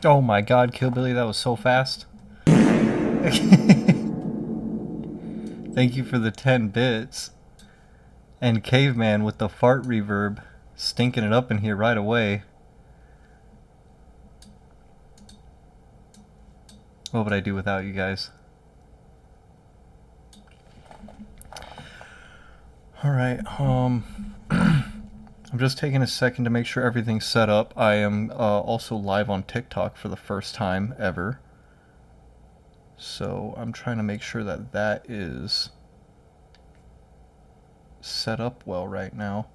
Oh my god, Killbilly, that was so fast. Thank you for the 10 bits. And Caveman with the fart reverb, stinking it up in here right away. What would I do without you guys? Alright, I'm just taking a second to make sure everything's set up. I am also live on TikTok for the first time ever. So I'm trying to make sure that that is set up well right now.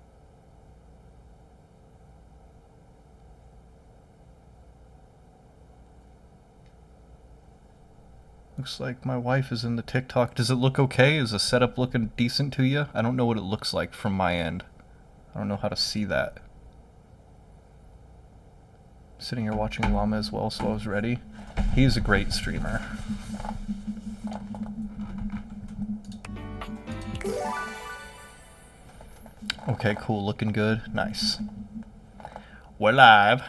Looks like my wife is in the TikTok. Does it look okay? Is the setup looking decent to you? I don't know what it looks like from my end. I don't know how to see that. Sitting here watching Llama as well, so I was ready. He's a great streamer. Okay, cool. Looking good. Nice. We're live.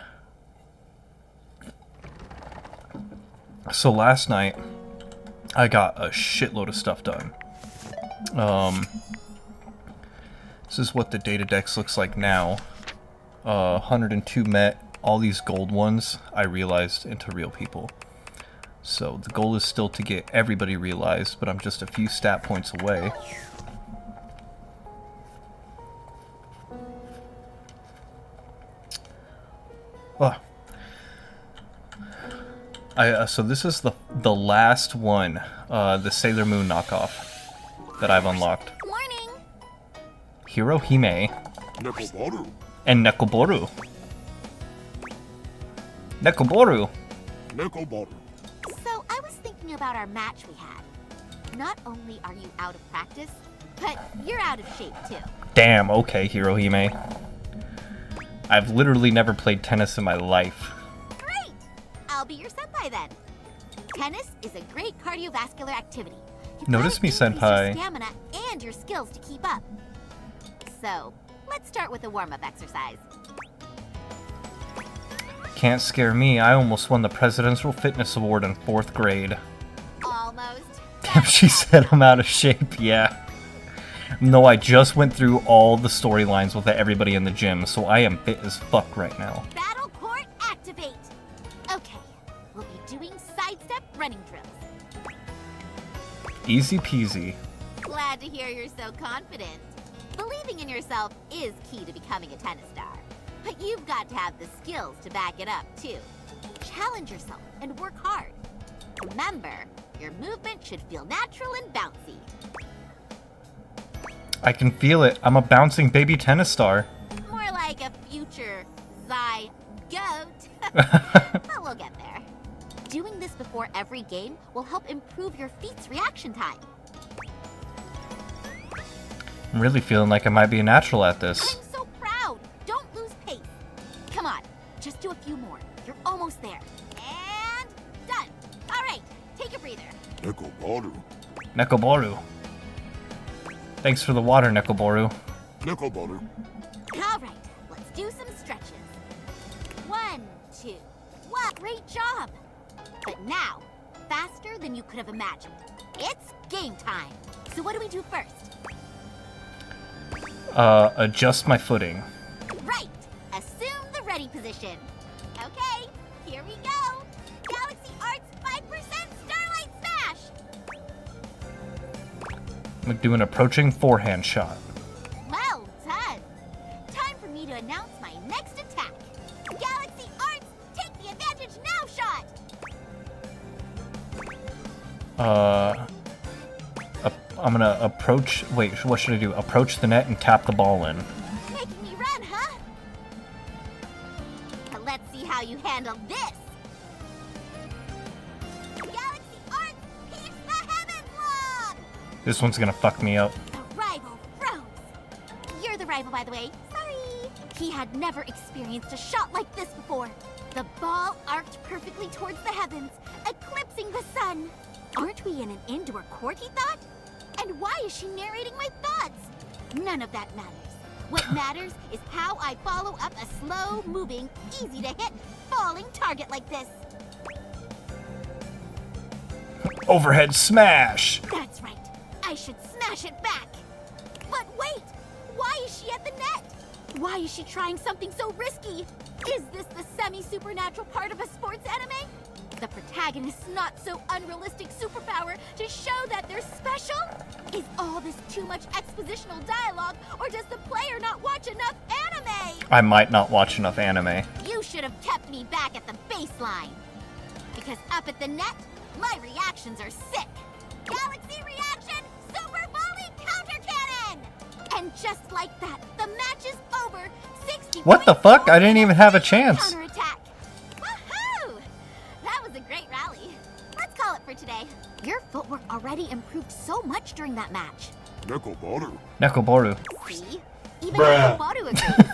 So last night, I got a shitload of stuff done. This is what the data dex looks like now. 102 met. All these gold ones, I realized into real people. So the goal is still to get everybody realized, but I'm just a few stat points away. So this is the last one, the Sailor Moon knockoff that I've unlocked. Morning. Hirohime Nekoboru. and Nekoboru. Nekoboru. Nekoboru. So I was thinking about our match we had. Not only are you out of practice, but you're out of shape too. Damn, okay, Hirohime. I've literally never played tennis in my life. Great! I'll be your senpai then. Tennis is a great cardiovascular activity. You've Notice gotta me, increase your senpai. stamina and your skills to keep up. So, let's start with a warm-up exercise. Can't scare me. I almost won the Presidential Fitness Award in 4th grade. Almost. Damn, she said I'm out of shape. Yeah. No, I just went through all the storylines with everybody in the gym, so I am fit as fuck right now. Battle court activate. Okay, we'll be doing sidestep running drills. Easy peasy. Glad to hear you're so confident. Believing in yourself is key to becoming a tennis star. But you've got to have the skills to back it up, too. Challenge yourself and work hard. Remember, your movement should feel natural and bouncy. I can feel it. I'm a bouncing baby tennis star. More like a future zygote. But we'll get there. Doing this before every game will help improve your feet's reaction time. I'm really feeling like I might be a natural at this. I'm so proud. Don't lose pace. Come on, just do a few more. You're almost there. And done. All right, take a breather. Nekoboru. Nekoboru. Thanks for the water, Nekoboru. Nekoboru. All right, let's do some stretches. 1, 2. Wow, great job. But now, faster than you could have imagined. It's game time. So what do we do first? Adjust my footing. Right. Assume the ready position. Okay, here we go. Galaxy Arts 5% Starlight Smash. I'm gonna do an approaching forehand shot. Well done. Time for me to announce my next attack. Galaxy Arts, take the advantage now shot. I'm gonna approach. Wait, what should I do? Approach the net and tap the ball in. Making me run, huh? But let's see how you handle this. Galaxy Arts, pierce the heavens long. This one's gonna fuck me up. The rival froze. You're the rival, by the way. Sorry. He had never experienced a shot like this before. The ball arced perfectly towards the heavens, eclipsing the sun. Aren't we in an indoor court, he thought? And why is she narrating my thoughts? None of that matters. What matters is how I follow up a slow-moving, easy-to-hit, falling target like this. Overhead smash! That's right. I should smash it back. But wait! Why is she at the net? Why is she trying something so risky? Is this the semi-supernatural part of a sports anime? The protagonist's not so unrealistic superpower to show that they're special? Is all this too much expositional dialogue, or does the player not watch enough anime? I might not watch enough anime. You should have kept me back at the baseline. Because up at the net, my reactions are sick. Galaxy reaction, super volley counter cannon! And just like that, the match is over. 60 What the fuck? I didn't even have a chance. Counterattack. Woohoo! That was a great rally. Let's call it for today. Your footwork already improved so much during that match. Nekobaru. Nekoboru. See? Even Nekobaru agrees.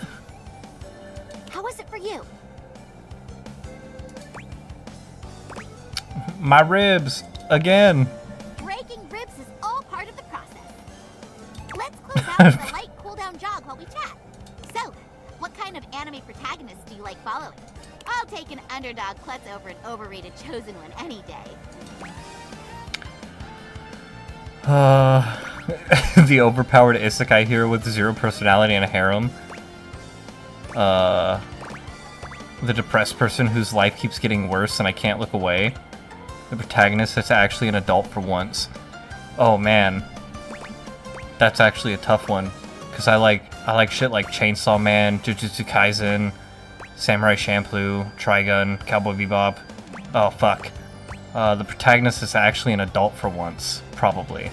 How was it for you? My ribs. Again. Breaking ribs is all part of the process. Let's close out with a light cool-down jog while we chat. So, what kind of anime protagonist do you like following? I'll take an underdog klutz over an overrated chosen one any day. The overpowered isekai hero with 0 personality and a harem. The depressed person whose life keeps getting worse and I can't look away. The protagonist that's actually an adult for once. Oh man. That's actually a tough one. Cause I like shit like Chainsaw Man, Jujutsu Kaisen, Samurai Champloo, Trigun, Cowboy Bebop. Oh fuck. The protagonist is actually an adult for once, probably.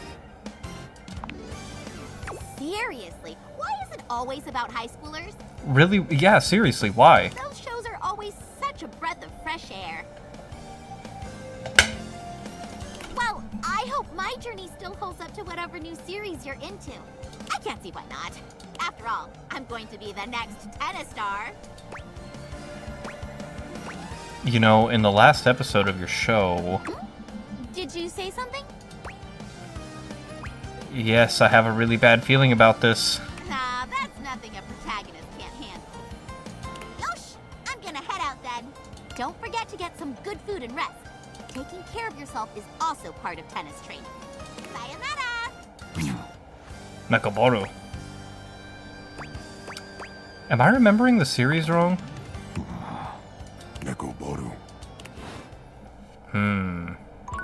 Seriously, why is it always about high schoolers? Really? Yeah, seriously, why? Those shows are always such a breath of fresh air. Well, I hope my journey still holds up to whatever new series you're into. I can't see why not. After all, I'm going to be the next tennis star. You know, in the last episode of your show... Did you say something? Yes, I have a really bad feeling about this. Nah, that's nothing a protagonist can't handle. Yosh, I'm gonna head out then. Don't forget to get some good food and rest. Taking care of yourself is also part of tennis training. Sayonara! Nekoboru. Am I remembering the series wrong? Nekobaru.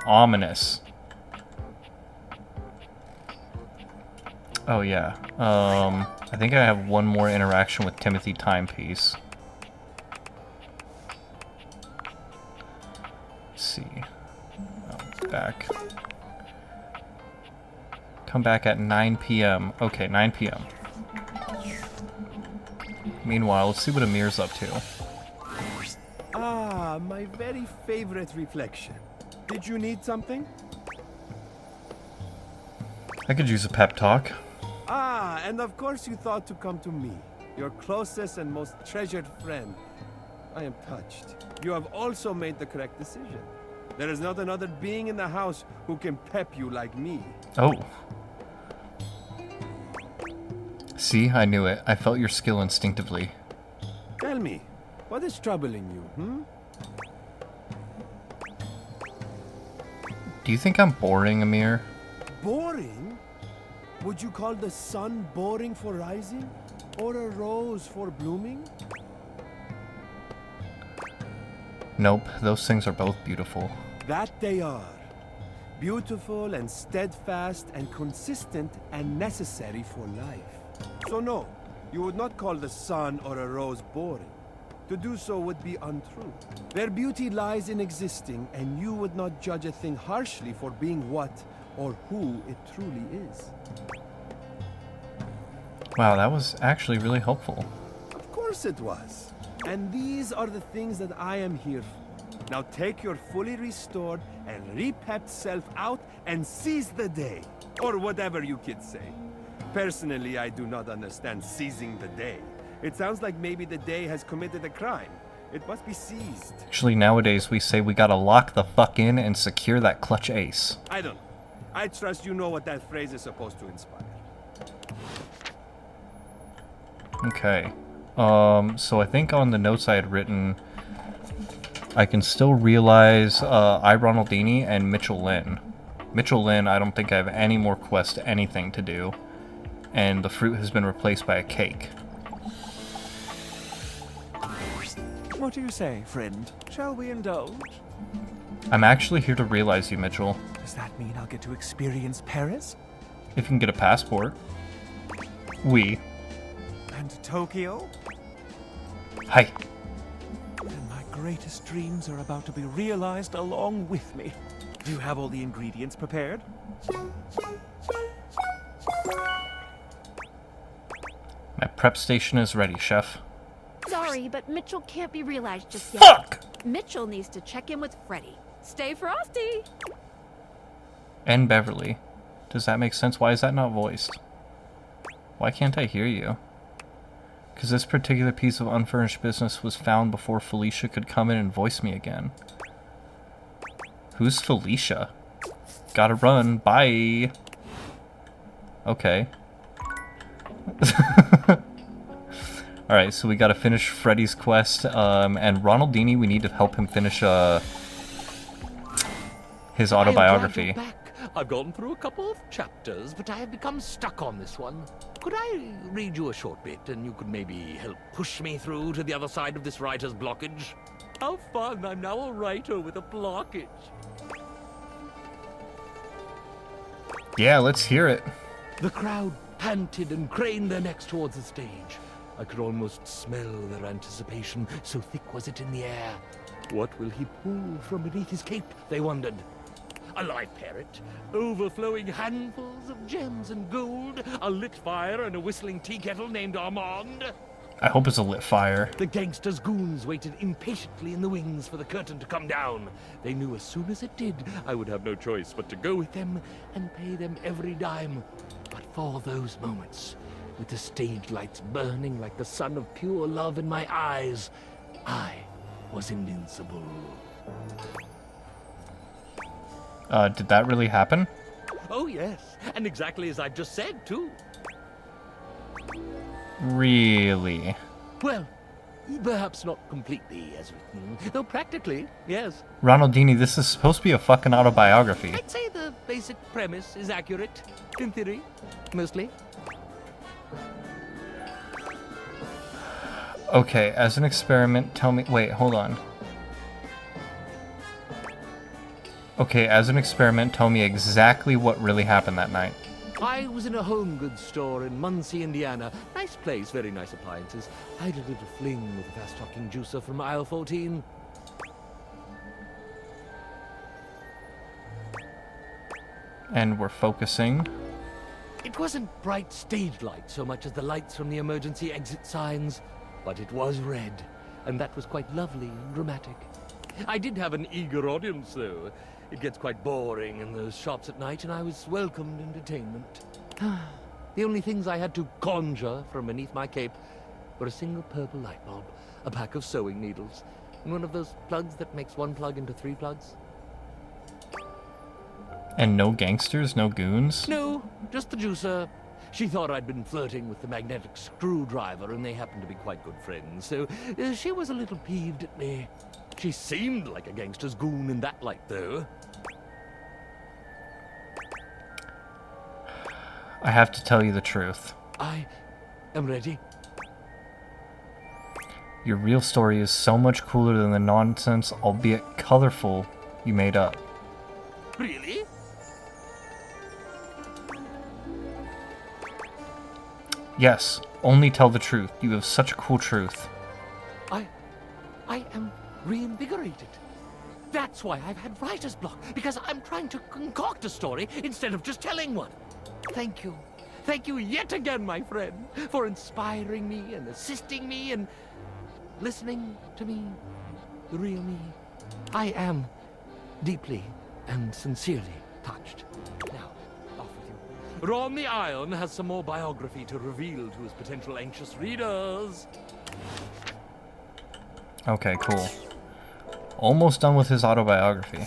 Ominous. Oh yeah. I think I have one more interaction with Timothy Timepiece. Let's see. Oh, it's back. Come back at 9 p.m. Okay, 9 p.m. Meanwhile, let's see what Amir's up to. Ah, my very favorite reflection. Did you need something? I could use a pep talk. Ah, and of course you thought to come to me, your closest and most treasured friend. I am touched. You have also made the correct decision. There is not another being in the house who can pep you like me. Oh. See, I knew it. I felt your skill instinctively. Tell me, what is troubling you, Do you think I'm boring, Amir? Boring? Would you call the sun boring for rising? Or a rose for blooming? Nope, those things are both beautiful. That they are. Beautiful and steadfast and consistent and necessary for life. So no, you would not call the sun or a rose boring. To do so would be untrue. Their beauty lies in existing, and you would not judge a thing harshly for being what or who it truly is. Wow, that was actually really helpful. Of course it was. And these are the things that I am here for. Now take your fully restored and repepped self out and seize the day. Or whatever you kids say. Personally, I do not understand seizing the day. It sounds like maybe the day has committed a crime. It must be seized. Actually, nowadays we say we gotta lock the fuck in and secure that clutch ace. I don't know. I trust you know what that phrase is supposed to inspire. Okay. So I think on the notes I had written, I can still realize I, Ronaldini, and Mitchell Lynn. Mitchell Lynn, I don't think I have any more quest anything to do. And the fruit has been replaced by a cake. What do you say, friend? Shall we indulge? I'm actually here to realize you, Mitchell. Does that mean I'll get to experience Paris? If you can get a passport. We. And Tokyo? Hi. And my greatest dreams are about to be realized along with me. Do you have all the ingredients prepared? My prep station is ready, chef. Sorry, but Mitchell can't be realized just yet. Fuck! Mitchell needs to check in with Freddy. Stay frosty! And Beverly. Does that make sense? Why is that not voiced? Why can't I hear you? Because this particular piece of unfurnished business was found before Felicia could come in and voice me again. Who's Felicia? Gotta run. Bye. Okay. Alright, so we gotta finish Freddy's quest, and Ronaldini, we need to help him finish, his autobiography. I'm glad you're back. I've gone through a couple of chapters, but I have become stuck on this one. Could I read you a short bit, and you could maybe help push me through to the other side of this writer's blockage? How fun! I'm now a writer with a blockage. Yeah, let's hear it. The crowd panted and craned their necks towards the stage. I could almost smell their anticipation, so thick was it in the air. What will he pull from beneath his cape, they wondered. A live parrot, overflowing handfuls of gems and gold, a lit fire and a whistling tea kettle named Armand. I hope it's a lit fire. The gangsters' goons waited impatiently in the wings for the curtain to come down. They knew as soon as it did, I would have no choice but to go with them and pay them every dime. But for those moments, with the stage lights burning like the sun of pure love in my eyes, I was invincible. Did that really happen? Oh yes, and exactly as I just said, too. Really? Well, perhaps not completely as written, though practically, yes. Ronaldini, this is supposed to be a fucking autobiography. I'd say the basic premise is accurate, in theory, mostly. Okay, as an experiment, tell me... Wait, hold on. Okay, as an experiment, tell me exactly what really happened that night. I was in a home goods store in Muncie, Indiana. Nice place, very nice appliances. I had a little fling with a fast-talking juicer from aisle 14. And we're focusing. It wasn't bright stage light so much as the lights from the emergency exit signs, but it was red, and that was quite lovely and dramatic. I did have an eager audience, though. It gets quite boring in those shops at night, and I was welcomed entertainment. The only things I had to conjure from beneath my cape were a single purple light bulb, a pack of sewing needles, and one of those plugs that makes one plug into 3 plugs. And no gangsters, no goons? No, just the juicer. She thought I'd been flirting with the magnetic screwdriver, and they happened to be quite good friends, so she was a little peeved at me. She seemed like a gangster's goon in that light, though. I have to tell you the truth. I am ready. Your real story is so much cooler than the nonsense, albeit colorful, you made up. Really? Yes, only tell the truth. You have such a cool truth. I am reinvigorated. That's why I've had writer's block, because I'm trying to concoct a story instead of just telling one. Thank you. Thank you yet again, my friend, for inspiring me and assisting me and listening to me, the real me. I am deeply and sincerely touched. Now, off with you. Ron the Iron has some more biography to reveal to his potential anxious readers. Okay, cool. Almost done with his autobiography.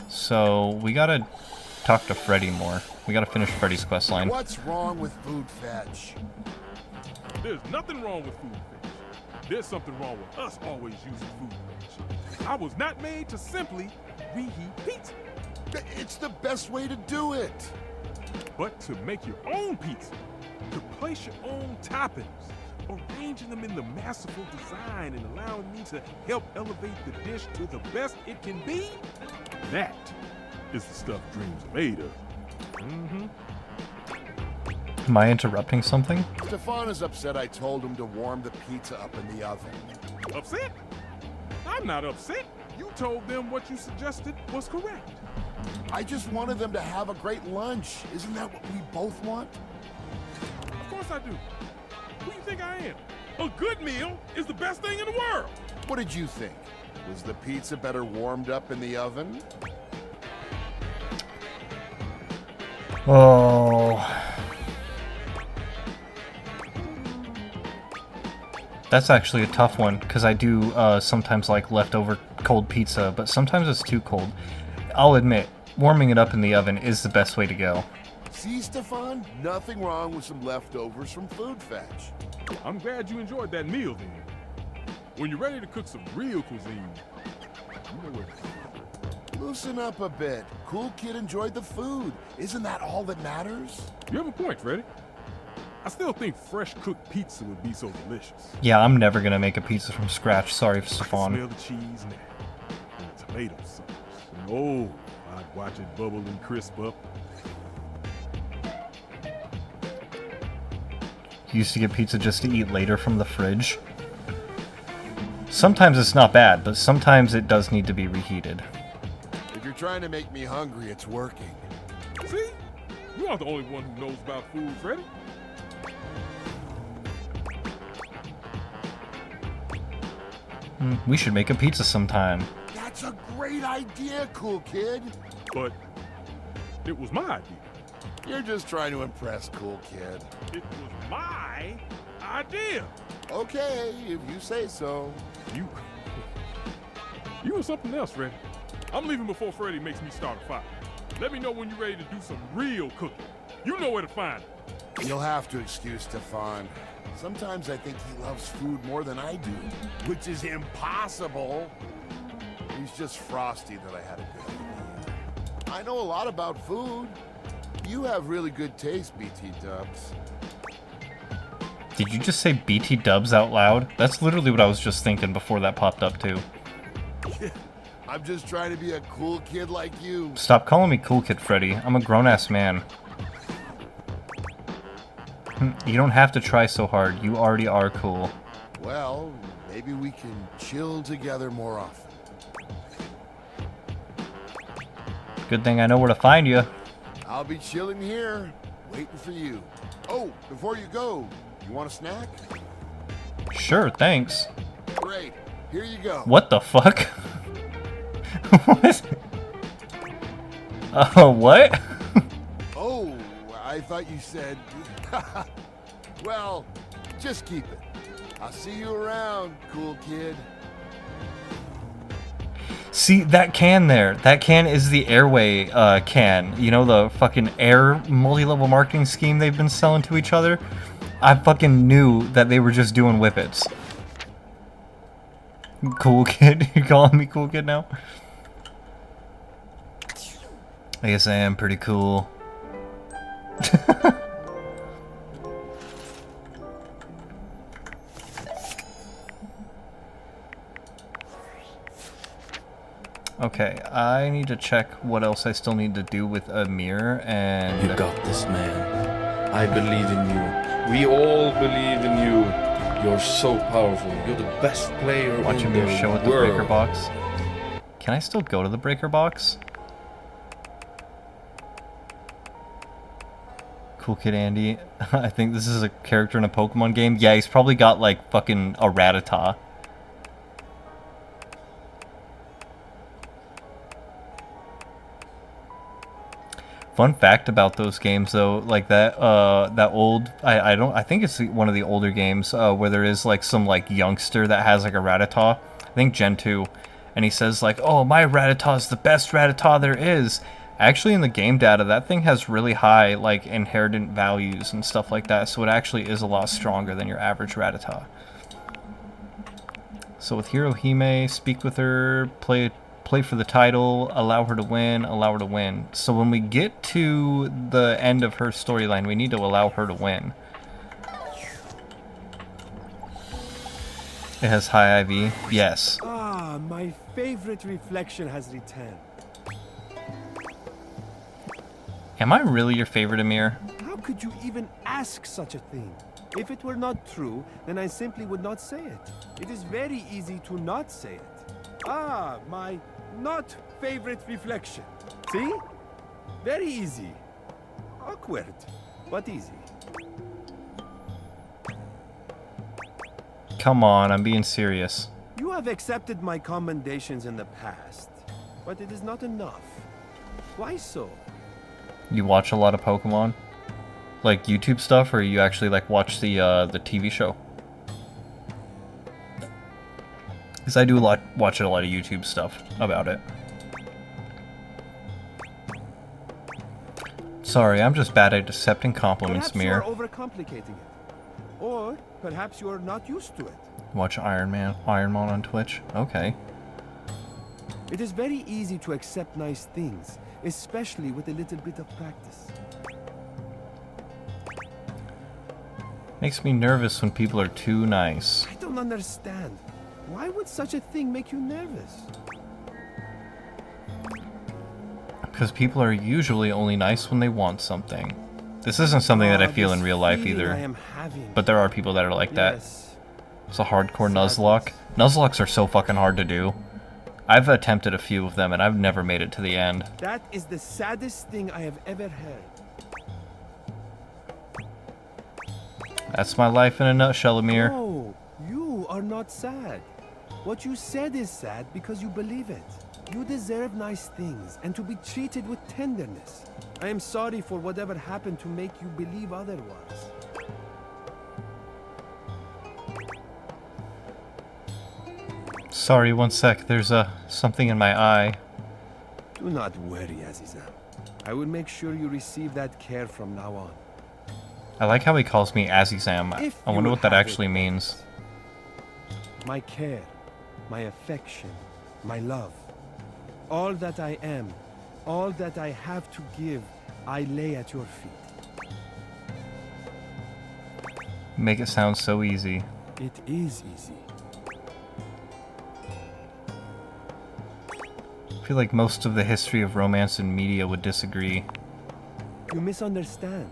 So, we gotta talk to Freddy more. We gotta finish Freddy's questline. What's wrong with food fetch? There's nothing wrong with food fetch. There's something wrong with us always using food fetch. I was not made to simply reheat pizza. It's the best way to do it. But to make your own pizza, to place your own toppings, arranging them in the masterful design and allowing me to help elevate the dish to the best it can be, that is the stuff dreams are made of. Mm-hmm. Am I interrupting something? Stefan is upset I told him to warm the pizza up in the oven. Upset? I'm not upset. You told them what you suggested was correct. I just wanted them to have a great lunch. Isn't that what we both want? Of course I do. Who do you think I am? A good meal is the best thing in the world. What did you think? Was the pizza better warmed up in the oven? Oh. That's actually a tough one, because I do sometimes like leftover cold pizza, but sometimes it's too cold. I'll admit, warming it up in the oven is the best way to go. See, Stefan? Nothing wrong with some leftovers from Food Fetch. I'm glad you enjoyed that meal then. When you're ready to cook some real cuisine, you know where to go. Loosen up a bit. Cool Kid enjoyed the food. Isn't that all that matters? You have a point, Freddy. I still think fresh cooked pizza would be so delicious. Yeah, I'm never gonna make a pizza from scratch. Sorry, I can Stefan. smell the cheese now, and the tomato sauce. And oh, I'd watch it bubble and crisp up. You used to get pizza just to eat later from the fridge. Sometimes it's not bad, but sometimes it does need to be reheated. If you're trying to make me hungry, it's working. See? You aren't the only one who knows about food, Freddy. We should make a pizza sometime. That's a great idea, Cool Kid. But it was my idea. You're just trying to impress, Cool Kid. It was my idea. Okay, if you say so. You were something else, Freddy. I'm leaving before Freddy makes me start a fire. Let me know when you're ready to do some real cooking. You know where to find it. You'll have to excuse Stefan. Sometimes I think he loves food more than I do, which is impossible. He's just frosty that I had a good idea. I know a lot about food. You have really good taste, BT Dubs. Did you just say BT Dubs out loud? That's literally what I was just thinking before that popped up too. I'm just trying to be a cool kid like you. Stop calling me Cool Kid, Freddy. I'm a grown-ass man. You don't have to try so hard. You already are cool. Well, maybe we can chill together more often. Good thing I know where to find you. I'll be chilling here, waiting for you. Oh, before you go, you want a snack? Sure, thanks. Great. Here you go. What the fuck? What? What? Oh, I thought you said... Well, just keep it. I'll see you around, cool kid. See, that can there. That can is the Airway can. You know, the fucking Air multi-level marketing scheme they've been selling to each other? I fucking knew that they were just doing whippets. Cool Kid? You're calling me Cool Kid now? I guess I am pretty cool. Okay, I need to check what else I still need to do with Amir, and... You got this, man. I believe in you. We all believe in you. You're so powerful. You're the best player Watch in Amir the show at the world. breaker box. Can I still go to the breaker box? Cool Kid Andy. I think this is a character in a Pokemon game. Yeah, he's probably got like fucking a Rattata. Fun fact about those games though, like that that old I think it's one of the older games where there is like some like youngster that has like a Rattata. I think Gen 2, and he says like, "Oh, my Rattata is the best Rattata there is." Actually, in the game data, that thing has really high like inheritance values and stuff like that, so it actually is a lot stronger than your average Rattata. So with Hirohime, speak with her, play play for the title, allow her to win, allow her to win. So when we get to the end of her storyline, we need to allow her to win. It has high IV? Yes. Ah, my favorite reflection has returned. Am I really your favorite, Amir? How could you even ask such a thing? If it were not true, then I simply would not say it. It is very easy to not say it. Ah, my not favorite reflection. See? Very easy. Awkward, but easy. Come on, I'm being serious. You have accepted my commendations in the past, but it is not enough. Why so? You watch a lot of Pokemon? Like YouTube stuff, or you actually like watch the TV show? Because I do watch a lot of YouTube stuff about it. Sorry, I'm just bad at accepting compliments, Perhaps you Mir. are overcomplicating it. Or perhaps you are not used to it. Watch Ironman on Twitch? Okay. It is very easy to accept nice things, especially with a little bit of practice. Makes me nervous when people are too nice. I don't understand. Why would such a thing make you nervous? Because people are usually only nice when they want something. This isn't something that I feel this in real life feeling I either. am having. But there are people that are like that. Yes. It's a hardcore Sadness. Nuzlocke. Nuzlocks are so fucking hard to do. I've attempted a few of them and I've never made it to the end. That is the saddest thing I have ever heard. That's my life in a nutshell, Amir. No, you are not sad. What you said is sad because you believe it. You deserve nice things and to be treated with tenderness. I am sorry for whatever happened to make you believe otherwise. Sorry, one sec. There's something in my eye. Do not worry, Aziza. I will make sure you receive that care from now on. I like how he calls me Azizam. If I you wonder would what that have actually it. means. My care, my affection, my love. All that I am, all that I have to give, I lay at your feet. Make it sound so easy. It is easy. I feel like most of the history of romance in media would disagree. You misunderstand.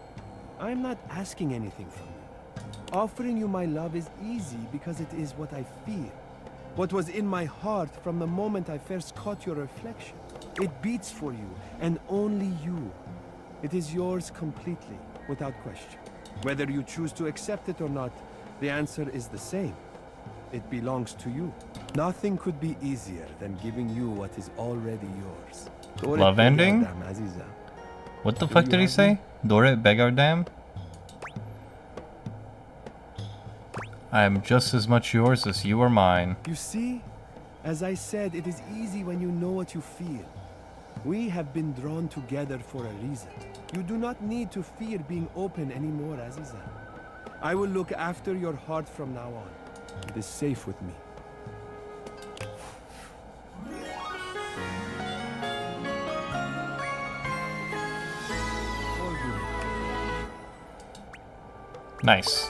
I'm not asking anything from you. Offering you my love is easy because it is what I feel. What was in my heart from the moment I first caught your reflection. It beats for you, and only you. It is yours completely, without question. Whether you choose to accept it or not, the answer is the same. It belongs to you. Nothing could be easier than giving you what is already yours. Love ending? What the fuck you did he have say? me? Dorit Begardam? I am just as much yours as you are mine. You see, as I said, it is easy when you know what you feel. We have been drawn together for a reason. You do not need to fear being open anymore, Aziza. I will look after your heart from now on. It is safe with me. Nice.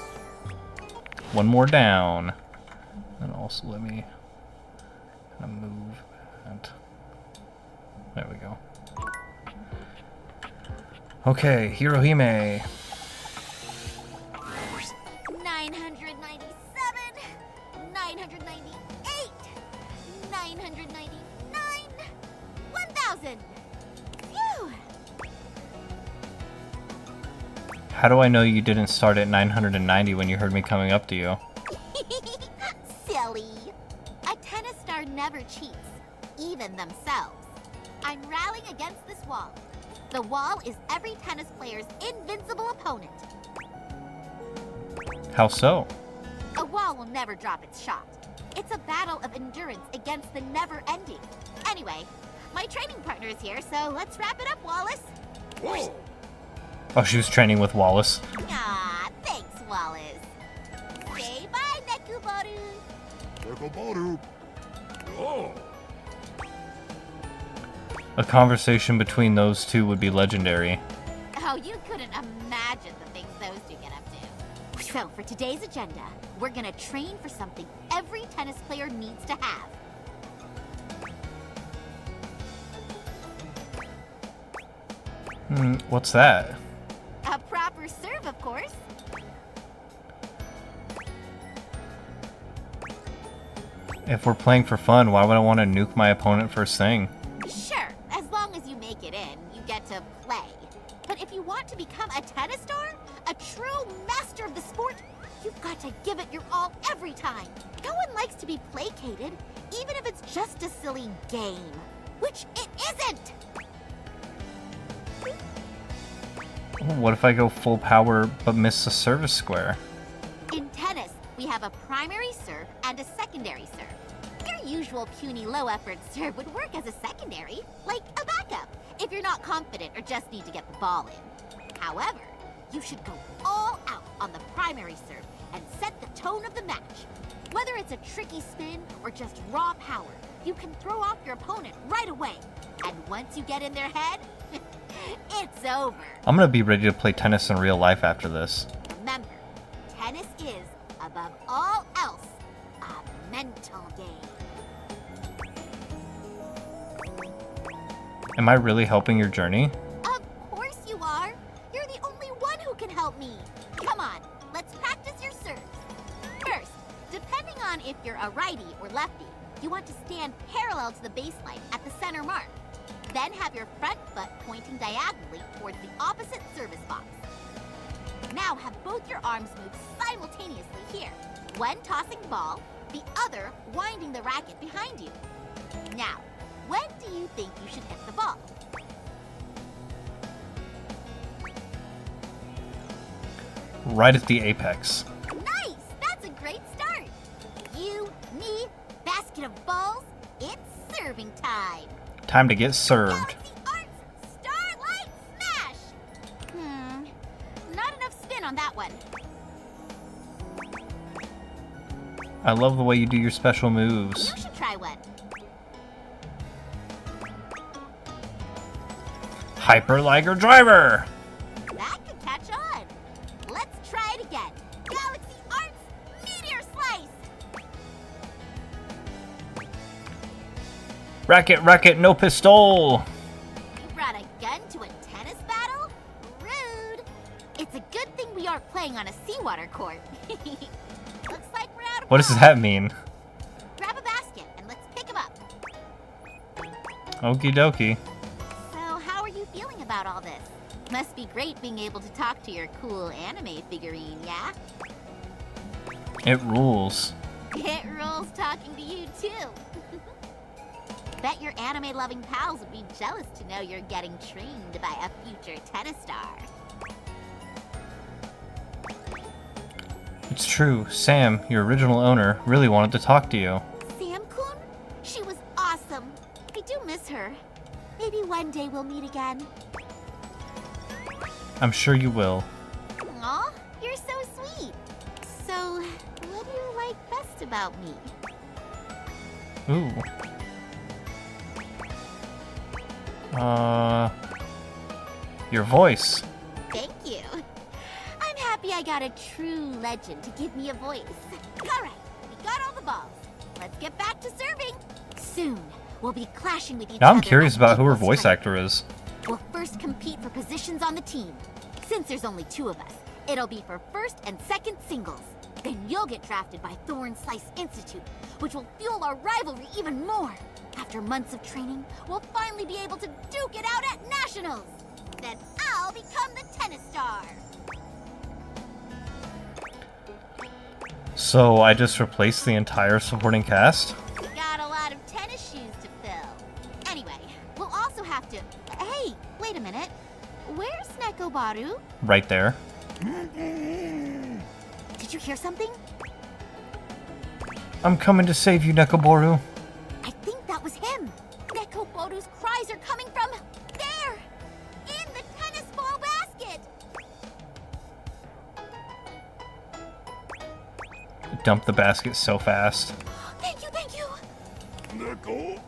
One more down. And also let me kind of move that. There we go. Okay, Hirohime. 997, 998, 999, 1000. Phew! How do I know you didn't start at 990 when you heard me coming up to you? Silly. A tennis star never cheats, even themselves. I'm rallying against this wall. The wall is every tennis player's invincible opponent. How so? A wall will never drop its shot. It's a battle of endurance against the never-ending. Anyway, my training partner is here, so let's wrap it up, Wallace. Whoa! Oh, she was training with Wallace. Aw, thanks, Wallace. Say bye, Nekuboru. Nekoboru. Oh! A conversation between those two would be legendary. Oh, you couldn't imagine the things those two get up to. So, for today's agenda, we're gonna train for something every tennis player needs to have. What's that? A proper serve, of course. If we're playing for fun, why would I want to nuke my opponent first thing? Sure, as long as you make it in, you get to play. But if you want to become a tennis star, a true master of the sport, you've got to give it your all every time. No one likes to be placated, even if it's just a silly game. Which it isn't! What if I go full power but miss the service square? In tennis, we have a primary serve and a secondary serve. Your usual puny low-effort serve would work as a secondary, like a backup, if you're not confident or just need to get the ball in. However, you should go all out on the primary serve and set the tone of the match. Whether it's a tricky spin or just raw power, you can throw off your opponent right away. And once you get in their head, it's over. I'm gonna be ready to play tennis in real life after this. Remember, tennis is, above all else, a mental game. Am I really helping your journey? Of course you are. You're the only one who can help me. Come on, let's practice your serves. First, depending on if you're a righty or lefty, you want to stand parallel to the baseline at the center mark. Then have your front foot pointing diagonally towards the opposite service box. Now have both your arms move simultaneously here. One tossing the ball, the other winding the racket behind you. Now, when do you think you should hit the ball? Right at the apex. Nice! That's a great start! You, me, basket of balls, it's serving time! Time to get served. Galaxy Arts Starlight Smash! Not enough spin on that one. I love the way you do your special moves. You should try one. Hyper Liger Driver! That could catch on. Let's try it again. Galaxy Arts Meteor Slice! Racket, no pistol! You brought a gun to a tennis battle? Rude. It's a good thing we aren't playing on a seawater court. Looks like we're out of What does balls. that mean? Grab a basket and let's pick them up. Okie dokie. So, how are you feeling about all this? Must be great being able to talk to your cool anime figurine, yeah? It rules. It rules talking to you, too. Bet your anime-loving pals would be jealous to know you're getting trained by a future tennis star. It's true. Sam, your original owner, really wanted to talk to you. Sam-kun? She was awesome. I do miss her. Maybe one day we'll meet again. I'm sure you will. Aw, you're so sweet. So, what do you like best about me? Ooh. Your voice. Thank you. I'm happy I got a true legend to give me a voice. All right, we got all the balls. Let's get back to serving. Soon, we'll be clashing with each Now other. I'm curious at about who her equal voice strength. actor is. We'll first compete for positions on the team. Since there's only 2 of us, it'll be for first and second singles. Then you'll get drafted by Thorn Slice Institute, which will fuel our rivalry even more. After months of training, we'll finally be able to duke it out at Nationals. Then I'll become the tennis star. So I just replaced the entire supporting cast? We got a lot of tennis shoes to fill. Anyway, we'll also have to... Hey, wait a minute. Where's Nekobaru? Right there. Did you hear something? I'm coming to save you, Nekoboru. I think that was him. Nekobaru's cries are coming from there, in the tennis ball basket. Dump the basket so fast. Thank you, thank you. Neko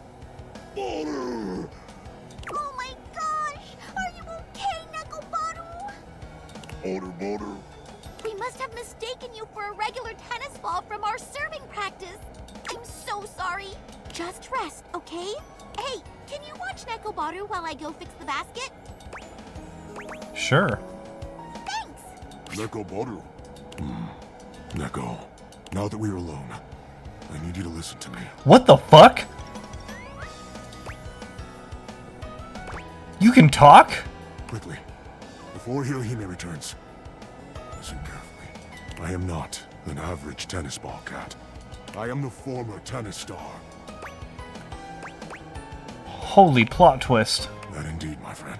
Boru! Boru. We must have mistaken you for a regular tennis ball from our serving practice. I'm so sorry. Just rest, okay? Hey, can you watch Nekobaru while I go fix the basket? Sure. Thanks. Nekobaru. Neko, now that we're alone, I need you to listen to me. What the fuck? You can talk? Quickly, before Hirohime returns, listen carefully. I am not an average tennis ball cat. I am the former tennis star. Holy plot twist. That indeed, my friend.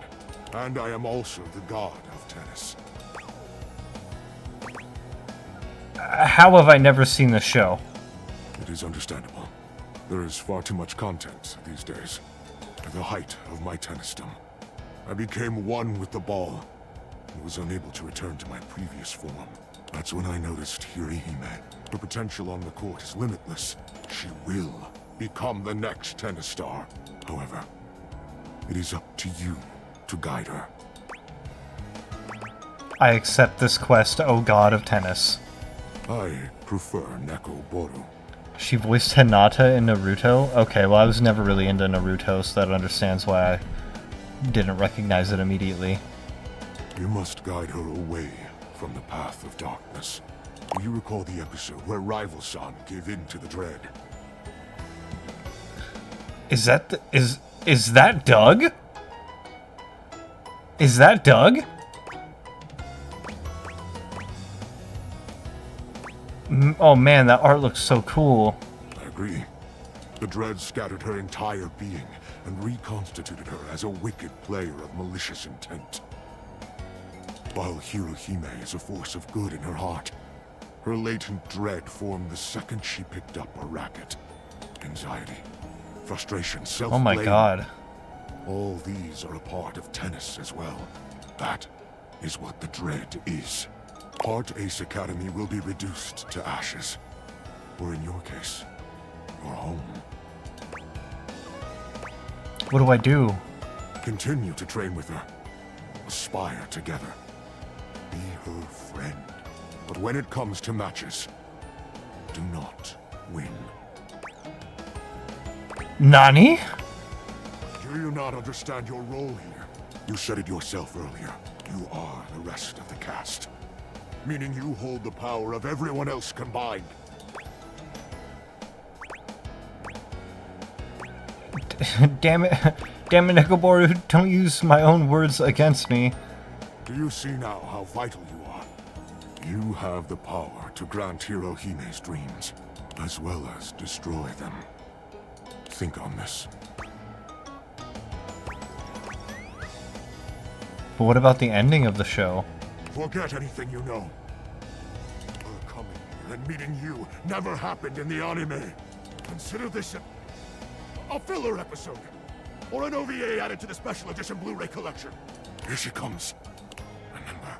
And I am also the god of tennis. How have I never seen this show? It is understandable. There is far too much content these days. At the height of my tennisdom, I became one with the ball and was unable to return to my previous form. That's when I noticed Hirohime. Her potential on the court is limitless. She will become the next tennis star. However, it is up to you to guide her. I accept this quest, O god of tennis. I prefer Nekobaru. She voiced Hinata in Naruto? Okay, well I was never really into Naruto, so that understands why I didn't recognize it immediately. You must guide her away from the path of darkness. Do you recall the episode where Rival-san gave in to the dread? Is that is that Doug? Is that Doug? Oh man, that art looks so cool. I agree. The dread scattered her entire being and reconstituted her as a wicked player of malicious intent. While Hirohime is a force of good in her heart, her latent dread formed the second she picked up a racket. Anxiety, frustration, self-blame. Oh my god. All these are a part of tennis as well. That is what the dread is. Heart Ace Academy will be reduced to ashes. Or in your case, your home. What do I do? Continue to train with her. Aspire together. Be her friend. But when it comes to matches, do not win. Nani? Do you not understand your role here? You said it yourself earlier. You are the rest of the cast. Meaning you hold the power of everyone else combined. Damn it, Nekobaru, don't use my own words against me. Do you see now how vital you are? You have the power to grant Hirohime's dreams, as well as destroy them. Think on this. But what about the ending of the show? Forget anything you know. Her coming here and meeting you never happened in the anime. Consider this a filler episode. Or an OVA added to the special edition Blu-ray collection. Here she comes. Remember,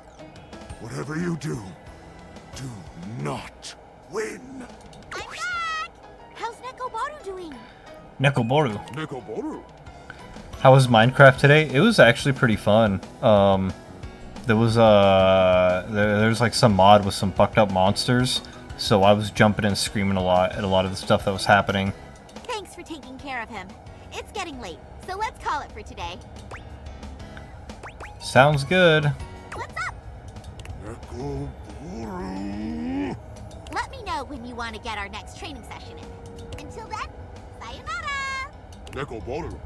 whatever you do, do not win. I'm back! How's Nekobaru doing? Nekobaru. Nekobaru? How was Minecraft today? It was actually pretty fun. There was there's like some mod with some fucked up monsters, so I was jumping and screaming a lot at a lot of the stuff that was happening. Thanks for taking care of him. It's getting late, so let's call it for today. Sounds good. What's up? Nekobaru. Let me know when you want to get our next training session in. Until then, sayonara! Nekobaru.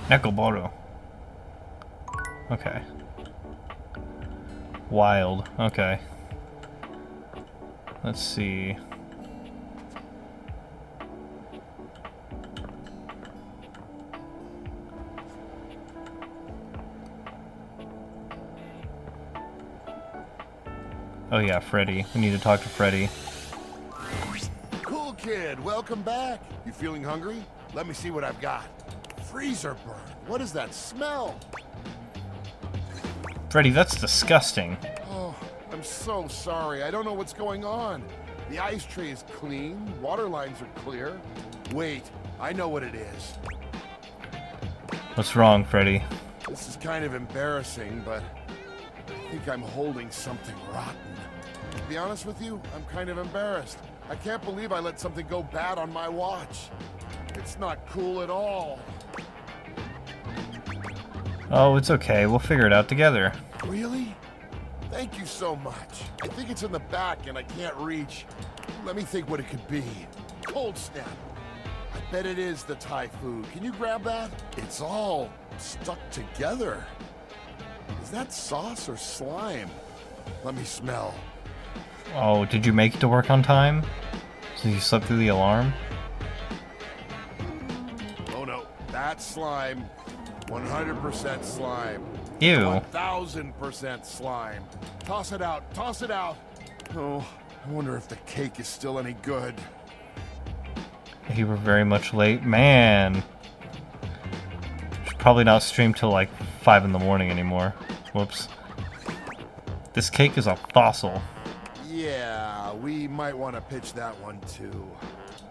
Nekobaru. Okay. Wild. Okay. Let's see. Oh yeah, Freddy. We need to talk to Freddy. Cool kid, welcome back. You feeling hungry? Let me see what I've got. Freezer burn. What is that smell? Freddy, that's disgusting. Oh, I'm so sorry. I don't know what's going on. The ice tray is clean. Water lines are clear. Wait, I know what it is. What's wrong, Freddy? This is kind of embarrassing, but I think I'm holding something rotten. To be honest with you, I'm kind of embarrassed. I can't believe I let something go bad on my watch. It's not cool at all. Oh, it's okay. We'll figure it out together. Really? Thank you so much. I think it's in the back and I can't reach. Let me think what it could be. Cold Snap. I bet it is the Thai food. Can you grab that? It's all stuck together. Is that sauce or slime? Let me smell. Oh, did you make it to work on time? Since you slept through the alarm? Oh no, that's slime. 100% slime. Ew. 1000% slime. Toss it out, toss it out. Oh, I wonder if the cake is still any good. You were very much late. Man. Should probably not stream till like 5 in the morning anymore. Whoops. This cake is a fossil. Yeah, we might want to pitch that one too.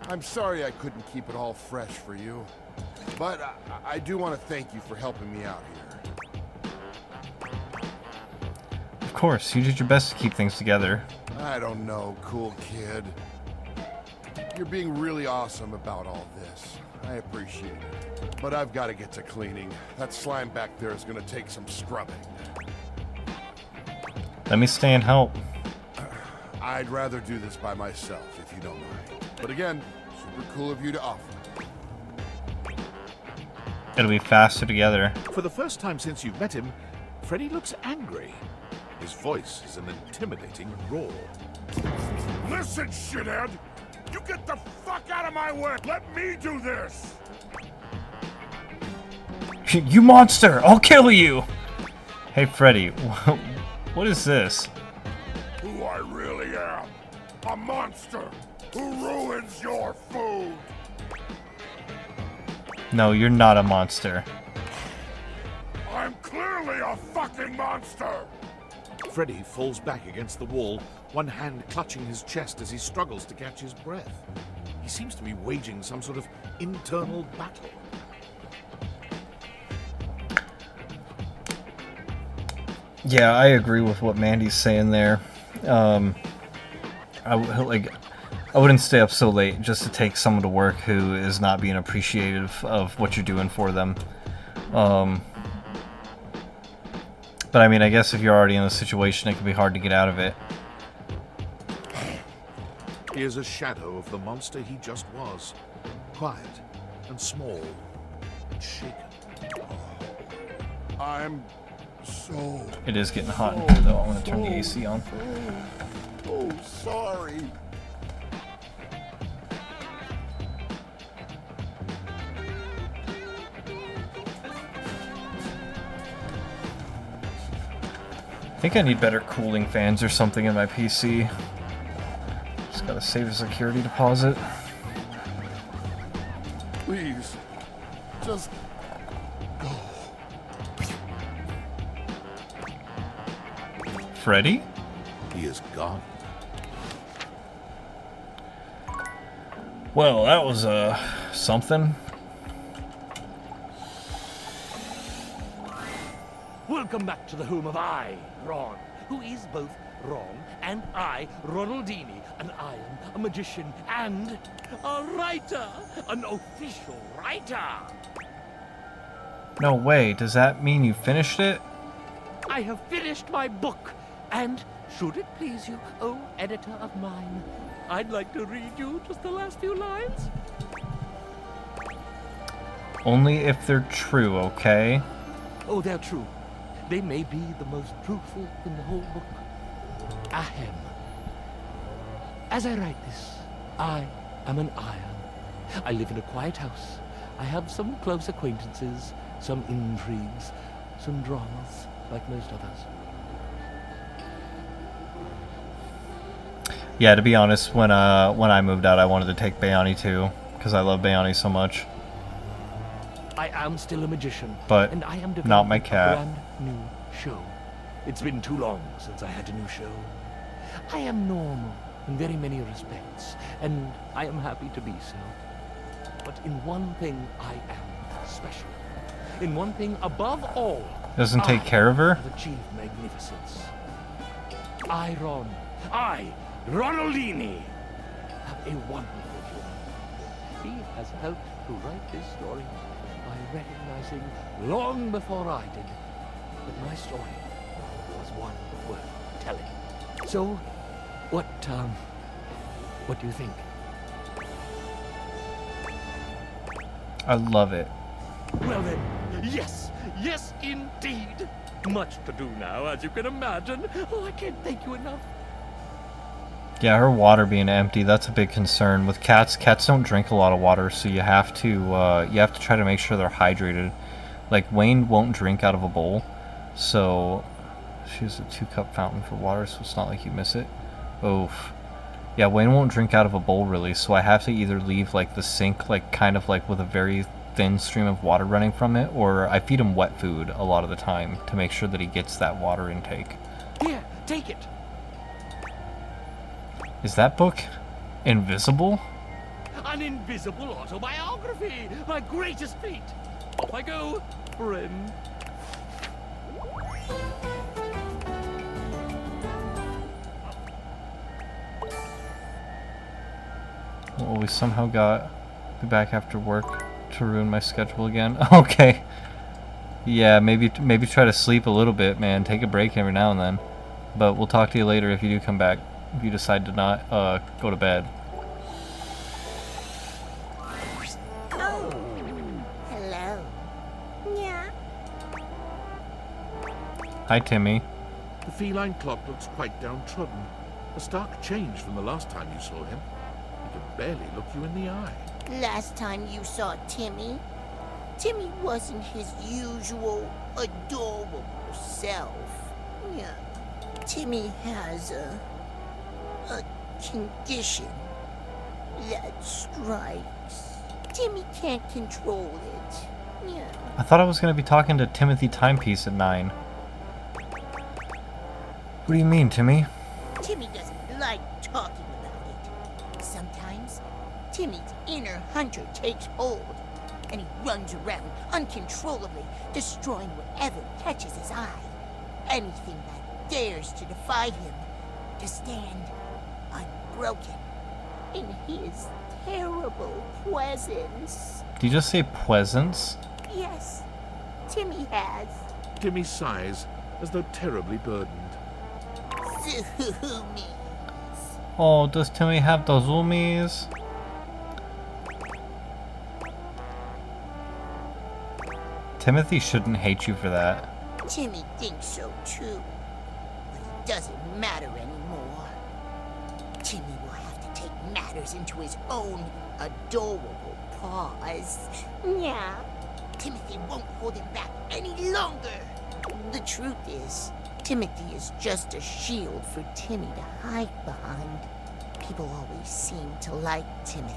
I'm sorry I couldn't keep it all fresh for you. But I do want to thank you for helping me out here. Of course, you did your best to keep things together. I don't know, cool kid. You're being really awesome about all this. I appreciate it. But I've got to get to cleaning. That slime back there is going to take some scrubbing. Let me stay and help. I'd rather do this by myself, if you don't mind. But again, super cool of you to offer. It'll be faster together. For the first time since you've met him, Freddy looks angry. His voice is an intimidating roar. Listen, shithead! You get the fuck out of my way! Let me do this! You monster! I'll kill you! Hey, Freddy, what is this? Who I really am. A monster who ruins your food. No, you're not a monster. I'm clearly a fucking monster! Freddy falls back against the wall, one hand clutching his chest as he struggles to catch his breath. He seems to be waging some sort of internal battle. Yeah, I agree with what Mandy's saying there. I wouldn't stay up so late just to take someone to work who is not being appreciative of what you're doing for them. But I mean, I guess if you're already in a situation, it can be hard to get out of it. He is a shadow of the monster he just was. Quiet and small and shaken. I'm so... It is getting hot in here, though. I'm going to turn the AC on. Oh, sorry. I think I need better cooling fans or something in my PC. Just gotta save a security deposit. Please, just go. Freddy? He is gone. Well, that was, something. Welcome back to the home of I, Ron, who is both Ron and I, Ronaldini, and I am a magician and a writer, an official writer. No way, does that mean you finished it? I have finished my book, and should it please you, oh editor of mine, I'd like to read you just the last few lines. Only if they're true, okay? Oh, they're true. They may be the most truthful in the whole book. Ahem. As I write this, I am an iron. I live in a quiet house. I have some close acquaintances, some intrigues, some dramas, like most others. Yeah, to be honest, when I moved out, I wanted to take Bayani too, because I love Bayani so much. I am still a magician, But and I am not my developing cat. a brand new show. It's been too long since I had a new show. I am normal in very many respects, and I am happy to be so. But in one thing I am special. in one thing above all. Doesn't take care of her? Have achieved magnificence. I, Ronaldini, have a wonderful human. He has helped to write this story by recognizing long before I did that my story was one worth telling. So, what do you think? I love it. Well then, yes indeed. Much to do now, as you can imagine. Oh, I can't thank you enough. Yeah, her water being empty, that's a big concern. With cats, cats don't drink a lot of water, so you have to try to make sure they're hydrated. Like, Wayne won't drink out of a bowl, so she has a 2-cup fountain for water, so it's not like you miss it. Oof. Yeah, Wayne won't drink out of a bowl, really, so I have to either leave, like, the sink, like, kind of, like, with a very thin stream of water running from it, or I feed him wet food a lot of the time to make sure that he gets that water intake. Here, take it. Is that book invisible? An invisible autobiography! My greatest feat! Off I go, friend. Well, we somehow got be back after work to ruin my schedule again. Okay. Yeah, maybe try to sleep a little bit, man. Take a break every now and then. But we'll talk to you later if you do come back. If you decide to not go to bed. Oh, hello. Yeah. Hi, Timmy. The feline clock looks quite downtrodden. A stark change from the last time you saw him. He can barely look you in the eye. Last time you saw Timmy, Timmy wasn't his usual adorable self. Yeah. Timmy has a condition that strikes. Timmy can't control it. Yeah. I thought I was going to be talking to Timothy Timepiece at 9. What do you mean, Timmy? Timmy doesn't like talking about it. Sometimes, Timmy's inner hunter takes hold, and he runs around uncontrollably, destroying whatever catches his eye. Anything that dares to defy him, to stand unbroken in his terrible presence. Did you just say presence? Yes, Timmy has. Timmy sighs, as though terribly burdened. Zoomies. Oh, does Timmy have the zoomies? Timothy shouldn't hate you for that. Timmy thinks so too, but it doesn't matter anymore. Timmy will have to take matters into his own adorable paws. Yeah. Timothy won't hold him back any longer. The truth is, Timothy is just a shield for Timmy to hide behind. People always seem to like Timothy.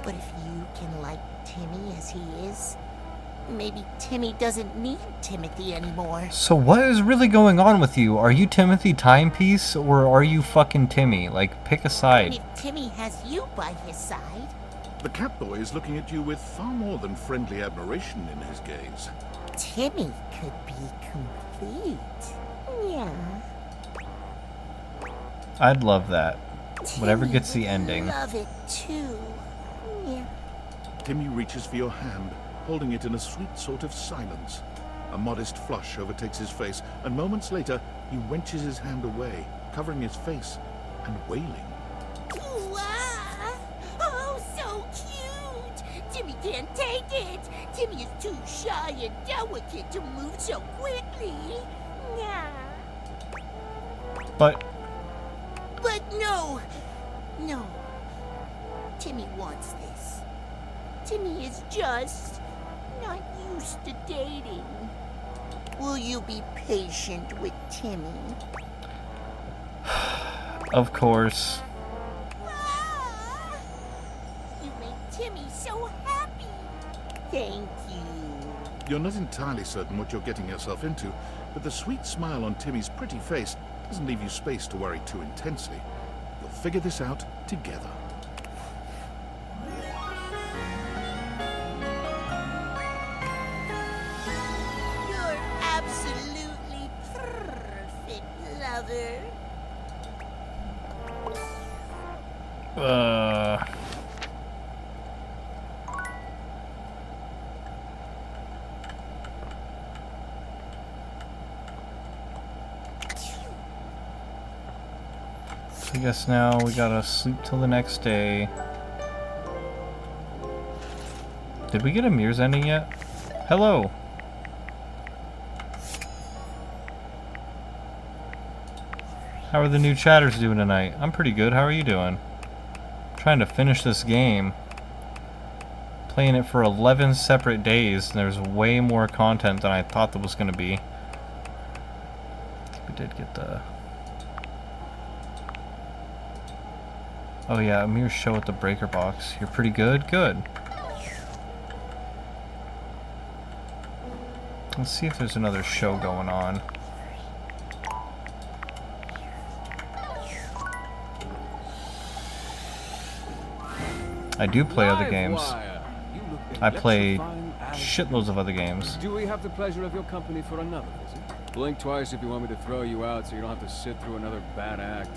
But if you can like Timmy as he is, maybe Timmy doesn't need Timothy anymore. So what is really going on with you? Are you Timothy Timepiece, or are you fucking Timmy? Like, pick a side. And if Timmy has you by his side... The cat boy is looking at you with far more than friendly admiration in his gaze. Timmy could be complete. Yeah. I'd love that. Whatever Timmy gets the would ending. love it too. Yeah. Timmy reaches for your hand, holding it in a sweet sort of silence. A modest flush overtakes his face, and moments later, he wrenches his hand away, covering his face and wailing. Wow! Oh, so cute! Timmy can't take it! Timmy is too shy and delicate to move so quickly. Yeah. But No! No. Timmy wants this. Timmy is just not used to dating. Will you be patient with Timmy? of course. Ah! You make Timmy so happy. Thank you. You're not entirely certain what you're getting yourself into, but the sweet smile on Timmy's pretty face doesn't leave you space to worry too intensely. You'll figure this out together. Rosie. So I guess now we gotta sleep till the next day. Did we get a Mirror's ending yet? Hello! How are the new chatters doing tonight? I'm pretty good. How are you doing? Trying to finish this game. Playing it for 11 separate days, and there's way more content than I thought there was going to be. We did get the... Oh yeah, Amir's show at the breaker box. You're pretty good? Good. Let's see if there's another show going on. I do play other games. I play shitloads of other games. Do we have the pleasure of your company for another visit? Blink twice if you want me to throw you out so you don't have to sit through another bad act.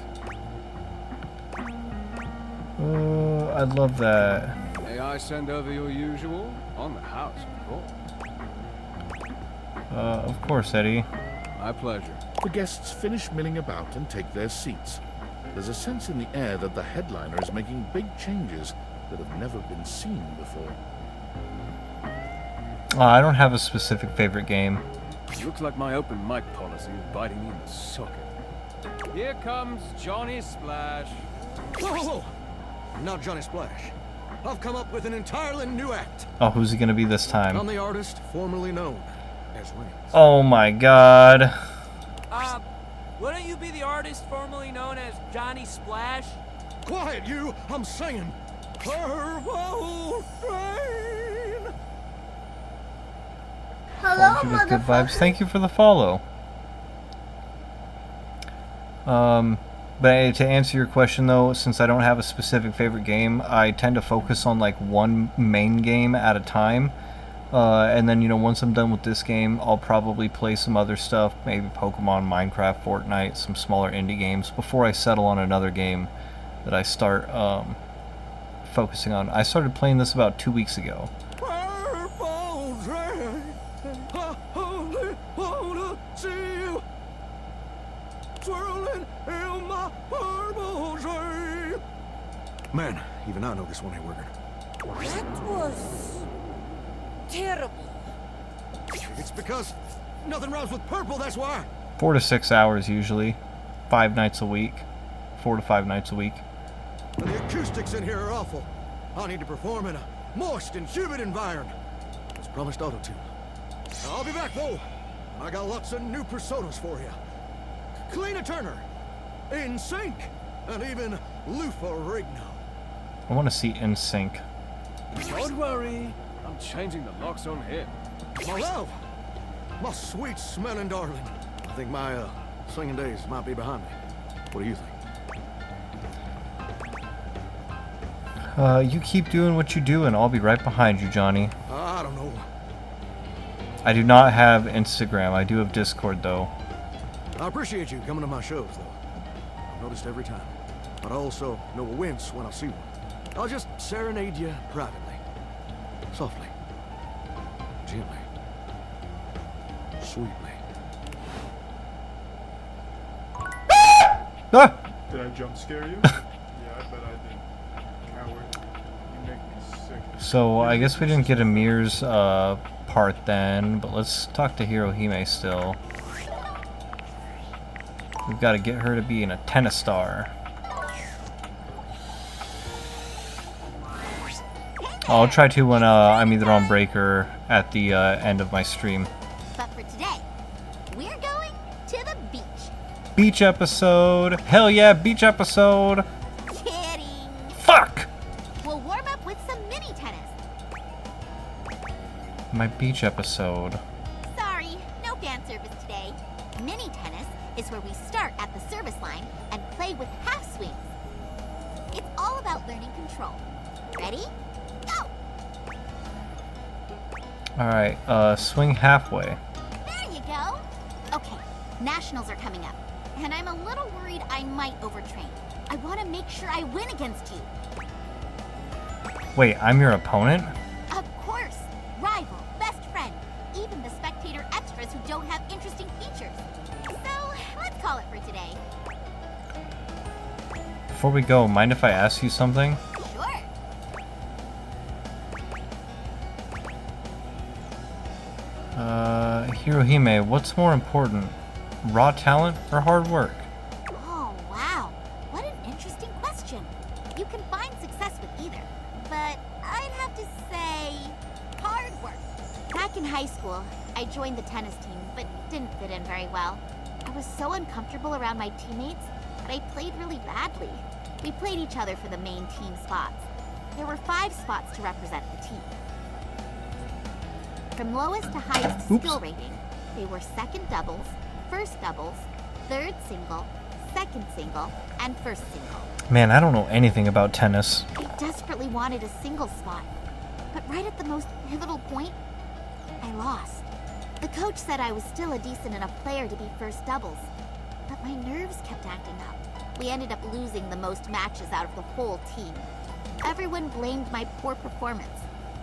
I'd love that. May I send over your usual? On the house, of course. Of course, Eddie. My pleasure. The guests finish milling about and take their seats. There's a sense in the air that the headliner is making big changes that have never been seen before. I don't have a specific favorite game. Looks like my open mic policy is biting me in the socket. Here comes Johnny Splash. Whoa, whoa, whoa! Not Johnny Splash. I've come up with an entirely new act. Oh, who's he gonna be this time? I'm the artist formerly known as Rings. Oh my god. Wouldn't you be the artist formerly known as Johnny Splash? Quiet, you! I'm singing. Purple Rain. Hello, Good vibes. Thank you for the follow. But to answer your question though, since I don't have a specific favorite game, I tend to focus on like one main game at a time. And then, you know, once I'm done with this game, I'll probably play some other stuff, maybe Pokemon, Minecraft, Fortnite, some smaller indie games, before I settle on another game that I start focusing on. I started playing this about 2 weeks ago. Purple Rain. I only wanna see you swirling in my purple rain. Man, even I know this one ain't working. That was terrible. It's because nothing rhymes with purple, that's why. 4 to 6 hours usually. 5 nights a week. 4 to 5 nights a week. The acoustics in here are awful. I need to perform in a moist and humid environment. As promised, auto-tune. I'll be back, though. I got lots of new personas for you. Kalina Turner, In Sync, and even Lufa Rigno. I want to see NSYNC. Don't worry. I'm changing the locks on him. My love! My sweet smelling darling. I think my swinging days might be behind me. What do you think? You keep doing what you do and I'll be right behind you, Johnny. I don't know. I do not have Instagram. I do have Discord, though. I appreciate you coming to my shows, though. I've noticed every time. But I also know a wince when I see one. I'll just serenade you privately. Softly. Gently. Sweetly. Ah! Did I jump scare you? Yeah, I bet I did. Coward. You make me sick. So, I guess we didn't get Amir's part then, but let's talk to Hirohime still. We've got to get her to be in a tennis star. I'll try to when I'm either on break or at the end of my stream. But for today, we're going to the beach. Beach episode! Hell yeah, beach episode! Kidding. Fuck! We'll warm up with some mini tennis. My beach episode. Sorry, no fan service today. Mini tennis is where we start at the service line and play with half swings. It's all about learning control. Ready? Go! Alright, swing halfway. There you go. Okay, nationals are coming up. and I'm a little worried I might overtrain. I want to make sure I win against you. Wait, I'm your opponent? Of course! Rival, best friend, even the spectator extras who don't have interesting features. So, let's call it for today. Before we go, mind if I ask you something? Sure. Hirohime, what's more important? Raw talent or hard work? Oh, wow. What an interesting question. You can find success with either, but I'd have to say hard work. Back in high school, I joined the tennis team, but didn't fit in very well. I was so uncomfortable around my teammates that I played really badly. We played each other for the main team spots. There were 5 spots to represent the team. From lowest to highest skill rating, they were second doubles, first doubles, third single, second single, and first single. Man, I don't know anything about tennis. I desperately wanted a single spot, but right at the most pivotal point, I lost. The coach said I was still a decent enough player to be first doubles, but my nerves kept acting up. We ended up losing the most matches out of the whole team. Everyone blamed my poor performance,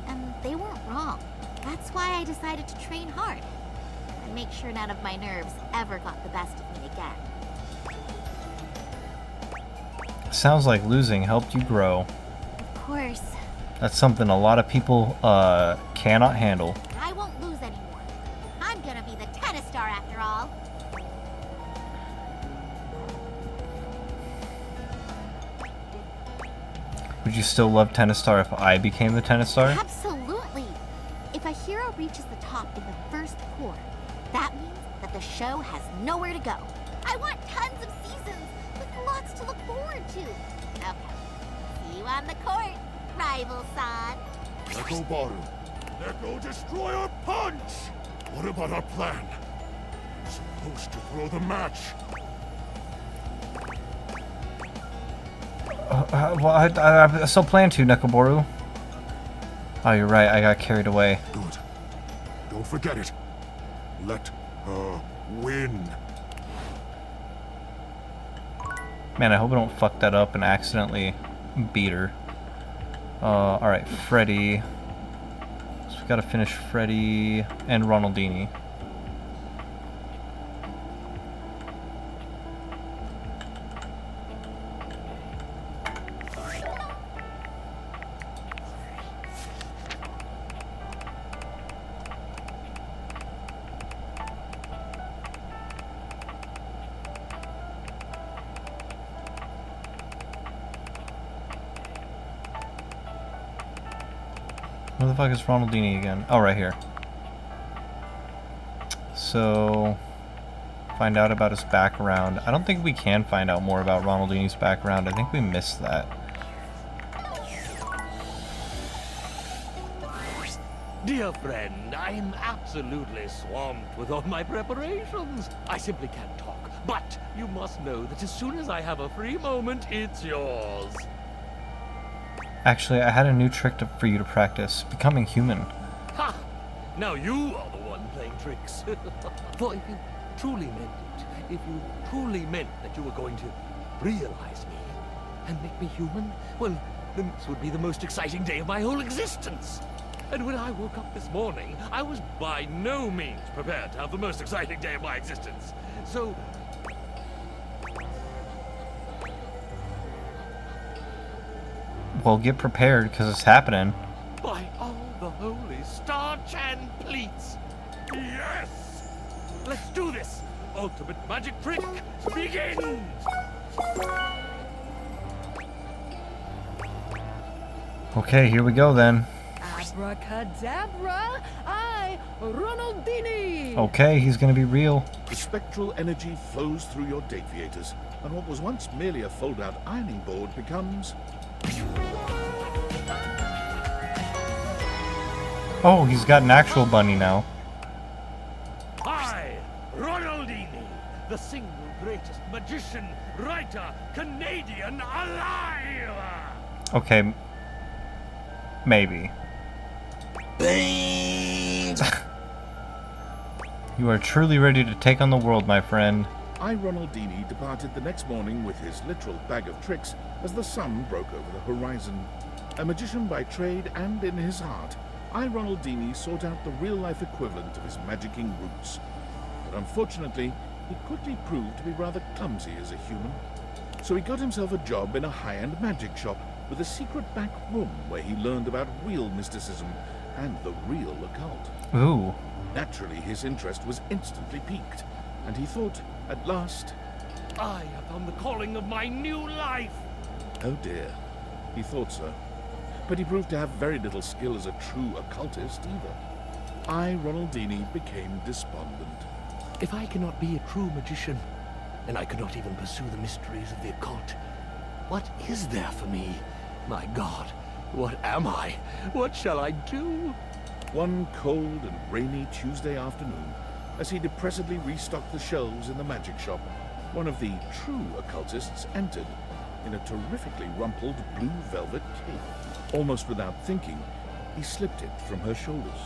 and they weren't wrong. That's why I decided to train hard and make sure none of my nerves ever got the best of me again. Sounds like losing helped you grow. Of course. That's something a lot of people cannot handle. I won't lose anymore. I'm gonna be the tennis star after all. Would you still love Tennis Star if I became the Tennis Star? Absolutely. If a hero reaches the top in the first 4, that means that the show has nowhere to go. I want tons of seasons with lots to look forward to. Okay. See you on the court, rival-san. Nekobaru, Neko Destroyer Punch! What about our plan? We're supposed to throw the match. Well, I still plan to, Nekoboru. Oh, you're right. I got carried away. Good. Don't forget it. Let her win. Man, I hope I don't fuck that up and accidentally beat her. Alright, Freddy. So we gotta finish Freddy and Ronaldini. Where the fuck is Ronaldini again? Oh, right here. So, find out about his background. I don't think we can find out more about Ronaldini's background. I think we missed that. Dear friend, I'm absolutely swamped with all my preparations. I simply can't talk, but you must know that as soon as I have a free moment, it's yours. Actually, I had a new trick for you to practice. Becoming human. Ha! Now you are the one playing tricks. For if you truly meant it, if you truly meant that you were going to realize me and make me human, well, then this would be the most exciting day of my whole existence. And when I woke up this morning, I was by no means prepared to have the most exciting day of my existence. So... Well, get prepared, because it's happening. by all the holy Star-Chan pleats! Yes! Let's do this! Ultimate magic trick begins! Okay, here we go then. Abracadabra! Ronaldini! Okay, he's gonna be real. The spectral energy flows through your deviators, and what was once merely a fold-out ironing board becomes... Oh, he's got an actual bunny now. I, Ronaldini, the single greatest magician, writer, Canadian alive! Okay. Maybe. You are truly ready to take on the world, my friend. I. Ronaldini departed the next morning with his literal bag of tricks as the sun broke over the horizon. A magician by trade and in his heart, I. Ronaldini sought out the real-life equivalent of his magicking roots. But unfortunately, he quickly proved to be rather clumsy as a human. So he got himself a job in a high-end magic shop with a secret back room where he learned about real mysticism and the real occult. Ooh. Naturally, his interest was instantly piqued, and he thought, at last, I have found the calling of my new life. oh dear, he thought so. But he proved to have very little skill as a true occultist either. I. Ronaldini became despondent. If I cannot be a true magician, and I could not even pursue the mysteries of the occult, what is there for me? My God, what am I? What shall I do? One cold and rainy Tuesday afternoon, as he depressedly restocked the shelves in the magic shop, one of the true occultists entered in a terrifically rumpled blue velvet cape. Almost without thinking, he slipped it from her shoulders.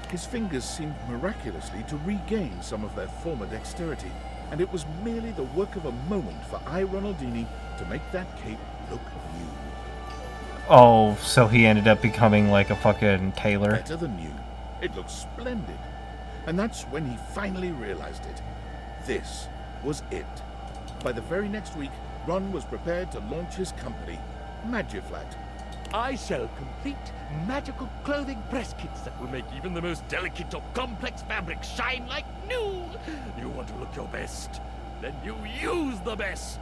His fingers seemed miraculously to regain some of their former dexterity, and it was merely the work of a moment for I. Ronaldini to make that cape look new. Oh, so he ended up becoming like a fucking tailor. Better than new. It looked splendid. And that's when he finally realized it. This was it. By the very next week, Ron was prepared to launch his company, Magiflat. I sell complete magical clothing press kits that will make even the most delicate or complex fabrics shine like new. You want to look your best? Then you use the best.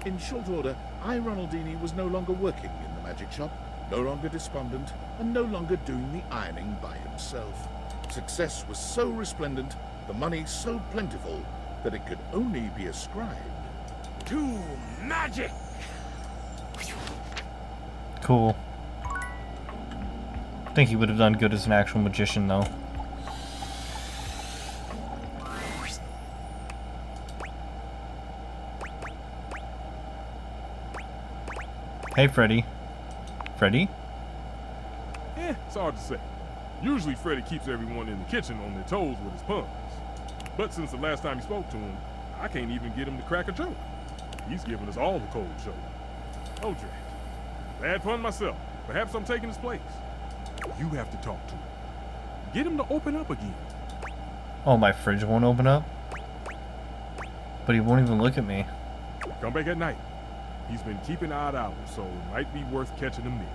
In short order, I. Ronaldini was no longer working in the magic shop, no longer despondent, and no longer doing the ironing by himself. Success was so resplendent, the money so plentiful, that it could only be ascribed to magic. Cool. I think he would have done good as an actual magician, though. Hey, Freddy. Freddy? It's hard to say. Usually Freddy keeps everyone in the kitchen on their toes with his puns. But since the last time you spoke to him, I can't even get him to crack a joke. He's giving us all the cold shoulder. Oh, Jack. Bad fun myself. Perhaps I'm taking his place. You have to talk to him. Get him to open up again. Oh, my fridge won't open up? But he won't even look at me. Come back at night. He's been keeping odd hours, so it might be worth catching him then.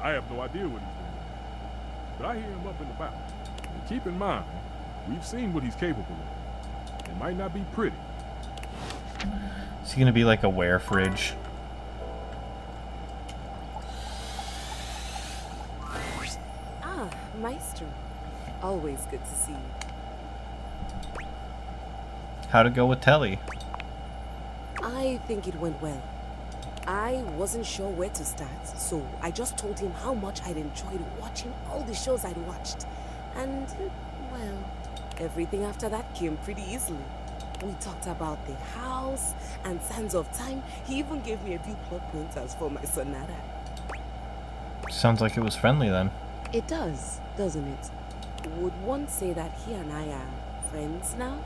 I have no idea what he's been doing, but I hear him up and about. And keep in mind, we've seen what he's capable of. It might not be pretty. Is he gonna be like a wear fridge? Ah, Maestro. Always good to see you. How'd it go with Telly? I think it went well. I wasn't sure where to start, so I just told him how much I'd enjoyed watching all the shows I'd watched. And, well, everything after that came pretty easily. We talked about the house and Sands of Time. He even gave me a few plot pointers for my sonata. Sounds like it was friendly then. It does, doesn't it? Would one say that he and I are friends now?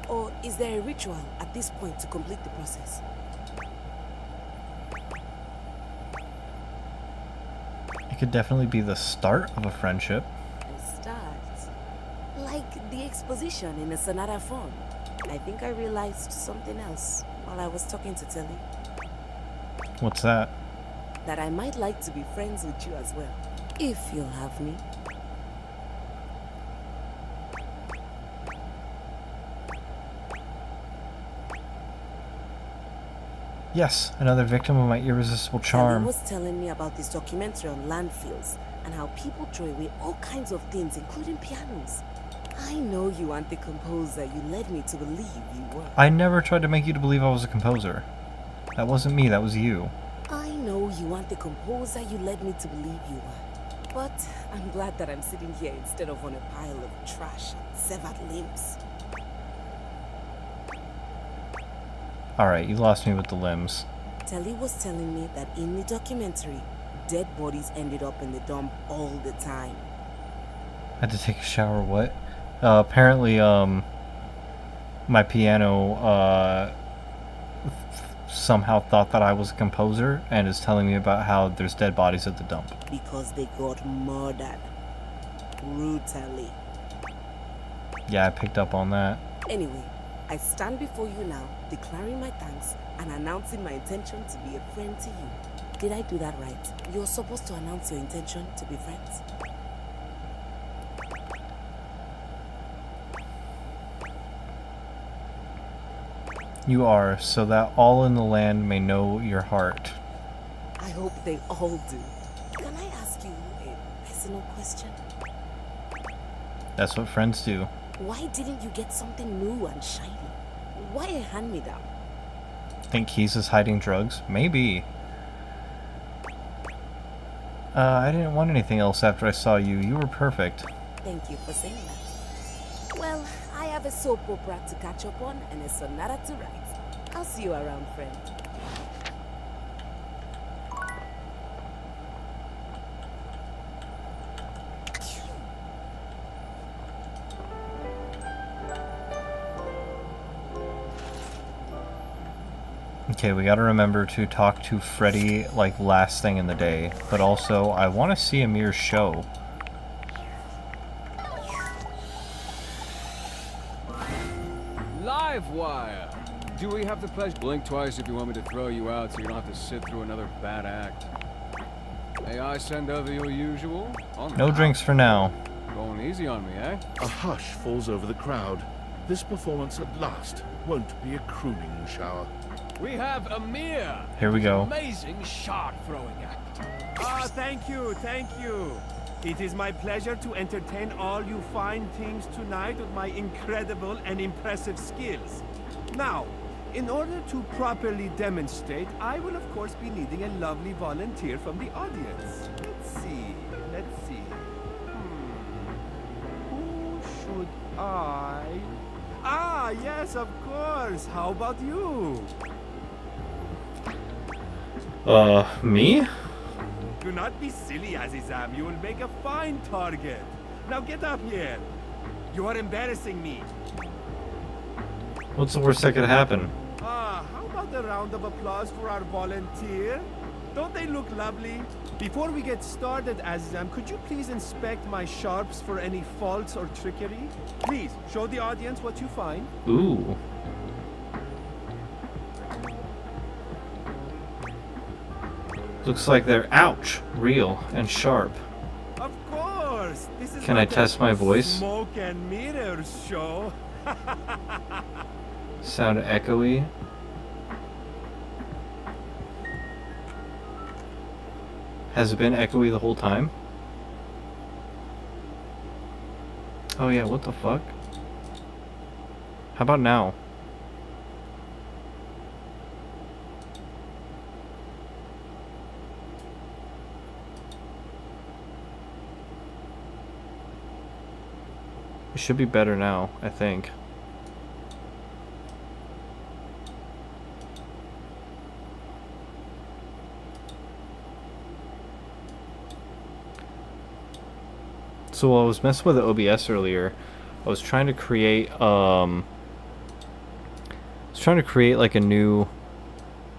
Or is there a ritual at this point to complete the process? It could definitely be the start of a friendship. A start? Like the exposition in a sonata form. I think I realized something else while I was talking to Telly. What's that? That I might like to be friends with you as well, if you'll have me. Yes, another victim of my irresistible charm. Telly was telling me about this documentary on landfills and how people throw away all kinds of things, including pianos. I know you aren't the composer you led me to believe you were. I never tried to make you to believe I was a composer. That wasn't me, that was you. I know you aren't the composer you led me to believe you were. But I'm glad that I'm sitting here instead of on a pile of trash and severed limbs. Alright, you lost me with the limbs. Telly was telling me that in the documentary, dead bodies ended up in the dump all the time. Had to take a shower, what? Apparently, my piano somehow thought that I was a composer and is telling me about how there's dead bodies at the dump. Because they got murdered. Brutally. Yeah, I picked up on that. Anyway, I stand before you now, declaring my thanks and announcing my intention to be a friend to you. Did I do that right? You're supposed to announce your intention to be friends. You are, so that all in the land may know your heart. I hope they all do. Can I ask you a personal question? That's what friends do. Why didn't you get something new and shiny? Why a hand-me-down? Think Keys is hiding drugs? Maybe. I didn't want anything else after I saw you. You were perfect. Thank you for saying that. Well, I have a soap opera to catch up on and a sonata to write. I'll see you around, friend. Okay, we gotta remember to talk to Freddy like last thing in the day, but also I want to see Amir's show. Livewire! Do we have the pleasure? Blink twice if you want me to throw you out so you don't have to sit through another bad act. May I send over your usual? No drinks for now. Going easy on me, eh? A hush falls over the crowd. This performance at last won't be a crooning shower. We have Amir. Here we go. Amazing shard throwing act. Ah, thank you, thank you. It is my pleasure to entertain all you fine things tonight with my incredible and impressive skills. Now, in order to properly demonstrate, I will of course be needing a lovely volunteer from the audience. Let's see. Who should I? Ah, yes, of course. How about you? Me? Do not be silly, Azizam. You will make a fine target. Now get up here. You are embarrassing me. What's the worst that could happen? Ah, how about a round of applause for our volunteer? Don't they look lovely? Before we get started, Azizam, could you please inspect my sharps for any faults or trickery? Please, show the audience what you find. Ooh. Looks like they're, ouch, real and sharp. Of course! This is Can I test my voice? Smoke and mirrors show. Sound echoey. Has it been echoey the whole time? Oh yeah, what the fuck? How about now? It should be better now, I think. So while I was messing with the OBS earlier, I was trying to create like a new,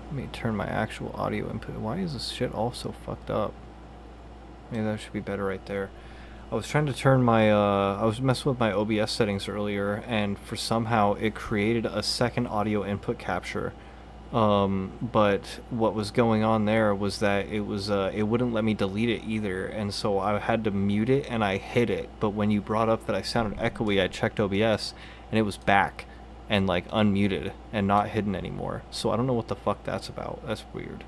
let me turn my actual audio input. Why is this shit all so fucked up? Maybe that should be better right there. I was trying to turn my, I was messing with my OBS settings earlier, and for somehow it created a second audio input capture. But what was going on there was that it was, it wouldn't let me delete it either, and so I had to mute it and I hid it. But when you brought up that I sounded echoey, I checked OBS and it was back and like unmuted and not hidden anymore. So I don't know what the fuck that's about. That's weird.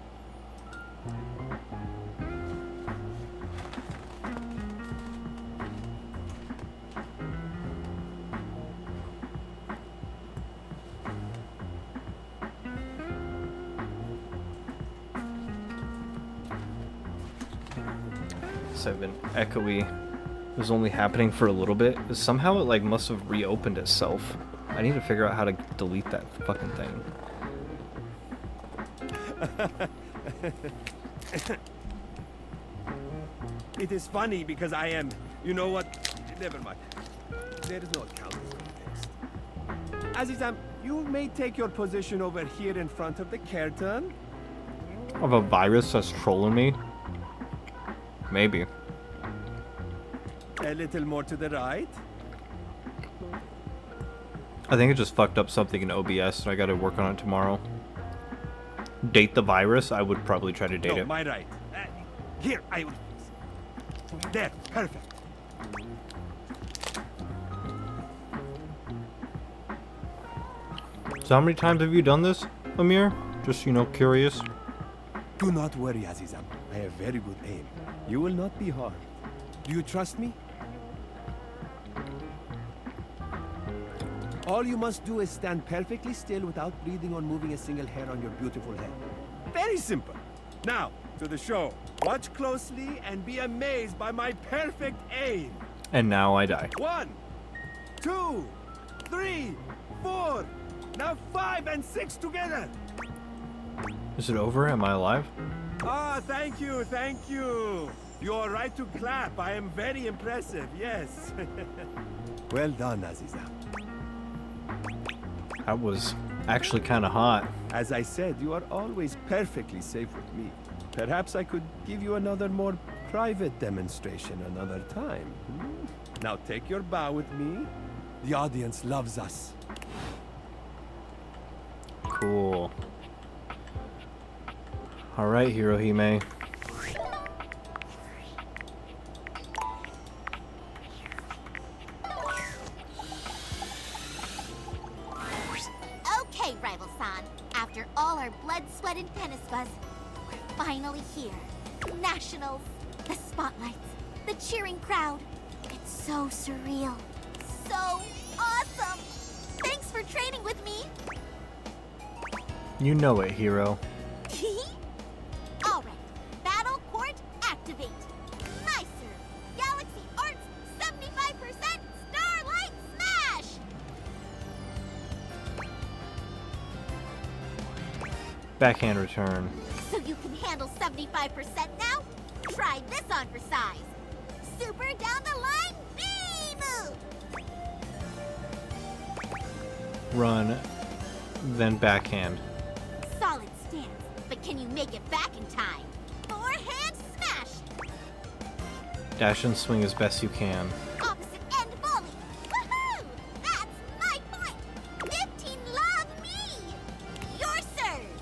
I've been echoey. It was only happening for a little bit. Somehow it like must have reopened itself. I need to figure out how to delete that fucking thing. It is funny because I am, you know what? Never mind. There is no account for the text. Azizam, you may take your position over here in front of the curtain. Of a virus that's trolling me? Maybe. A little more to the right. I think it just fucked up something in OBS and I gotta work on it tomorrow. Date the virus? I would probably try to date No, it. my right. Here, there, perfect. So how many times have you done this, Amir? Just, you know, curious. Do not worry, Azizam. I have very good aim. You will not be harmed. Do you trust me? All you must do is stand perfectly still without breathing or moving a single hair on your beautiful head. Very simple. Now, to the show. Watch closely and be amazed by my perfect aim. And now I die. 1, 2, 3, 4. Now 5 and 6 together. Is it over? Am I alive? Ah, thank you, thank you. You are right to clap. I am very impressive, yes. Well done, Azizam. That was actually kind of hot. As I said, you are always perfectly safe with me. Perhaps I could give you another more private demonstration another time. Now take your bow with me. The audience loves us. Cool. Alright, Hirohime. Okay, Rival-san. After all our blood, sweat, and tennis buzz, we're finally here. Nationals, the spotlights, the cheering crowd. It's so surreal. So awesome! Thanks for training with me. You know it, Hero. Alright, Battle Court activate. Nicer. Galaxy Arts 75% Starlight Smash! Backhand return. So you can handle 75% now? Try this on for size. Super down the line B move! Run. Then backhand. Solid stance, but can you make it back in time? Forehand smash! Dash and swing as best you can. Opposite end volley! Woohoo! That's my point! 15 love me! Your serve!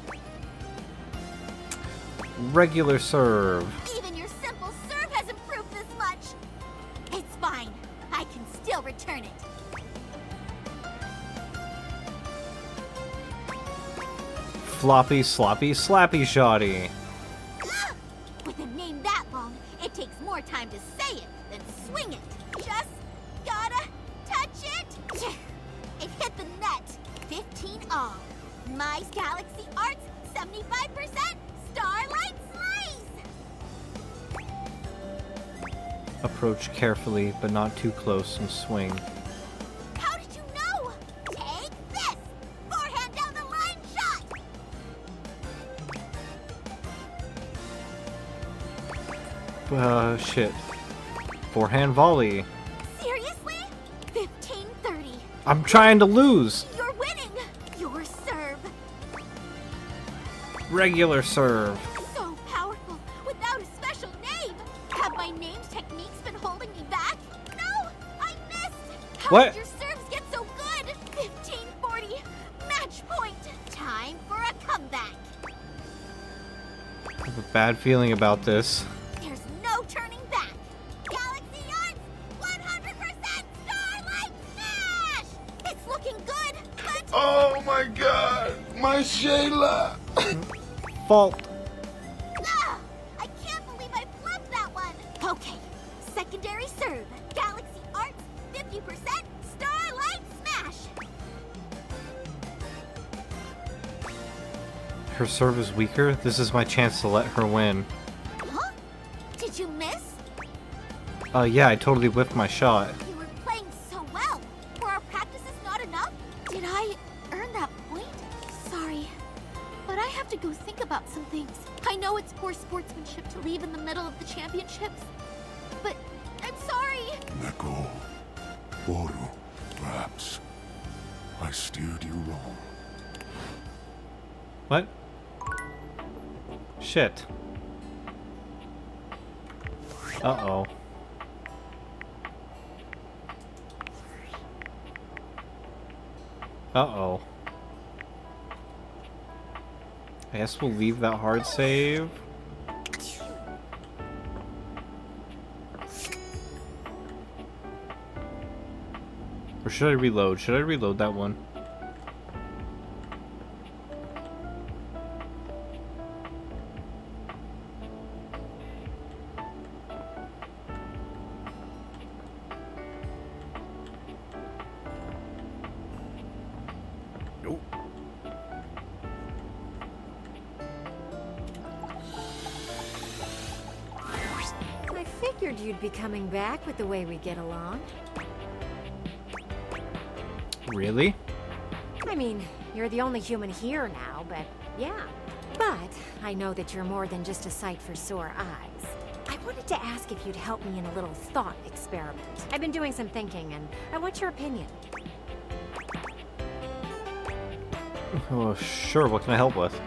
Regular serve. Even your simple serve has improved this much! It's fine. I can still return it. Floppy, sloppy, slappy, shoddy. Ah! With a name that long, it takes more time to say it than swing it. Just gotta touch it. It hit the net. 15 all. My Galaxy Arts 75% Starlight Slice. Approach carefully, but not too close, and swing. How did you know? Take this. Forehand down the line shot. Shit. Forehand volley. Seriously? 15-30. I'm trying to lose. You're winning. Your serve. Regular serve. So powerful, without a special name. Have my named techniques been holding me back? No, I missed. How What? did your serves get so good? 15-40. Match point. Time for a comeback. I have a bad feeling about this. There's no turning back. Galaxy Arts 100% Starlight Smash! It's looking good, but... Oh my god! My Shayla! Fault. Ah, I can't believe I flubbed that one. Okay, secondary serve. Galaxy Arts 50% Starlight Smash. Her serve is weaker. This is my chance to let her win. Huh? Did you miss? Yeah, I totally whiffed my shot. You were playing so well. Were our practices not enough? Did I earn that point? Sorry, but I have to go think about some things. I know it's poor sportsmanship to leave in the middle of the championships, but I'm sorry. Neko. Boru. Perhaps. I steered you wrong. What? Shit. Uh-oh. Uh-oh. I guess we'll leave that hard save. Or should I reload? Should I reload that one? Nope. I figured you'd be coming back with the way we get along. Really? I mean, you're the only human here now, but yeah. But I know that you're more than just a sight for sore eyes. I wanted to ask if you'd help me in a little thought experiment. I've been doing some thinking, and I want your opinion. Oh, sure. What can I help with?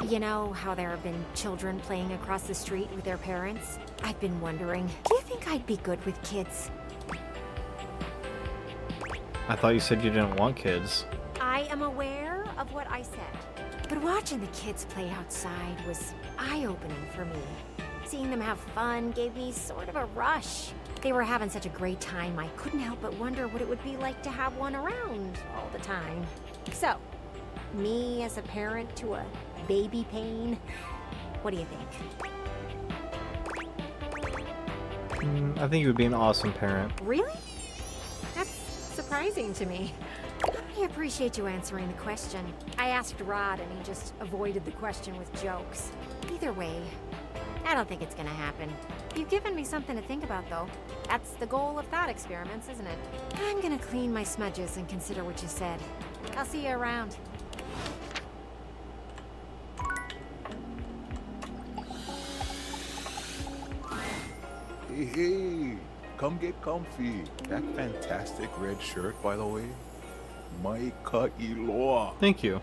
You know how there have been children playing across the street with their parents? I've been wondering, do you think I'd be good with kids? I thought you said you didn't want kids. I am aware of what I said, but watching the kids play outside was eye-opening for me. Seeing them have fun gave me sort of a rush. They were having such a great time, I couldn't help but wonder what it would be like to have one around all the time. So, me as a parent to a baby pain, what do you think? I think you would be an awesome parent. Really? That's surprising to me. I appreciate you answering the question. I asked Rod and he just avoided the question with jokes. Either way, I don't think it's gonna happen. You've given me something to think about, though. That's the goal of thought experiments, isn't it? I'm gonna clean my smudges and consider what you said. I'll see you around. Hey, come get comfy. That fantastic red shirt, by the way. My ka'iloa. Thank you.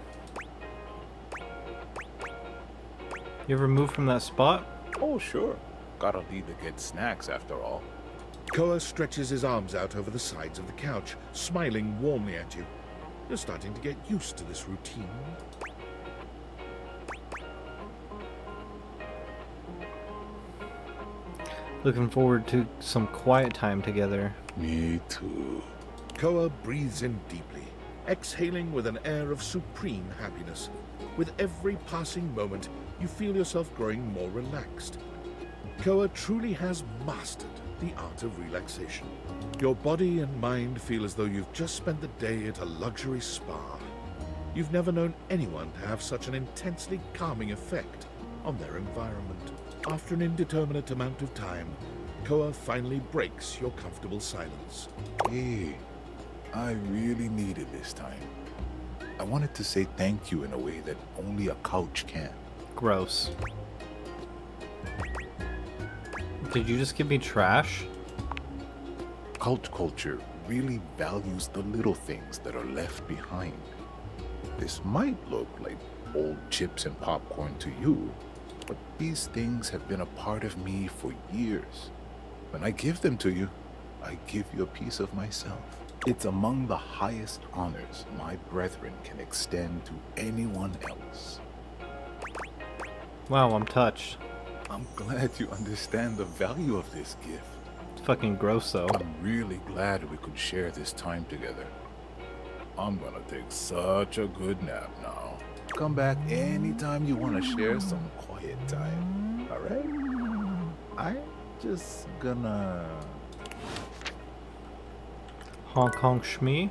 You ever move from that spot? Oh, sure. Gotta leave to get snacks after all. Koa stretches his arms out over the sides of the couch, smiling warmly at you. You're starting to get used to this routine. Looking forward to some quiet time together. Me too. Koa breathes in deeply, exhaling with an air of supreme happiness. With every passing moment, you feel yourself growing more relaxed. Koa truly has mastered the art of relaxation. Your body and mind feel as though you've just spent the day at a luxury spa. You've never known anyone to have such an intensely calming effect on their environment. After an indeterminate amount of time, Koa finally breaks your comfortable silence. Hey, I really needed this time. I wanted to say thank you in a way that only a couch can. Gross. Did you just give me trash? Couch culture really values the little things that are left behind. This might look like old chips and popcorn to you, but these things have been a part of me for years. When I give them to you, I give you a piece of myself. It's among the highest honors my brethren can extend to anyone else. Wow, I'm touched. I'm glad you understand the value of this gift. It's fucking gross, though. I'm really glad we could share this time together. I'm gonna take such a good nap now. Come back anytime you want to share some quiet time, alright? I'm just gonna... Honk honk shmee.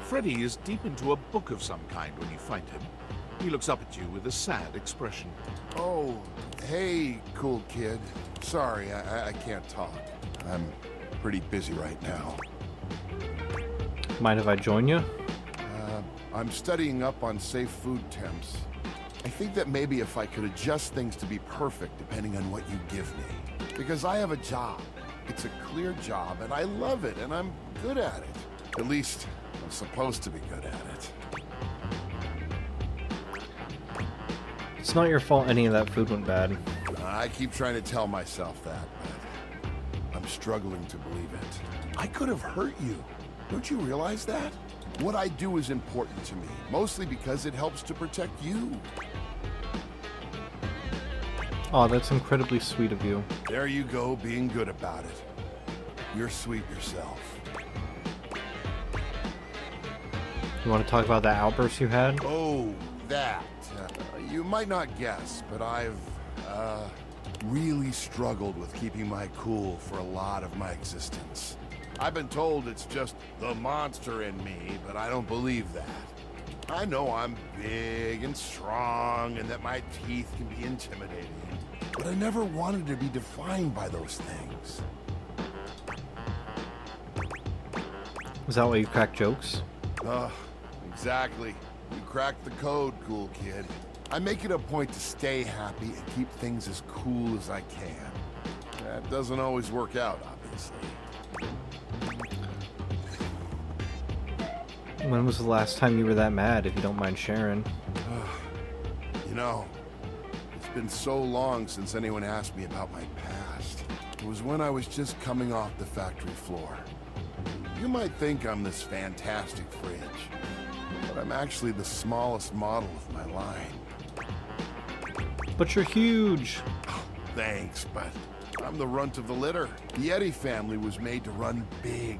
Freddy is deep into a book of some kind when you find him. He looks up at you with a sad expression. Oh, hey, cool kid. Sorry, I can't talk. I'm pretty busy right now. Mind if I join you? I'm studying up on safe food temps. I think that maybe if I could adjust things to be perfect depending on what you give me. Because I have a job, It's a clear job, and I love it, and I'm good at it. At least, I'm supposed to be good at it. It's not your fault any of that food went bad. I keep trying to tell myself that, but I'm struggling to believe it. I could have hurt you. Don't you realize that? What I do is important to me, mostly because it helps to protect you. Oh, that's incredibly sweet of you. There you go, being good about it. You're sweet yourself. You want to talk about that outburst you had? Oh, that. You might not guess, but I've, really struggled with keeping my cool for a lot of my existence. I've been told it's just the monster in me, but I don't believe that. I know I'm big and strong and that my teeth can be intimidating, but I never wanted to be defined by those things. Is that why you crack jokes? Exactly. You cracked the code, cool kid. I make it a point to stay happy and keep things as cool as I can. That doesn't always work out, obviously. When was the last time you were that mad, if you don't mind sharing? You know, it's been so long since anyone asked me about my past. It was when I was just coming off the factory floor. You might think I'm this fantastic fridge, but I'm actually the smallest model of my line. But you're huge! Thanks, but I'm the runt of the litter. The Yeti family was made to run big,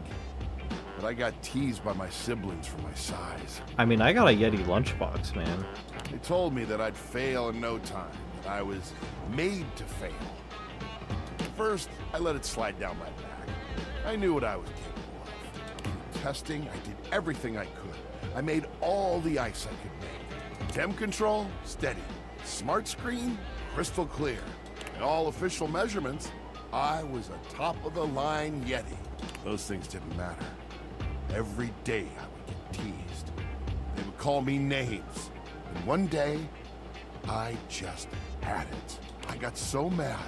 but I got teased by my siblings for my size. I mean, I got a Yeti lunchbox, man. They told me that I'd fail in no time, that I was made to fail. First, I let it slide down my back. I knew what I was capable of. Through testing, I did everything I could. I made all the ice I could make. Temp control, steady. Smart screen, crystal clear. In all official measurements, I was a top-of-the-line Yeti. Those things didn't matter. Every day I would get teased. They would call me names. And one day, I just had it. I got so mad,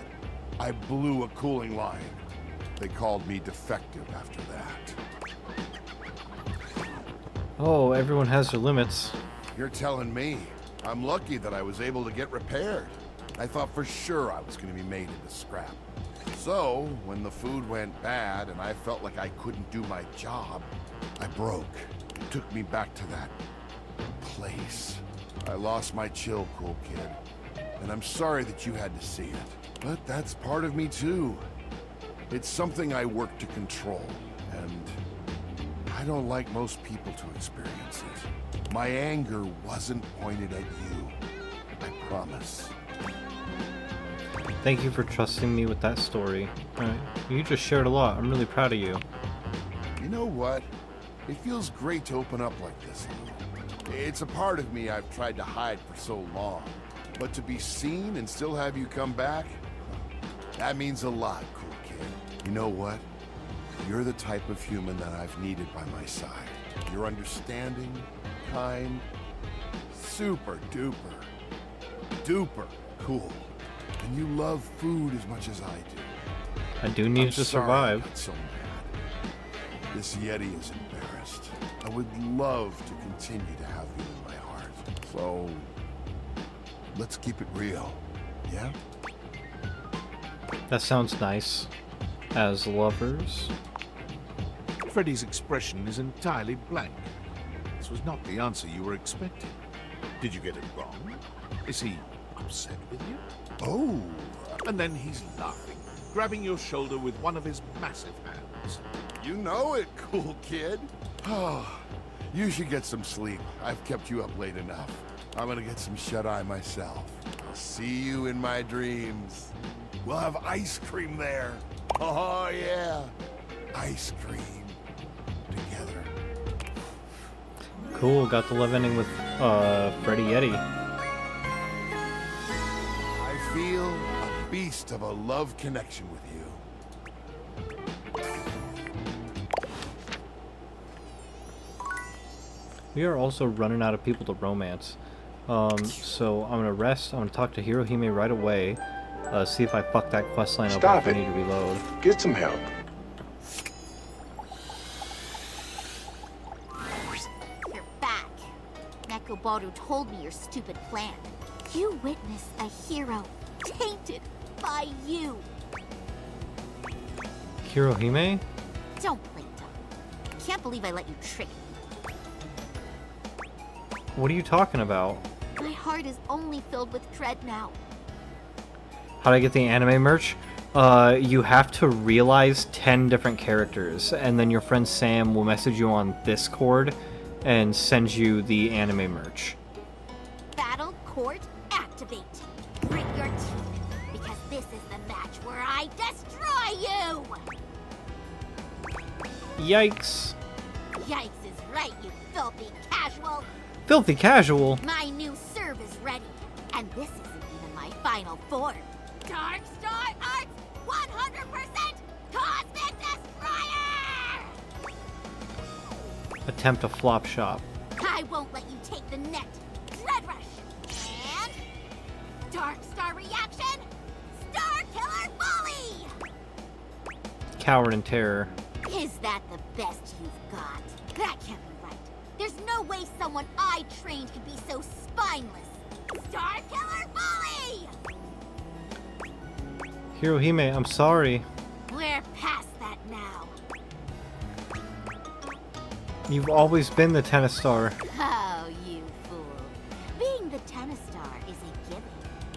I blew a cooling line. They called me defective after that. Oh, everyone has their limits. You're telling me. I'm lucky that I was able to get repaired. I thought for sure I was going to be made into scrap. So, when the food went bad and I felt like I couldn't do my job, I broke. It took me back to that place. I lost my chill, cool kid. And I'm sorry that you had to see it. But that's part of me too. It's something I work to control, and I don't like most people to experience it. My anger wasn't pointed at you. I promise. Thank you for trusting me with that story. You just shared a lot. I'm really proud of you. You know what? It feels great to open up like this. It's a part of me I've tried to hide for so long. But to be seen and still have you come back, that means a lot, cool kid. You know what? You're the type of human that I've needed by my side. You're understanding, kind, super duper cool. And you love food as much as I do. I do need to survive. I'm so mad. This Yeti is embarrassed. I would love to continue to have you in my heart. So, let's keep it real, yeah? That sounds nice. As lovers. Freddy's expression is entirely blank. This was not the answer you were expecting. Did you get it wrong? Is he upset with you? Oh! And then he's laughing, grabbing your shoulder with one of his massive hands. You know it, cool kid. Oh, you should get some sleep. I've kept you up late enough. I'm gonna get some shut-eye myself. I'll see you in my dreams. We'll have ice cream there. Oh, yeah. Ice cream. Together. Cool, got the love ending with Freddy Yeti. I feel a beast of a love connection with you. We are also running out of people to romance. So I'm gonna rest. I'm gonna talk to Hirohime right away, See if I fuck that quest line up Stop if I it. need to reload. Get some help. You're back. Nekobaru told me your stupid plan. You witnessed a hero tainted by you. Hirohime? Don't play dumb. Can't believe I let you trick me. What are you talking about? My heart is only filled with dread now. How do I get the anime merch? You have to realize 10 different characters, and then your friend Sam will message you on Discord and send you the anime merch. Battle Court activate. Grit your teeth, because this is the match where I destroy you! Yikes. Yikes is right, you filthy casual. Filthy casual? My new serve is ready, and this isn't even my final form. Dark Star Arts 100% Cosmic Destroyer! Attempt a flop shop. I won't let you take the net. Dread Rush. And Dark Star Reaction. Star Killer Volley. Coward and Terror. Is that the best you've got? That can't be right. There's no way someone I trained could be so spineless. Star Killer Volley. Hirohime, I'm sorry. We're past that now. You've always been the tennis star. Oh, you fool. Being the tennis star is a given.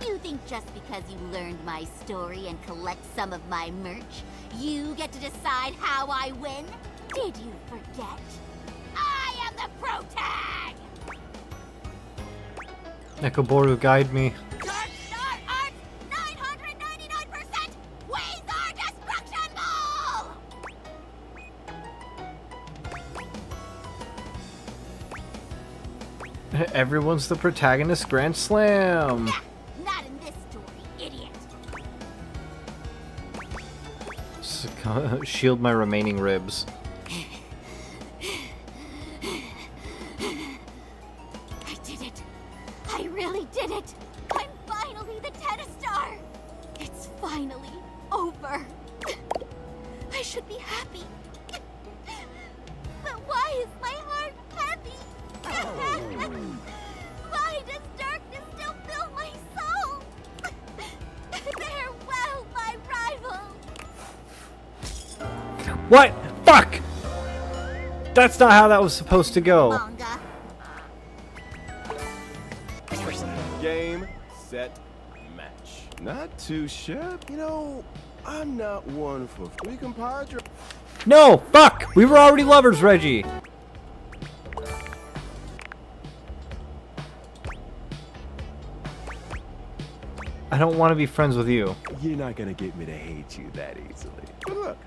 You think just because you learned my story and collect some of my merch, you get to decide how I win? Did you forget? I am the pro tag! Nekoboru, guide me. Dark Star Arts 999% Quasar Destruction Ball! Everyone's the protagonist, Grand Slam. Not in this story, idiot. Shield my remaining ribs. I did it. I really did it. I'm finally the tennis star. It's finally over. I should be happy. But why is my heart heavy? Why does darkness still fill my soul? Farewell, my rival. What? Fuck! That's not how that was supposed to go. Manga. Game, set, match. Not too shabby. You know, I'm not one for free compadre. No! Fuck! We were already lovers, Reggie! I don't want to be friends with you. You're not gonna get me to hate you that easily. But look,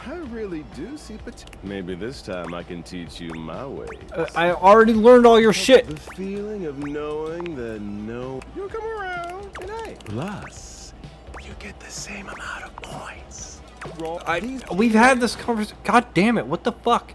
I really do see potential. Maybe this time I can teach you my ways. I already learned all your shit. The feeling of knowing that you'll come around tonight. Plus, you get the same amount of points. We've had this conversation. God damn it! What the fuck?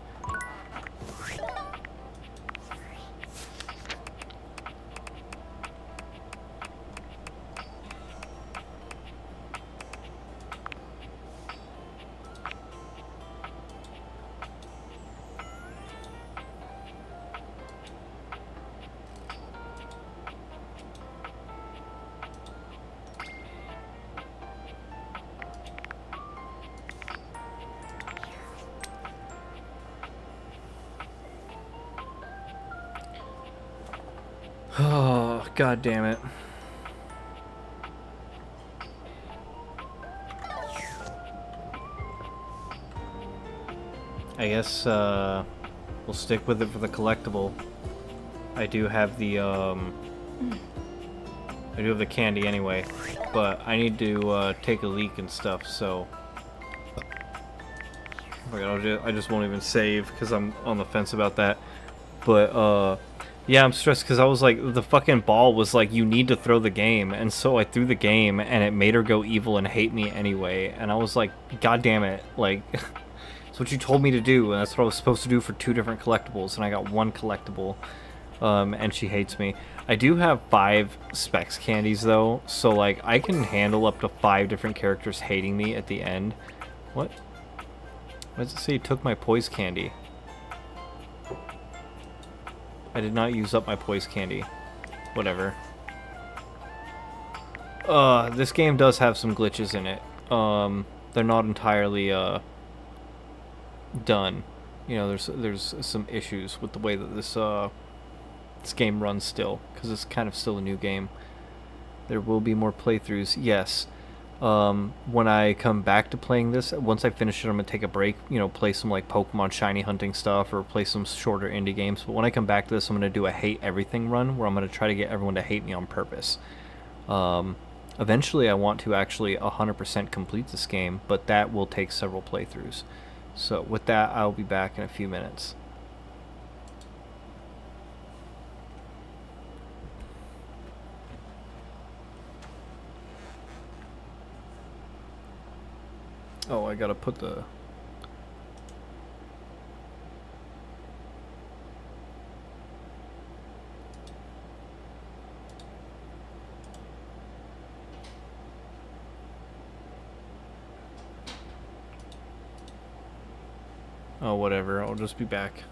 Oh, god damn it. I guess, we'll stick with it for the collectible. I do have the, candy anyway, but I need to, take a leak and stuff, so... I just won't even save, because I'm on the fence about that. But, yeah, I'm stressed because I was like, the fucking ball was like, you need to throw the game. And so I threw the game and it made her go evil and hate me anyway. And I was like, god damn it. Like, it's what you told me to do. And that's what I was supposed to do for 2 different collectibles. And I got 1 collectible. and she hates me. I do have 5 Specs candies though, so like I can handle up to 5 different characters hating me at the end. What? Why does it say you took my poise candy? I did not use up my poise candy. Whatever. This game does have some glitches in it. They're not entirely done. You know, there's some issues with the way that this game runs still, because it's kind of still a new game. There will be more playthroughs, yes. When I come back to playing this, once I finish it, I'm gonna take a break. You know, play some like Pokemon shiny hunting stuff, or play some shorter indie games. But when I come back to this, I'm gonna do a hate everything run, where I'm gonna try to get everyone to hate me on purpose. Eventually, I want to actually 100% complete this game, but that will take several playthroughs. So with that, I'll be back in a few minutes. Oh, I gotta put the... Oh, whatever. I'll just be back.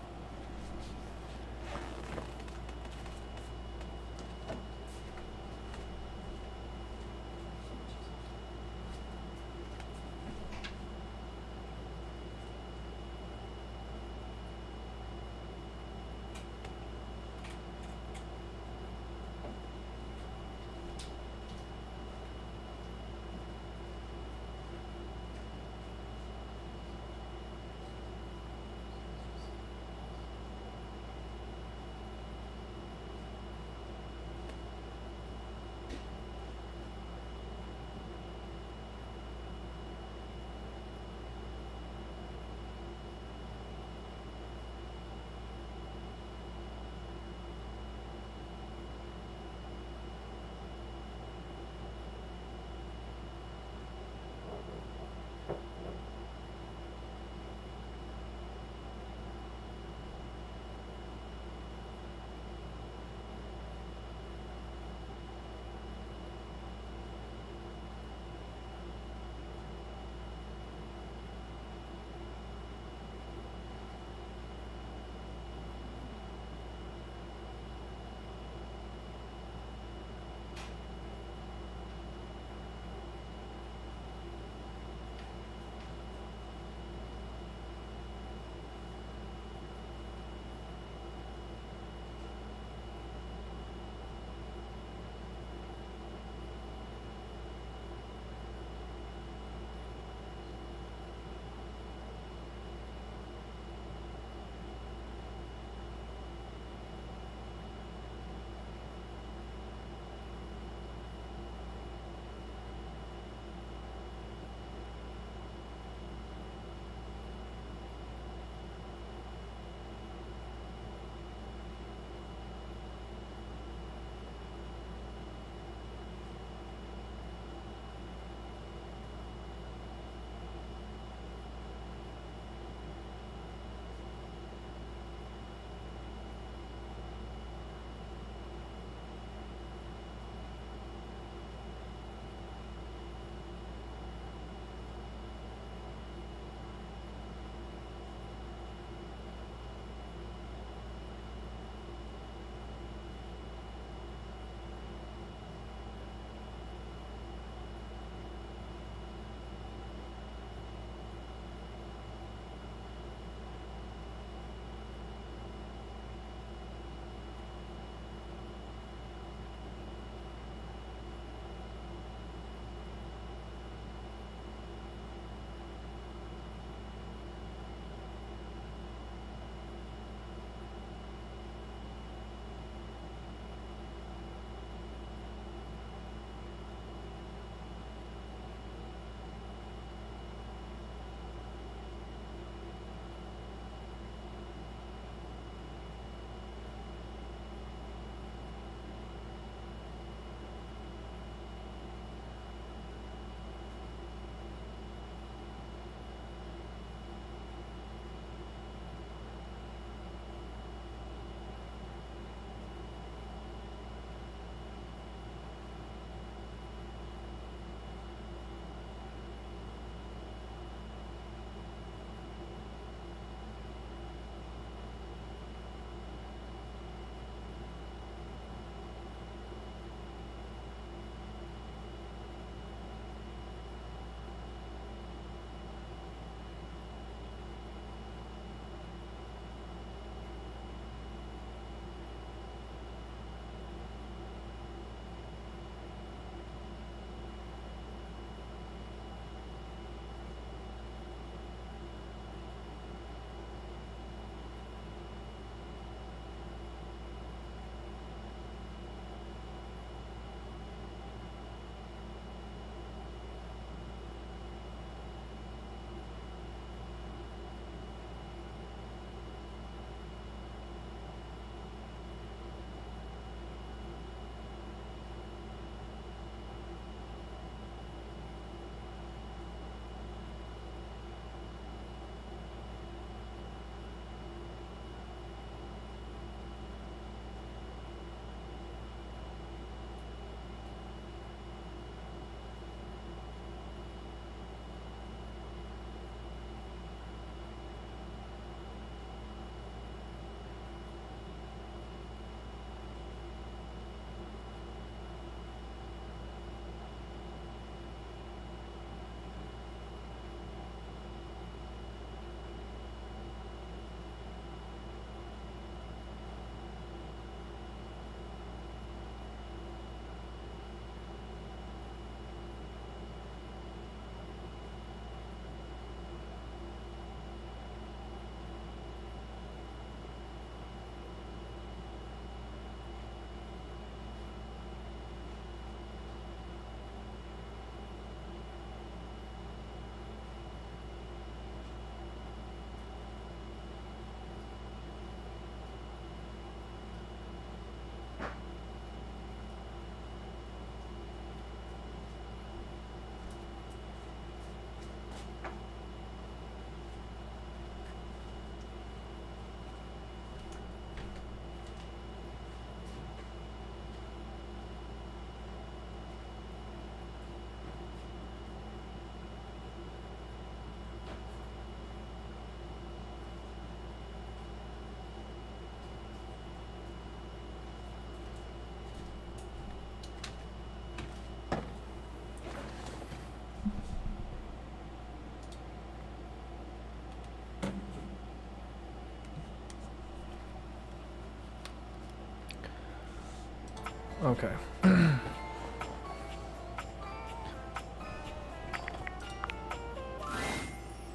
Okay.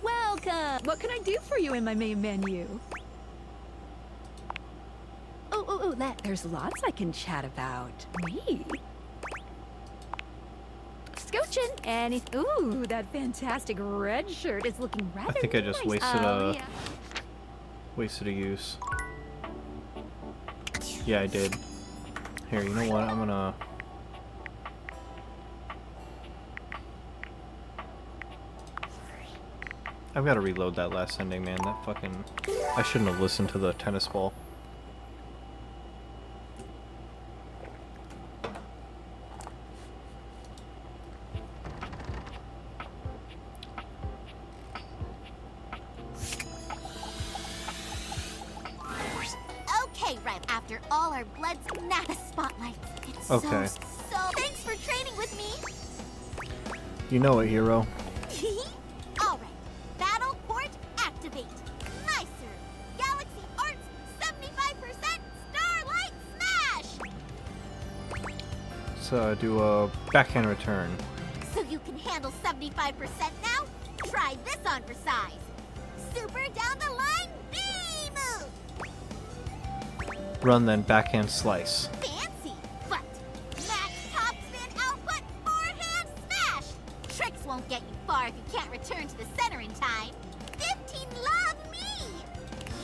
Welcome! What can I do for you in my main menu? Oh, there's lots I can chat about. Me? Scooching! Any? Ooh, that fantastic red shirt is looking rather I think I just nice. wasted a use. Yeah, I did. Here, you know what? I'm gonna... I've got to reload that last ending, man. That fucking... I shouldn't have listened to the tennis ball. Okay, right after all our blood's not the spotlight. It's Okay. so thanks for training with me. You know it, hero. All right, battle port activate. Nicer. Galaxy Arts 75% Starlight Smash. So do a backhand return. So you can handle 75% now? Try this on for size. Super down the line B move. Run, then backhand slice. Fancy, but max top spin output forehand smash. Tricks won't get you far if you can't return to the center in time. 15 love me.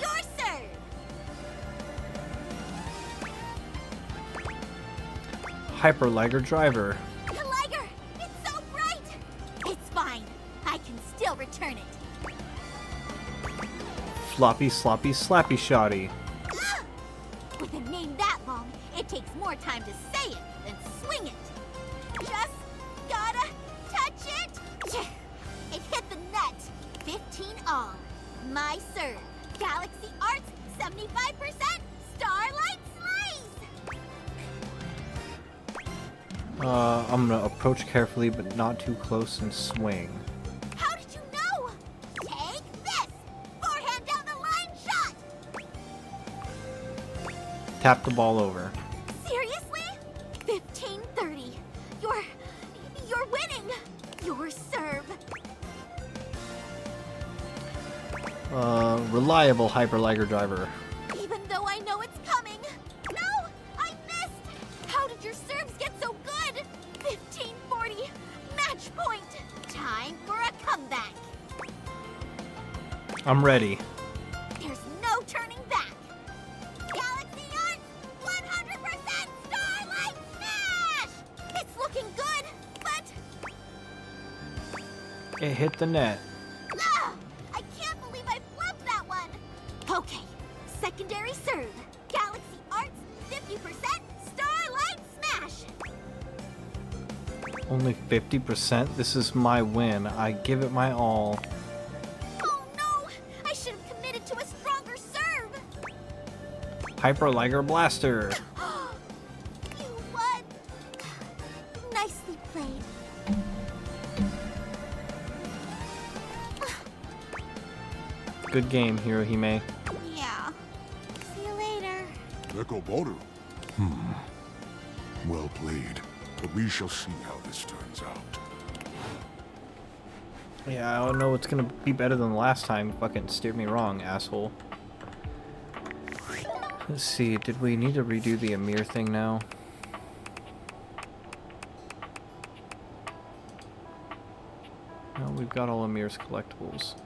Your serve. Hyper Liger driver. The Liger, it's so bright. It's fine. I can still return it. Floppy sloppy slappy shoddy. With a name that long, it takes more time to say it than swing it. Just gotta touch it. It hit the net. 15 all. My serve. Galaxy Arts 75% Starlight Slice. I'm gonna approach carefully but not too close and swing. How did you know? Take this. Forehand down the line shot. Tap the ball over. Seriously? 15-30. You're winning. Your serve. Reliable Hyper Liger driver. Even though I know it's coming. No, I missed. How did your serves get so good? 15-40. Match point. Time for a comeback. I'm ready. There's no turning back. Galaxy Arts 100% Starlight Smash. It's looking good, but It hit the net. I can't believe I flubbed that one. Okay, secondary serve. Galaxy Arts 50% Starlight Smash. Only 50%? This is my win. I give it my all. Oh no! I should have committed to a stronger serve. Hyper Liger blaster. You won. Nicely played. Good game, Hirohime. Yeah. See you later. Nekomaru. Well played. But we shall see how this turns out. Yeah, I don't know what's gonna be better than the last time. Fucking steered me wrong, asshole. Let's see, did we need to redo the Amir thing now? No, we've got all Amir's collectibles.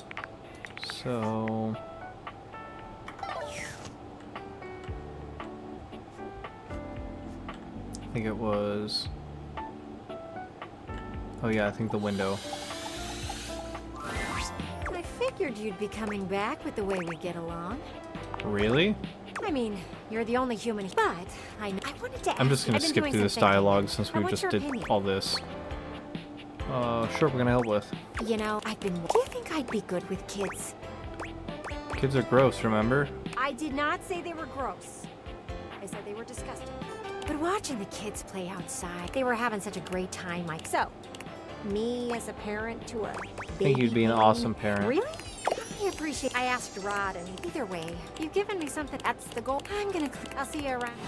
So... I think it was... Oh yeah, I think the window. I figured you'd be coming back with the way we get along. Really? I mean, you're the only human, but I wanted to I'm just gonna I've been skip doing through this some thinking. dialogue since we What's just your did opinion? all this. Sure, we're gonna help with. You know, do you think I'd be good with kids? Kids are gross, remember? I did not say they were gross. I said they were disgusting. But watching the kids play outside, they were having such a great time. Like, so, me as a parent to a I think you'd be an awesome parent. Really? I appreciate. I asked Rod, and either way, you've given me something. That's the goal. I'm gonna. I'll see you around.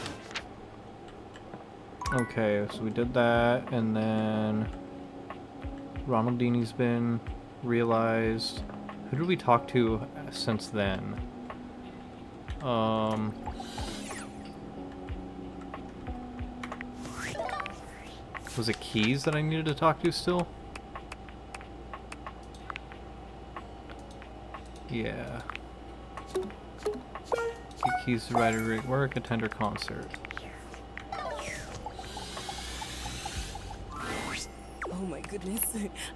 Okay, so we did that, and then Ronaldini's been realized. Who did we talk to since then? Was it Keys that I needed to talk to still? Yeah. Keys to write a great work, attend her concert. Oh my goodness,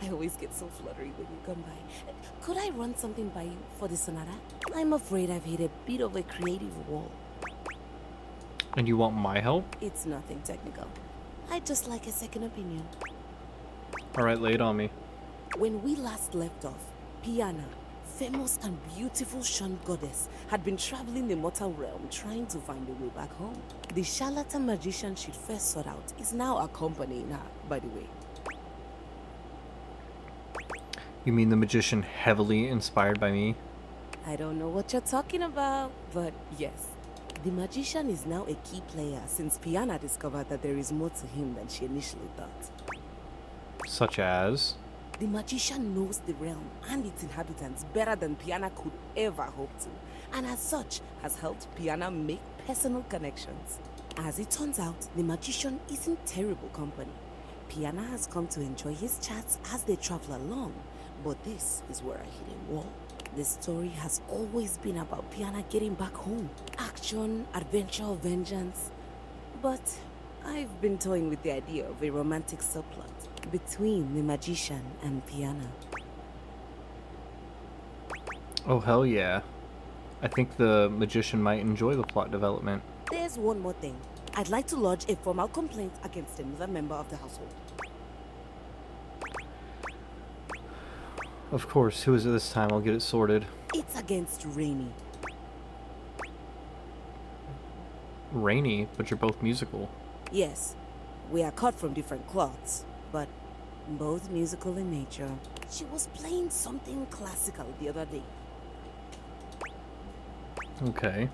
I always get so fluttery when you come by. Could I run something by you for the sonata? I'm afraid I've hit a bit of a creative wall. And you want my help? It's nothing technical. I'd just like a second opinion. Alright, lay it on me. When we last left off, Piana, famous and beautiful Sun goddess, had been traveling the mortal realm trying to find a way back home. The charlatan magician she'd first sought out is now accompanying her, by the way. You mean the magician heavily inspired by me? I don't know what you're talking about, but yes. The magician is now a key player since Piana discovered that there is more to him than she initially thought. Such as? The magician knows the realm and its inhabitants better than Piana could ever hope to, and as such has helped Piana make personal connections. As it turns out, the magician isn't terrible company. Piana has come to enjoy his chats as they travel along, but this is where I hit a wall. The story has always been about Piana getting back home. Action, adventure, vengeance. But I've been toying with the idea of a romantic subplot between the magician and Piana. Oh hell yeah. I think the magician might enjoy the plot development. There's one more thing. I'd like to lodge a formal complaint against another member of the household. Of course, who is it this time? I'll get it sorted. It's against Rainy. Rainy, but you're both musical. Yes, we are cut from different cloths, but both musical in nature. She was playing something classical the other day. Okay.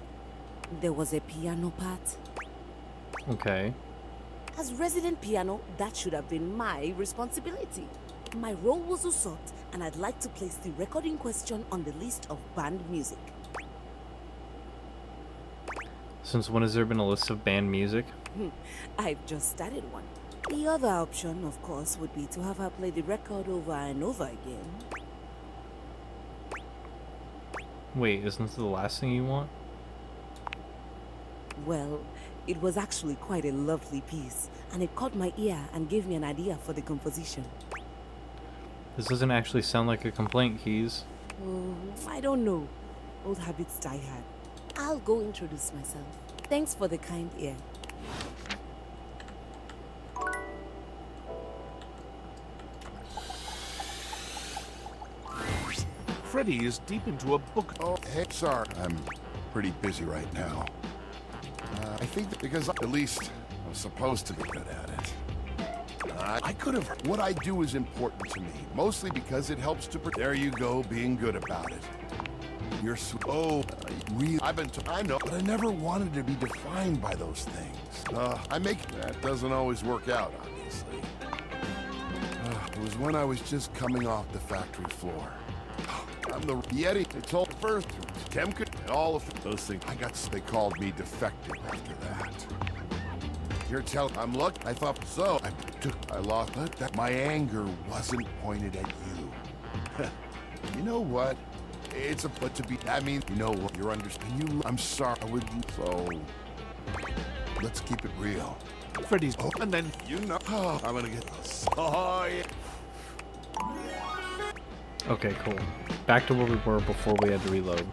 There was a piano part. Okay. As resident piano, that should have been my responsibility. My role was usurped, and I'd like to place the record in question on the list of banned music. Since when has there been a list of banned music? I've just started one. The other option, of course, would be to have her play the record over and over again. Wait, isn't this the last thing you want? Well, it was actually quite a lovely piece, and it caught my ear and gave me an idea for the composition. This doesn't actually sound like a complaint, Keys. I don't know. Old habits die hard. I'll go introduce myself. Thanks for the kind ear. Freddy is deep into a book. Oh, hey, sorry. I'm pretty busy right now. I think that because at least I'm supposed to be good at it. I could have. What I do is important to me, mostly because it helps to. There you go, being good about it. You're so. Oh, really? I know, but I never wanted to be defined by those things. That doesn't always work out, obviously. It was when I was just coming off the factory floor. I'm the Yeti. They told first, Temkin, and all of those things. They called me defective after that. You're telling I'm lucky. I thought so. I lost that. My anger wasn't pointed at you. You know what? It's a but to be. I mean, you know what? You're understanding. I'm sorry. I wouldn't. So let's keep it real. Freddy's. Oh, and then you know. Oh, I'm gonna get. Oh yeah. Okay, cool. Back to where we were before we had to reload.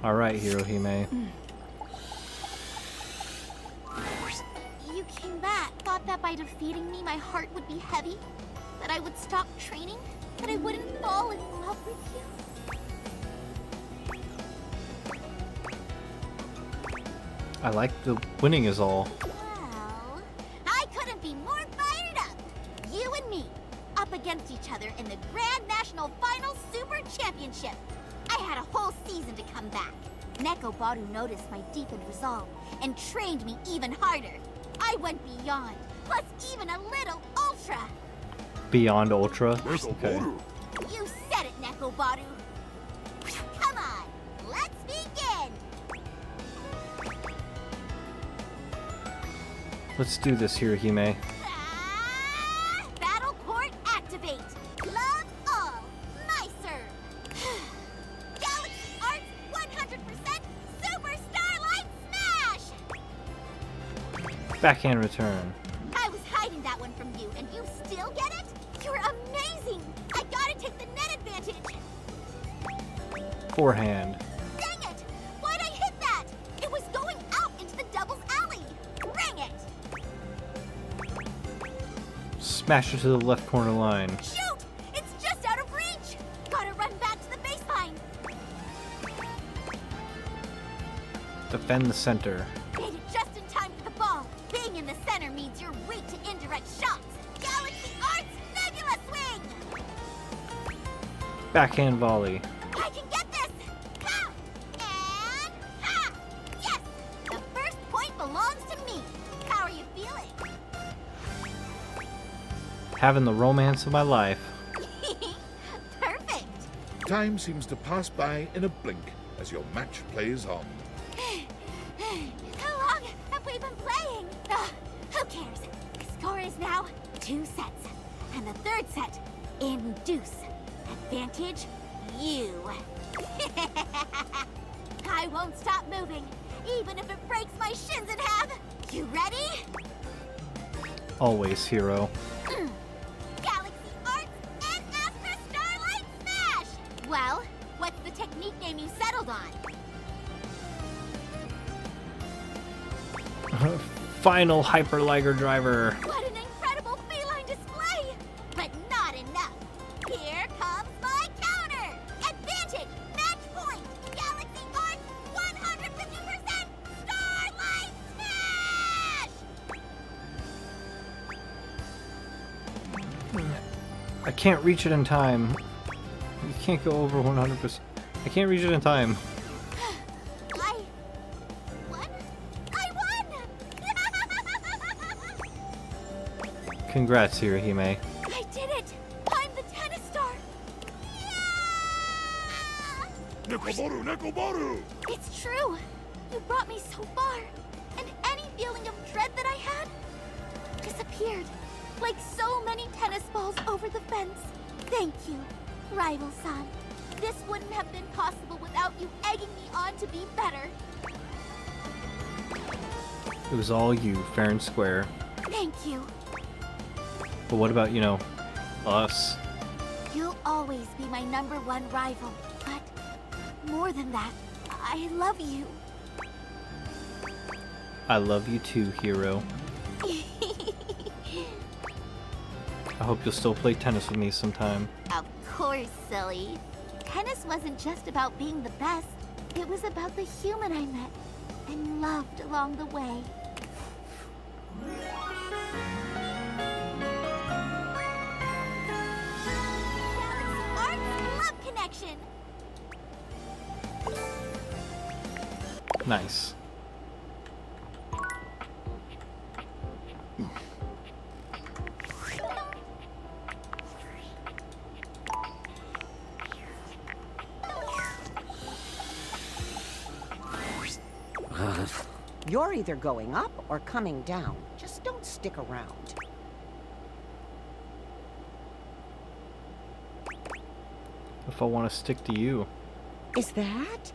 Alright, Hirohime. You came back. Thought that by defeating me, my heart would be heavy? That I would stop training? That I wouldn't fall in love with you? I like the winning is all. Well, I couldn't be more fired up. You and me. A up against each other in the Grand National Final Super Championship. I had a whole season to come back. Nekobaru noticed my deepened resolve and trained me even harder. I went beyond, plus even a little ultra. Beyond Ultra? Okay. You said it, Nekobaru. Come on, let's begin. Let's do this, Hirohime. Battle Court activate. Love all. My serve. Galaxy Arts 100% Super Starlight Smash! Backhand return. I was hiding that one from you, and you still get it? You're amazing! I gotta take the net advantage! Forehand. Dang it! Why'd I hit that? It was going out into the doubles alley! Bring it! Smash it to the left corner line. Shoot! It's just out of reach! Gotta run back to the baseline! Defend the center. Made it just in time for the ball! Being in the center means you're weak to indirect shots! Galaxy Arts Nebula Swing! Backhand volley. I can get this! Ha! And ha! Yes! The first point belongs to me! How are you feeling? Having the romance of my life. Perfect! Time seems to pass by in a blink as your match plays on. How long have we been playing? Who cares? The score is now 2 sets. And the third set in deuce. Advantage, you. I won't stop moving, even if it breaks my shins in half. You ready? Always, hero. Galaxy Arts and Astra Starlight Smash! Well, what's the technique name you settled on? Final Hyper Liger Driver. What an incredible feline display! But not enough. Here comes my counter! Advantage! Match point! Galaxy Arts 150% Starlight Smash! I can't reach it in time. You can't go over 100%. I can't reach it in time. Congrats, Hirohime. I did it! I'm the tennis star! Yeah! Nekobaru! It's true! You brought me so far, and any feeling of dread that I had disappeared, like so many tennis balls over the fence. Thank you, Rival-san. This wouldn't have been possible without you egging me on to be better. It was all you, fair and square. Thank you. But what about, you know, us? You'll always be my #1 rival, but more than that, I love you. I love you too, hero. I hope you'll still play tennis with me sometime. Of course, silly. Tennis wasn't just about being the best. It was about the human I met and loved along the way. Love connection. Nice. You're either going up or coming down. Just don't stick around. If I want to stick to you. Is that?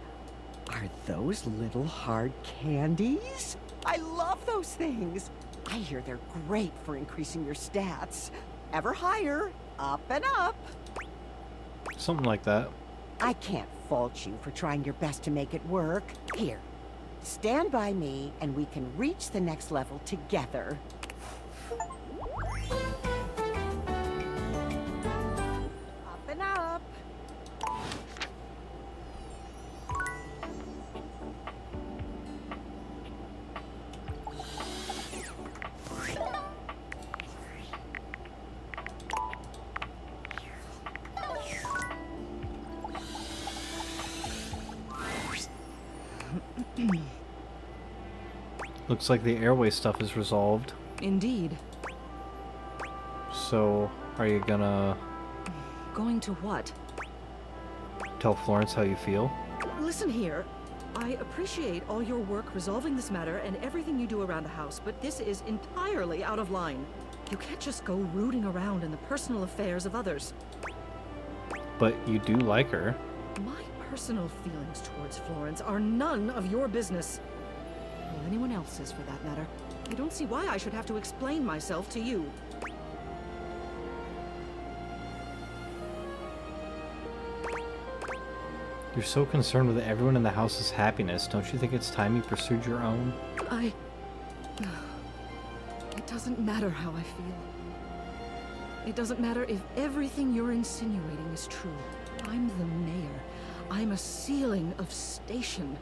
Are those little hard candies? I love those things. I hear they're great for increasing your stats. Ever higher, up and up. Something like that. I can't fault you for trying your best to make it work. Here, stand by me and we can reach the next level together. Up and up. Looks like the airway stuff is resolved. Indeed. So, are you gonna Going to what? tell Florence how you feel? Listen here. I appreciate all your work resolving this matter and everything you do around the house, but this is entirely out of line. You can't just go rooting around in the personal affairs of others. But you do like her. My personal feelings towards Florence are none of your business. Or anyone else's, for that matter. I don't see why I should have to explain myself to you. You're so concerned with everyone in the house's happiness. Don't you think it's time you pursued your own? It doesn't matter how I feel. It doesn't matter if everything you're insinuating is true. I'm the mayor. I'm a ceiling of station.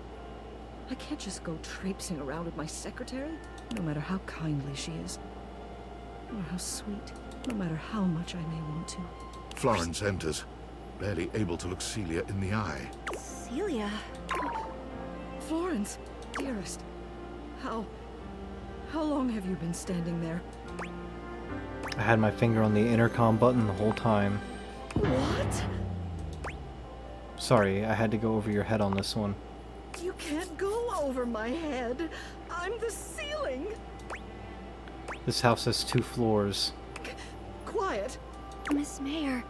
I can't just go traipsing around with my secretary, no matter how kindly she is. Or how sweet, no matter how much I may want to. Florence enters, barely able to look Celia in the eye. Celia? Florence, dearest. How long have you been standing there? I had my finger on the intercom button the whole time. What? Sorry, I had to go over your head on this one. You can't go over my head. I'm the ceiling. This house has 2 floors. Quiet. Miss Mayor,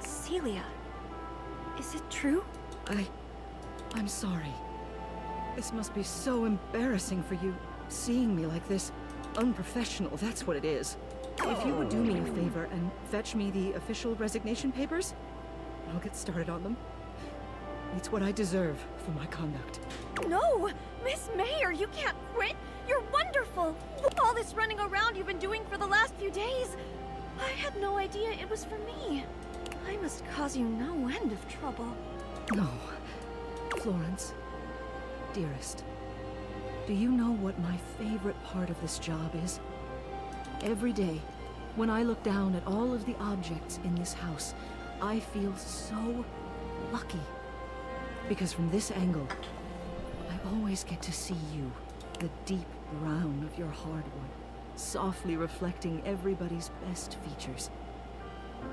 Celia, is it true? I'm sorry. This must be so embarrassing for you, seeing me like this. Unprofessional, that's what it is. If you would do me a favor and fetch me the official resignation papers, I'll get started on them. It's what I deserve for my conduct. No! Miss Mayor, you can't quit! You're wonderful! All this running around you've been doing for the last few days! I had no idea it was for me. I must cause you no end of trouble. No. Florence, dearest, do you know what my favorite part of this job is? Every day, when I look down at all of the objects in this house, I feel so lucky. Because from this angle, I always get to see you, the deep brown of your hardwood, softly reflecting everybody's best features.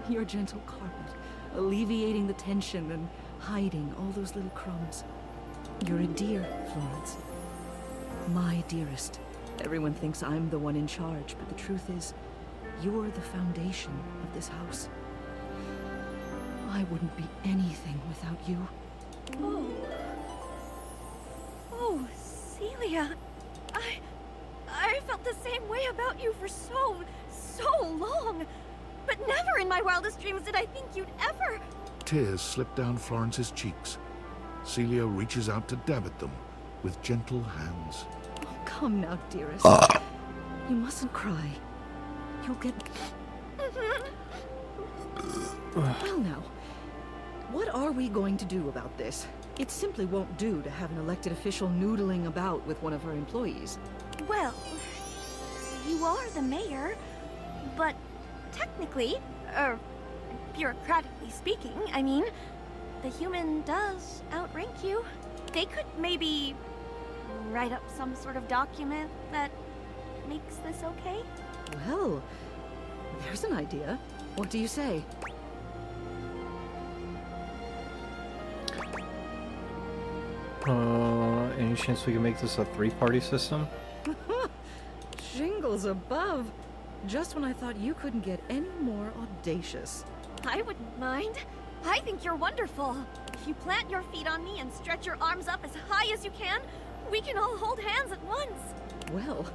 Your gentle carpet, alleviating the tension and hiding all those little crumbs. You're a dear, Florence. My dearest. Everyone thinks I'm the one in charge, but the truth is, you're the foundation of this house. I wouldn't be anything without you. Oh, Celia. I felt the same way about you for so long. But never in my wildest dreams did I think you'd ever... Tears slip down Florence's cheeks. Celia reaches out to dab at them with gentle hands. Oh, come now, dearest. You mustn't cry. You'll get... Well now, what are we going to do about this? It simply won't do to have an elected official noodling about with one of her employees. Well, you are the mayor, but technically, bureaucratically speaking, I mean, the human does outrank you. They could maybe write up some sort of document that makes this okay? Well, there's an idea. What do you say? Any chance we can make this a 3-party system? Shingles above. Just when I thought you couldn't get any more audacious. I wouldn't mind. I think you're wonderful. If you plant your feet on me and stretch your arms up as high as you can, we can all hold hands at once. Well,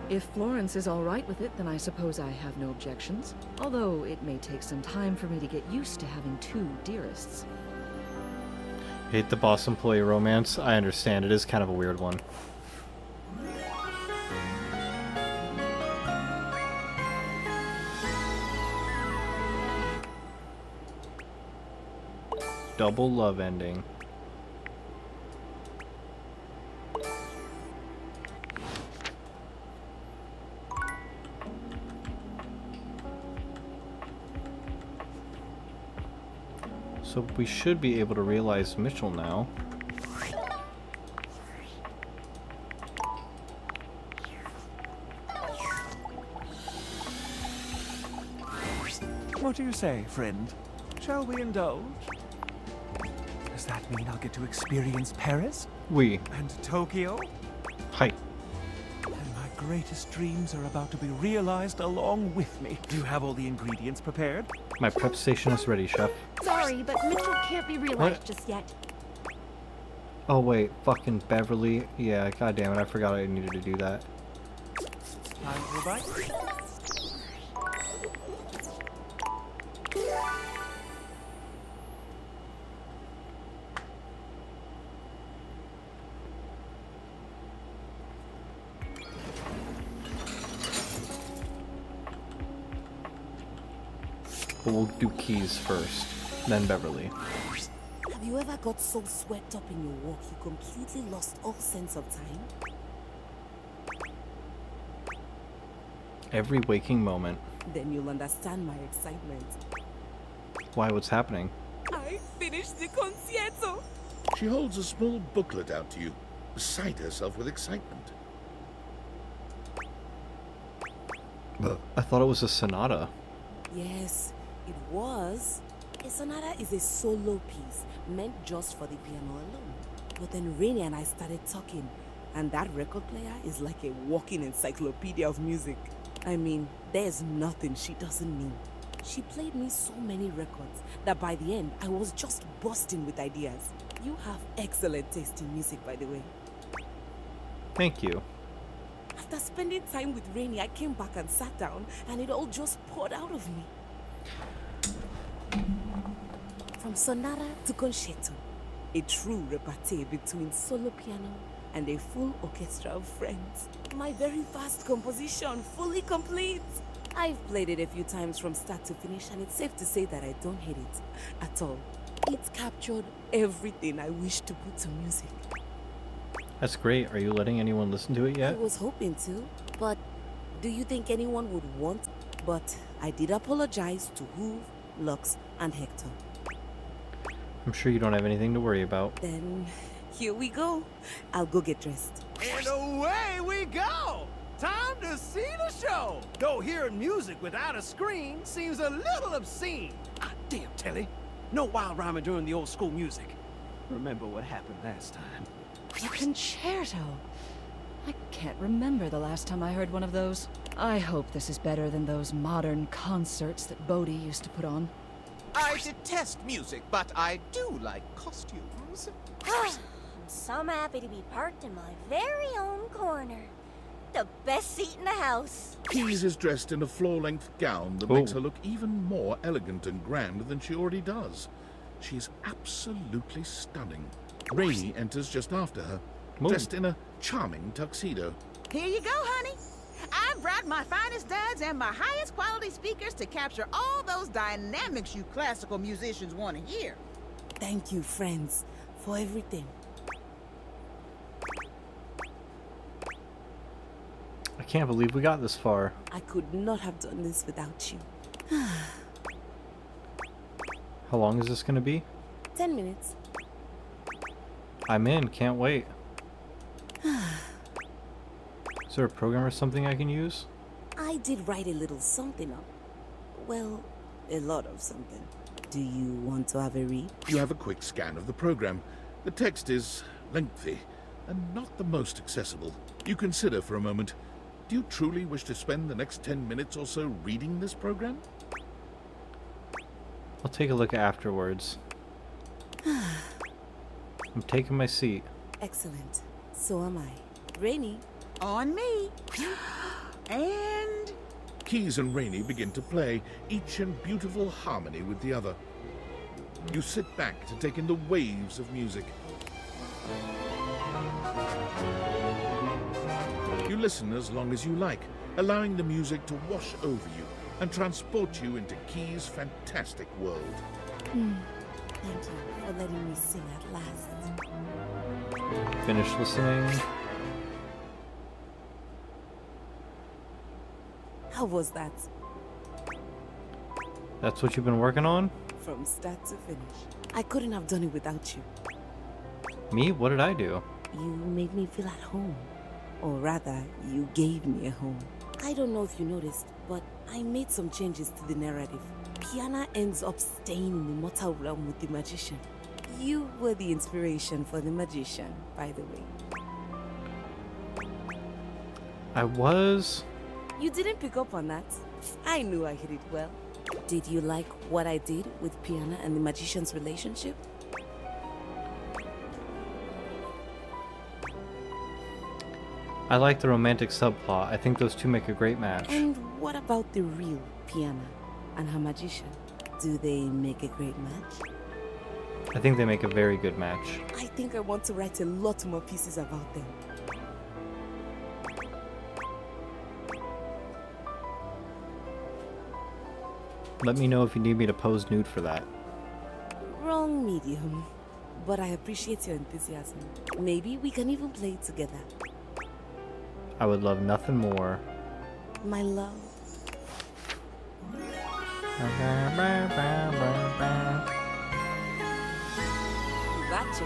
if Florence is all right with it, then I suppose I have no objections. Although it may take some time for me to get used to having 2 dearests. Hate the boss employee romance. I understand, it is kind of a weird one. Double love ending. So we should be able to realize Mitchell now. do you say, friend? Shall we indulge? Does that mean I'll get to experience Paris? We. And Tokyo? Hi. And my greatest dreams are about to be realized along with me. Do you have all the ingredients prepared? My prep station is ready, chef. Sorry, but Mitchell can't be realized just yet. Oh wait, fucking Beverly. Yeah, god damn it, I forgot I needed to do that. Time for a bite? But we'll do Keys first, then Beverly. Have you ever got so swept up in your work you completely lost all sense of time? Every waking moment. Then you'll understand my excitement. Why, what's happening? I finished the concierto! She holds a small booklet out to you, beside herself with excitement. I thought it was a sonata. Yes, it was. A sonata is a solo piece meant just for the piano alone. But then Rainy and I started talking, and that record player is like a walking encyclopedia of music. I mean, there's nothing she doesn't know. She played me so many records that by the end, I was just bursting with ideas. You have excellent taste in music, by the way. Thank you. After spending time with Rainy, I came back and sat down, and it all just poured out of me. From sonata to concerto, a true repartee between solo piano and a full orchestra of friends. My very first composition, fully complete. I've played it a few times from start to finish, and it's safe to say that I don't hate it at all. It captured everything I wish to put to music. That's great. Are you letting anyone listen to it I yet? was hoping to, but do you think anyone would want? But I did apologize to Hoove, Lux, and Hector. I'm sure you don't have anything to worry about. Then here we go. I'll go get dressed. And away we go! Time to see the show! Though hearing music without a screen seems a little obscene. Ah, damn, Telly. No wild rhyming during the old school music. Remember what happened last time. A concerto. I can't remember the last time I heard one of those. I hope this is better than those modern concerts that Bodhi used to put on. I detest music, but I do like costumes. I'm so happy to be parked in my very own corner. The best seat in the house. Keys is dressed in a floor-length gown that makes her look even more elegant and grand than she already does. She is absolutely stunning. Rainy enters just after her, dressed in a charming tuxedo. Here you go, honey. I've brought my finest duds and my highest quality speakers to capture all those dynamics you classical musicians want to hear. Thank you, friends, for everything. I can't believe we got this far. I could not have done this without you. How long is this going to be? 10 minutes. I'm in. Can't wait. Is there a program or something I can use? I did write a little something up. Well, a lot of something. Do you want to have a read? You have a quick scan of the program. The text is lengthy and not the most accessible. You consider for a moment, do you truly wish to spend the next 10 minutes or so reading this program? I'll take a look afterwards. I'm taking my seat. Excellent. So am I. Rainy. On me. And... Keys and Rainy begin to play, each in beautiful harmony with the other. You sit back to take in the waves of music. You listen as long as you like, allowing the music to wash over you and transport you into Keys' fantastic world. Thank you for letting me sing at last. Finish listening. How was that? That's what you've been working on? From start to finish. I couldn't have done it without you. Me? What did I do? You made me feel at home. Or rather, you gave me a home. I don't know if you noticed, but I made some changes to the narrative. Piana ends up staying in the mortal realm with the magician. You were the inspiration for the magician, by the way. I was. You didn't pick up on that. I knew I hit it well. Did you like what I did with Piana and the magician's relationship? I like the romantic subplot. I think those two make a great match. And what about the real Piana and her magician? Do they make a great match? I think they make a very good match. I think I want to write a lot more pieces about them. Let me know if you need me to pose nude for that. Wrong medium. But I appreciate your enthusiasm. Maybe we can even play together. I would love nothing more. My love. Gotcha.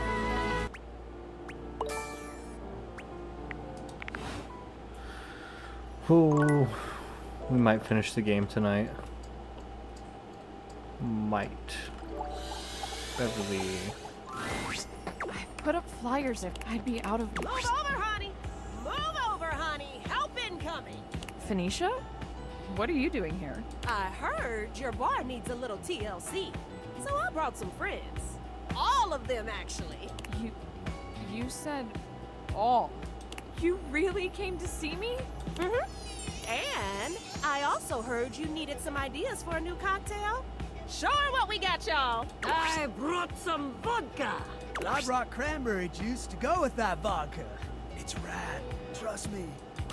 Ooh, we might finish the game tonight. Might. Beverly. Put up flyers if I'd be out of Move over, honey! Move over, honey! Help incoming! Phoenicia? What are you doing here? I heard your bar needs a little TLC, so I brought some friends. All of them, actually. You said all. You really came to see me? Mm-hmm. And I also heard you needed some ideas for a new cocktail. Sure, what we got, y'all? I brought some vodka. I brought cranberry juice to go with that vodka. It's rad. Trust me.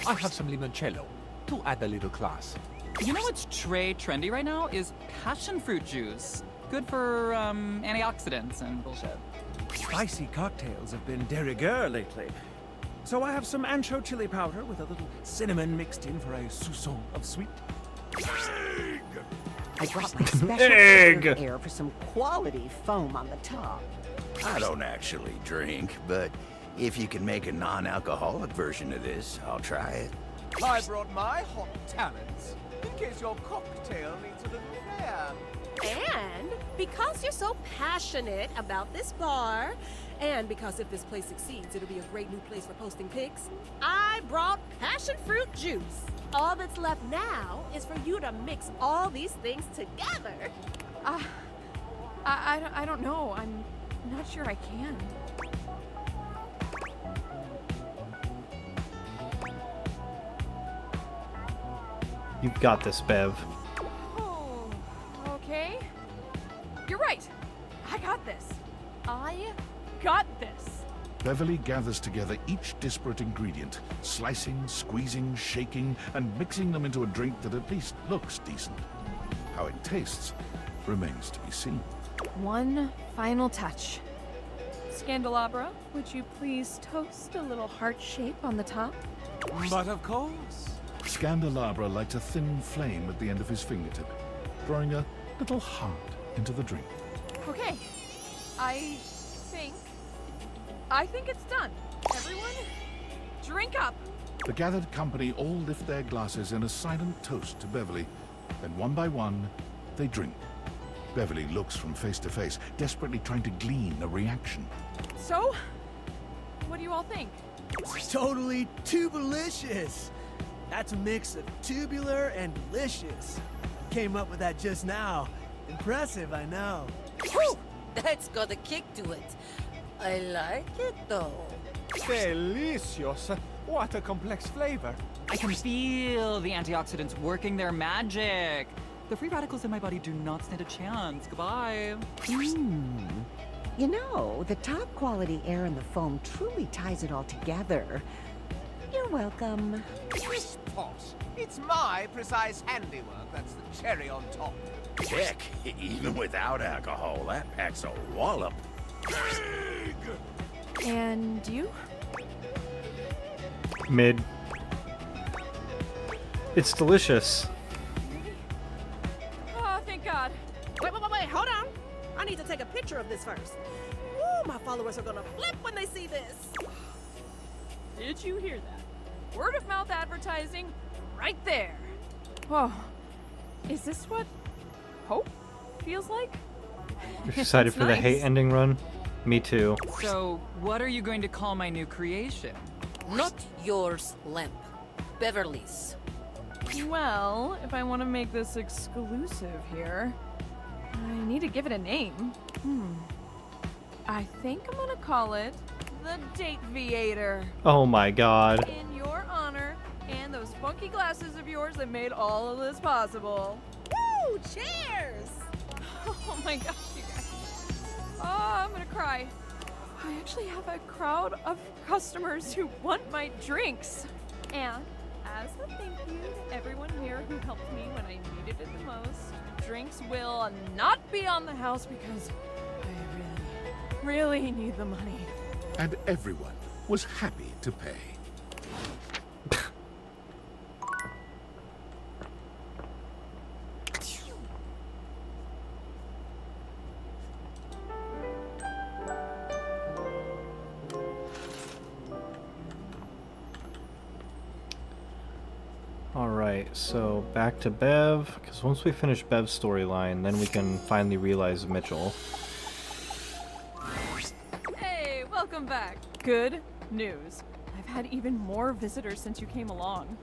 I have some limoncello to add a little class. You know what's trendy right now is passion fruit juice. Good for antioxidants and bullshit. Spicy cocktails have been de rigueur lately. So I have some ancho chili powder with a little cinnamon mixed in for a soupçon of sweet. I brought my special air for some quality foam on the top. I don't actually drink, but if you can make a non-alcoholic version of this, I'll try it. I brought my hot talents in case your cocktail needs a little flair. And because you're so passionate about this bar, and because if this place succeeds, it'll be a great new place for posting pics, I brought passion fruit juice. All that's left now is for you to mix all these things together. I don't know. I'm not sure I can. You've got this, Bev. Oh, okay. You're right. I got this. I got this. Beverly gathers together each disparate ingredient, slicing, squeezing, shaking, and mixing them into a drink that at least looks decent. How it tastes remains to be seen. One final touch. Scandelabra, would you please toast a little heart shape on the top? But of course. Scandelabra lights a thin flame at the end of his fingertip, drawing a little heart into the drink. Okay. I think it's done. Everyone, drink up. The gathered company all lift their glasses in a silent toast to Beverly. Then one by one, they drink. Beverly looks from face to face, desperately trying to glean a reaction. So, what do you all think? Totally tubelicious. That's a mix of tubular and delicious. Came up with that just now. Impressive, I know. Whew! That's got a kick to it. I like it though. Delicious. What a complex flavor. I can feel the antioxidants working their magic. The free radicals in my body do not stand a chance. Goodbye. You know, the top quality air in the foam truly ties it all together. You're welcome. Crisp pot. It's my precise handiwork that's the cherry on top. Heck, even without alcohol, that packs a wallop. And you? Mid. It's delicious. Oh, thank God. Wait, hold on. I need to take a picture of this first. Ooh, my followers are gonna flip when they see this. Did you hear that? Word of mouth advertising right there. Whoa. Is this what hope feels like. You're excited It's for the nice. hate ending run? Me too. So, what are you going to call my new creation? Not yours, Lamp. Beverly's. Well, if I want to make this exclusive here, I need to give it a name. I think I'm gonna call it the Dateviator. Oh my god. In your honor, and those funky glasses of yours that made all of this possible. Woo! Cheers! Oh my gosh, you guys. Oh, I'm gonna cry. I actually have a crowd of customers who want my drinks. And as a thank you to everyone here who helped me when I needed it the most, drinks will not be on the house because I really need the money. And everyone was happy to pay. Alright, so back to Bev, because once we finish Bev's storyline, then we can finally realize Mitchell. Hey, welcome back. Good news. I've had even more visitors since you came along.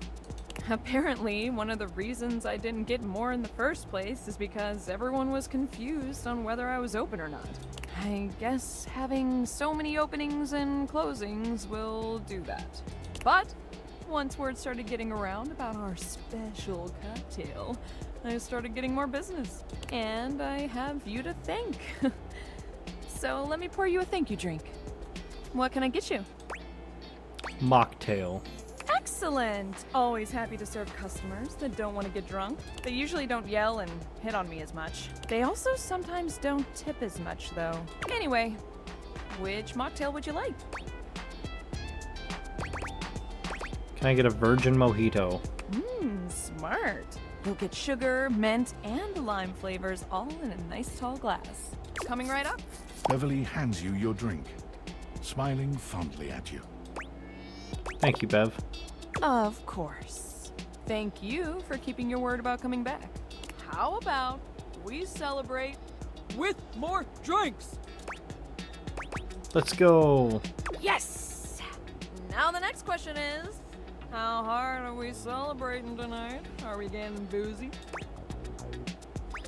Apparently, one of the reasons I didn't get more in the first place is because everyone was confused on whether I was open or not. I guess having so many openings and closings will do that. But once word started getting around about our special cocktail, I started getting more business. And I have you to thank. So let me pour you a thank you drink. What can I get you? Mocktail. Excellent! Always happy to serve customers that don't want to get drunk. They usually don't yell and hit on me as much. They also sometimes don't tip as much, though. Anyway, which mocktail would you like? Can I get a virgin mojito? Smart. You'll get sugar, mint, and lime flavors all in a nice tall glass. Coming right up. Beverly hands you your drink, smiling fondly at you. Thank you, Bev. Of course. Thank you for keeping your word about coming back. How about we celebrate with more drinks? Let's go. Yes! Now the next question is, how hard are we celebrating tonight? Are we getting boozy?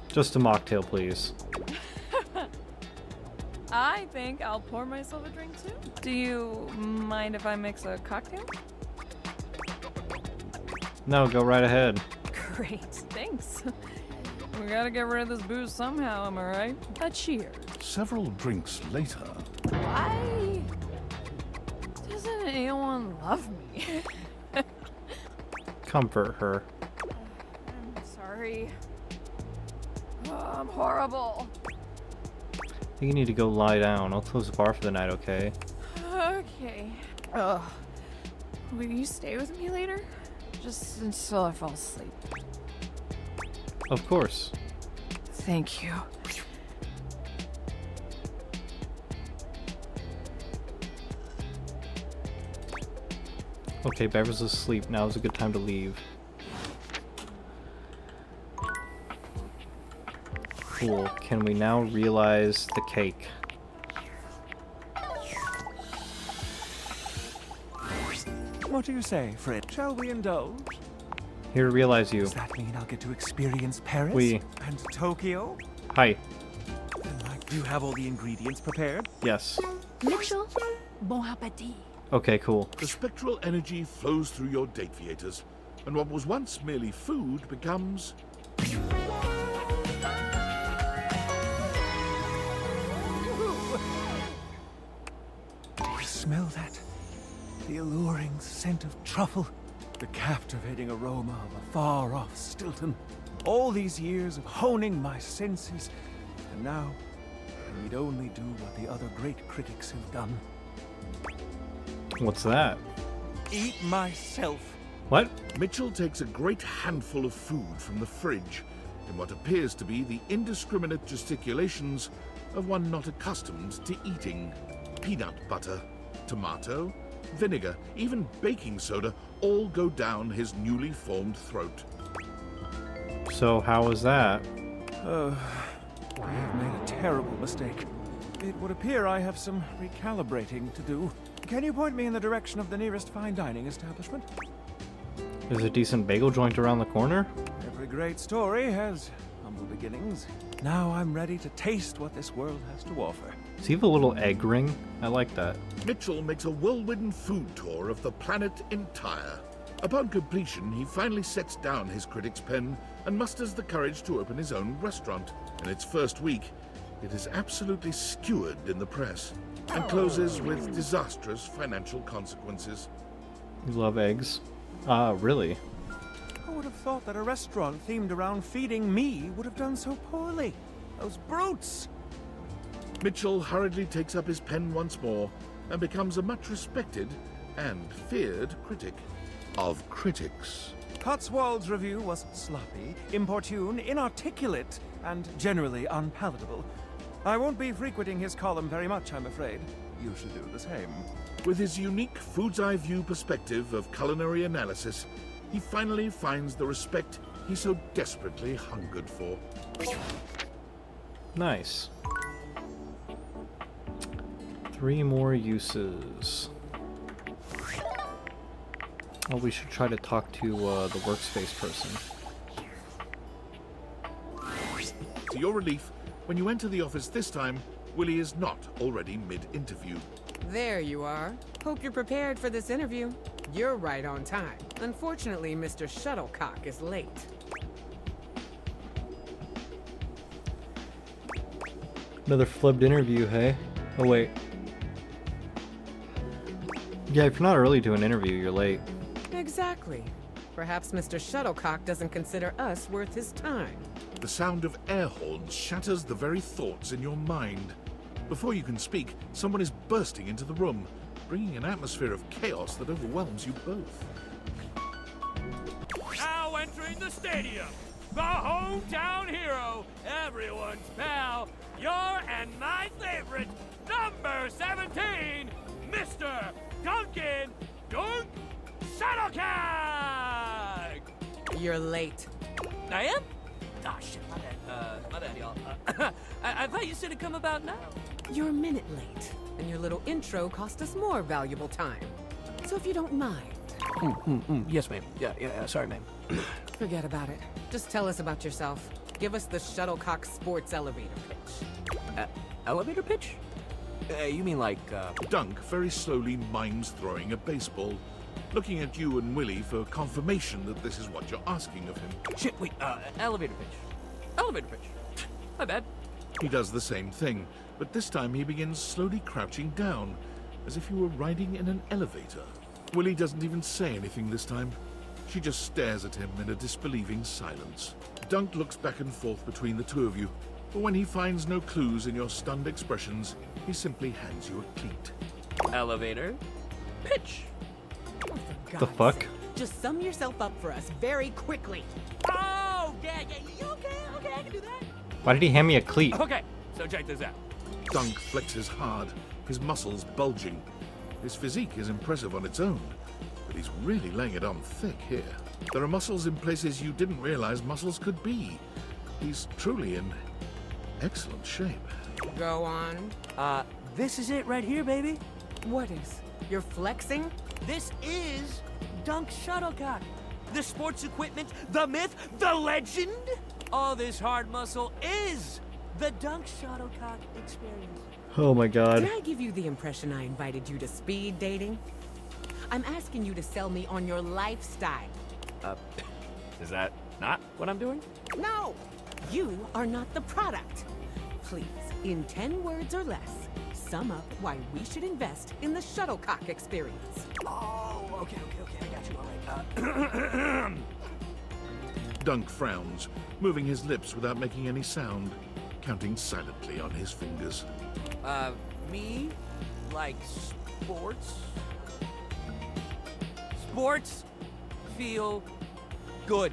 Just a mocktail, please. I think I'll pour myself a drink too. Do you mind if I mix a cocktail? No, go right ahead. Great, thanks. We gotta get rid of this booze somehow, am I right? A cheers. Several drinks later. Why doesn't anyone love me? Comfort her. I'm sorry. Oh, I'm horrible. I think you need to go lie down. I'll close the bar for the night, okay? Okay. Ugh. Will you stay with me later? Just until I fall asleep. Of course. Thank you. Okay, Bev is asleep. Now is a good time to leave. Cool. Can we now realize the cake? What do you say, Fred? Shall we indulge? Here to realize you. Does that mean I'll get to experience Paris? Oui. And Tokyo? Hi. Do you have all the ingredients prepared? Yes. Mitchell, bon appetit. Okay, cool. The spectral energy flows through your Dateviators, and what was once merely food becomes... Do you smell that? The alluring scent of truffle, the captivating aroma of a far-off Stilton. All these years of honing my senses, and now I need only do what the other great critics have done. What's that? Eat myself. What? Mitchell takes a great handful of food from the fridge in what appears to be the indiscriminate gesticulations of one not accustomed to eating. Peanut butter, tomato, vinegar, even baking soda all go down his newly formed throat. So how was that? I have made a terrible mistake. It would appear I have some recalibrating to do. Can you point me in the direction of the nearest fine dining establishment? There's a decent bagel joint around the corner. Every great story has humble beginnings. Now I'm ready to taste what this world has to offer. Does he have a little egg ring? I like that. Mitchell makes a whirlwind food tour of the planet entire. Upon completion, he finally sets down his critic's pen and musters the courage to open his own restaurant. In its first week, it is absolutely skewered in the press and closes with disastrous financial consequences. You love eggs? Really? Who would have thought that a restaurant themed around feeding me would have done so poorly? Those brutes! Mitchell hurriedly takes up his pen once more and becomes a much respected and feared critic of critics. Cotswold's review was sloppy, importune, inarticulate, and generally unpalatable. I won't be frequenting his column very much, I'm afraid. You should do the same. With his unique food's eye view perspective of culinary analysis, he finally finds the respect he so desperately hungered for. Nice. 3 more uses. Oh, we should try to talk to the workspace person. To your relief, when you enter the office this time, Willie is not already mid-interview. There you are. Hope you're prepared for this interview. You're right on time. Unfortunately, Mr. Shuttlecock is late. Another flipped interview, hey? Oh, wait. Yeah, if you're not early to an interview, you're late. Exactly. Perhaps Mr. Shuttlecock doesn't consider us worth his time. The sound of air horns shatters the very thoughts in your mind. Before you can speak, someone is bursting into the room, bringing an atmosphere of chaos that overwhelms you both. Now entering the stadium, the hometown hero, everyone's pal, your and my favorite, number 17, Mr. Duncan Dunk Shuttlecock! You're late. I am? Oh, shit, my bad, y'all. I thought you said it'd come about now. You're a minute late, and your little intro cost us more valuable time. So if you don't mind. Yes, ma'am. Yeah, sorry, ma'am. Forget about it. Just tell us about yourself. Give us the Shuttlecock Sports elevator pitch. Elevator pitch? You mean like, Dunk very slowly mimes throwing a baseball, looking at you and Willie for confirmation that this is what you're asking of him. Shit, wait, elevator pitch. Elevator pitch. My bad. He does the same thing, but this time he begins slowly crouching down, as if he were riding in an elevator. Willie doesn't even say anything this time. She just stares at him in a disbelieving silence. Dunk looks back and forth between the two of you, but when he finds no clues in your stunned expressions, he simply hands you a cleat. Elevator pitch. The fuck? Just sum yourself up for us very quickly. Oh, yeah, okay, I can do that. Why did he hand me a cleat? Okay, so check this out. Dunk flexes hard, his muscles bulging. His physique is impressive on its own, but he's really laying it on thick here. There are muscles in places you didn't realize muscles could be. He's truly in excellent shape. Go on. This is it right here, baby. What is? You're flexing? This is Dunk Shuttlecock. The sports equipment, the myth, the legend. All this hard muscle is the Dunk Shuttlecock experience. Oh my god. Did I give you the impression I invited you to speed dating? I'm asking you to sell me on your lifestyle. Is that not what I'm doing? No! You are not the product. Please, in 10 words or less, sum up why we should invest in the Shuttlecock experience. Oh, okay, I got you. All right. Dunk frowns, moving his lips without making any sound, counting silently on his fingers. Me? Like sports? Sports feel good.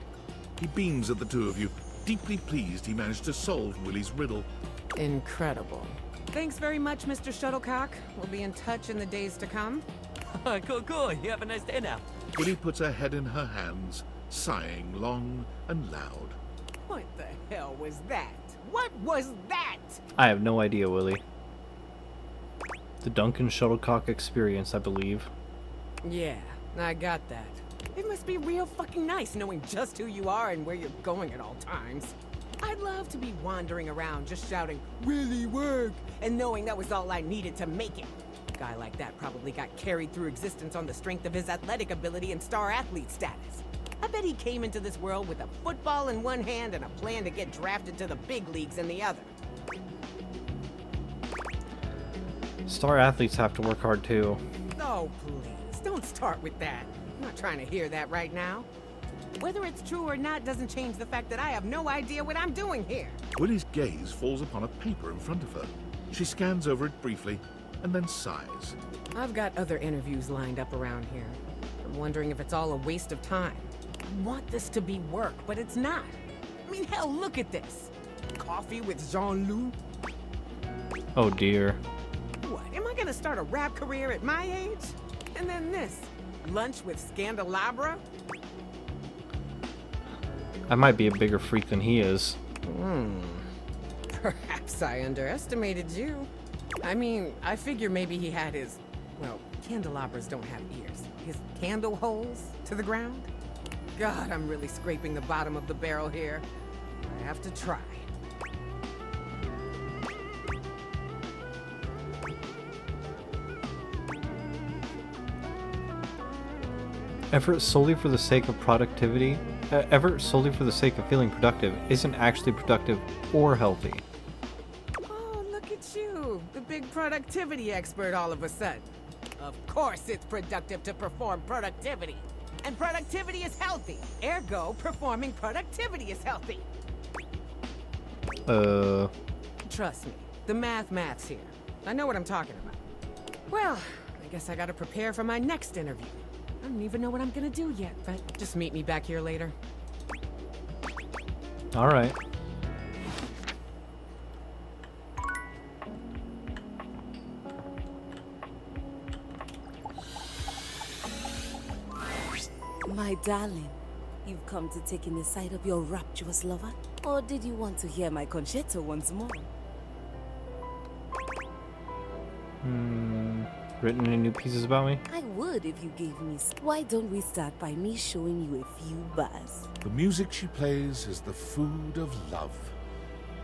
He beams at the two of you, deeply pleased he managed to solve Willie's riddle. Incredible. Thanks very much, Mr. Shuttlecock. We'll be in touch in the days to come. Cool. You have a nice day now. Willie puts her head in her hands, sighing long and loud. What the hell was that? What was that? I have no idea, Willie. The Duncan Shuttlecock Experience, I believe. Yeah, I got that. It must be real fucking nice knowing just who you are and where you're going at all times. I'd love to be wandering around just shouting, "Really work," and knowing that was all I needed to make it. A guy like that probably got carried through existence on the strength of his athletic ability and star athlete status. I bet he came into this world with a football in one hand and a plan to get drafted to the big leagues in the other. Star athletes have to work hard too. Oh, please, don't start with that. I'm not trying to hear that right now. Whether it's true or not doesn't change the fact that I have no idea what I'm doing here. Willie's gaze falls upon a paper in front of her. She scans over it briefly and then sighs. I've got other interviews lined up around here. I'm wondering if it's all a waste of time. I want this to be work, but it's not. I mean, hell, look at this. Coffee with Jean-Loup? Oh dear. What, am I gonna start a rap career at my age? And then this, lunch with Scandelabra? I might be a bigger freak than he is. Perhaps I underestimated you. I mean, I figure maybe he had his, well, candelabras don't have ears. His candle holes to the ground? God, I'm really scraping the bottom of the barrel here. I have to try. Effort solely for the sake of productivity, effort solely for the sake of feeling productive isn't actually productive or healthy. Oh, look at you, the big productivity expert all of a sudden. Of course it's productive to perform productivity. And productivity is healthy. Ergo, performing productivity is healthy. Trust me, the math's here. I know what I'm talking about. Well, I guess I gotta prepare for my next interview. I don't even know what I'm gonna do yet, but just meet me back here later. Alright. My darling, you've come to take in the sight of your rapturous lover? Or did you want to hear my concerto once more? Written any new pieces about me? I would if you gave me... Why don't we start by me showing you a few bars? The music she plays is the food of love.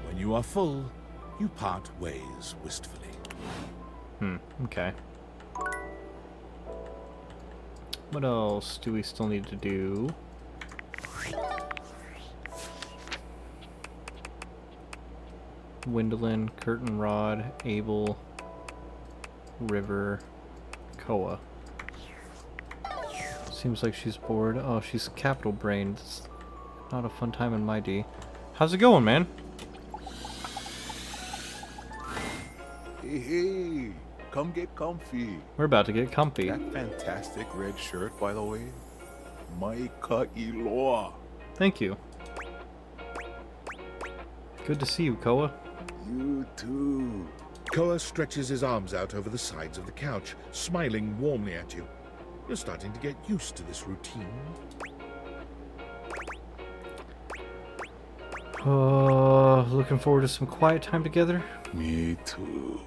When you are full, you part ways wistfully. Okay. What else do we still need to do? Windolin, Curtain Rod, Abel, River, Koa. Seems like she's bored. Oh, she's capital brained. It's not a fun time in my D. How's it going, man? Hey, come get comfy. We're about to get comfy. That fantastic red shirt, by the way. My ka'iloa. Thank you. Good to see you, Koa. You too. Koa stretches his arms out over the sides of the couch, smiling warmly at you. You're starting to get used to this routine. Looking forward to some quiet time together. Me too.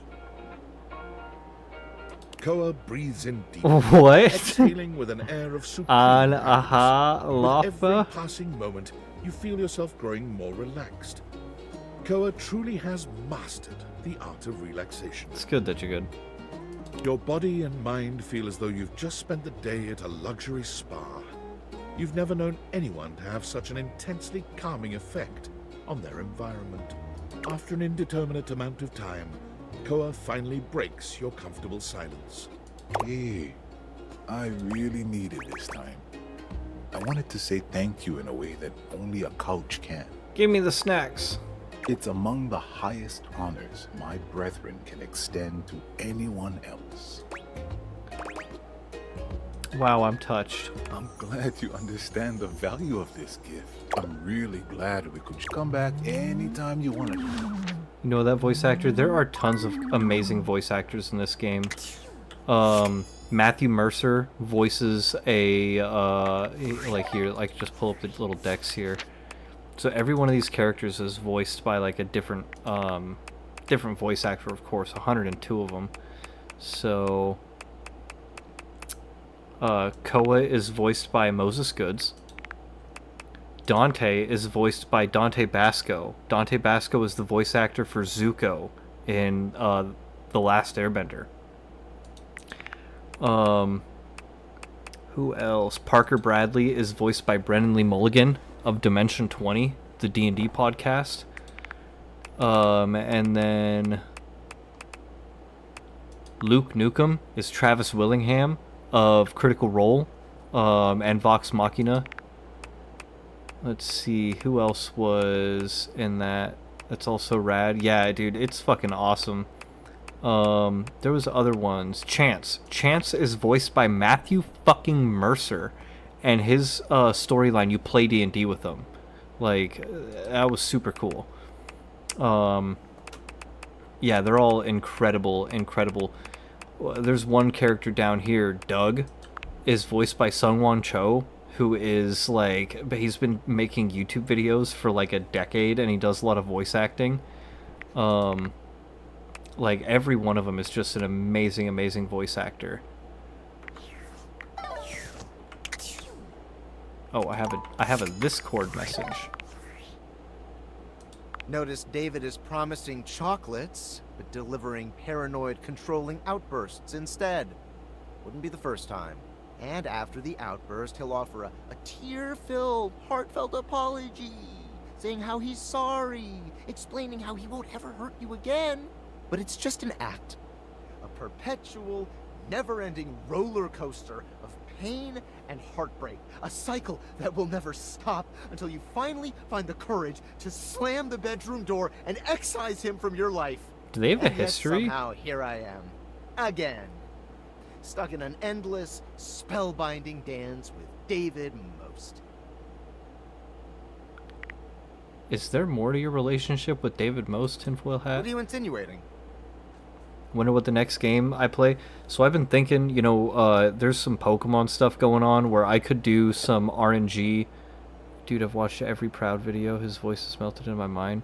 Koa breathes in deeply, What? exhaling with an air of supreme An happiness. aha With every lafa. passing moment, you feel yourself growing more relaxed. Koa truly has mastered the art of relaxation. It's good that you're good. Your body and mind feel as though you've just spent the day at a luxury spa. You've never known anyone to have such an intensely calming effect on their environment. After an indeterminate amount of time, Koa finally breaks your comfortable silence. Hey, I really needed this time. I wanted to say thank you in a way that only a couch can. Give me the snacks. It's among the highest honors my brethren can extend to anyone else. Wow, I'm touched. I'm glad you understand the value of this gift. I'm really glad we could come back anytime you wanted. You know that voice actor? There are tons of amazing voice actors in this game. Matthew Mercer voices a like here, like just pull up the little decks here. So every one of these characters is voiced by like a different different voice actor, of course, 102 of them. So Koa is voiced by Moses Goods. Dante is voiced by Dante Basco. Dante Basco is the voice actor for Zuko in The Last Airbender. Who else? Parker Bradley is voiced by Brennan Lee Mulligan of Dimension 20, the D&D podcast. And then Luke Nukem is Travis Willingham of Critical Role and Vox Machina. Let's see, who else was in that? That's also rad. Yeah, dude, it's fucking awesome. There was other ones. Chance is voiced by Matthew fucking Mercer, and his storyline, you play D&D with him. Like, that was super cool. Yeah, they're all incredible. There's one character down here, Doug, is voiced by Sungwon Cho, who is like, he's been making YouTube videos for like a decade, and he does a lot of voice acting. Like, every one of them is just an amazing voice actor. Oh, I have a Discord message. Notice David is promising chocolates, but delivering paranoid, controlling outbursts instead. Wouldn't be the first time. And after the outburst, he'll offer a tear-filled, heartfelt apology, saying how he's sorry, explaining how he won't ever hurt you again. But it's just an act. A perpetual, never-ending roller coaster of pain and heartbreak. A cycle that will never stop until you finally find the courage to slam the bedroom door and excise him from your life. Do they have a And yet history? somehow here I am. Again. Stuck in an endless, spellbinding dance with David Most. Is there more to your relationship with David Most, Tinfoil Hat? What are you insinuating? Wonder what the next game I play. So I've been thinking, you know, there's some Pokemon stuff going on where I could do some RNG. Dude, I've watched every Proud video. His voice is melted in my mind.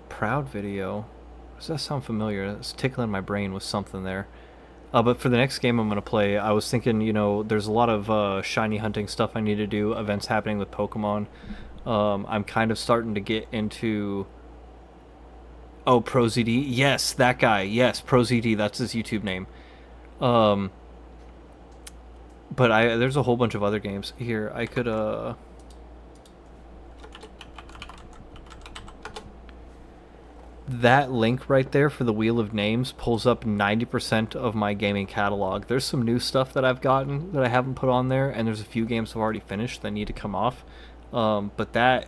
Proud video. Does that sound familiar? It's tickling my brain with something there. But for the next game I'm going to play, I was thinking, you know, there's a lot of shiny hunting stuff I need to do, events happening with Pokemon. I'm kind of starting to get into... Oh, ProZD. Yes, that guy. Yes, ProZD. That's his YouTube name. But there's a whole bunch of other games. Here, I could... That link right there for the Wheel of Names pulls up 90% of my gaming catalog. There's some new stuff that I've gotten that I haven't put on there, and there's a few games I've already finished that need to come off. But that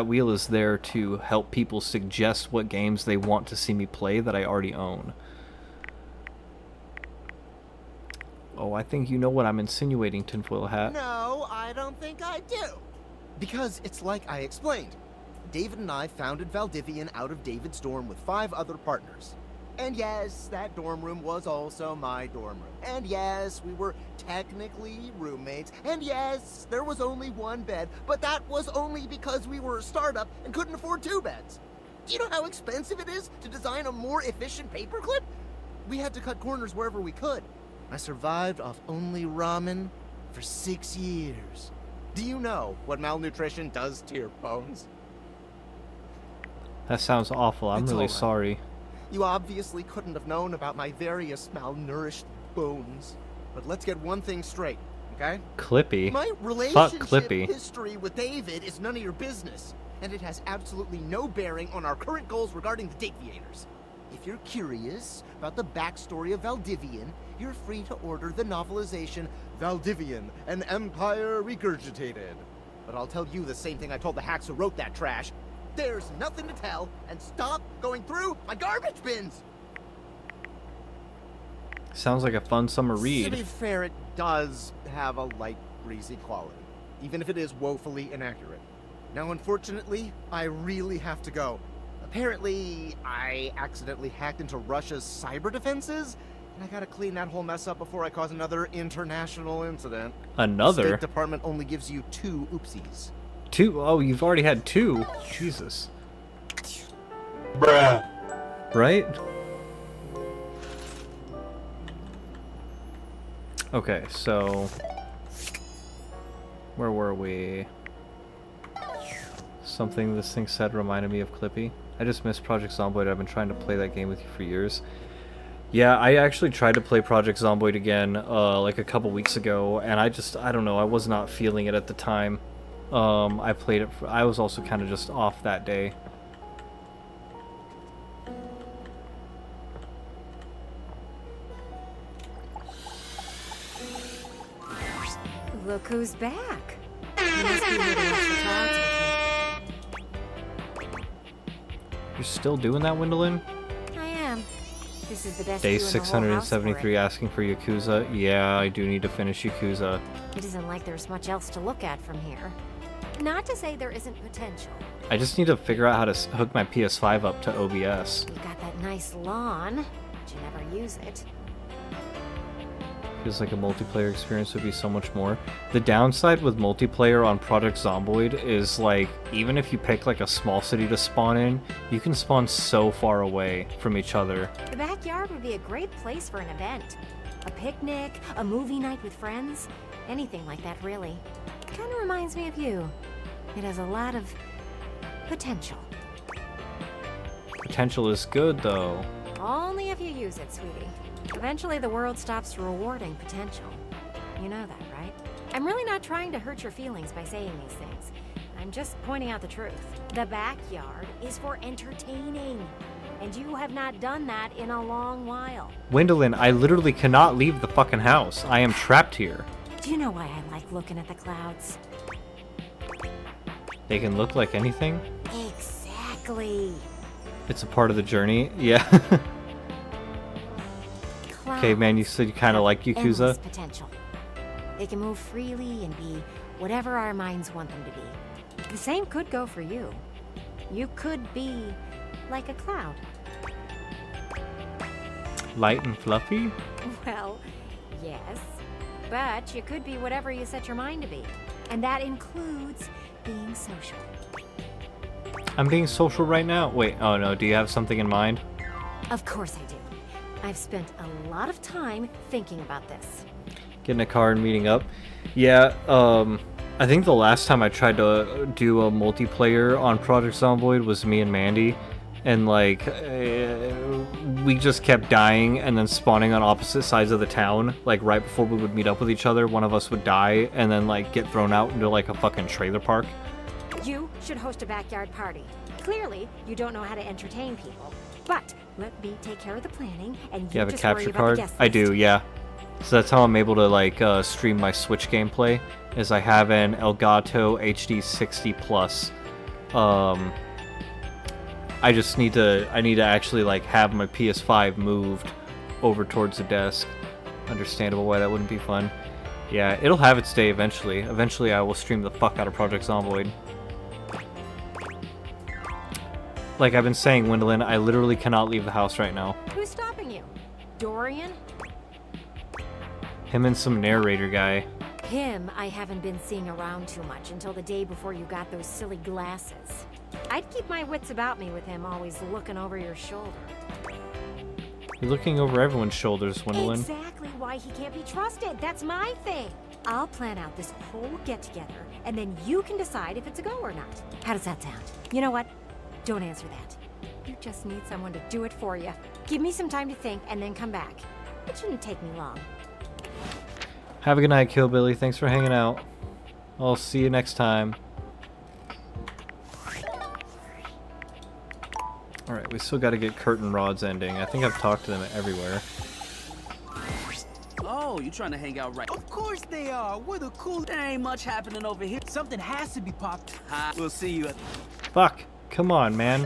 wheel is there to help people suggest what games they want to see me play that I already own. Oh, I think you know what I'm insinuating, Tinfoil Hat. No, I don't think I do. Because it's like I explained. David and I founded Valdivian out of David's dorm with 5 other partners. And yes, that dorm room was also my dorm room. And yes, we were technically roommates. And yes, there was only 1 bed, but that was only because we were a startup and couldn't afford 2 beds. Do you know how expensive it is to design a more efficient paperclip? We had to cut corners wherever we could. I survived off only ramen for 6 years. Do you know what malnutrition does to your bones? That sounds awful. I'm It's really all right. sorry. You obviously couldn't have known about my various malnourished bones. But let's get one thing straight, okay? Clippy. My Fuck relationship Clippy. history with David is none of your business, and it has absolutely no bearing on our current goals regarding the Dateviators. If you're curious about the backstory of Valdivian, you're free to order the novelization Valdivian, an Empire Regurgitated. But I'll tell you the same thing I told the hacks who wrote that trash. There's nothing to tell, and stop going through my garbage bins! Sounds like a fun summer To read. be fair, it does have a light, breezy quality, even if it is woefully inaccurate. Now, unfortunately, I really have to go. Apparently, I accidentally hacked into Russia's cyber defenses, And I gotta clean that whole mess up before I cause another international incident. Another? The State Department only gives you 2 oopsies. 2? Oh, you've already had 2? Jesus. Bruh. Right? Okay, so... Where were we? Something this thing said reminded me of Clippy. I just missed Project Zomboid. I've been trying to play that game with you for years. Yeah, I actually tried to play Project Zomboid again, like a couple weeks ago, and I don't know, I was not feeling it at the time. I played it, I was also kind of just off that day. Look who's back. You must be here to watch the clouds with me. You're still doing that, Wendolyn? I am. This is the best Day view in the whole house for 673 asking for Yakuza. Yeah, I do need to finish Yakuza. It isn't like there's much else to look at from here. Not to say there isn't potential. I just need to figure out how to hook my PS5 up to OBS. You got that nice lawn, but you never use it. Feels like a multiplayer experience would be so much more. The downside with multiplayer on Project Zomboid is, like, even if you pick like a small city to spawn in, you can spawn so far away from each other. The backyard would be a great place for an event. A picnic, a movie night with friends, anything like that really. Kind of reminds me of you. It has a lot of potential. Potential is good, though. Only if you use it, sweetie. Eventually the world stops rewarding potential. You know that, right? I'm really not trying to hurt your feelings by saying these things. I'm just pointing out the truth. The backyard is for entertaining. And you have not done that in a long while. Wendolyn, I literally cannot leave the fucking house. I am trapped here. Do you know why I like looking at the clouds? They can look like anything? Exactly. It's a part of the journey? Yeah. Okay, man, you said you kind of like Endless Yakuza? potential. They can move freely and be whatever our minds want them to be. The same could go for you. You could be like a cloud. Light and fluffy? Well, yes. But you could be whatever you set your mind to be. And that includes being social. I'm being social right now? Wait, oh no, do you have something in mind? Of course I do. I've spent a lot of time thinking about this. Getting a car and meeting up? Yeah, I think the last time I tried to do a multiplayer on Project Zomboid was me and Mandy. And, like, we just kept dying and then spawning on opposite sides of the town. Like, right before we would meet up with each other, one of us would die and then, like, get thrown out into, like, a fucking trailer park. You should host a backyard party. Clearly, you don't know how to entertain people. But let me take care of the planning, and You have a just worry capture about card? the guest I list. do, yeah. So that's how I'm able to, like, stream my Switch gameplay, is I have an Elgato HD 60 Plus. I just need to, actually, like, have my PS5 moved over towards the desk. Understandable why that wouldn't be fun. Yeah, it'll have its day eventually. Eventually I will stream the fuck out of Project Zomboid. Like I've been saying, Wendolyn, I literally cannot leave the house right now. Who's stopping you? Dorian? Him and some narrator guy. Him, I haven't been seeing around too much until the day before you got those silly glasses. I'd keep my wits about me with him always looking over your shoulder. You're looking over everyone's shoulders, Wendolyn. Exactly why he can't be trusted. That's my thing. I'll plan out this whole get-together, and then you can decide if it's a go or not. How does that sound? You know what? Don't answer that. You just need someone to do it for you. Give me some time to think, and then come back. It shouldn't take me long. Have a good night, Killbilly. Thanks for hanging out. I'll see you next time. Alright, we still gotta get Curtain Rod's ending. I think I've talked to them everywhere. Oh, you trying to hang out right? Of course they are. We're the cool. There ain't much happening over here. Something has to be popped. We'll see you at. Fuck! Come on, man.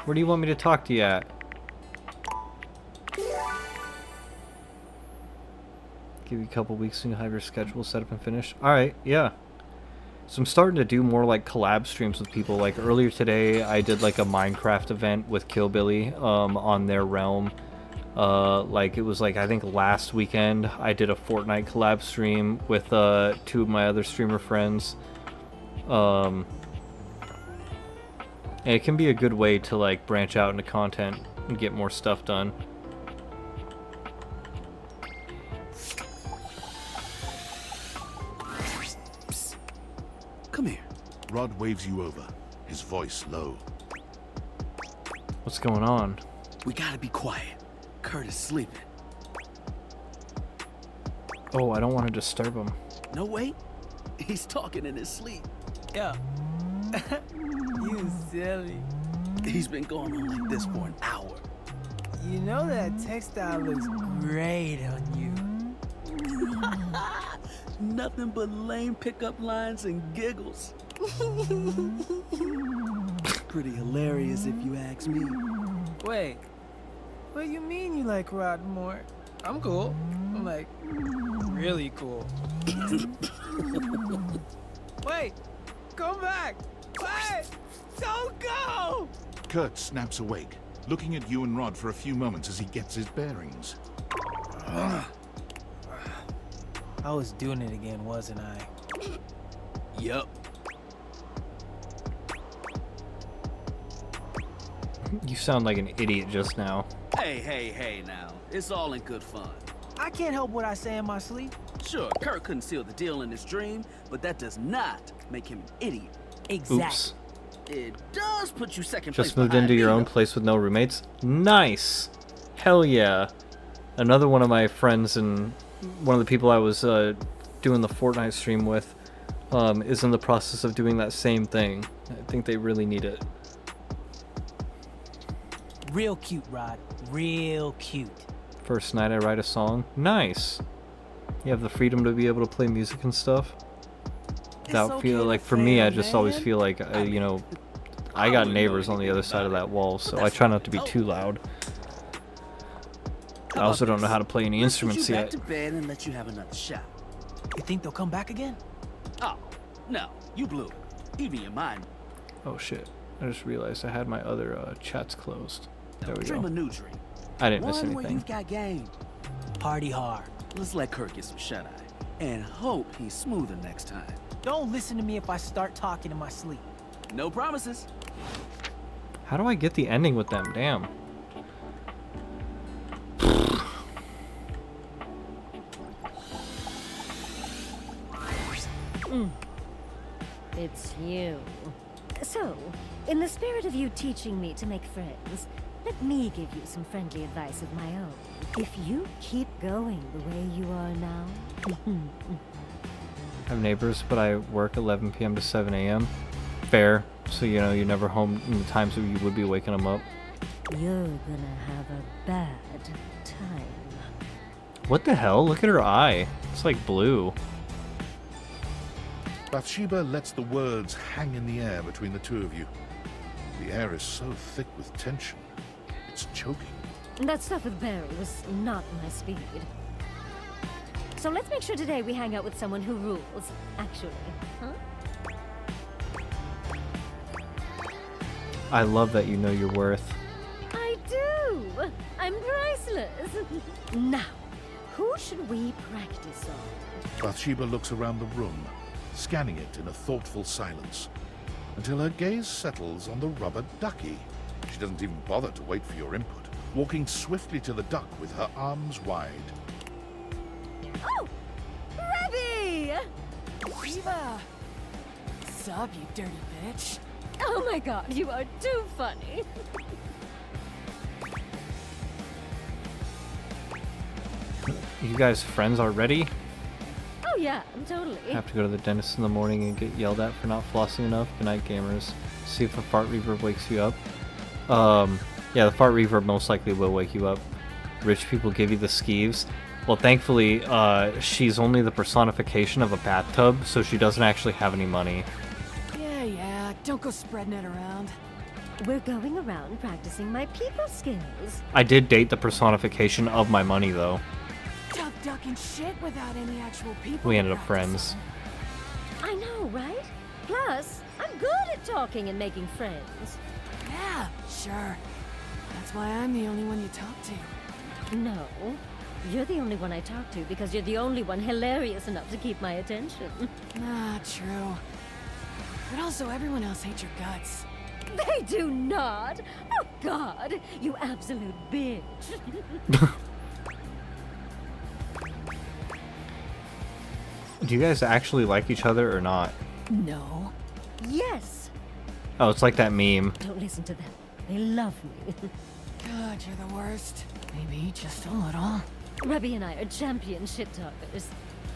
Where do you want me to talk to you at? Give you a couple weeks and you'll have your schedule set up and finished. Alright, yeah. So I'm starting to do more like collab streams with people. Like earlier today I did like a Minecraft event with Killbilly on their realm. Like it was like, I think last weekend I did a Fortnite collab stream with 2 of my other streamer friends. And it can be a good way to like branch out into content and get more stuff done. Come here. Rod waves you over, his voice low. What's going on? We gotta be quiet. Kurt is sleeping. Oh, I don't want to disturb him. No, wait. He's talking in his sleep. Yeah. You silly. He's been going on like this for an hour. You know that textile looks great on you. Nothing but lame pickup lines and giggles. Pretty hilarious if you ask me. Wait. What do you mean you like Rod more? I'm cool. I'm like, really cool. Wait! Come back! Wait! Don't go! Kurt snaps awake, looking at you and Rod for a few moments as he gets his bearings. I was doing it again, wasn't I? Yup. You sound like an idiot just now. Hey now. It's all in good fun. I can't help what I say in my sleep. Sure, Kurt couldn't seal the deal in his dream, but that does not make him an idiot. Oops. It does put you second place. Just moved into your own place with no roommates? Nice! Hell yeah. Another one of my friends and one of the people I was doing the Fortnite stream with is in the process of doing that same thing. I think they really need it. Real cute, Rod. Real cute. First night I write a song. Nice! You have the freedom to be able to play music and stuff. Without feeling like, for me, I just always feel like, you know, I got neighbors on the other side of that wall, so I try not to be too loud. I also don't know how to play any instruments yet. Back to bed and let you have another shot. You think they'll come back again? Oh, no. You blew it. Even your mind. Oh shit. I just realized I had my other chats closed. There we Dream go. a new dream. I didn't miss One where anything. you've got game. Party hard. Let's let Kurt get some shut-eye. And hope he's smoother next time. Don't listen to me if I start talking in my sleep. No promises. How do I get the ending with them? Damn. It's you. So, in the spirit of you teaching me to make friends, let me give you some friendly advice of my own. If you keep going the way you are now... I have neighbors, but I work 11 p.m. to 7 a.m. Fair. So, you know, you're never home in the times that you would be waking them up. You're gonna have a bad time. What the hell? Look at her eye. It's like blue. Bathsheba lets the words hang in the air between the two of you. The air is so thick with tension. It's choking. That stuff with Barry was not my speed. So let's make sure today we hang out with someone who rules, actually. Huh? I love that you know your worth. I do! I'm priceless! Now, who should we practice on? Bathsheba looks around the room, scanning it in a thoughtful silence, until her gaze settles on the rubber ducky. She doesn't even bother to wait for your input, walking swiftly to the duck with her arms wide. Oh! Rebby! Reva! Sup, you dirty bitch. Oh my god, you are too funny. You guys friends already? Oh yeah, totally. Have to go to the dentist in the morning and get yelled at for not flossing enough. Good night, gamers. See if a fart reverb wakes you up. Yeah, the fart reverb most likely will wake you up. Rich people give you the skeeves. Well, thankfully, she's only the personification of a bathtub, so she doesn't actually have any money. Yeah, don't go spreading it around. We're going around practicing my people skills. I did date the personification of my money, though. Tough ducking shit without any actual people. We ended up friends. I know, right? Plus, I'm good at talking and making friends. Yeah, sure. That's why I'm the only one you talk to. No. You're the only one I talk to because you're the only one hilarious enough to keep my attention. Not true. But also, everyone else hates your guts. They do not! Oh, God! You absolute bitch! Do you guys actually like each other or not? No. Yes! Oh, it's like that meme. Don't listen to them. They love me. God, you're the worst. Maybe just a little. Rebby and I are champion shit-talkers.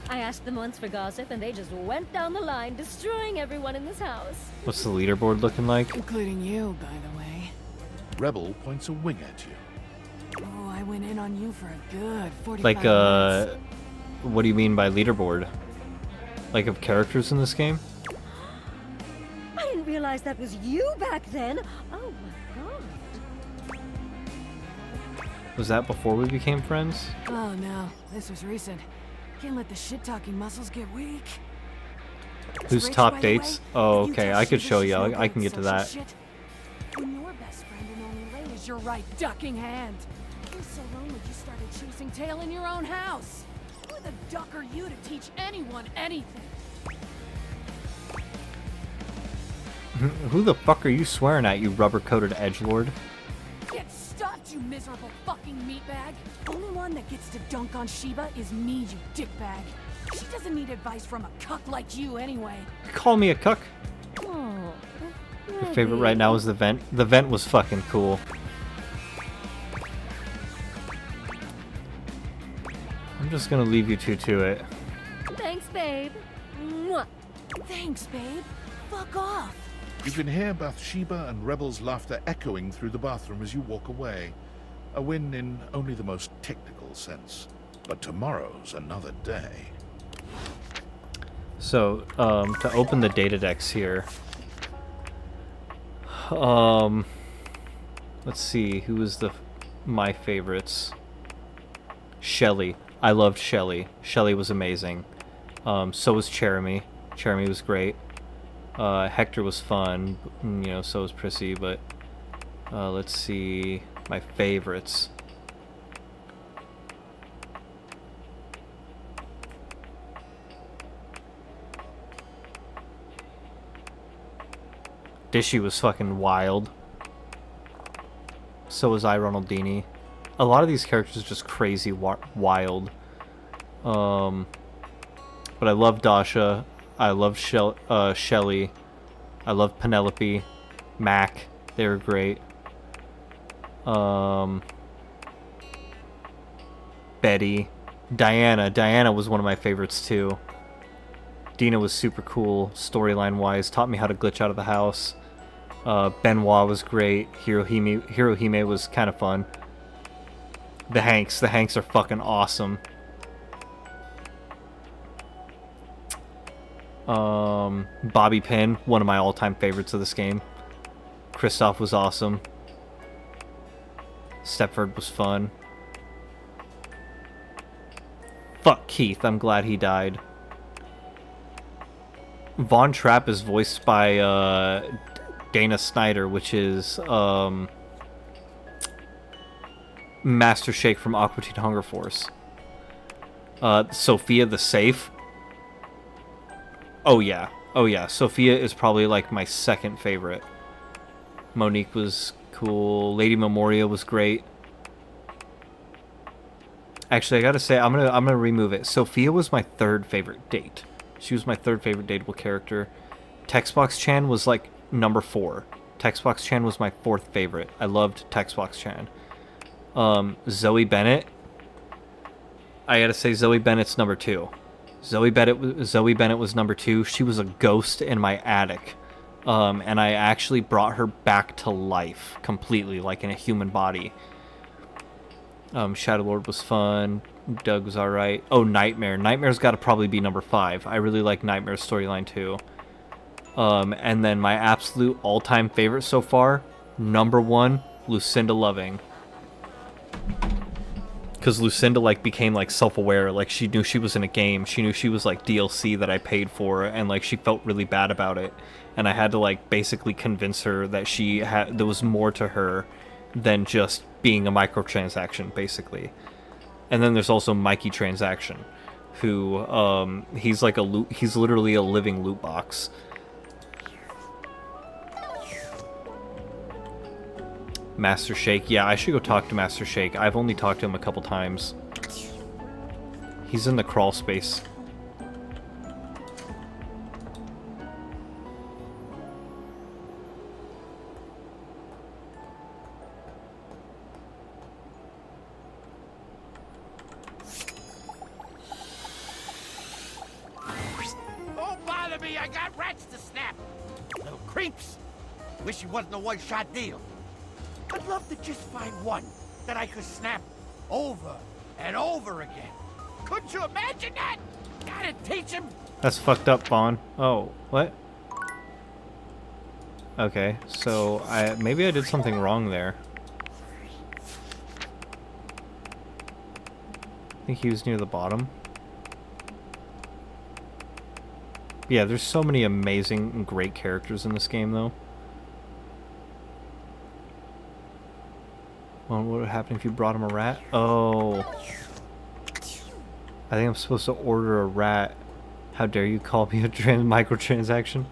I asked them once for gossip, and they just went down the line, destroying everyone in this house. What's the leaderboard looking like? Including you, by the way. Rebel points a wing at you. Oh, I went in on you for a good 45 Like, minutes. what do you mean by leaderboard? Like of characters in this game? I didn't realize that was you back then. Oh my God. Was that before we became friends? Oh no, this was recent. Can't let the shit-talking muscles get weak. Who's Rich, top by the dates? way, Oh, if you okay, touch I could Shiva, show she's you. no I good can at get to social that. shit. When your best friend and only lane is your right ducking hand. You're so lonely you started chasing tail in your own house. Who the duck are you to teach anyone anything? Who the fuck are you swearing at, you rubber-coated edgelord? Get stuffed, you miserable fucking meatbag! Only one that gets to dunk on Sheba is me, you dickbag. She doesn't need advice from a cuck like you anyway. Call me a cuck. Oh, Your favorite right now is the vent. The vent was fucking cool. I'm just gonna leave you two to it. Thanks, babe. Mwah. Thanks, babe. Fuck off. You can hear Bathsheba and Rebel's laughter echoing through the bathroom as you walk away. A win in only the most technical sense. But tomorrow's another day. So, to open the data decks here, let's see, who was my favorites? Shelly. I loved Shelly. Shelly was amazing. So was Cherami. Cherami was great. Hector was fun, you know, so was Prissy, but let's see, my favorites. Dishy was fucking wild. So was I, Ronaldini. A lot of these characters are just crazy wild. But I love Dasha. I love Shelly. I love Penelope. Mac. They were great. Betty. Diana. Diana was one of my favorites too. Dina was super cool, storyline wise. Taught me how to glitch out of the house. Benoit was great. Hirohime was kind of fun. The Hanks are fucking awesome. Bobby Pin, one of my all-time favorites of this game. Kristoff was awesome. Stepford was fun. Fuck Keith, I'm glad he died. Von Trapp is voiced by Dana Snyder, which is Master Shake from Aqua Teen Hunger Force. Sophia the Safe. Oh yeah. Sophia is probably like my second favorite. Monique was cool. Lady Memoria was great. Actually, I gotta say, I'm gonna remove it. Sophia was my third favorite date. She was my third favorite dateable character. Textbox Chan was like number 4. Textbox Chan was my 4th favorite. I loved Textbox Chan. Zoe Bennett. I gotta say Zoe Bennett's number 2. Zoe Bennett was number 2. She was a ghost in my attic. And I actually brought her back to life completely, like in a human body. Shadowlord was fun. Doug was alright. Oh, Nightmare. Nightmare's got to probably be number 5. I really like Nightmare's storyline too. And then my absolute all-time favorite so far, number 1, Lucinda Loving. Because Lucinda like became like self-aware, like she knew she was in a game. She knew she was like DLC that I paid for, and like she felt really bad about it. And I had to like basically convince her that there was more to her, than just being a microtransaction, basically. And then there's also Mikey Transaction, who he's like he's literally a living loot box. Master Shake, yeah, I should go talk to Master Shake. I've only talked to him a couple times. He's in the crawl space. Don't bother me, I got rats to snap. Little creeps. Wish it wasn't a one-shot deal. I'd love to just find one that I could snap over and over again. Couldn't you imagine that? Gotta teach him. That's fucked up, Vaughn. Oh, what? Okay, so maybe I did something wrong there. I think he was near the bottom. Yeah, there's so many amazing and great characters in this game, though. Well, what would happen if you brought him a rat? Oh. I think I'm supposed to order a rat. How dare you call me a microtransaction?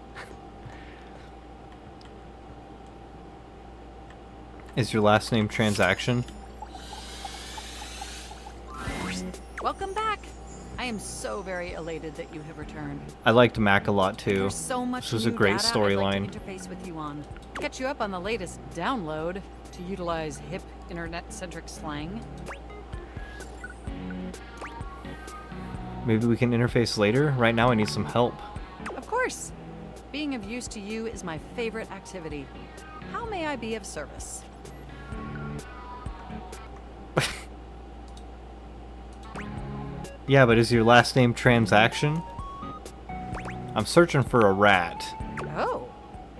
Is your last name Transaction? Welcome back. I am so very elated that you have returned. I liked Mac a lot too. There's so much This was a new great data I'd like storyline. to interface with you on. Catch you up on the latest download to utilize hip internet-centric slang. Maybe we can interface later? Right now I need some help. Of course. Being of use to you is my favorite activity. How may I be of service? Yeah, but is your last name Transaction? I'm searching for a rat. Oh,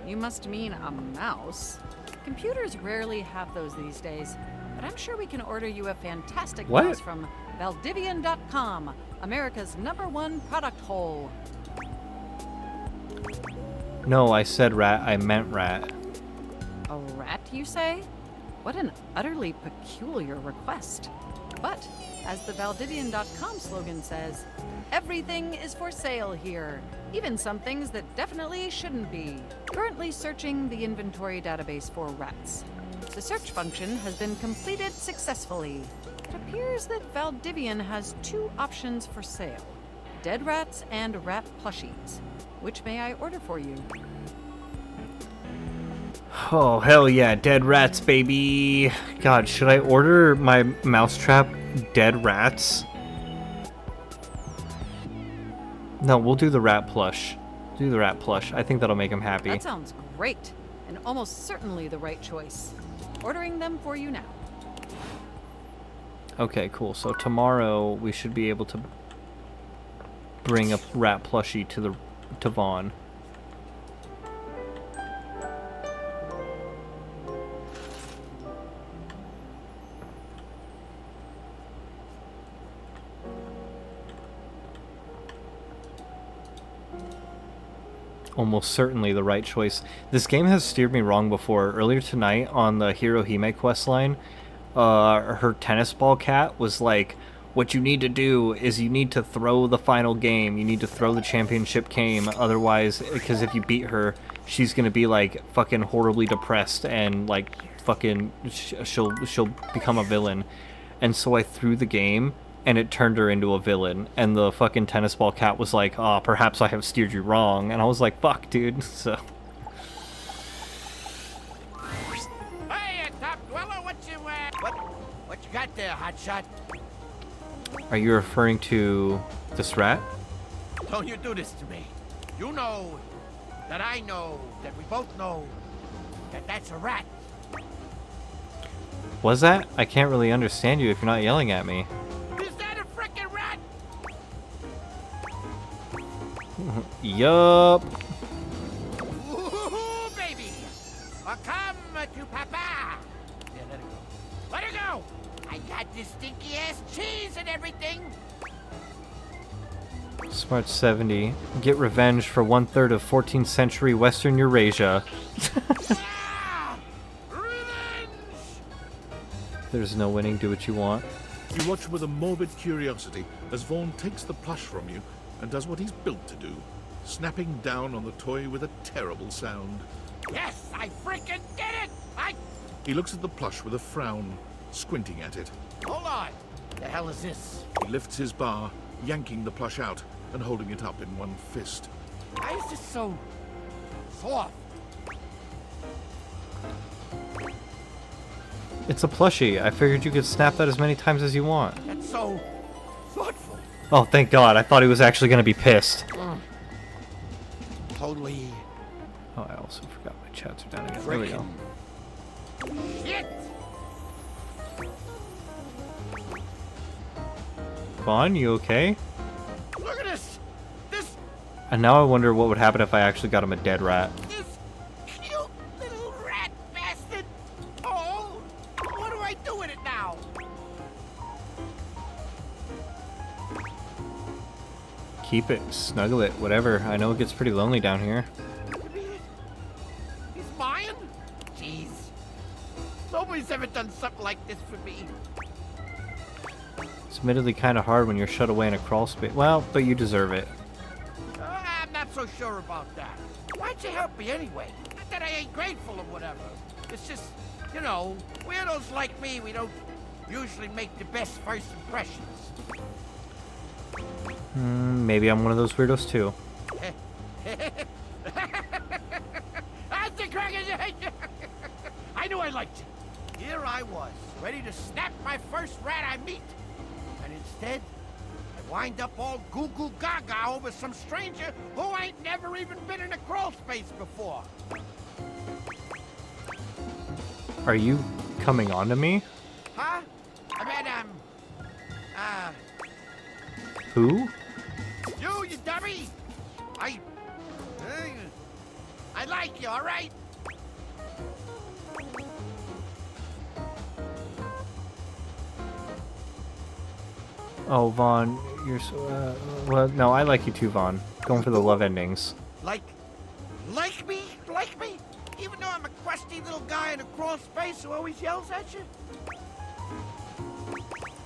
you must mean a mouse. Computers rarely have those these days, but I'm sure we can order you a fantastic What? mouse from Valdivian.com, America's #1 product hole. No, I said rat, I meant rat. A rat, you say? What an utterly peculiar request. But, as the Valdivian.com slogan says, everything is for sale here, even some things that definitely shouldn't be. Currently searching the inventory database for rats. The search function has been completed successfully. It appears that Valdivian has 2 options for sale: dead rats and rat plushies. Which may I order for you? Oh, hell yeah, dead rats, baby. God, should I order my mousetrap dead rats? No, we'll do the rat plush. Do the rat plush. I think that'll make him happy. That sounds great, and almost certainly the right choice. Ordering them for you now. Okay, cool. So tomorrow we should be able to bring a rat plushie to Vaughn. Almost certainly the right choice. This game has steered me wrong before. Earlier tonight on the Hirohime questline, her tennis ball cat was like, what you need to do is you need to throw the final game. You need to throw the championship game. Otherwise, because if you beat her, she's gonna be like fucking horribly depressed and like fucking she'll become a villain. And so I threw the game and it turned her into a villain. And the fucking tennis ball cat was like, "Oh, perhaps I have steered you wrong." And I was like, "Fuck, dude." So. Hey, Top Dweller, what you got there, hotshot? Are you referring to this rat? Don't you do this to me. You know that I know that we both know that that's a rat. Was that? I can't really understand you if you're not yelling at me. Is that a frickin' rat? Yup. Ooh, baby. Welcome to Papa. Yeah, let it go. Let it go. I got this stinky ass cheese and everything. Smart 70. Get revenge for 1/3 of 14th century Western Eurasia. There's no winning. Do what you want. You watch with a morbid curiosity as Vaughn takes the plush from you and does what he's built to do, snapping down on the toy with a terrible sound. Yes, I freaking did it! He looks at the plush with a frown, squinting at it. Hold on. The hell is this? He lifts his bar, yanking the plush out and holding it up in one fist. Why is this so soft? It's a plushie. I figured you could snap that as many times as you want. That's so thoughtful. Oh, thank God. I thought he was actually going to be pissed. Totally. Oh, I also forgot my chats are down again. There we go. Shit! Vaughn, you okay? Look at this! And now I wonder what would happen if I actually got him a dead rat. Cute little rat bastard! Oh! What do I do with it now? Keep it, snuggle it, whatever. I know it gets pretty lonely down here. He's mine? Jeez. Nobody's ever done something like this for me. It's admittedly kind of hard when you're shut away in a crawl space. Well, but you deserve it. I'm not so sure about that. Why'd you help me anyway? Not that I ain't grateful or whatever. It's just, you know, weirdos like me, we don't usually make the best first impressions. Maybe I'm one of those weirdos too. I knew I liked you. Here I was, ready to snap my first rat I meet. And instead, I wind up all goo-goo gaga over some stranger who ain't never even been in a crawl space before. Are you coming on to me? Huh? I mean, Who? you dummy! I like you, all right? Oh, Vaughn, you're so, well, no, I like you too, Vaughn. Going for the love endings. Like me? Like me? Even though I'm a crusty little guy in a crawl space who always yells at you?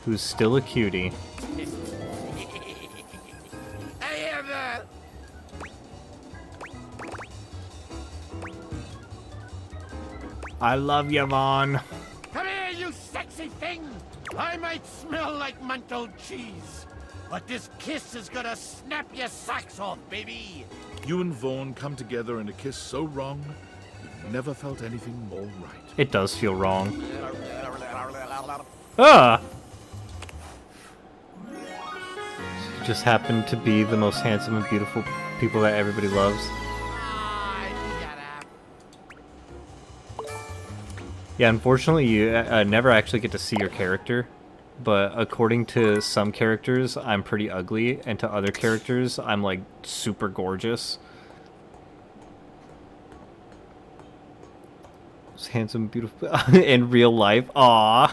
Who's still a cutie. I am, I love you, Vaughn. Come here, you sexy thing! I might smell like Munto cheese, but this kiss is gonna snap your socks off, baby! You and Vaughn come together in a kiss so wrong, you've never felt anything more right. It does feel wrong. Ah! You just happen to be the most handsome and beautiful people that everybody loves. Yeah, unfortunately, you never actually get to see your character. But according to some characters, I'm pretty ugly, and to other characters, I'm like super gorgeous. Just handsome, beautiful in real life. Aww.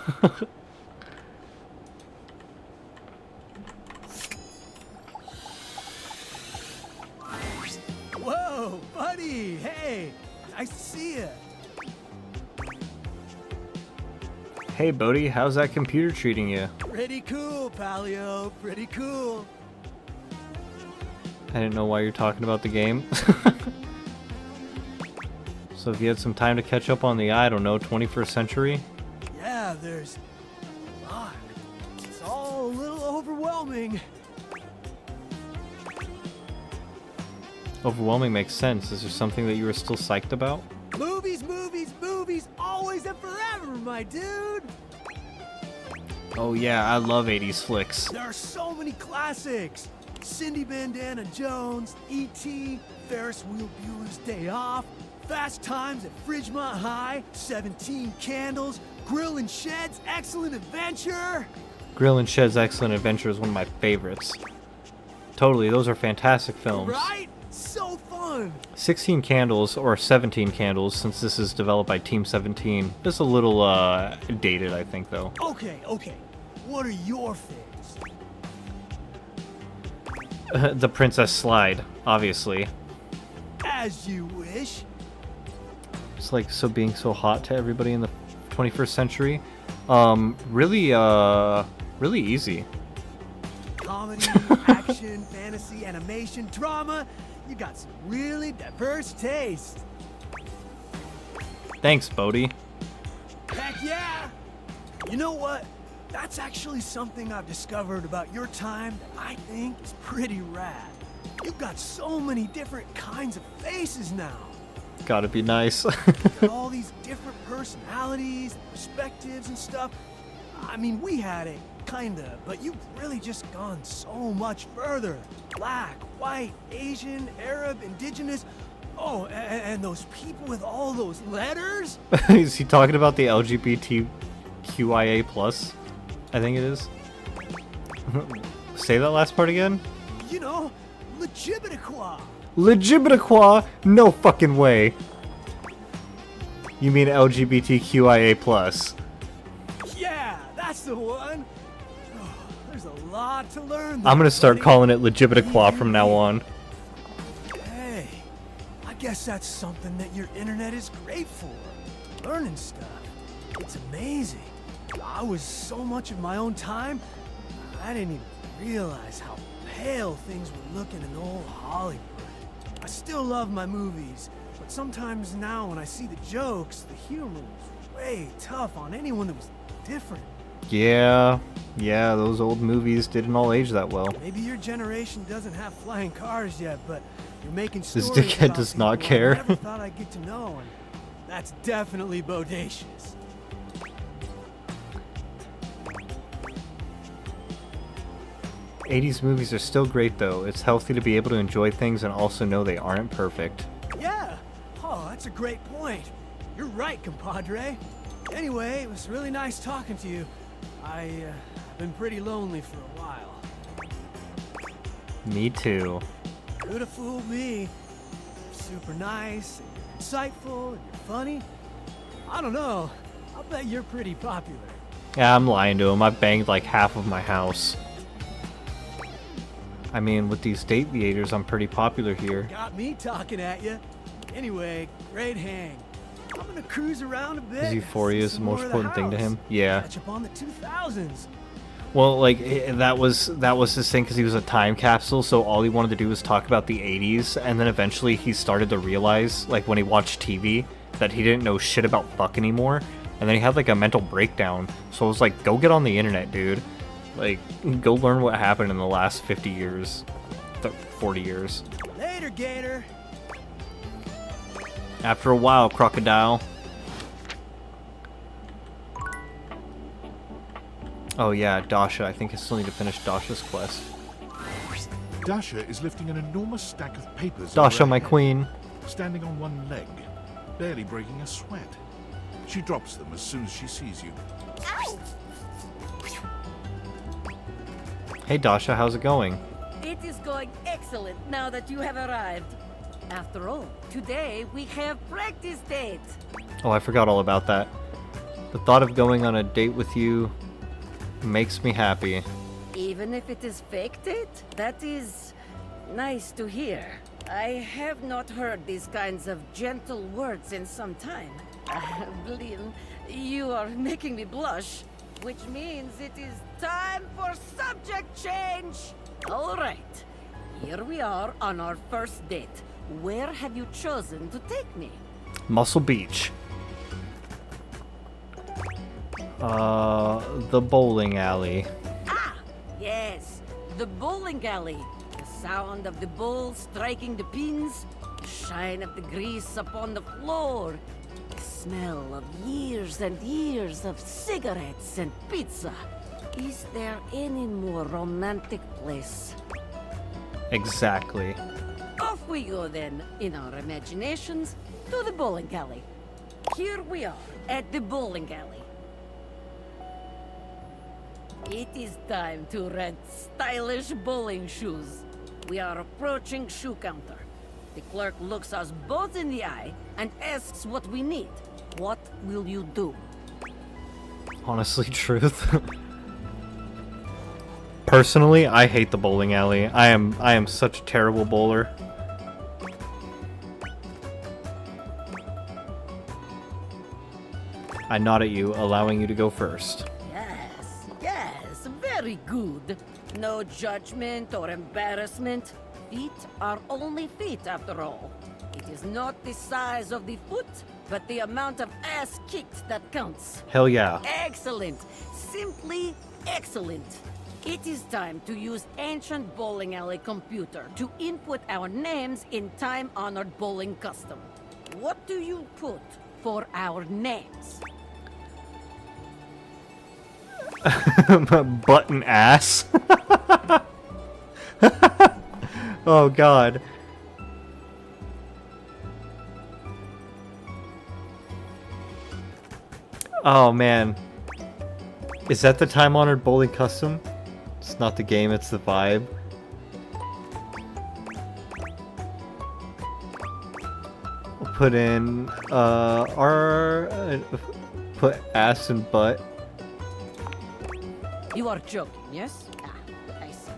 Whoa, buddy! Hey, nice to see you. Hey, Bodhi, how's that computer treating you? Pretty cool, Palio. Pretty cool. I didn't know why you're talking about the game. So if you had some time to catch up on the, I don't know, 21st century? Yeah, there's a lot. It's all a little overwhelming. Overwhelming makes sense. Is there something that you were still psyched about? Movies, movies, movies, always and forever, my dude! Oh yeah, I love 80s flicks. There are so many classics! Cindy Bandana Jones, E.T., Ferris Wheel Bueller's Day Off, Fast Times at Fridgemont High, 17 Candles, Grill and Shed's Excellent Adventure! Grill and Shed's Excellent Adventure is one of my favorites. Totally, those are fantastic films. Right? So fun! 16 Candles, or 17 Candles, since this is developed by Team 17. Just a little, dated, I think, though. Okay. What are your faves? The Princess Slide, obviously. As you wish. It's like being so hot to everybody in the 21st century. Really easy. Comedy, action, fantasy, animation, drama. You got some really diverse taste. Thanks, Bodhi. Heck yeah! You know what? That's actually something I've discovered about your time that I think is pretty rad. You've got so many different kinds of faces now. Gotta be nice. Got all these different personalities, perspectives and stuff. I mean, we had it, kinda, but you've really just gone so much further. Black, white, Asian, Arab, indigenous. Oh, and those people with all those letters? Is he talking about the LGBTQIA+? I think it is. Say that last part again? You know, Legibitiqua. Legibitiqua? No fucking way. You mean LGBTQIA+. Yeah, that's the one. Oh, there's a lot to learn. I'm gonna start calling it Legibitiqua from now on. Hey, I guess that's something that your internet is great for. Learning stuff. It's amazing. I was so much of my own time, I didn't even realize how pale things were looking in old Hollywood. I still love my movies, but sometimes now when I see the jokes, the humor was way tough on anyone that was different. Yeah, those old movies didn't all age that well. Maybe your generation doesn't have flying cars yet, but you're making This stories dickhead about does not people care. I never thought I'd get to know, and that's definitely bodacious. '80s movies are still great though. It's healthy to be able to enjoy things and also know they aren't perfect. Yeah. Oh, that's a great point. You're right, compadre. Anyway, it was really nice talking to you. I've been pretty lonely for a while. Me too. Could have fooled me. You're super nice, and you're insightful, and you're funny. I don't know. I'll bet you're pretty popular. Yeah, I'm lying to him. I banged like half of my house. I mean, with these date theaters, I'm pretty popular here. Got me talking at you. Anyway, great hang. I'm gonna cruise around a bit. Is Euphoria is the most important thing to him? Catch Yeah. up on the 2000s. Well, like that was his thing because he was a time capsule. So all he wanted to do was talk about the '80s, and then eventually he started to realize, like when he watched TV, that he didn't know shit about fuck anymore. And then he had like a mental breakdown. So I was like, go get on the internet, dude. Like, go learn what happened in the last 50 years, 40 years. Later, Gator. After a while, crocodile. Oh yeah, Dasha. I think I still need to finish Dasha's quest. Dasha is lifting an enormous stack of papers. Dasha, over her my head, queen. Standing on one leg, barely breaking a sweat. She drops them as soon as she sees you. Ow! Hey Dasha, how's it going? It is going excellent now that you have arrived. After all, today we have practice date. Oh, I forgot all about that. The thought of going on a date with you makes me happy. Even if it is fake date, that is nice to hear. I have not heard these kinds of gentle words in some time. Blim, you are making me blush, which means it is time for subject change. All right, here we are on our first date. Where have you chosen to take me? Muscle Beach. The bowling alley. Ah, yes, the bowling alley. The sound of the ball striking the pins, the shine of the grease upon the floor, the smell of years and years of cigarettes and pizza. Is there any more romantic place? Exactly. Off we go then, in our imaginations, to the bowling alley. Here we are, at the bowling alley. It is time to rent stylish bowling shoes. We are approaching shoe counter. The clerk looks us both in the eye and asks what we need. What will you do? Honestly, truth. Personally, I hate the bowling alley. I am such a terrible bowler. I nod at you, allowing you to go first. Yes, very good. No judgment or embarrassment. Feet are only feet after all. It is not the size of the foot, but the amount of ass kicked that counts. Hell yeah. Excellent. Simply excellent. It is time to use ancient bowling alley computer to input our names in time-honored bowling custom. What do you put for our names? Button ass. Oh god. Oh man. Is that the time-honored bowling custom? It's not the game, it's the vibe. We'll put in put ass and butt. You are joking, yes? I see.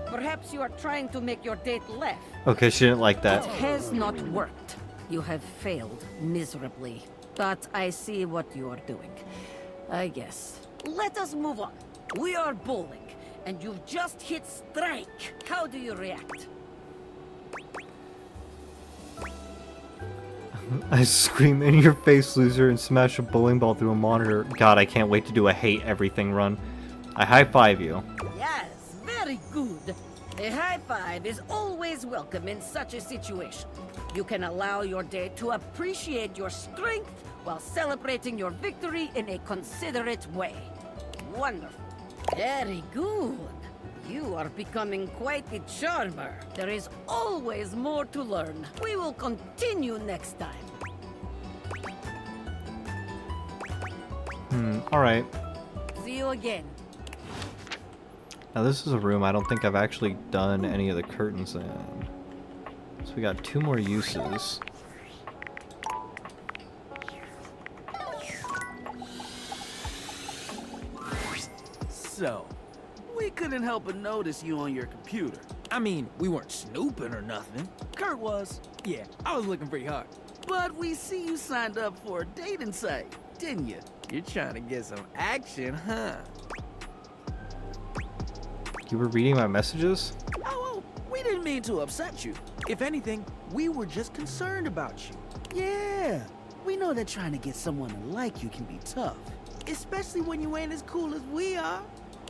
Perhaps you are trying to make your date laugh. Okay, she didn't like that. It has not worked. You have failed miserably. But I see what you are doing. I guess. Let us move on. We are bowling, and you've just hit strike. How do you react? I scream in your face, loser, and smash a bowling ball through a monitor. God, I can't wait to do a hate everything run. I high-five you. Yes, very good. A high five is always welcome in such a situation. You can allow your day to appreciate your strength while celebrating your victory in a considerate way. Wonderful. Very good. You are becoming quite the charmer. There is always more to learn. We will continue next time. Alright. See you again. Now this is a room I don't think I've actually done any of the curtains in. So we got 2 more uses. So, we couldn't help but notice you on your computer. I mean, we weren't snooping or nothing. Kurt was. Yeah, I was looking pretty hard. But we see you signed up for a dating site, didn't you? You're trying to get some action, huh? You were reading my messages? Oh, we didn't mean to upset you. If anything, we were just concerned about you. Yeah, we know that trying to get someone to like you can be tough. Especially when you ain't as cool as we are.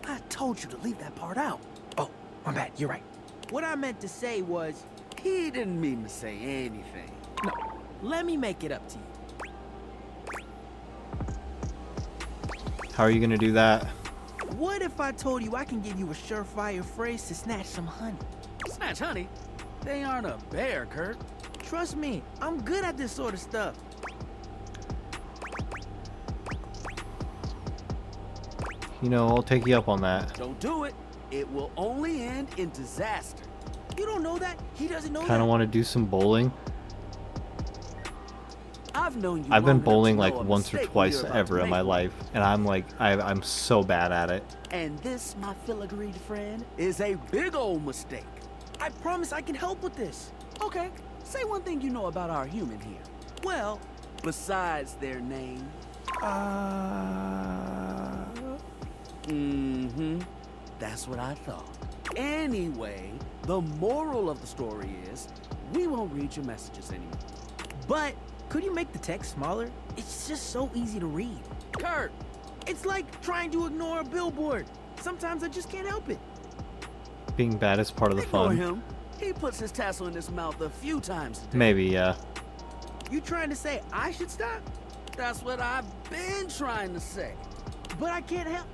I told you to leave that part out. Oh, my bad, you're right. What I meant to say was... He didn't mean to say anything. No, let me make it up to you. How are you gonna do that? What if I told you I can give you a surefire phrase to snatch some honey? Snatch honey? They aren't a bear, Kurt. Trust me, I'm good at this sort of stuff. You know, I'll take you up on that. Don't do it. It will only end in disaster. You don't know that? He doesn't know that? Kinda wanna do some bowling. I've known you I've been long enough to bowling know like a once or mistake twice you're about ever to in my make. life, and I'm like, I'm so bad at it. And this, my filigreed friend, is a big old mistake. I promise I can help with this. Okay, say one thing you know about our human here. Well, besides their name. That's what I thought. Anyway, the moral of the story is, we won't read your messages anymore. But could you make the text smaller? It's just so easy to read. Kurt, it's like trying to ignore a billboard. Sometimes I just can't help it. Being bad is part of the Ignore fun. him. He puts his tassel in his mouth a few times a day. Maybe, yeah. You trying to say I should stop? That's what I've been trying to say. But I can't help.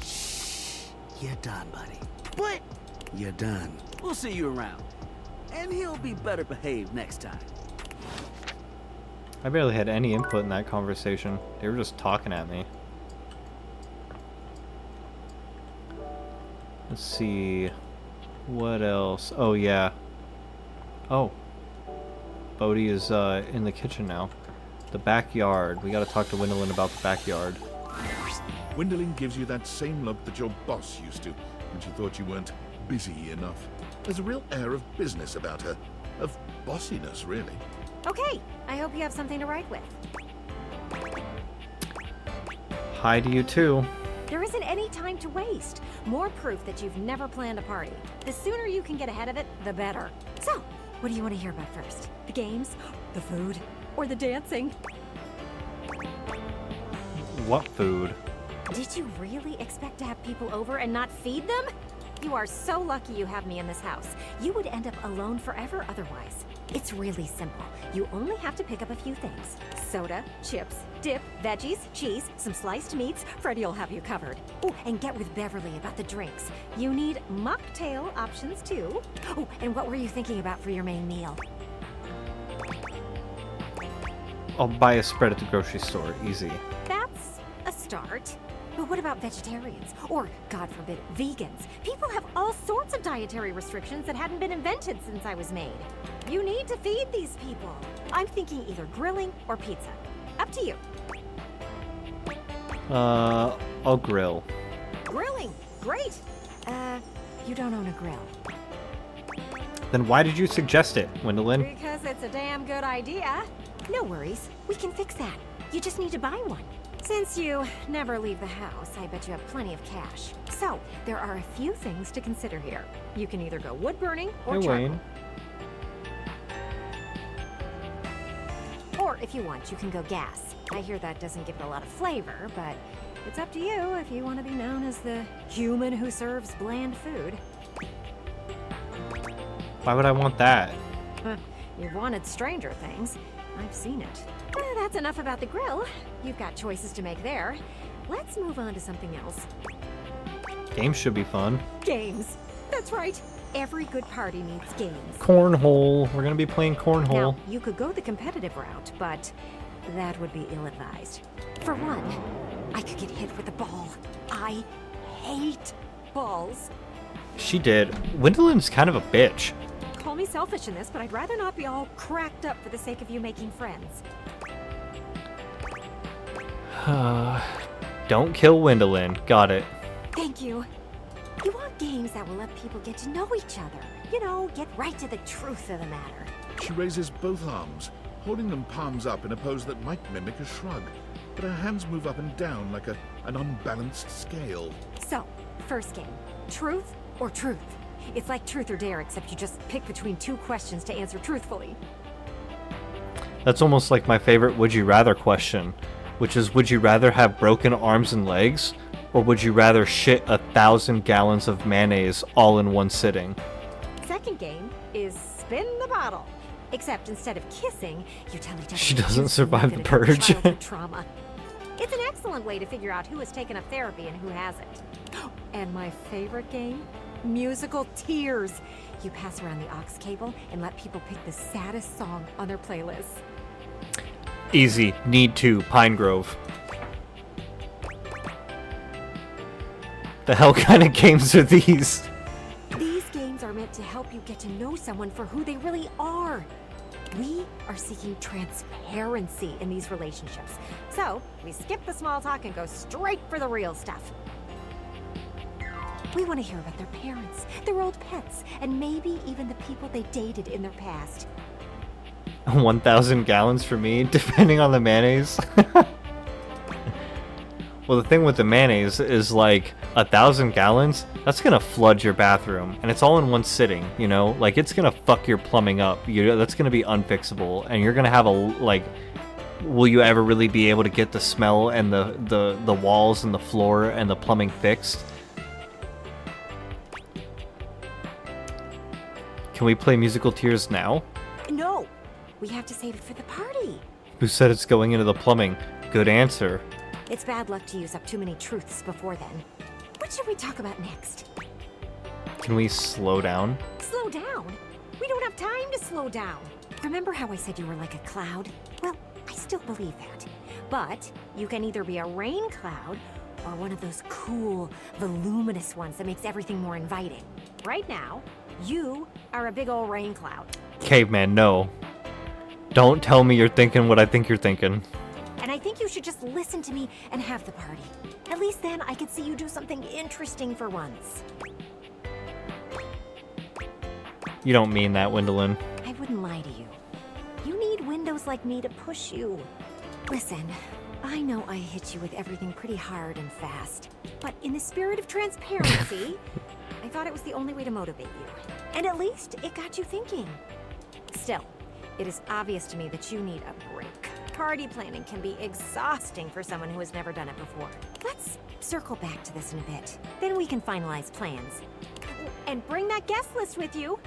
Shh. You're done, buddy. But... You're done. We'll see you around. And he'll be better behaved next time. I barely had any input in that conversation. They were just talking at me. Let's see. What else? Oh, yeah. Oh. Bodhi is in the kitchen now. The backyard. We gotta talk to Wendelin about the backyard. Wendelin gives you that same look that your boss used to when she thought you weren't busy enough. There's a real air of business about her. Of bossiness, really. Okay, I hope you have something to write with. Hi to you too. There isn't any time to waste. More proof that you've never planned a party. The sooner you can get ahead of it, the better. So, what do you want to hear about first? The games, the food, or the dancing? What food? Did you really expect to have people over and not feed them? You are so lucky you have me in this house. You would end up alone forever otherwise. It's really simple. You only have to pick up a few things. Soda, chips, dip, veggies, cheese, some sliced meats. Freddie will have you covered. Oh, and get with Beverly about the drinks. You need mocktail options too. Oh, and what were you thinking about for your main meal? I'll buy a spread at the grocery store. Easy. That's a start. But what about vegetarians? Or, God forbid, vegans? People have all sorts of dietary restrictions that hadn't been invented since I was made. You need to feed these people. I'm thinking either grilling or pizza. Up to you. I'll grill. Grilling! Great! You don't own a grill. Then why did you suggest it, Gwendolyn? Because it's a damn good idea. No worries. We can fix that. You just need to buy one. Since you never leave the house, I bet you have plenty of cash. So, there are a few things to consider here. You can either go wood burning or Hey, charcoal. Wayne. Or if you want, you can go gas. I hear that doesn't give it a lot of flavor, but it's up to you if you want to be known as the human who serves bland food. Why would I want that? You've wanted stranger things. I've seen it. That's enough about the grill. You've got choices to make there. Let's move on to something else. Games should be fun. Games. That's right. Every good party needs games. Cornhole. We're gonna be playing cornhole. Now, you could go the competitive route, but that would be ill-advised. For one, I could get hit with a ball. I hate balls. She did. Gwendolyn's kind of a bitch. Call me selfish in this, but I'd rather not be all cracked up for the sake of you making friends. Don't kill Gwendolyn. Got it. Thank you. You want games that will let people get to know each other. You know, get right to the truth of the matter. She raises both arms, holding them palms up in a pose that might mimic a shrug, but her hands move up and down like an unbalanced scale. So, first game. Truth or truth? It's like truth or dare, except you just pick between two questions to answer truthfully. That's almost like my favorite would you rather question, which is would you rather have broken arms and legs, or would you rather shit 1,000 gallons of mayonnaise all in one sitting? Second game is spin the bottle. Except instead of kissing, you tell each other She you doesn't used survive the to live in a purge. childhood trauma. It's an excellent way to figure out who has taken up therapy and who hasn't. And my favorite game? Musical tears. You pass around the aux cable and let people pick the saddest song on their playlist. Easy. Need to. Pine Grove. The hell kind of games are these? These games are meant to help you get to know someone for who they really are. We are seeking transparency in these relationships. So, we skip the small talk and go straight for the real stuff. We want to hear about their parents, their old pets, and maybe even the people they dated in their past. 1,000 gallons for me, depending on the mayonnaise. Well, the thing with the mayonnaise is like 1,000 gallons, that's gonna flood your bathroom, and it's all in one sitting, you know? Like, it's gonna fuck your plumbing up. That's gonna be unfixable, and you're gonna have a, like, will you ever really be able to get the smell and the walls and the floor and the plumbing fixed? Can we play Musical Tears now? No! We have to save it for the party. Who said it's going into the plumbing? Good answer. It's bad luck to use up too many truths before then. What should we talk about next? Can we slow down? Slow down? We don't have time to slow down. Remember how I said you were like a cloud? Well, I still believe that. But you can either be a rain cloud or one of those cool, voluminous ones that makes everything more inviting. Right now, you are a big old rain cloud. Caveman, no. Don't tell me you're thinking what I think you're thinking. And I think you should just listen to me and have the party. At least then I could see you do something interesting for once. You don't mean that, Gwendolyn. I wouldn't lie to you. You need windows like me to push you. Listen, I know I hit you with everything pretty hard and fast, but in the spirit of transparency, I thought it was the only way to motivate you. And at least it got you thinking. Still, it is obvious to me that you need a break. Party planning can be exhausting for someone who has never done it before. Let's circle back to this in a bit. Then we can finalize plans. And bring that guest list with you.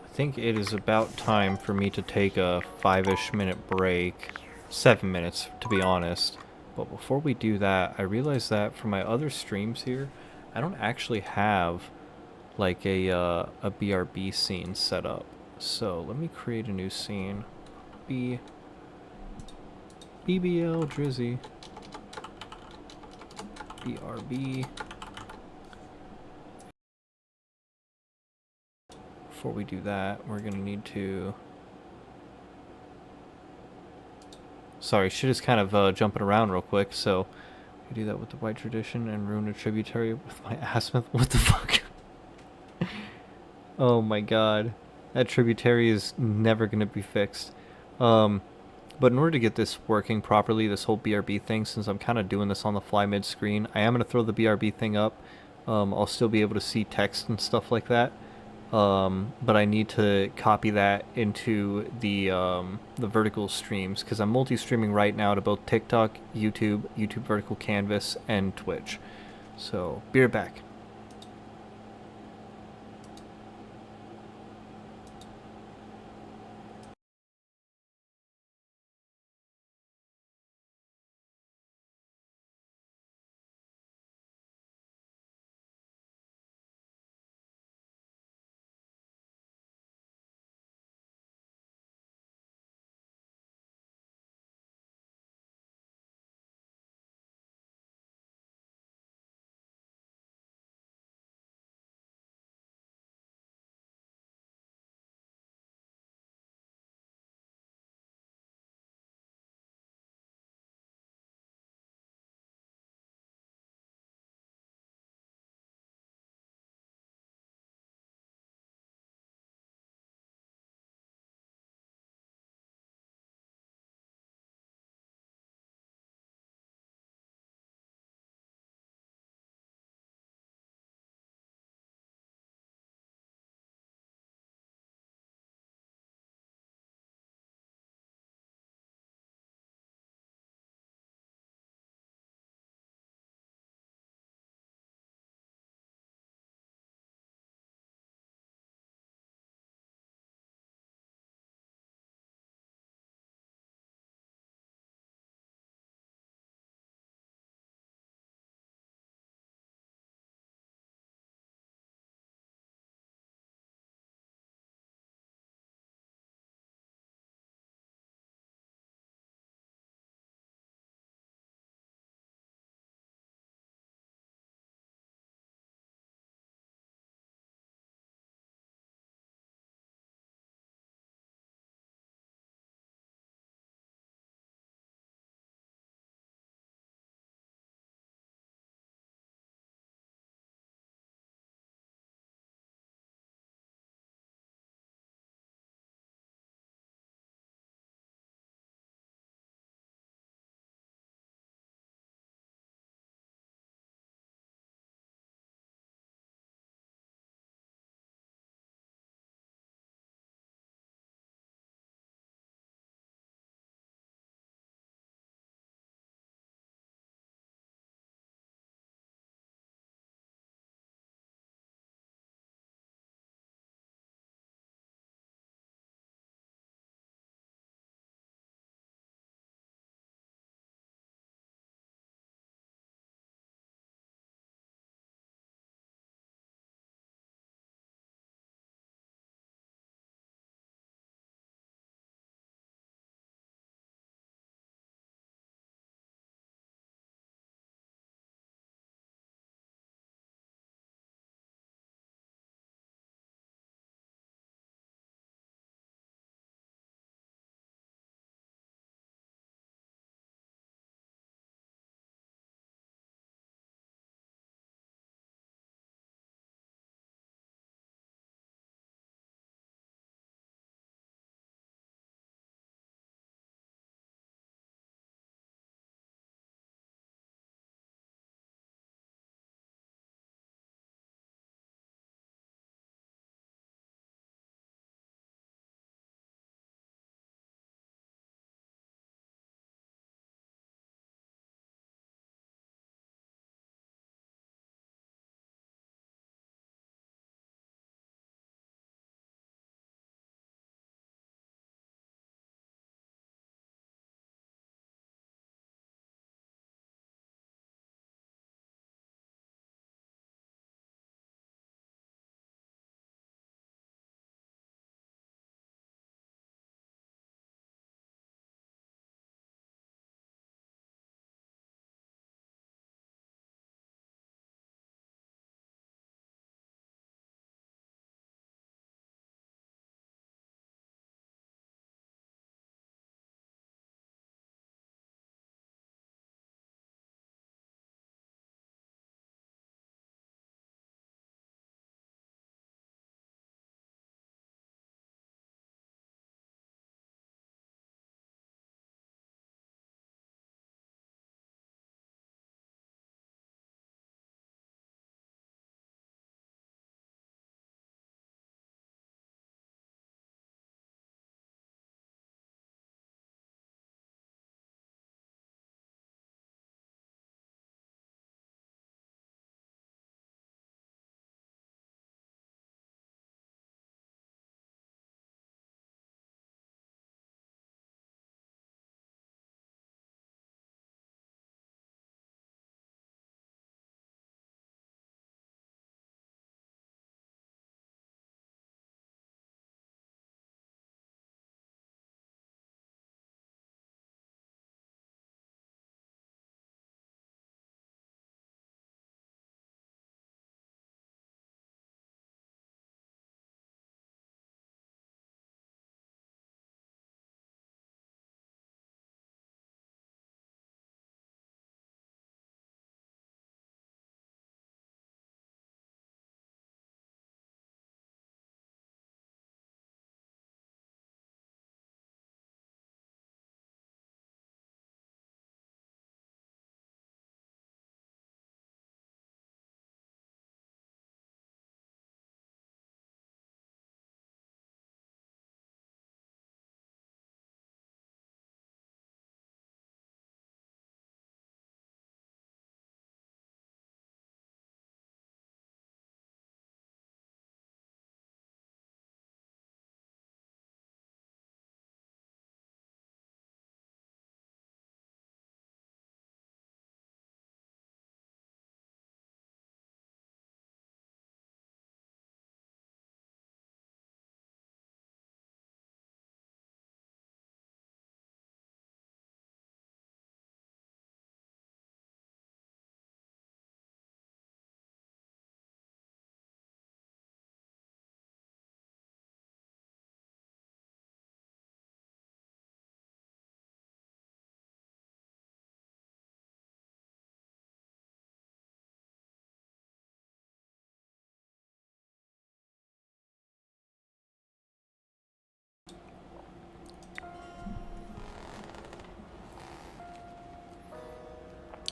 I think it is about time for me to take a 5-ish minute break. 7 minutes, to be honest. But before we do that, I realized that for my other streams here, I don't actually have like a BRB scene set up. So let me create a new scene. BBL Drizzy. BRB. Before we do that, we're gonna need to... Sorry, shit is kind of jumping around real quick, so... I do that with the White Tradition and ruin a tributary with my Asmith. What the fuck? Oh my god. That tributary is never gonna be fixed. But in order to get this working properly, this whole BRB thing, since I'm kind of doing this on the fly mid-screen, I am gonna throw the BRB thing up. I'll still be able to see text and stuff like that. But I need to copy that into the vertical streams, because I'm multi-streaming right now to both TikTok, YouTube, YouTube Vertical Canvas, and Twitch. So, be right back.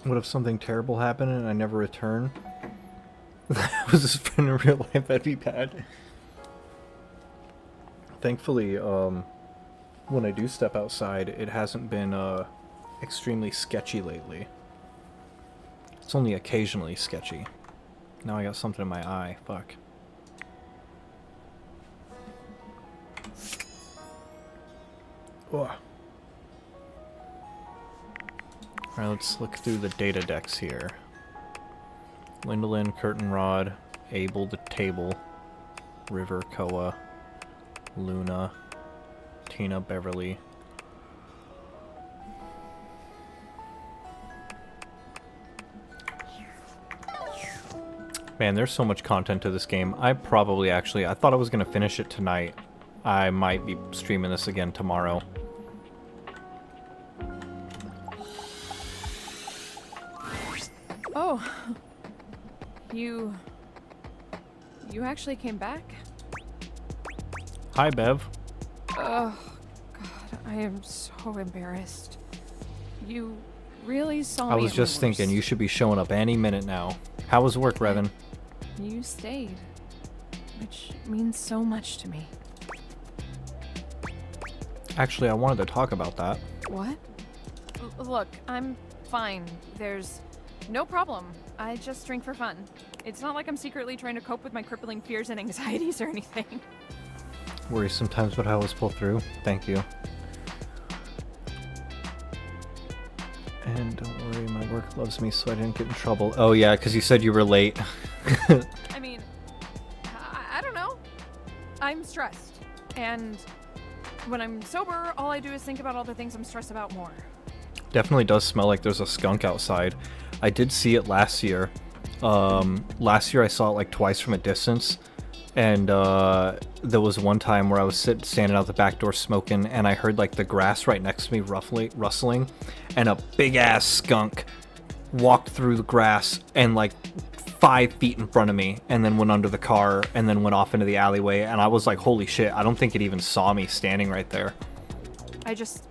What if something terrible happened and I never return? That was his friend in real life, that'd be bad. Thankfully, when I do step outside, it hasn't been extremely sketchy lately. It's only occasionally sketchy. Now I got something in my eye. Fuck. Ugh. Alright, let's look through the data decks here. Lindolin, Curtain Rod, Abel the Table, River, Koa, Luna, Tina, Beverly. Man, there's so much content to this game. I probably I thought I was going to finish it tonight. I might be streaming this again tomorrow. Oh. You actually came back? Hi, Bev. Oh, God, I am so embarrassed. You really saw me. I was at just my worst. thinking you should be showing up any minute now. How was work, Revan? You stayed, which means so much to me. Actually, I wanted to talk about that. What? Look, I'm fine. There's no problem. I just drink for fun. It's not like I'm secretly trying to cope with my crippling fears and anxieties or anything. Worry sometimes, but I always pull through. Thank you. And don't worry, my work loves me, so I didn't get in trouble. Oh yeah, because you said you were late. I mean, I don't know. I'm stressed. And when I'm sober, all I do is think about all the things I'm stressed about more. Definitely does smell like there's a skunk outside. I did see it last year. Last year I saw it like twice from a distance. And there was one time where I was standing out the back door smoking, and I heard like the grass right next to me rustling, and a big ass skunk walked through the grass and like 5 feet in front of me, and then went under the car, and then went off into the alleyway. And I was like, holy shit, I don't think it even saw me standing right there. I just...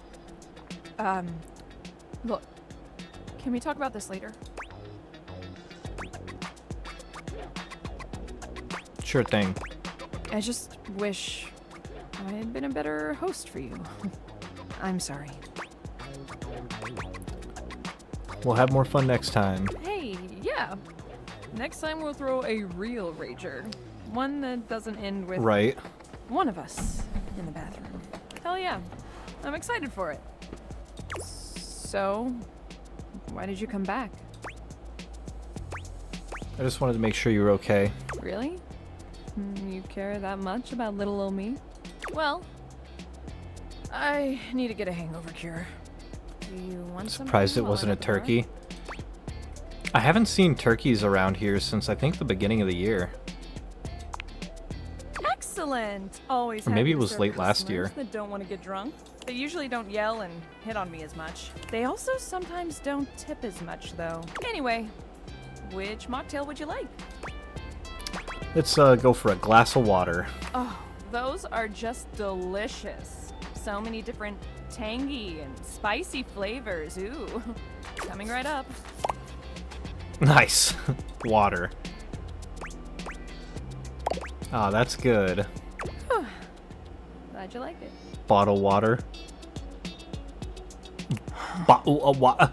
Look, can we talk about this later? Sure thing. I just wish I had been a better host for you. I'm sorry. We'll have more fun next time. Hey, yeah. Next time we'll throw a real rager. One that doesn't end with Right. one of us in the bathroom. Hell yeah. I'm excited for it. So, why did you come back? I just wanted to make sure you were okay. Really? You care that much about little old me? Well, I need to get a hangover cure. Do you want some? Surprised it wasn't a turkey. I haven't seen turkeys around here since I think the beginning of the year. Excellent! Always Or maybe happy it to was serve late last customers year. that don't want to get drunk. They usually don't yell and hit on me as much. They also sometimes don't tip as much, though. Anyway, which mocktail would you like? Let's go for a glass of water. Oh, those are just delicious. So many different tangy and spicy flavors. Ooh, coming right up. Nice. Water. Ah, that's good. Glad you liked it. Bottle water. Bottle of water.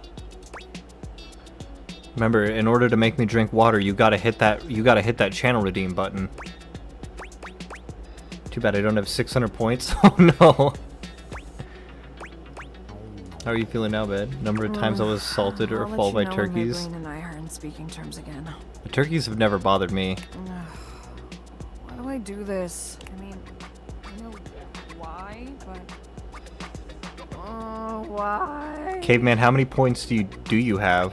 Remember, in order to make me drink water, you gotta hit that channel redeem button. Too bad I don't have 600 points. Oh no. How are you feeling now, bud? Number of times I was assaulted or I'll followed by let you know when my turkeys. brain and I are in speaking terms again. The turkeys have never bothered me. Why do I do this? I mean, I know why, but why? Caveman, how many points do you have?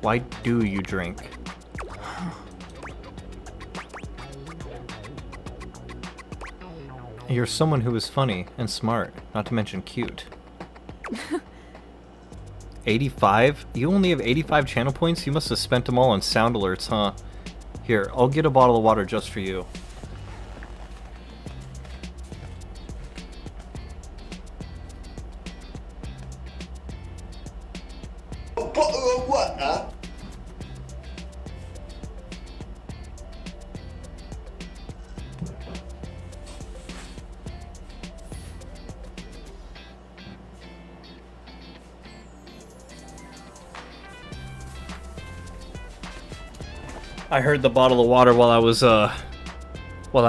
Why do you drink? You're someone who is funny and smart, not to mention cute. 85? You only have 85 channel points? You must have spent them all on sound alerts, huh? Here, I'll get a bottle of water just for you. A bottle of what, huh? I heard the bottle of water while I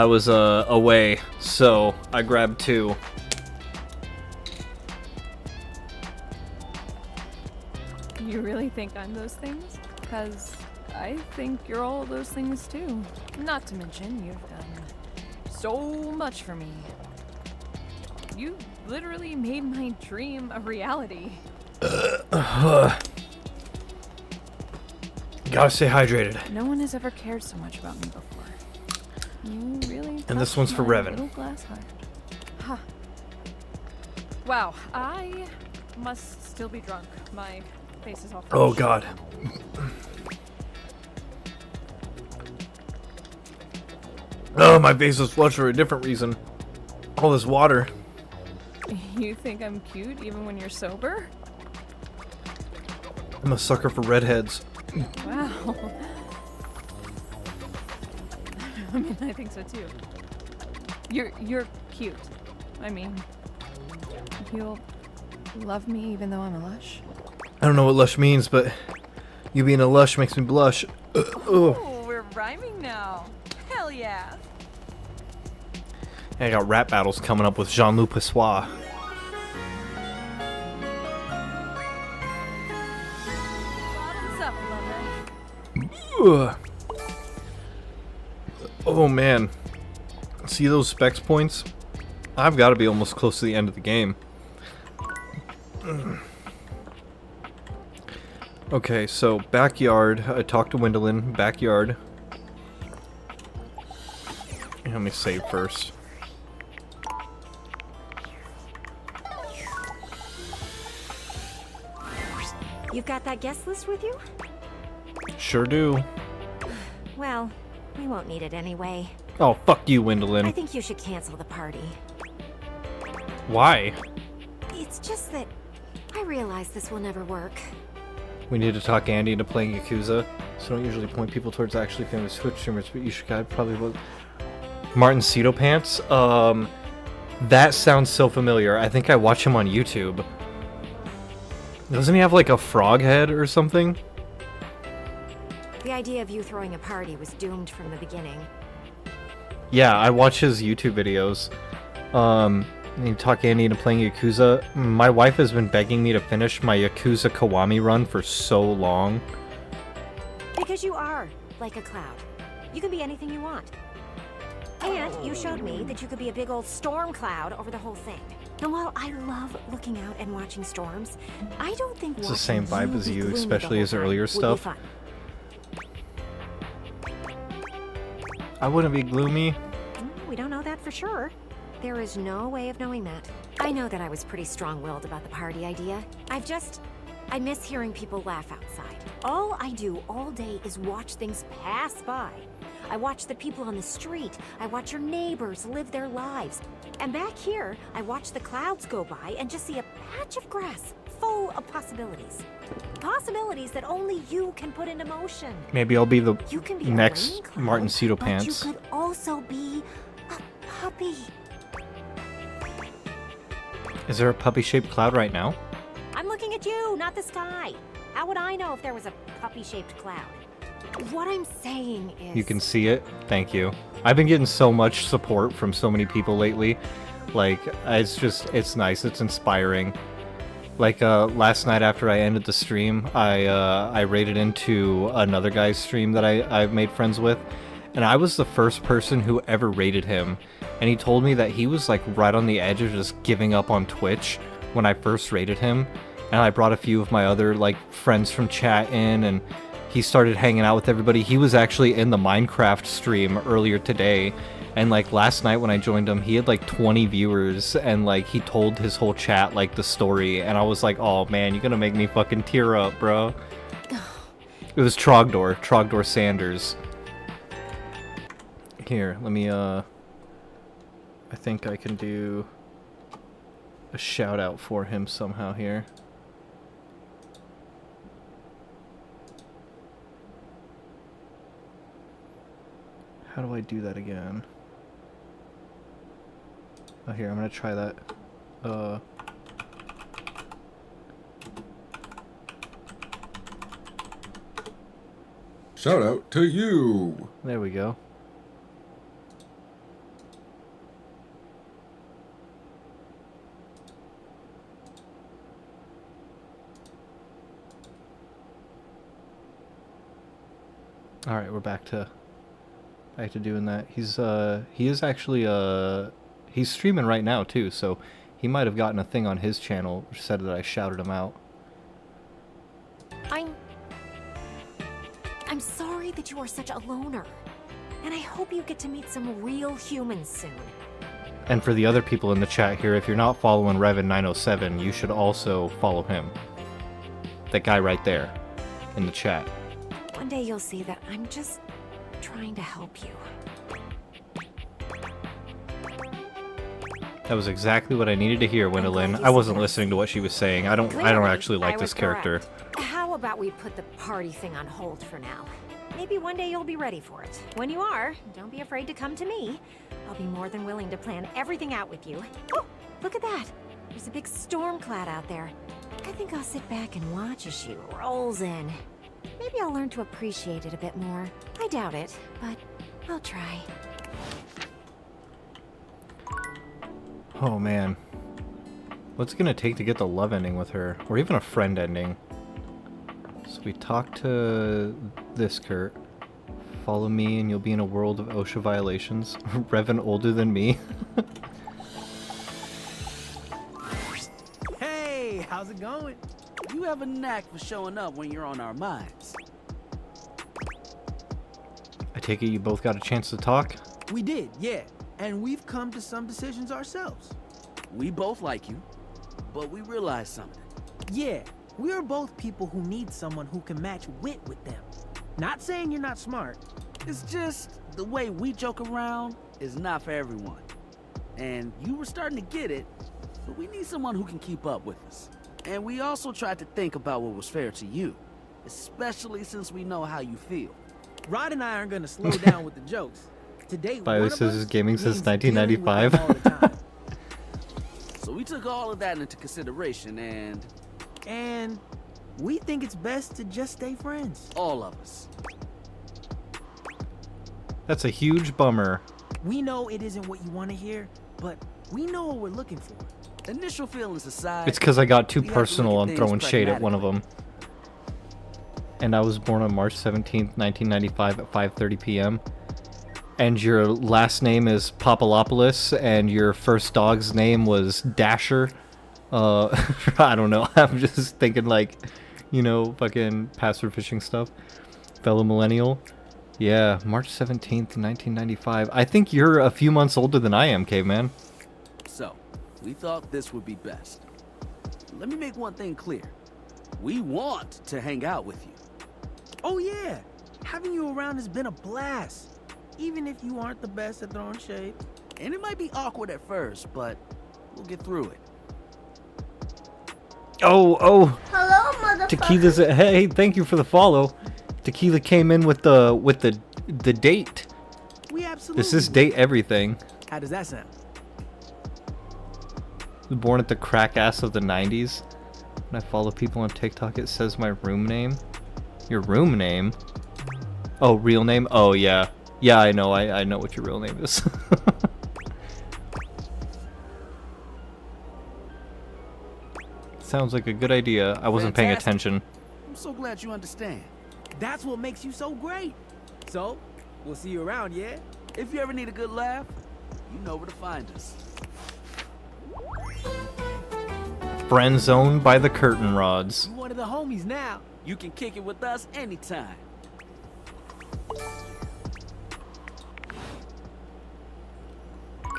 was away, so I grabbed 2. You really think I'm those things? Because I think you're all those things too. Not to mention, you've done so much for me. You literally made my dream a reality. Gotta stay hydrated. No one has ever cared so much about me before. You really. And this one's for touched my Revan. little glass heart. Huh. Wow, I must still be drunk. My face is all. Oh flushed. God. Oh, my face was flushed for a different reason. All this water. You think I'm cute even when you're sober? I'm a sucker for redheads. Wow. I mean, I think so too. You're cute. I mean, you'll love me even though I'm a lush? I don't know what lush means, but you being a lush makes me blush. Oh, we're rhyming now. Hell yeah. I got rap battles coming up with Jean-Luc Passois. Bottoms up, lover. Ugh. Oh man. See those specs points? I've got to be almost close to the end of the game. Okay, so backyard. I talked to Wendelin. Backyard. Let me save first. You've got that guest list with you? Sure do. Well, we won't need it anyway. Oh, fuck you, I Wendelin. think you should cancel the party. Why? It's just that I realize this will never work. We need to talk Andy into playing Yakuza. So don't usually point people towards actually famous Twitch streamers, but you should probably look. Martin Cedo Pants? That sounds so familiar. I think I watch him on YouTube. Doesn't he have like a frog head or something? The idea of you throwing a party was doomed from the beginning. Yeah, I watch his YouTube videos. You talk Andy into playing Yakuza. My wife has been begging me to finish my Yakuza Kiwami run for so long. Because you are like a cloud. You can be anything you want. And you showed me that you could be a big old storm cloud over the whole thing. And while I love looking out and watching storms, I don't think It's the same vibe as you, especially his earlier stuff. I wouldn't be gloomy. We don't know that for sure. There is no way of knowing that. I know that I was pretty strong-willed about the party idea. I miss hearing people laugh outside. All I do all day is watch things pass by. I watch the people on the street. I watch your neighbors live their lives. And back here, I watch the clouds go by and just see a patch of grass full of possibilities. Possibilities that only you can put into motion. Maybe I'll be the You can be a next rain cloud, Martin Cedo but Pants. you could also be a puppy. Is there a puppy-shaped cloud right now? I'm looking at you, not the sky. How would I know if there was a puppy-shaped cloud? What I'm saying is... You can see it? Thank you. I've been getting so much support from so many people lately. Like, it's nice. It's inspiring. Like, last night after I ended the stream, I raided into another guy's stream that I've made friends with. And I was the first person who ever raided him. And he told me that he was, like, right on the edge of just giving up on Twitch when I first raided him. And I brought a few of my other, like, friends from chat in, and he started hanging out with everybody. He was actually in the Minecraft stream earlier today. And, like, last night when I joined him, he had, like, 20 viewers. And, like, he told his whole chat, like, the story. And I was like, oh, man, you're gonna make me fucking tear up, bro. It was Trogdor Sanders. Here, let me, I think I can do a shout out for him somehow here. How do I do that again? Oh, here, I'm gonna try that. Shout out to you! There we go. Alright, we're back to doing that. He is actually he's streaming right now too, so he might have gotten a thing on his channel which said that I shouted him out. I'm sorry that you are such a loner. And I hope you get to meet some real humans soon. And for the other people in the chat here, if you're not following Revan907, you should also follow him. That guy right there in the chat. One day you'll see that I'm just trying to help you. That was exactly what I needed to hear, Gwendolyn. I wasn't listening to what she was saying. I don't actually like this character. How about we put the party thing on hold for now? Maybe one day you'll be ready for it. When you are, don't be afraid to come to me. I'll be more than willing to plan everything out with you. Oh, look at that. There's a big storm cloud out there. I think I'll sit back and watch as she rolls in. Maybe I'll learn to appreciate it a bit more. I doubt it, but I'll try. Oh man. What's it gonna take to get the love ending with her? Or even a friend ending? So we talk to this Kurt. Follow me and you'll be in a world of OSHA violations. Revan older than me. Hey, how's it going? You have a knack for showing up when you're on our minds. I take it you both got a chance to talk? We did, yeah. And we've come to some decisions ourselves. We both like you, but we realize something. Yeah, we're both people who need someone who can match wit with them. Not saying you're not smart. It's just the way we joke around is not for everyone. And you were starting to get it, but we need someone who can keep up with us. And we also tried to think about what was fair to you, especially since we know how you feel. Rod and I aren't gonna slow down with the jokes. Today, Bio Scissors Gaming since 1995. So we took all of that into consideration and we think it's best to just stay friends. All of us. That's a huge bummer. We know it isn't what you want to hear, but we know what we're looking for. Initial feelings aside, It's because I got too personal on throwing shade at one of them. And I was born on March 17th, 1995 at 5:30 p.m. And your last name is Papalopoulos, and your first dog's name was Dasher. I don't know. I'm just thinking like, you know, fucking password phishing stuff. Fellow millennial. Yeah, March 17th, 1995. I think you're a few months older than I am, caveman. So, we thought this would be best. Let me make one thing clear. We want to hang out with you. Oh yeah, having you around has been a blast. Even if you aren't the best at throwing shade. And it might be awkward at first, but we'll get through it. Oh. Hello, motherfucker. Tequila's hey, thank you for the follow. Tequila came in with the date. We absolutely. This is date everything. How does that sound? Born at the crack ass of the 90s. When I follow people on TikTok, it says my room name. Your room name? Oh, real name? Oh yeah. Yeah, I know. I know what your real name is. Sounds like a good idea. I wasn't paying attention. I'm so glad you understand. That's what makes you so great. So, we'll see you around, yeah? If you ever need a good laugh, you know where to find us. Friend zoned by the curtain rods. You're one of the homies now. You can kick it with us anytime.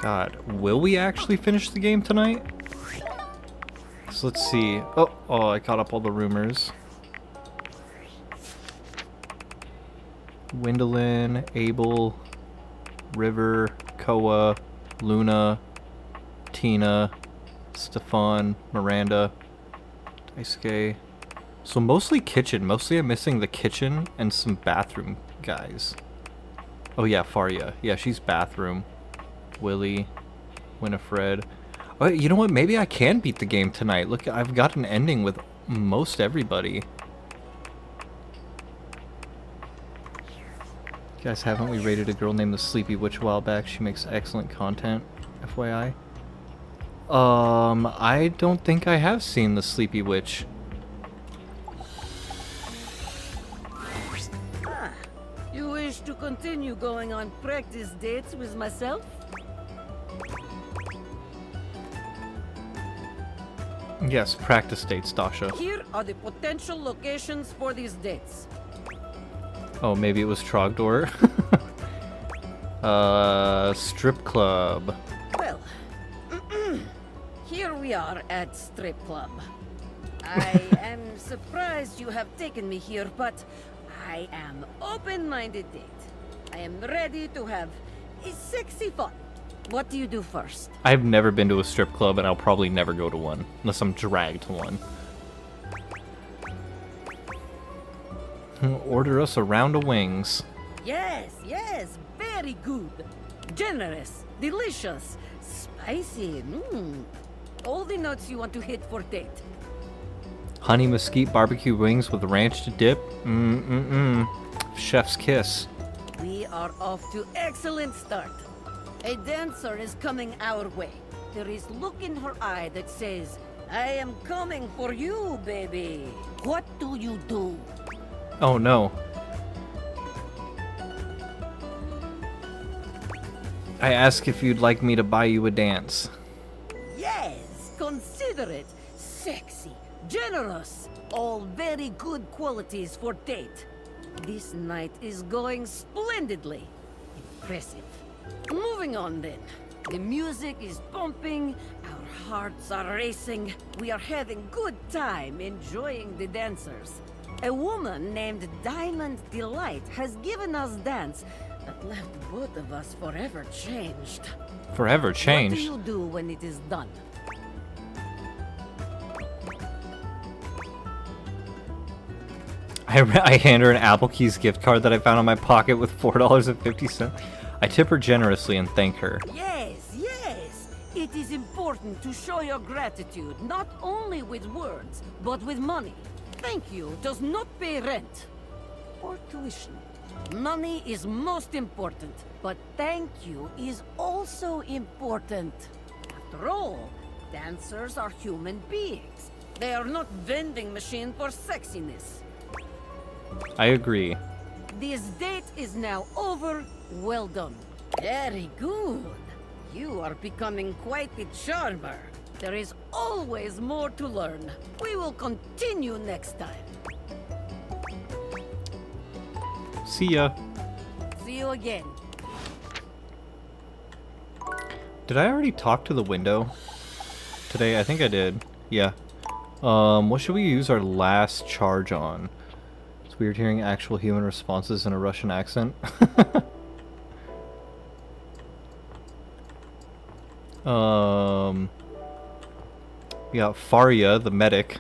God, will we actually finish the game tonight? So let's see. Oh, I caught up all the rumors. Gwendolyn, Abel, River, Koa, Luna, Tina, Stefan, Miranda, Daisuke. So mostly kitchen. Mostly I'm missing the kitchen and some bathroom guys. Oh yeah, Faria. Yeah, she's bathroom. Willy, Winifred. Oh, you know what? Maybe I can beat the game tonight. Look, I've got an ending with most everybody. You guys, haven't we rated a girl named the Sleepy Witch a while back? She makes excellent content, FYI. I don't think I have seen the Sleepy Witch. Ah, you wish to continue going on practice dates with myself? Yes, practice dates, Dasha. Here are the potential locations for these dates. Oh, maybe it was Trogdor. Strip club. Well, here we are at Strip Club. I am surprised you have taken me here, but I am open-minded date. I am ready to have a sexy fun. What do you do first? I've never been to a strip club, and I'll probably never go to one, unless I'm dragged to one. Order us a round of wings. Yes, yes, very good. Generous, delicious, spicy, all the notes you want to hit for date. Honey mesquite barbecue wings with ranch to dip. Chef's kiss. We are off to excellent start. A dancer is coming our way. There is look in her eye that says, I am coming for you, baby. What do you do? Oh no. I ask if you'd like me to buy you a dance. Yes, considerate, sexy, generous. All very good qualities for date. This night is going splendidly. Impressive. Moving on then. The music is pumping, our hearts are racing. We are having good time enjoying the dancers. A woman named Diamond Delight has given us dance that left both of us forever changed. Forever changed? What do you do when it is done? I hand her an Apple Keys gift card that I found in my pocket with $4.50. I tip her generously and thank her. Yes, yes. It is important to show your gratitude, not only with words, but with money. Thank you does not pay rent or tuition. Money is most important, but thank you is also important. After all, dancers are human beings. They are not vending machines for sexiness. I agree. This date is now over. Well done. Very good. You are becoming quite the charmer. There is always more to learn. We will continue next time. See ya. See you again. Did I already talk to the window today? I think I did. Yeah. What should we use our last charge on? It's weird hearing actual human responses in a Russian accent. We got Faria, the medic.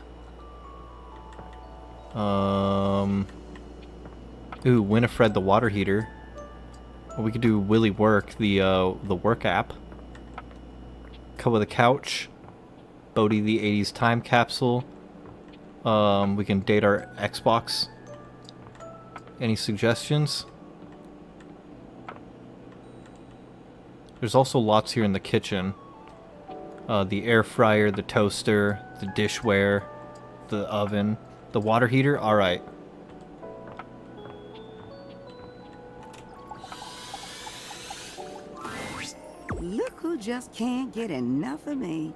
Ooh, Winifred, the water heater. Or we could do Willy Work, the work app. Cover the couch. Bodhi, the 80s time capsule. We can date our Xbox. Any suggestions? There's also lots here in the kitchen. The air fryer, the toaster, the dishware, the oven, the water heater. All right. Look who just can't get enough of me.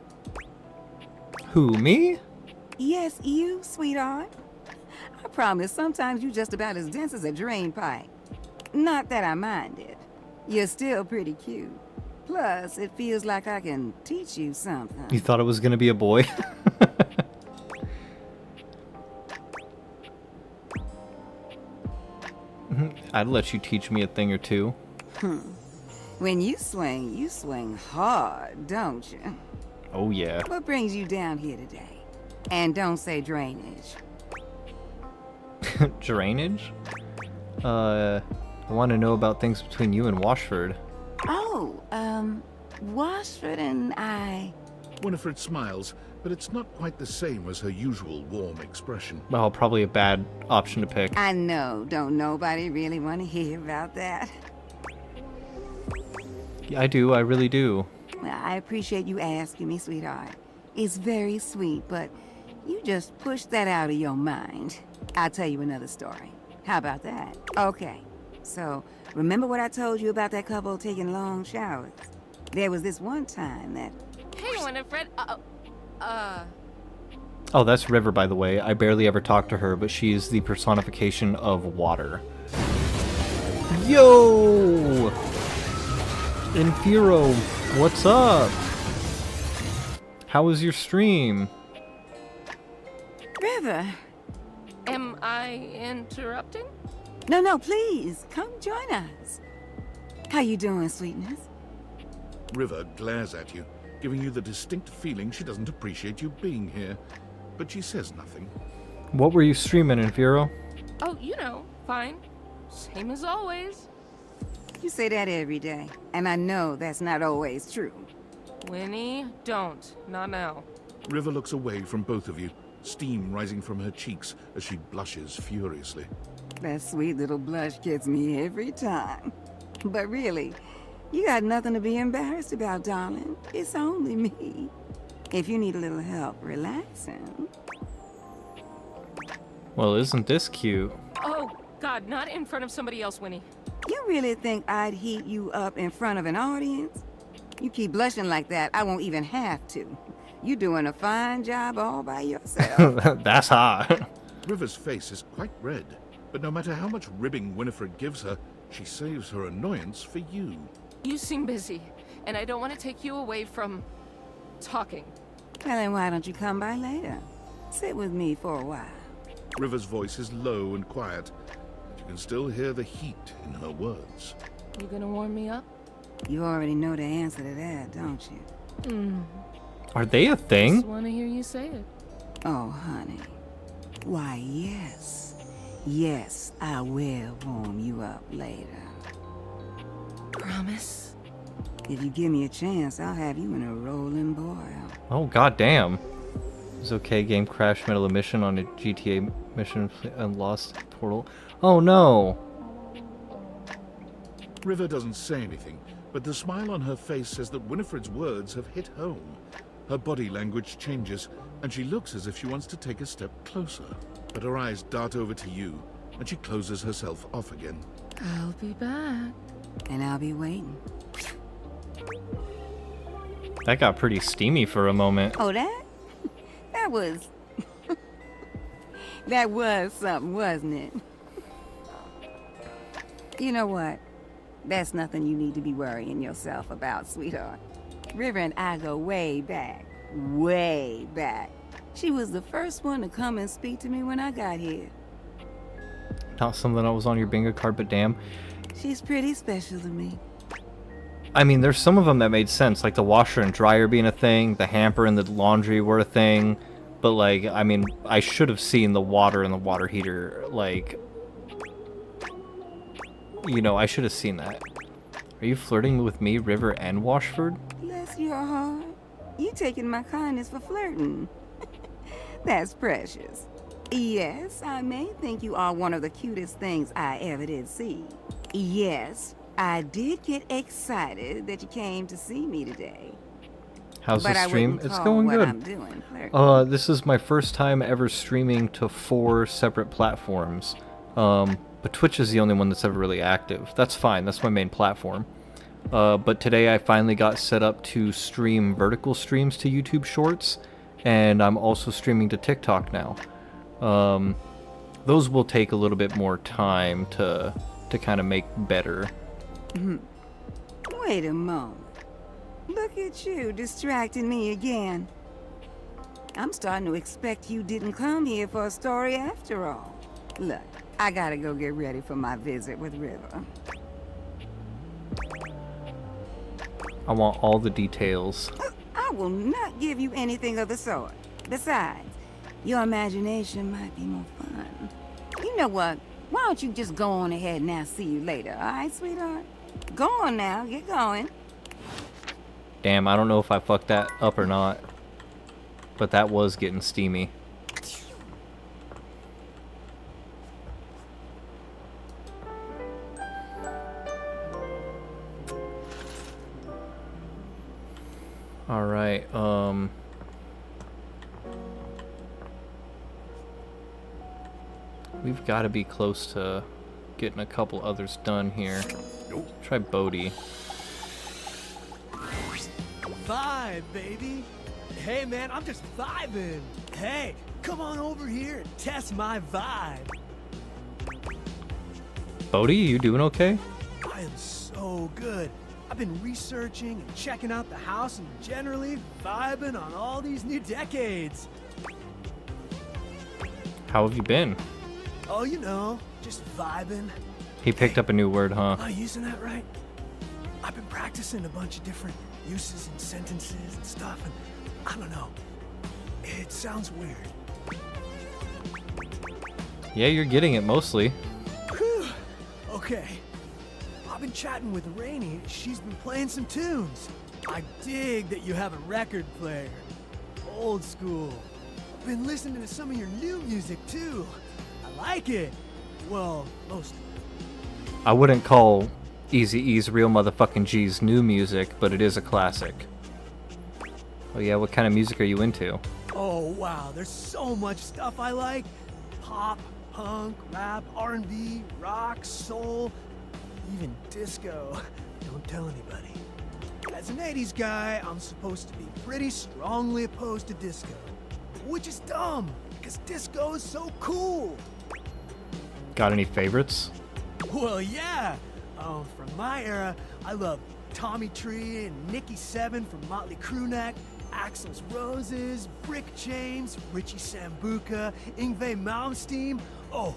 Who, me? Yes, you, sweetheart. I promise sometimes you're just about as dense as a drain pipe. Not that I mind it. You're still pretty cute. Plus, it feels like I can teach you something. You thought it was gonna be a boy? I'd let you teach me a thing or two. When you swing hard, don't you? Oh yeah. What brings you down here today? And don't say drainage. Drainage? I want to know about things between you and Washford. Oh, Washford and I... Winifred smiles, but it's not quite the same as her usual warm expression. Well, probably a bad option to pick. I know, don't nobody really want to hear about that. Yeah, I do, I really do. Well, I appreciate you asking me, sweetheart. It's very sweet, but you just push that out of your mind. I'll tell you another story. How about that? Okay, so remember what I told you about that couple taking long showers? There was this one time that... Hey, Winifred. Oh, that's River, by the way. I barely ever talk to her, but she is the personification of water. Yo! Infero, what's up? How was your stream? River. Am I interrupting? No, please, come join us. How you doing, sweetness? River glares at you, giving you the distinct feeling she doesn't appreciate you being here. But she says nothing. What were you streaming, Infero? Oh, you know, fine. Same as always. You say that every day, and I know that's not always true. Winnie, don't. Not now. River looks away from both of you, steam rising from her cheeks as she blushes furiously. That sweet little blush gets me every time. But really, you got nothing to be embarrassed about, darling. It's only me. If you need a little help relaxing. Well, isn't this cute? Oh, God, not in front of somebody else, Winnie. You really think I'd heat you up in front of an audience? You keep blushing like that, I won't even have to. You're doing a fine job all by yourself. That's hot. River's face is quite red, but no matter how much ribbing Winifred gives her, she saves her annoyance for you. You seem busy, and I don't want to take you away from talking. Well, then why don't you come by later? Sit with me for a while. River's voice is low and quiet, but you can still hear the heat in her words. You gonna warm me up? You already know the answer to that, don't you? Are they a thing? Just want to hear you say it. Oh, honey. Why, yes. Yes, I will warm you up later. Promise? If you give me a chance, I'll have you in a rolling boil. Oh, goddamn. It's okay, game crash, middle of mission on a GTA mission and lost portal. Oh no! River doesn't say anything, but the smile on her face says that Winifred's words have hit home. Her body language changes, and she looks as if she wants to take a step closer. But her eyes dart over to you, and she closes herself off again. I'll be back. And I'll be waiting. That got pretty steamy for a moment. Oh, that was... that was something, wasn't it? You know what? That's nothing you need to be worrying yourself about, sweetheart. River and I go way back. Way back. She was the first one to come and speak to me when I got here. Not something that was on your bingo card, but damn. She's pretty special to me. I mean, there's some of them that made sense, like the washer and dryer being a thing, the hamper and the laundry were a thing, but like, I mean, I should have seen the water and the water heater, like, you know, I should have seen that. Are you flirting with me, River, and Washford? Bless your heart. You taking my kindness for flirting. That's precious. Yes, I may think you are one of the cutest things I ever did see. Yes, I did get excited that you came to see me today. How's but the I stream? wouldn't It's call going what good. I'm doing flirting. This is my first time ever streaming to 4 separate platforms. But Twitch is the only one that's ever really active. That's fine, that's my main platform. But today I finally got set up to stream vertical streams to YouTube Shorts, and I'm also streaming to TikTok now. Those will take a little bit more time to kind of make better. Wait a moment. Look at you, distracting me again. I'm starting to expect you didn't come here for a story after all. Look, I gotta go get ready for my visit with River. I want all the details. I will not give you anything of the sort. Besides, your imagination might be more fun. You know what? Why don't you just go on ahead and I'll see you later, alright, sweetheart? Go on now, get going. Damn, I don't know if I fucked that up or not. But that was getting steamy. Alright, we've got to be close to getting a couple others done here. Try Bodhi. Vibe, baby. Hey, man, I'm just vibing. Hey, come on over here and test my vibe. Bodhi, you doing okay? I am so good. I've been researching and checking out the house and generally vibing on all these new decades. How have you been? Oh, you know, just vibing. He picked up a new word, huh? Am I using that right? I've been practicing a bunch of different uses and sentences and stuff, and I don't know. It sounds weird. Yeah, you're getting it mostly. Whew. Okay. I've been chatting with Rainey. She's been playing some tunes. I dig that you have a record player. Old school. I've been listening to some of your new music too. I like it. Well, most. I wouldn't call Eazy-E's Real Motherfucking G's new music, but it is a classic. Oh yeah, what kind of music are you into? Oh wow, there's so much stuff I like. Pop, punk, rap, R&B, rock, soul, even disco. Don't tell anybody. As an 80s guy, I'm supposed to be pretty strongly opposed to disco. Which is dumb, because disco is so cool. Got any favorites? Well, yeah. From my era, I love Tommy Tree and Nicky Seven from Motley Crue Neck, Axl's Roses, Rick James, Richie Sambuca, Yngwie Malmsteen. Oh,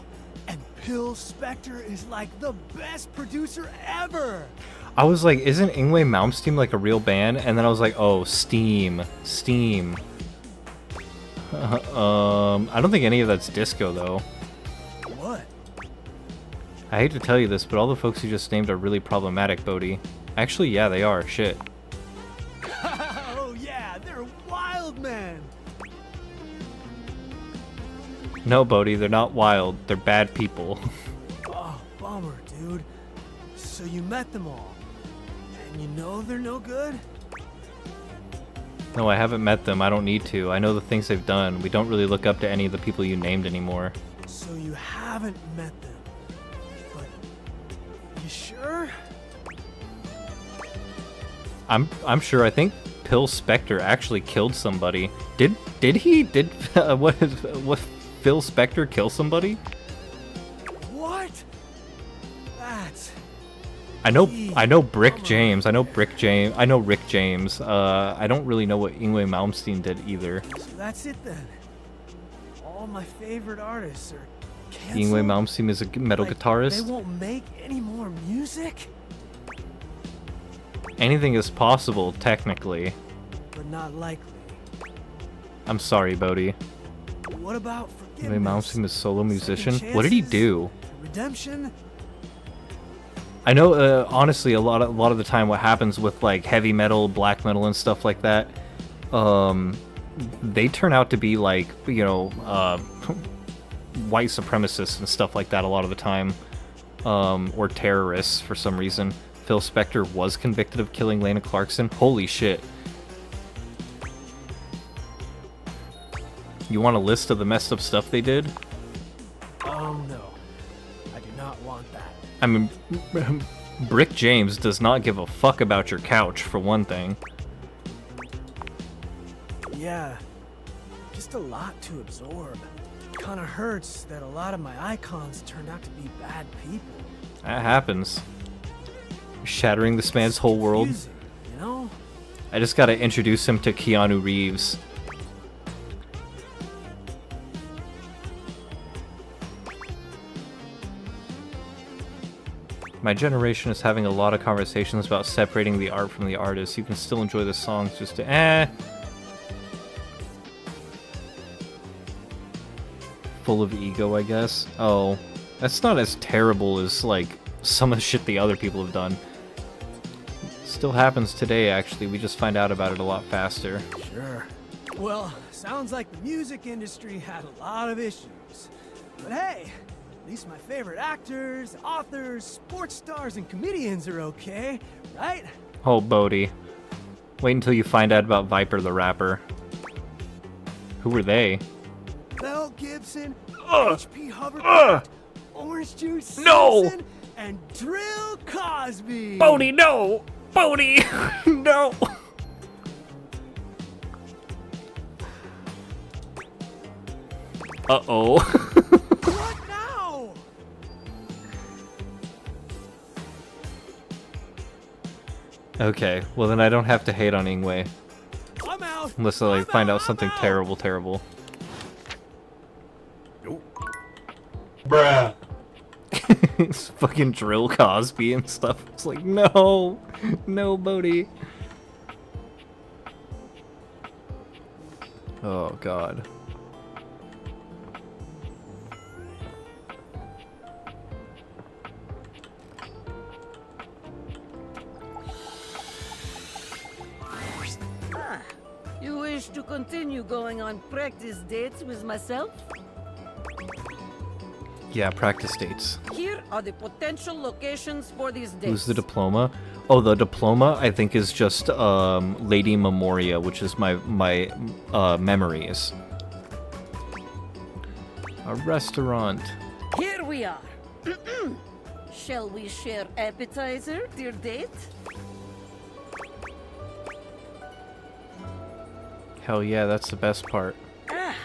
and Phil Spector is like the best producer ever. I was like, isn't Yngwie Malmsteen like a real band? And then I was like, oh, Steam. I don't think any of that's disco though. What? I hate to tell you this, but all the folks you just named are really problematic, Bodhi. Actually, yeah, they are. Shit. Oh yeah, they're wild, man. No, Bodhi, they're not wild. They're bad people. Oh, bummer, dude. So you met them all, and you know they're no good? No, I haven't met them. I don't need to. I know the things they've done. We don't really look up to any of the people you named anymore. So you haven't met them. But you sure? I'm sure. I think Phil Spector actually killed somebody. Did he? Did what Phil Spector kill somebody? What? That's. I know Brick James. I know Rick James. I don't really know what Yngwie Malmsteen did either. So that's it then. All my favorite artists are canceled. Yngwie Malmsteen is a metal guitarist. They won't make any more music? Anything is possible, technically. But not likely. I'm sorry, Bodhi. What about Yngwie Malmsteen is a solo musician. chances? What did he do? redemption? I know, honestly, a lot of the time, what happens with like heavy metal, black metal, and stuff like that, they turn out to be like, you know, white supremacists and stuff like that a lot of the time, or terrorists for some reason. Phil Spector was convicted of killing Lena Clarkson. Holy shit! You want a list of the messed up stuff they did? Oh no, I do not want that. I mean, Brick James does not give a fuck about your couch, for one thing. Yeah, just a lot to absorb. Kinda hurts that a lot of my icons turned out to be bad people. That happens. Shattering this man's whole world. You know? I just gotta introduce him to Keanu Reeves. My generation is having a lot of conversations about separating the art from the artist. You can still enjoy the songs, just full of ego, I guess. Oh, That's not as terrible as, like, some of the shit the other people have done. Still happens today, actually. We just find out about it a lot faster. Sure. Well, sounds like the music industry had a lot of issues. But hey, at least my favorite actors, authors, sports stars, and comedians are okay, right? Oh, Bodhi. Wait until you find out about Viper the Rapper. Who were they? Mel Gibson, H.P. Hubbard, Orange Juice No! Simpson, and Drill Cosby. Bodhi, no! Bodhi! No! Uh-oh. What now? Okay, well then I don't have to hate on Ingwe. I'm out. Unless I like, find out something terrible. Bruh. It's fucking Drill Cosby and stuff. It's like, no! No, Bodhi. Oh, God. Ah, you wish to continue going on practice dates with myself? Yeah, practice dates. Here are the potential locations for these dates. Who's the diploma? Oh, the diploma, I think, is just Lady Memoria, which is my memories. A restaurant. Here we are. Shall we share appetizer, dear date? Hell yeah, that's the best part. Ah,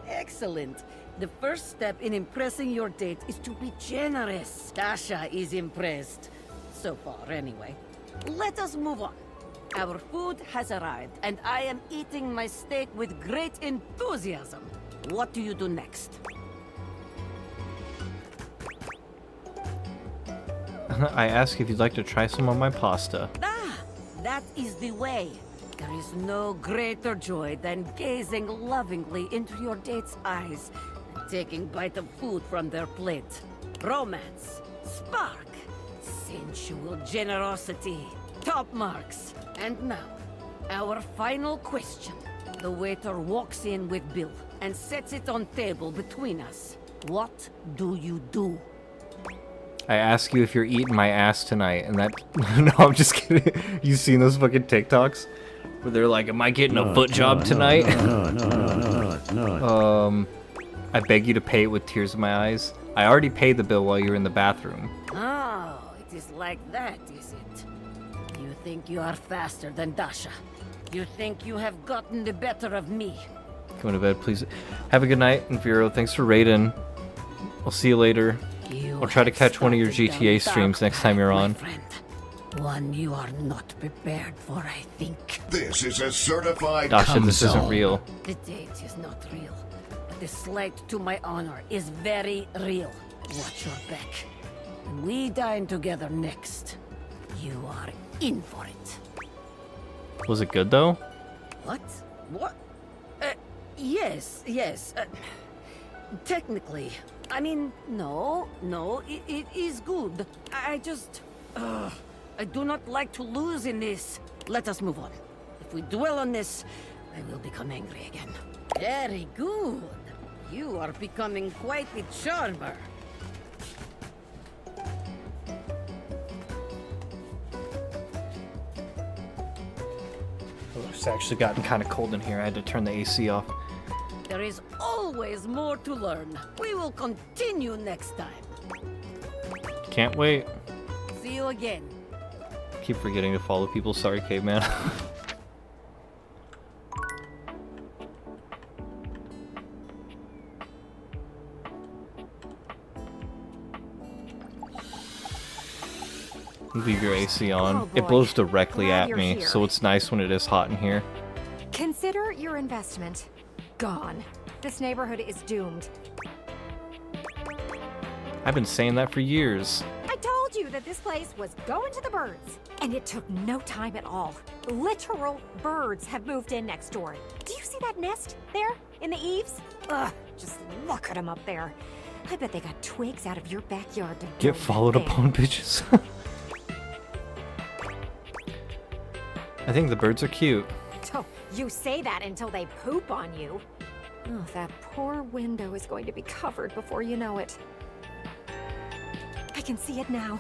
excellent. The first step in impressing your date is to be generous. Dasha is impressed. So far, anyway. Let us move on. Our food has arrived, and I am eating my steak with great enthusiasm. What do you do next? I ask if you'd like to try some of my pasta. Ah, that is the way. There is no greater joy than gazing lovingly into your date's eyes and taking a bite of food from their plate. Romance, spark, sensual generosity, top marks. And now, our final question. The waiter walks in with bill and sets it on table between us. What do you do? I ask you if you're eating my ass tonight, and that... No, I'm just kidding. You seen those fucking TikToks? Where they're like, am I getting a foot job tonight? I beg you to pay it with tears in my eyes. I already paid the bill while you were in the bathroom. Oh, it is like that, is it? You think you are faster than Dasha. You think you have gotten the better of me. Go to bed, please. Have a good night, Vero. Thanks for raiding. I'll see you later. I'll try to catch one of your GTA streams next time you're on. One you are not prepared for, I think. This is a certified Dasha, this isn't real. The date is not real, but the slight to my honor is very real. Watch your back. When we dine together next, you are in for it. Was it good, though? What? What? Yes. Technically. I mean, no, it is good. I just... I do not like to lose in this. Let us move on. If we dwell on this, I will become angry again. Very good. You are becoming quite the charmer. Oh, it's actually gotten kind of cold in here. I had to turn the AC off. There is always more to learn. We will continue next time. Can't wait. See you again. Keep forgetting to follow people. Sorry, caveman. Leave your AC on. Oh, It boy. blows directly Glad at you're me, here. so it's nice when it is hot in here. Consider your investment gone. This neighborhood is doomed. I've been saying that for years. I told you that this place was going to the birds. And it took no time at all. Literal birds have moved in next door. Do you see that nest there in the eaves? Ugh, just look at them up there. I bet they got twigs out of your backyard to Get build followed that upon, bitches. I think the birds are cute. Oh, you say that until they poop on you. Oh, that poor window is going to be covered before you know it. I can see it now.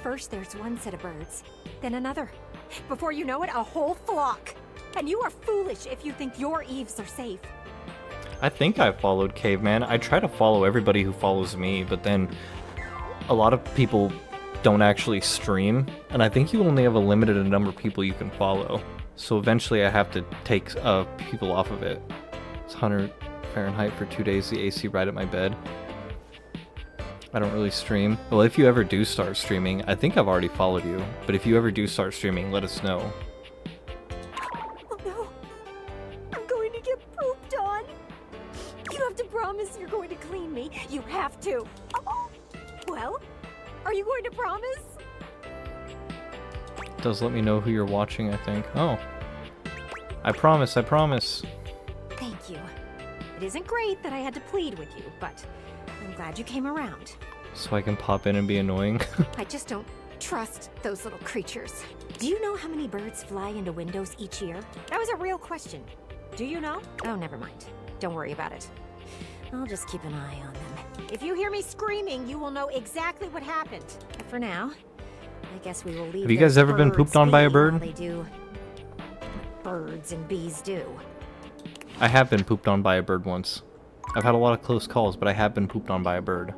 First there's one set of birds, then another. Before you know it, a whole flock. And you are foolish if you think your eaves are safe. I think I followed Caveman. I try to follow everybody who follows me, but then a lot of people don't actually stream, and I think you only have a limited number of people you can follow. So eventually I have to take people off of it. It's 100 Fahrenheit for 2 days, the AC right at my bed. I don't really stream. Well, if you ever do start streaming, I think I've already followed you, but if you ever do start streaming, let us know. Oh no, I'm going to get pooped on. You have to promise you're going to clean me. You have to. Oh. Well, are you going to promise? It does let me know who you're watching, I think. Oh. I promise, I promise. Thank you. It isn't great that I had to plead with you, but I'm glad you came around. So I can pop in and be annoying. I just don't trust those little creatures. Do you know how many birds fly into windows each year? That was a real question. Do you know? Oh, never mind. Don't worry about it. I'll just keep an eye on them. If you hear me screaming, you will know exactly what happened. But for now, I guess we will leave. Have you guys ever been pooped on by a bird? They do what birds and bees do. I have been pooped on by a bird once. I've had a lot of close calls, but I have been pooped on by a bird.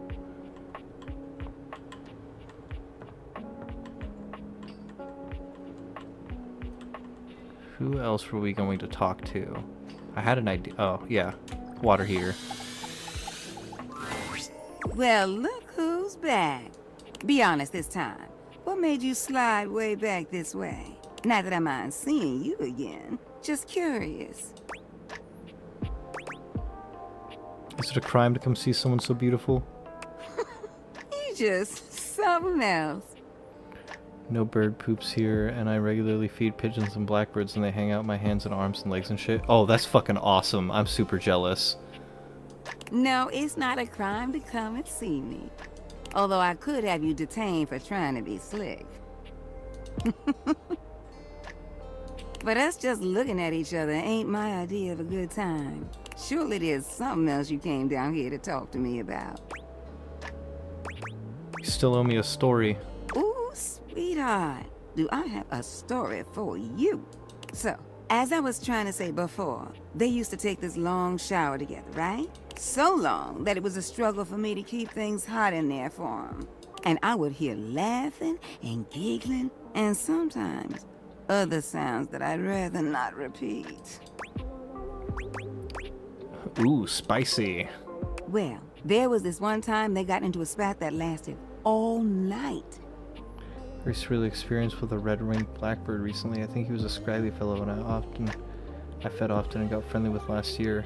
Who else were we going to talk to? I had an idea. Oh, yeah. Water heater. Well, look who's back. Be honest this time. What made you slide way back this way? Not that I mind seeing you again. Just curious. Is it a crime to come see someone so beautiful? You just something else. No bird poops here, and I regularly feed pigeons and blackbirds, and they hang out my hands and arms and legs and shit. Oh, that's fucking awesome. I'm super jealous. No, it's not a crime to come and see me. Although I could have you detained for trying to be slick. But us just looking at each other ain't my idea of a good time. Surely there's something else you came down here to talk to me about. You still owe me a story. Ooh, sweetheart. Do I have a story for you? So, as I was trying to say before, they used to take this long shower together, right? So long that it was a struggle for me to keep things hot in there for them. And I would hear laughing and giggling, and sometimes other sounds that I'd rather not repeat. Ooh, spicy. Well, there was this one time they got into a spat that lasted all night. Very surreal experience with a red-winged blackbird recently. I think he was a scraggly fellow, and I fed often and got friendly with last year.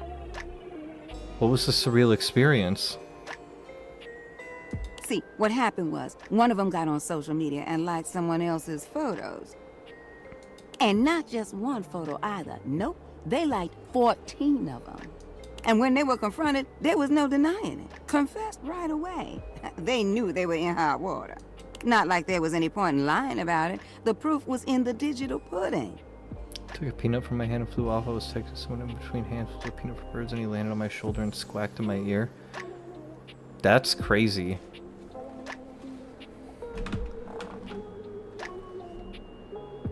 What was the surreal experience? See, what happened was, one of them got on social media and liked someone else's photos. And not just one photo either. Nope, they liked 14 of them. And when they were confronted, there was no denying it. Confessed right away. They knew they were in hot water. Not like there was any point in lying about it. The proof was in the digital pudding. Took a peanut from my hand and flew off. I was texting someone in between handfuls of peanut for birds, and he landed on my shoulder and squawked in my ear. That's crazy.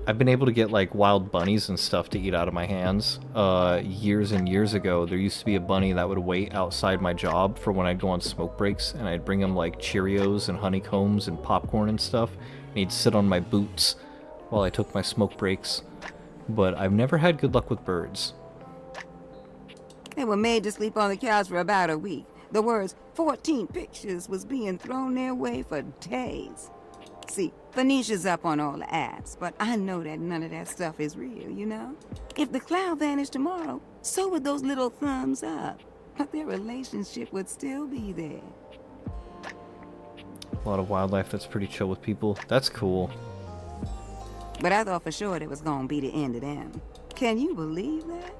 I've been able to get like wild bunnies and stuff to eat out of my hands. Years and years ago, there used to be a bunny that would wait outside my job for when I'd go on smoke breaks, and I'd bring him like Cheerios and honeycombs and popcorn and stuff, and he'd sit on my boots while I took my smoke breaks. But I've never had good luck with birds. They were made to sleep on the couch for about a week. The words 14 pictures was being thrown their way for days. See, Phoenicia's up on all the apps, but I know that none of that stuff is real, you know? If the cloud vanished tomorrow, so would those little thumbs up. But their relationship would still be there. A lot of wildlife that's pretty chill with people. That's cool. But I thought for sure it was gonna be the end of them. Can you believe that?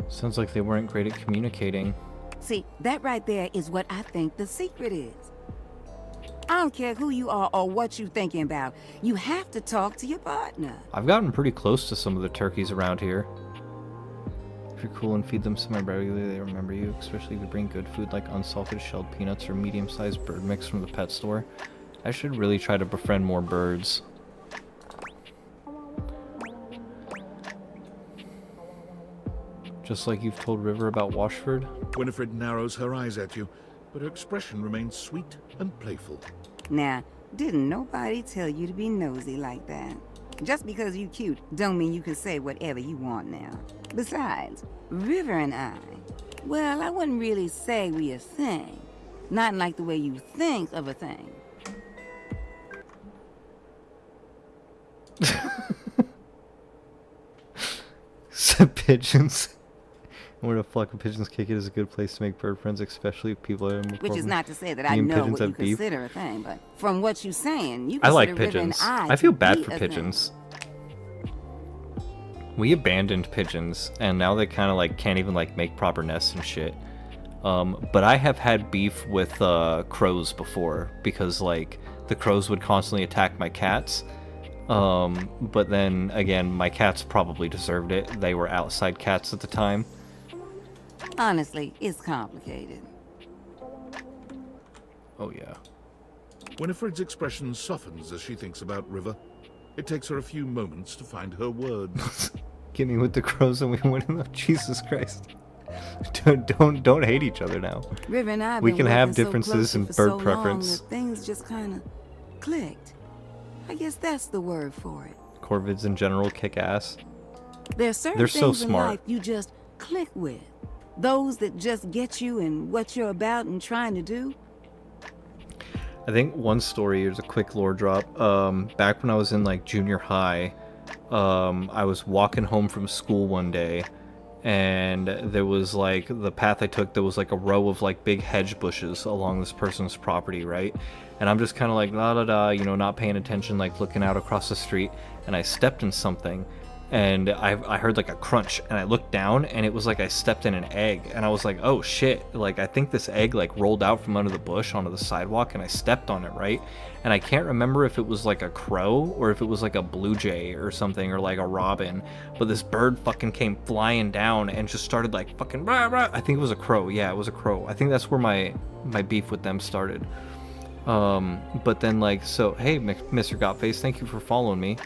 Sounds like they weren't great at communicating. See, that right there is what I think the secret is. I don't care who you are or what you're thinking about. You have to talk to your partner. I've gotten pretty close to some of the turkeys around here. If you're cool and feed them semi-regularly, they remember you, especially if you bring good food like unsalted shelled peanuts or medium-sized bird mix from the pet store. I should really try to befriend more birds. Just like you've told River about Washford? Winifred narrows her eyes at you, but her expression remains sweet and playful. Now, didn't nobody tell you to be nosy like that? Just because you cute don't mean you can say whatever you want now. Besides, River and I, well, I wouldn't really say we a thing. Not like the way you think of a thing. Pigeons. Where the fuck a pigeon's kick it is a good place to make bird friends, especially if people are more. Which is not to say that I know what you consider a thing, but from what you're saying, you consider I like River and pigeons. I I feel to bad be for a pigeons. We abandoned pigeons, and now they kind of like can't even like make proper nests and shit. But I have had beef with crows before because like the crows would constantly attack my cats. But then again, my cats probably deserved it. They were outside cats at the time. Honestly, it's complicated. Oh yeah. Winifred's expression softens as she thinks about River. It takes her a few moments to find her words. Get me with the crows and we win them. Jesus Christ. Don't hate each other now. River and I We been can have working so differences in closely for bird so long preference. that things just kind of clicked. I guess that's the word for it. Corvids in general kick ass. There's certain They're things so in smart. life you just click with. Those that just get you and what you're about and trying to do. I think one story, here's a quick lore drop. Back when I was in like junior high, I was walking home from school one day, and there was like the path I took, there was like a row of like big hedge bushes along this person's property, right? And I'm just kind of like la da da, you know, not paying attention, like looking out across the street, and I stepped in something. And I heard like a crunch, and I looked down, and it was like I stepped in an egg, and I was like, oh shit, like I think this egg like rolled out from under the bush onto the sidewalk, and I stepped on it, right? And I can't remember if it was like a crow or if it was like a blue jay or something, or like a robin, but this bird fucking came flying down and just started like fucking rah, rah. I think it was a crow. Yeah, it was a crow. I think that's where my beef with them started. But then like, so hey, Mr. Gotface, thank you for following me.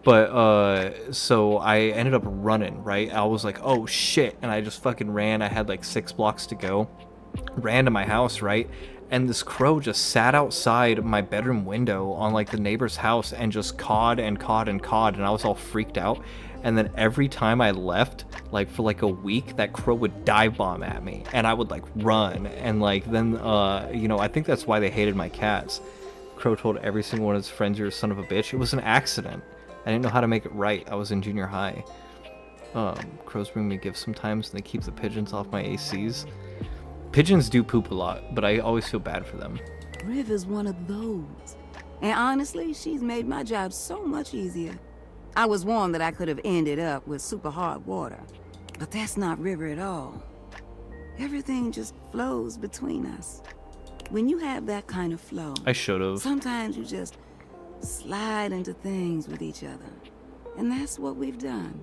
But so I ended up running, right? I was like, oh shit, and I just fucking ran. I had like 6 blocks to go. Ran to my house, right? And this crow just sat outside my bedroom window on like the neighbor's house and just cawed and cawed and cawed, and I was all freaked out. And then every time I left, like for like a week, that crow would dive bomb at me, and I would like run. And like then, you know, I think that's why they hated my cats. Crow told every single one of his friends, "You're a son of a bitch." It was an accident. I didn't know how to make it right. I was in junior high. Crows bring me gifts sometimes, and they keep the pigeons off my ACs. Pigeons do poop a lot, but I always feel bad for them. River's one of those. And honestly, she's made my job so much easier. I was warned that I could have ended up with super hard water. But that's not River at all. Everything just flows between us. When you have that kind of flow, I should've. Sometimes you just slide into things with each other. And that's what we've done.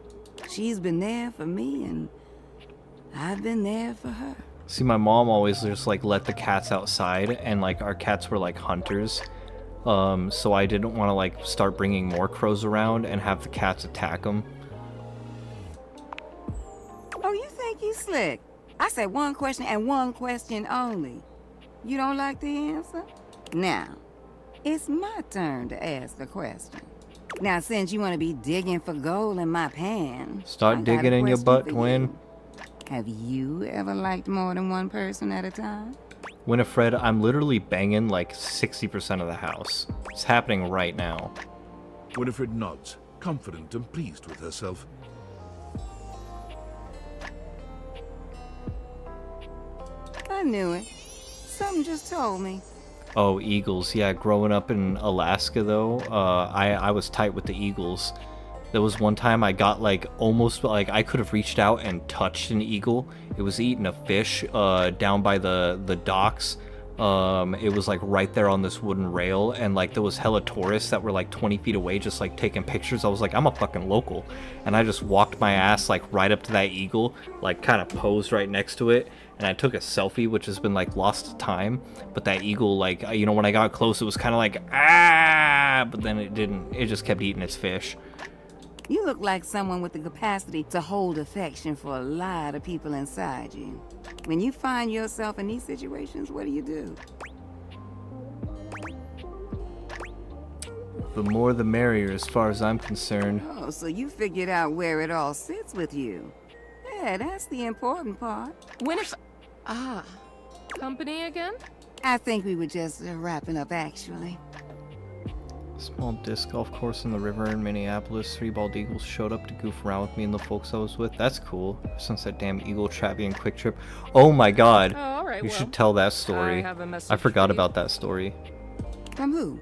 She's been there for me, and I've been there for her. See, my mom always just like let the cats outside, and like our cats were like hunters. So I didn't want to like start bringing more crows around and have the cats attack them. Oh, you think you slick? I said one question and one question only. You don't like the answer? Now, it's my turn to ask a question. Now, since you want to be digging for gold in my pan, Start I got digging a in your question butt, for Gwen. you. Have you ever liked more than one person at a time? Winifred, I'm literally banging like 60% of the house. It's happening right now. Winifred nods, confident and pleased with herself. I knew it. Something just told me. Oh, eagles. Yeah, growing up in Alaska, though, I was tight with the eagles. There was one time I got like almost like I could have reached out and touched an eagle. It was eating a fish down by the docks. It was like right there on this wooden rail, and like there was hella tourists that were like 20 feet away just like taking pictures. I was like, I'm a fucking local, and I just walked my ass like right up to that eagle, like kind of posed right next to it, and I took a selfie, which has been like lost to time. But that eagle, like, you know, when I got close, it was kind of like but then it didn't. It just kept eating its fish. You look like someone with the capacity to hold affection for a lot of people inside you. When you find yourself in these situations, what do? The more the merrier, as far as I'm concerned. Oh, so you figured out where it all sits with you. Yeah, that's the important part. Company again? I think we were just wrapping up, actually. Small disc golf course in the river in Minneapolis. 3 bald eagles showed up to goof around with me and the folks I was with. That's cool. Since that damn eagle trap being Quick Trip. Oh my god. Oh, alright, you well, should tell that story. I have a message I forgot for you. about that story. From who?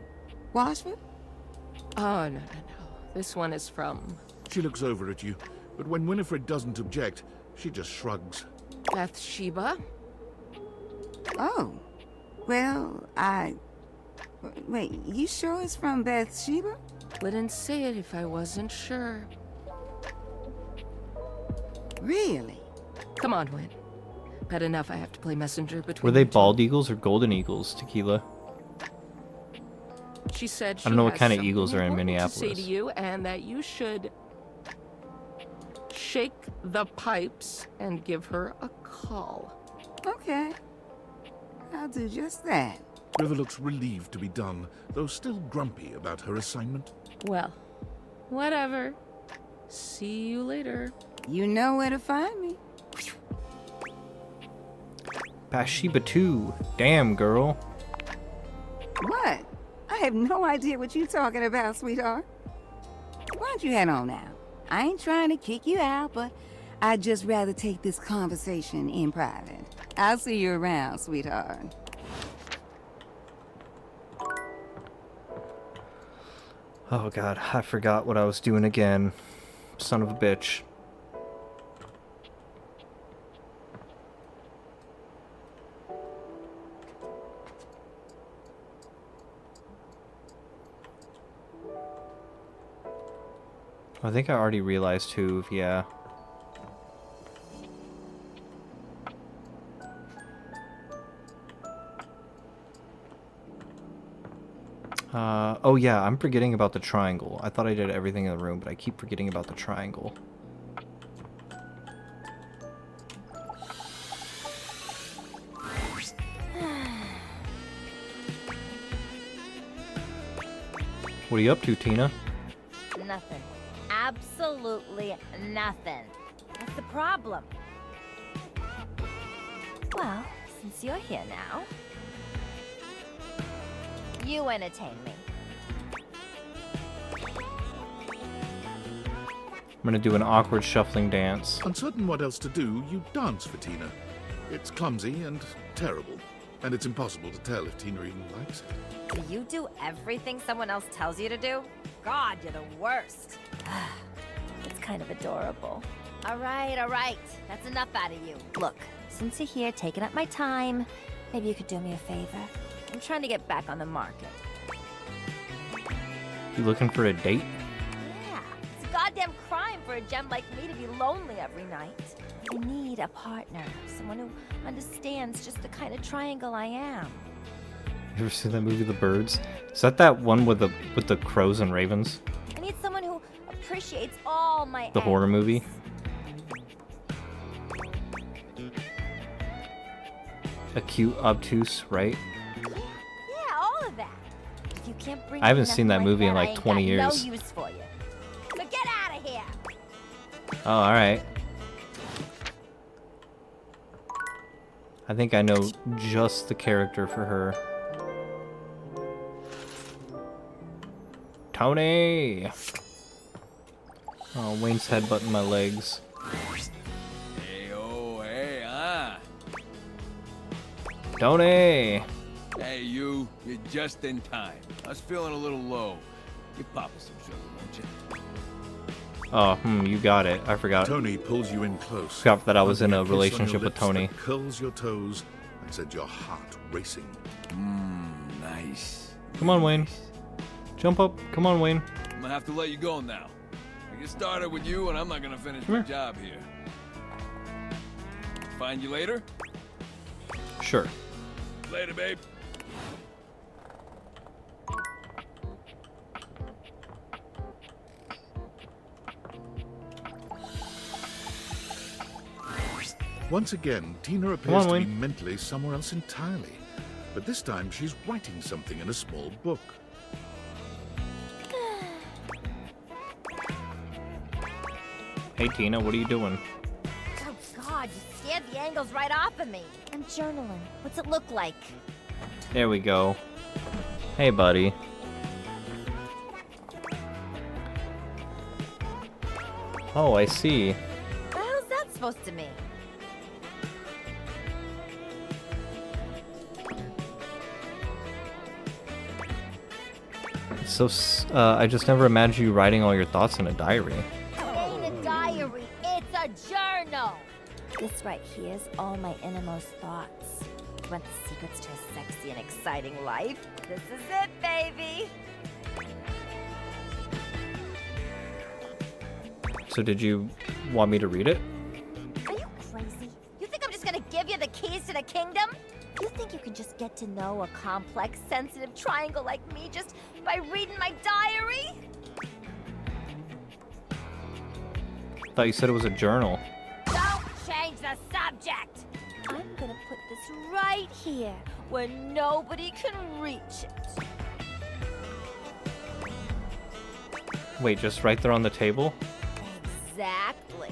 Washford? Oh, no. This one is from She looks over at you, but when Winifred doesn't object, she just shrugs. Bathsheba. Oh. Well, Wait, you sure it's from Bathsheba? Wouldn't say it if I wasn't sure. Really? Come on, Win. Bad enough I have to play messenger between Were they you two. bald eagles or golden eagles, Tequila? She said she I don't know what has kind of something eagles are in important Minneapolis. to say to you, and that you should shake the pipes and give her a call. Okay. I'll do just that. River looks relieved to be done, though still grumpy about her assignment. Well, whatever. See you later. You know where to find me. Bathsheba 2. Damn, girl. What? I have no idea what you're talking about, sweetheart. Why don't you head on now? I ain't trying to kick you out, but I'd just rather take this conversation in private. I'll see you around, sweetheart. Oh god, I forgot what I was doing again. Son of a bitch. I think I already realized who, yeah. Oh yeah, I'm forgetting about the triangle. I thought I did everything in the room, but I keep forgetting about the triangle. What are you up to, Tina? Nothing. Absolutely nothing. What's the problem? Well, since you're here now, you entertain me. I'm gonna do an awkward shuffling dance. Uncertain what else to do, you dance for Tina. It's clumsy and terrible, and it's impossible to tell if Tina even likes it. Do you do everything someone else tells you to do? God, you're the worst. It's kind of adorable. All right. That's enough out of you. Look, since you're here taking up my time, maybe you could do me a favor. I'm trying to get back on the market. You looking for a date? Yeah, it's a goddamn crime for a gem like me to be lonely every night. I need a partner, someone who understands just the kind of triangle I am. You ever seen that movie, The Birds? Is that one with the crows and ravens? I need someone who appreciates all my The horror movie? A cute, obtuse, right? Yeah, all of that. If you can't bring I haven't enough seen that like movie in that, I like ain't 20 got years. No use for you. So get out of here. Oh, alright. I think I know just the character for her. Tony! Oh, Wayne's headbutting my legs. Hey, oh, hey, Tony! Hey, you're just in time. I was feeling a little low. You pop us some sugar, won't you? Oh, you got it. I forgot. Tony pulls you in close. Forgot that I was in Hugging a kiss on your relationship with lips Tony. that curls your toes and sends your heart racing. Nice. Come on, Wayne. Jump up. Come on, Wayne. I'm gonna have to let you go now. I get started with you, and I'm not gonna finish Come my here. job here. Find you later? Sure. Later, babe. Once again, Tina on, appears to be Wayne. mentally somewhere else entirely. But this time she's writing something in a small book. Hey, Tina, what are you doing? Oh God, you scared the angles right off of me. I'm journaling. What's it look like? There we go. Hey, buddy. Oh, I see. What the hell's that supposed to mean? So, I just never imagined you writing all your thoughts in a diary. It ain't a diary, it's a journal. This right here is all my innermost thoughts. You want the secrets to a sexy and exciting life? This is it, baby. So did you want me to read it? Are you crazy? You think I'm just gonna give you the keys to the kingdom? You think you can just get to know a complex, sensitive triangle like me just by reading my diary? Thought you said it was a journal. Don't change the subject! I'm gonna put this right here, where nobody can reach it. Wait, just right there on the table? Exactly.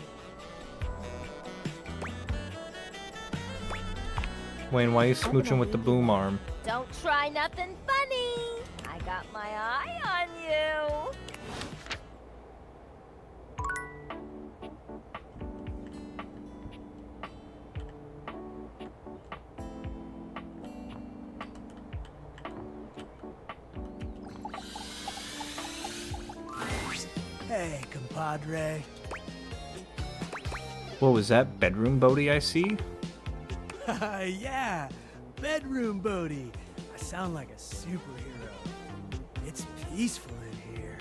Wayne, why are you smooching with the boom arm? Don't try nothing funny. I got my eye on you. Hey, compadre. What was that, bedroom Bodhi I see? Yeah, bedroom Bodhi. I sound like a superhero. It's peaceful in here.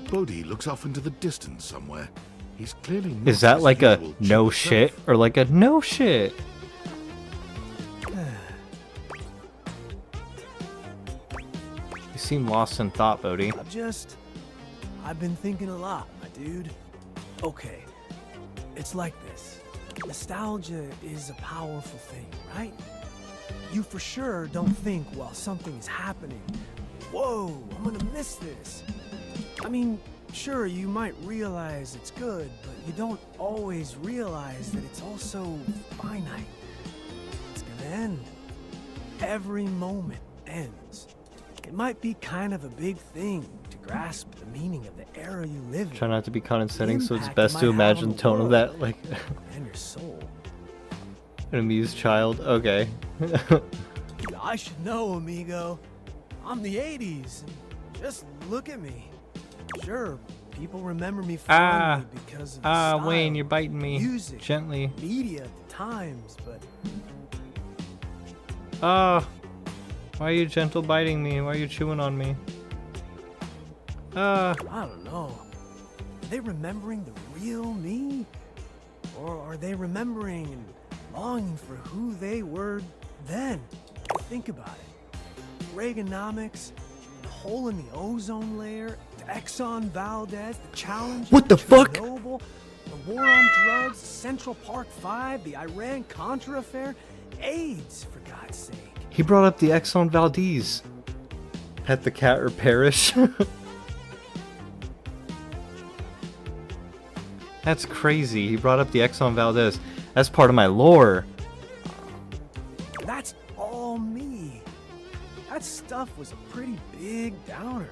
Bodhi looks off into the distance somewhere. He's clearly not Is that his like a usual no chill shit self. or like a no shit? You seem lost in thought, Bodhi. I've been thinking a lot, my dude. Okay, it's like this. Nostalgia is a powerful thing, right? You for sure don't think while something is happening, whoa, I'm gonna miss this. I mean, sure, you might realize it's good, but you don't always realize that it's also finite. It's gonna end. Every moment ends. It might be kind of a big thing to grasp the meaning of the era you live in. Try not to be condescending, so it's Impact best it to might have imagine on the the tone of world. that, like And your soul. an amused child. Okay. I should know, amigo. I'm the 80s. And just look at me. Sure, people remember me fondly because of the style, Wayne, you're biting me. music, Gently. media at the times, but Why are you gentle biting me? Why are you chewing on me? I don't know. Are they remembering the real me? Or are they remembering and longing for who they were then? Think about it. Reaganomics, the hole in the ozone layer, Exxon Valdez, the challenge. What the fuck? Chernobyl, the war on drugs, Central Park 5, the Iran-Contra affair, AIDS, for God's sake. He brought up the Exxon Valdez. Pet the cat or perish. That's crazy. He brought up the Exxon Valdez. That's part of my lore. That's all me. That stuff was a pretty big downer.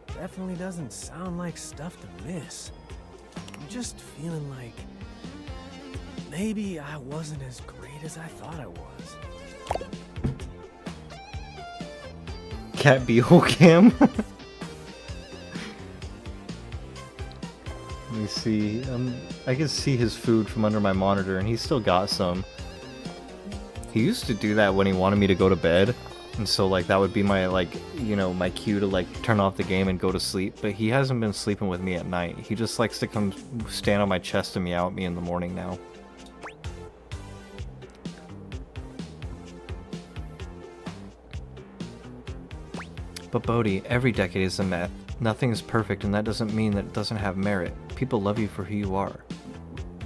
Definitely doesn't sound like stuff to miss. I'm just feeling like maybe I wasn't as great as I thought I was. Cat Beehole Cam. Let me see. I can see his food from under my monitor, and he's still got some. He used to do that when he wanted me to go to bed, and so like that would be my my cue to like turn off the game and go to sleep. But he hasn't been sleeping with me at night. He just likes to come stand on my chest and meow at me in the morning now. But Bodhi, every decade is a myth. Nothing is perfect, and that doesn't mean that it doesn't have merit. People love you for who you are.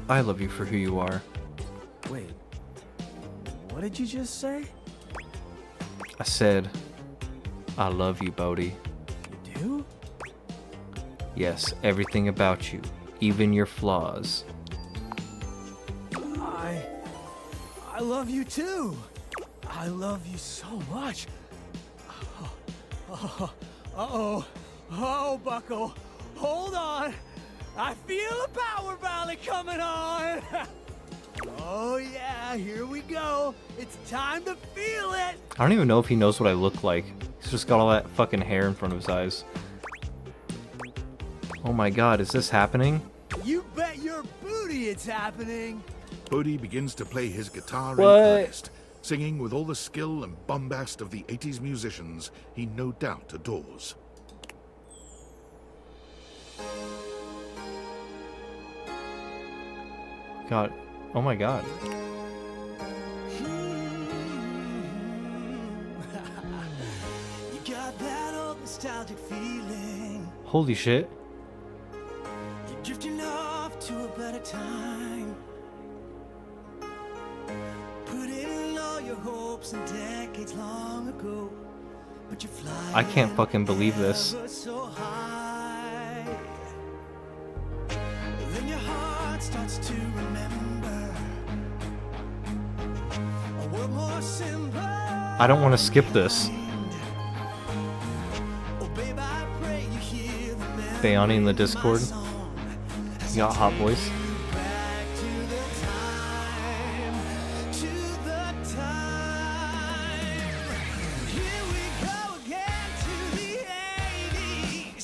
I love you for who you are. Wait, what did you just say? I said, I love you, Bodhi. You do? Yes, everything about you, even your flaws. I love you too. I love you so much. Oh, Bucko, hold on. I feel a power valley coming on. Oh yeah, here we go. It's time to feel it. I don't even know if he knows what I look like. He's just got all that fucking hair in front of his eyes. Oh my god, is this happening? You bet your booty it's happening. Bodhi begins to play his guitar in What? earnest, singing with all the skill and bombast of the 80s musicians he no doubt adores. God. Oh my god. You got that old nostalgic feeling. Holy shit. You're drifting off to a better time. Put in all your hopes and decades long ago. But you fly I can't fucking believe this. ever so high. Then your heart starts to remember a world more simple. I don't want to skip this. Bayani in the Discord. You got hot voice.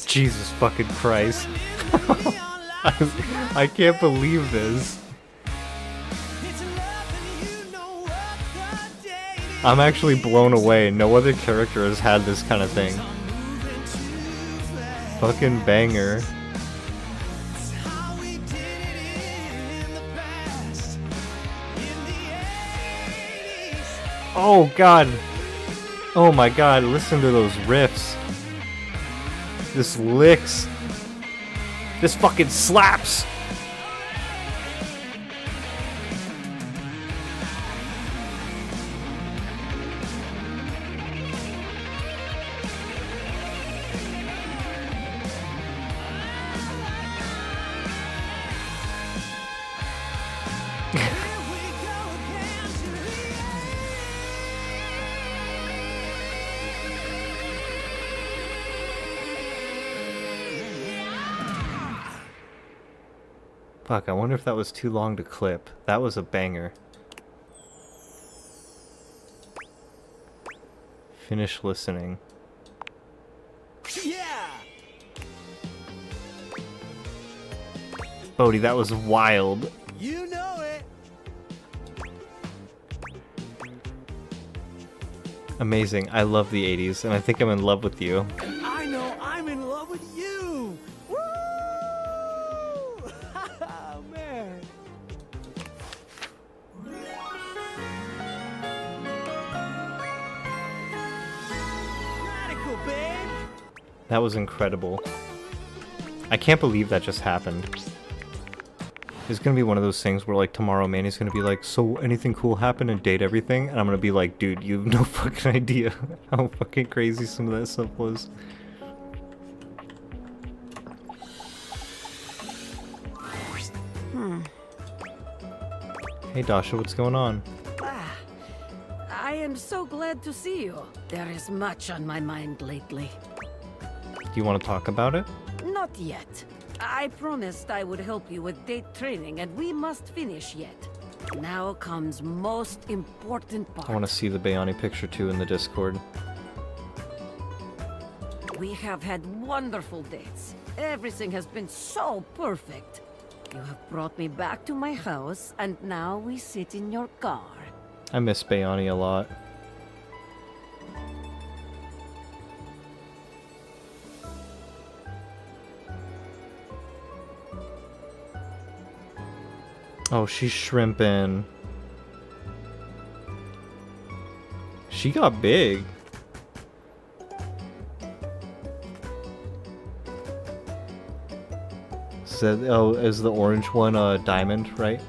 Jesus fucking Christ. I can't believe this. I'm actually blown away. No other character has had this kind of thing. Fucking banger. Oh god. Oh my god, listen to those riffs. This licks. This fucking slaps. Fuck, I wonder if that was too long to clip. That was a banger. Finish listening. Yeah. Bodhi, that was wild. You know it. Amazing. I love the 80s, and I think I'm in love with you. I know I'm in love with you. Woo! Man. Radical, babe. That was incredible. I can't believe that just happened. It's gonna be one of those things where like tomorrow Manny's gonna be like, so anything cool happen and date everything? And I'm gonna be like, dude, you have no fucking idea how fucking crazy some of that stuff was. Hey Dasha, what's going on? I am so glad to see you. There is much on my mind lately. Do you want to talk about it? Not yet. I promised I would help you with date training, and we must finish yet. Now comes most important part. I want to see the Bayani picture too in the Discord. We have had wonderful dates. Everything has been so perfect. You have brought me back to my house, and now we sit in your car. I miss Bayani a lot. Oh, she's shrimping. She got big. So, oh, is the orange one a diamond, right?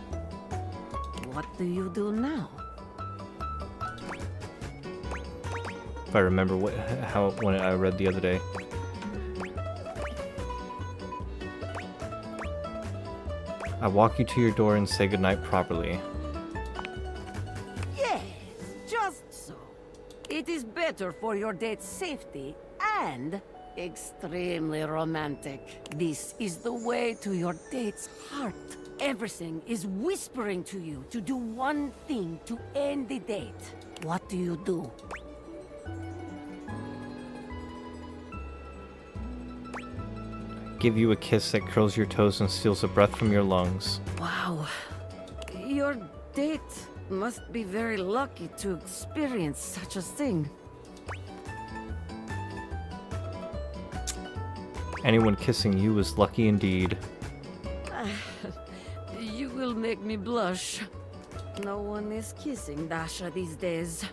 What do you do now? If I remember when I read the other day. I walk you to your door and say goodnight properly. Yes, just so. It is better for your date's safety and extremely romantic. This is the way to your date's heart. Everything is whispering to you to do one thing to end the date. What do you do? Give you a kiss that curls your toes and steals the breath from your lungs. Wow. Your date must be very lucky to experience such a thing. Anyone kissing you is lucky indeed. You will make me blush. No one is kissing Dasha these days.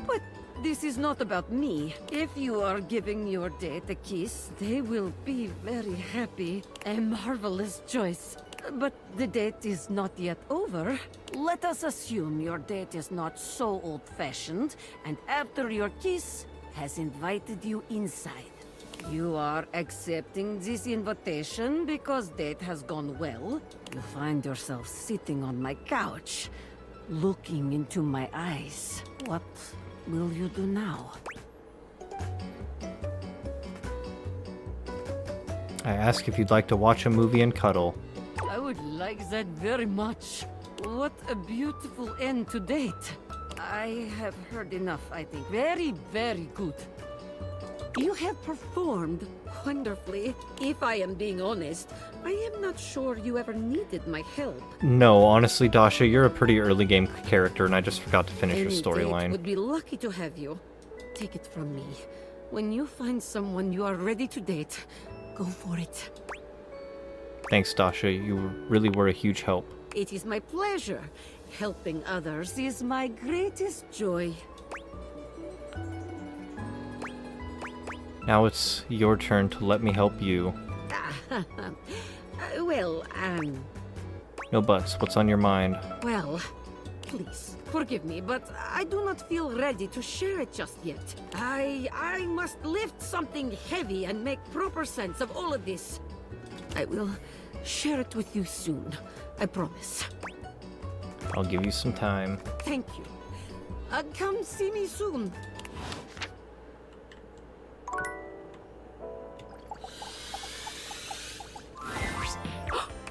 But this is not about me. If you are giving your date a kiss, they will be very happy. A marvelous choice. But the date is not yet over. Let us assume your date is not so old-fashioned, and after your kiss, has invited you inside. You are accepting this invitation because date has gone well. You find yourself sitting on my couch, looking into my eyes. What will you do now? I ask if you'd like to watch a movie and cuddle. I would like that very much. What a beautiful end to date. I have heard enough, I think. Very, very good. You have performed wonderfully. If I am being honest, I am not sure you ever needed my help. No, honestly, Dasha, you're a pretty early game character, and I just forgot to finish your Any date storyline. would be lucky to have you. Take it from me. When you find someone you are ready to date, go for it. Thanks, Dasha. You really were a huge help. It is my pleasure. Helping others is my greatest joy. Now it's your turn to let me help you. Well, No buts. What's on your mind? well, please, forgive me, but I do not feel ready to share it just yet. I must lift something heavy and make proper sense of all of this. I will share it with you soon. I promise. I'll give you some time. Thank you. Come see me soon.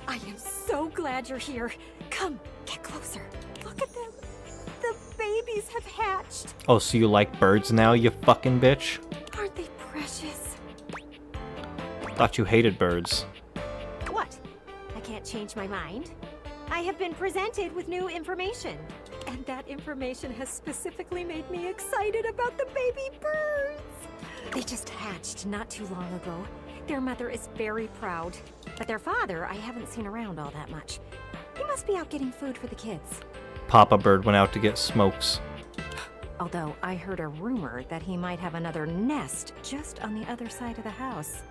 I am so glad you're here. Come, get closer. Look at them. The babies have hatched. Oh, so you like birds now, you fucking bitch? Aren't they precious? Thought you hated birds. What? I can't change my mind. I have been presented with new information. And that information has specifically made me excited about the baby birds. They just hatched not too long ago. Their mother is very proud. But their father, I haven't seen around all that much. He must be out getting food for the kids. Papa Bird went out to get smokes. Although I heard a rumor that he might have another nest just on the other side of the house.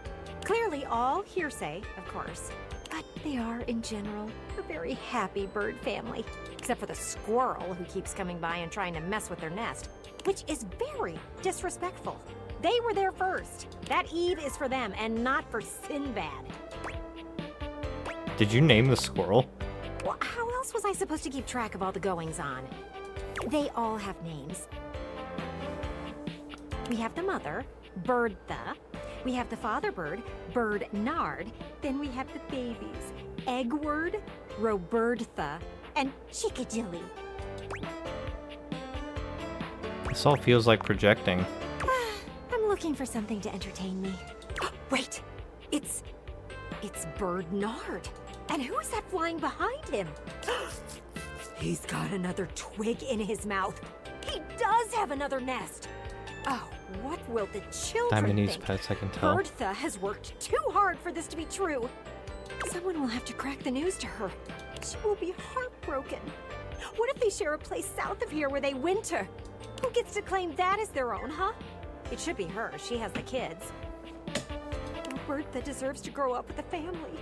Clearly all hearsay, of course. But they are, in general, a very happy bird family. Except for the squirrel who keeps coming by and trying to mess with their nest. Which is very disrespectful. They were there first. That Eve is for them and not for Sinbad. Did you name the squirrel? Well, how else was I supposed to keep track of all the goings-on? They all have names. We have the mother, Birdtha. We have the father bird, Birdnard. Then we have the babies, Eggward, Robertha, and Chickadilly. This all feels like projecting. I'm looking for something to entertain me. Wait! It's Bernard. And who's that flying behind him? He's got another twig in his mouth. He does have another nest. Oh, what will the children Diamond needs think? pets, I can tell. Bertha has worked too hard for this to be true. Someone will have to crack the news to her. She will be heartbroken. What if they share a place south of here where they winter? Who gets to claim that as their own, huh? It should be her. She has the kids. Bertha deserves to grow up with a family.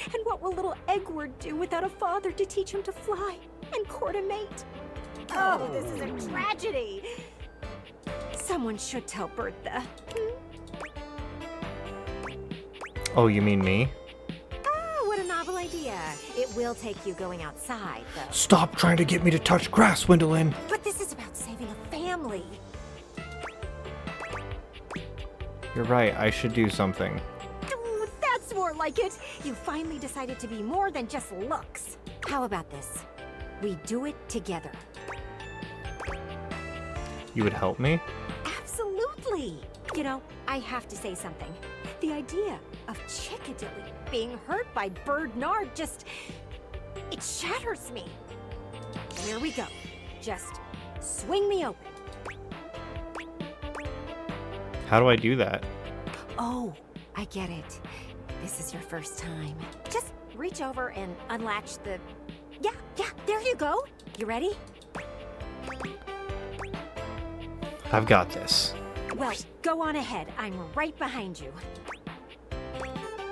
And what will little Egward do without a father to teach him to fly and court a mate? Oh, this is a tragedy. Someone should tell Bertha. Oh, you mean me? Oh, what a novel idea. It will take you going outside, though. Stop trying to get me to touch grass, Gwendolyn! But this is about saving a family. You're right, I should do something. Ooh, that's more like it. You finally decided to be more than just looks. How about this? We do it together. You would help me? Absolutely. You know, I have to say something. The idea of Chickadilly being hurt by Bernard just... it shatters me. Here we go. Just swing me open. How do I do that? Oh, I get it. This is your first time. Just reach over and unlatch the... Yeah, there you go. You ready? I've got this. Well, go on ahead. I'm right behind you.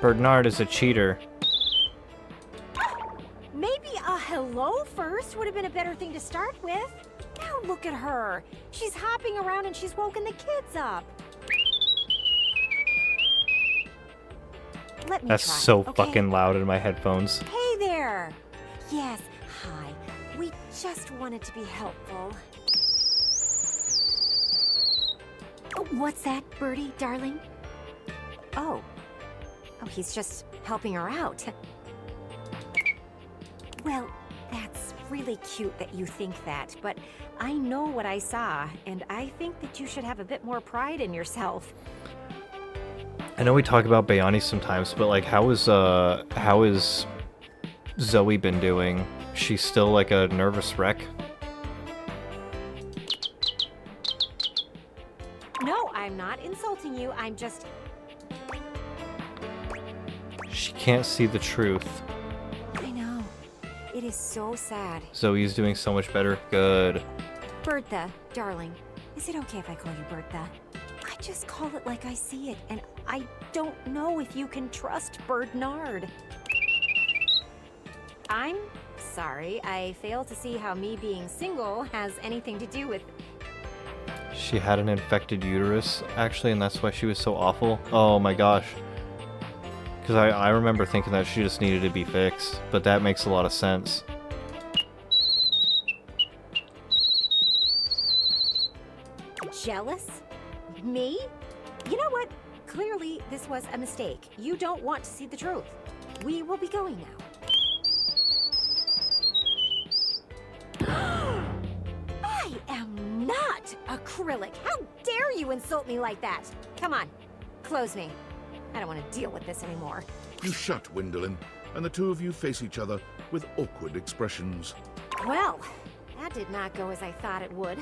Bernard is a cheater. Maybe a hello first would have been a better thing to start with. Now look at her. She's hopping around and she's woken the kids up. Let me That's try, so okay? fucking loud in my headphones. Hey there. Yes, hi. We just wanted to be helpful. Oh, what's that, Birdie, darling? Oh, he's just helping her out. Well, that's really cute that you think that, but I know what I saw, and I think that you should have a bit more pride in yourself. I know we talk about Bayani sometimes, but like, how is Zoe been doing? She's still like a nervous wreck? No, I'm not insulting you. I'm just... She can't see the truth. I know. It is so sad. Zoe's doing so much better. Good. Bertha, darling, is it okay if I call you Bertha? I just call it like I see it, and I don't know if you can trust Bernard. I'm sorry. I fail to see how me being single has anything to do with... She had an infected uterus, actually, and that's why she was so awful. Oh my gosh. Because I remember thinking that she just needed to be fixed, but that makes a lot of sense. Jealous? Me? You know what? Clearly, this was a mistake. You don't want to see the truth. We will be going now. I am not acrylic. How dare you insult me like that? Come on, close me. I don't want to deal with this anymore. You shut Gwendolyn, and the two of you face each other with awkward expressions. Well, that did not go as I thought it would.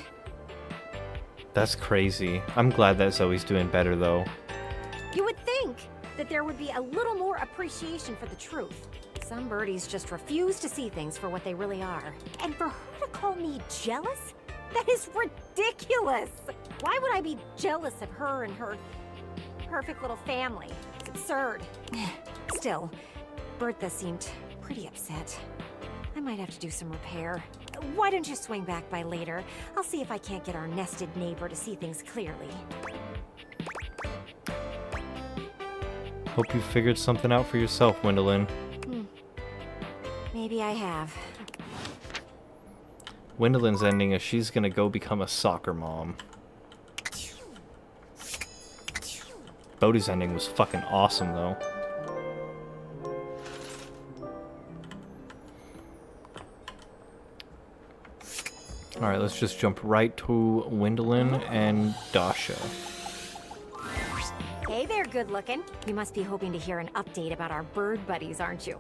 That's crazy. I'm glad that Zoe's doing better, though. You would think that there would be a little more appreciation for the truth. Some birdies just refuse to see things for what they really are. And for her to call me jealous? That is ridiculous! Why would I be jealous of her and her perfect little family? It's absurd. Still, Bertha seemed pretty upset. I might have to do some repair. Why don't you swing back by later? I'll see if I can't get our nested neighbor to see things clearly. Hope you figured something out for yourself, Gwendolyn. Maybe I have. Gwendolyn's ending is she's gonna go become a soccer mom. Bodhi's ending was fucking awesome, though. Alright, let's just jump right to Gwendolyn and Dasha. Hey there, good looking. You must be hoping to hear an update about our bird buddies, aren't you?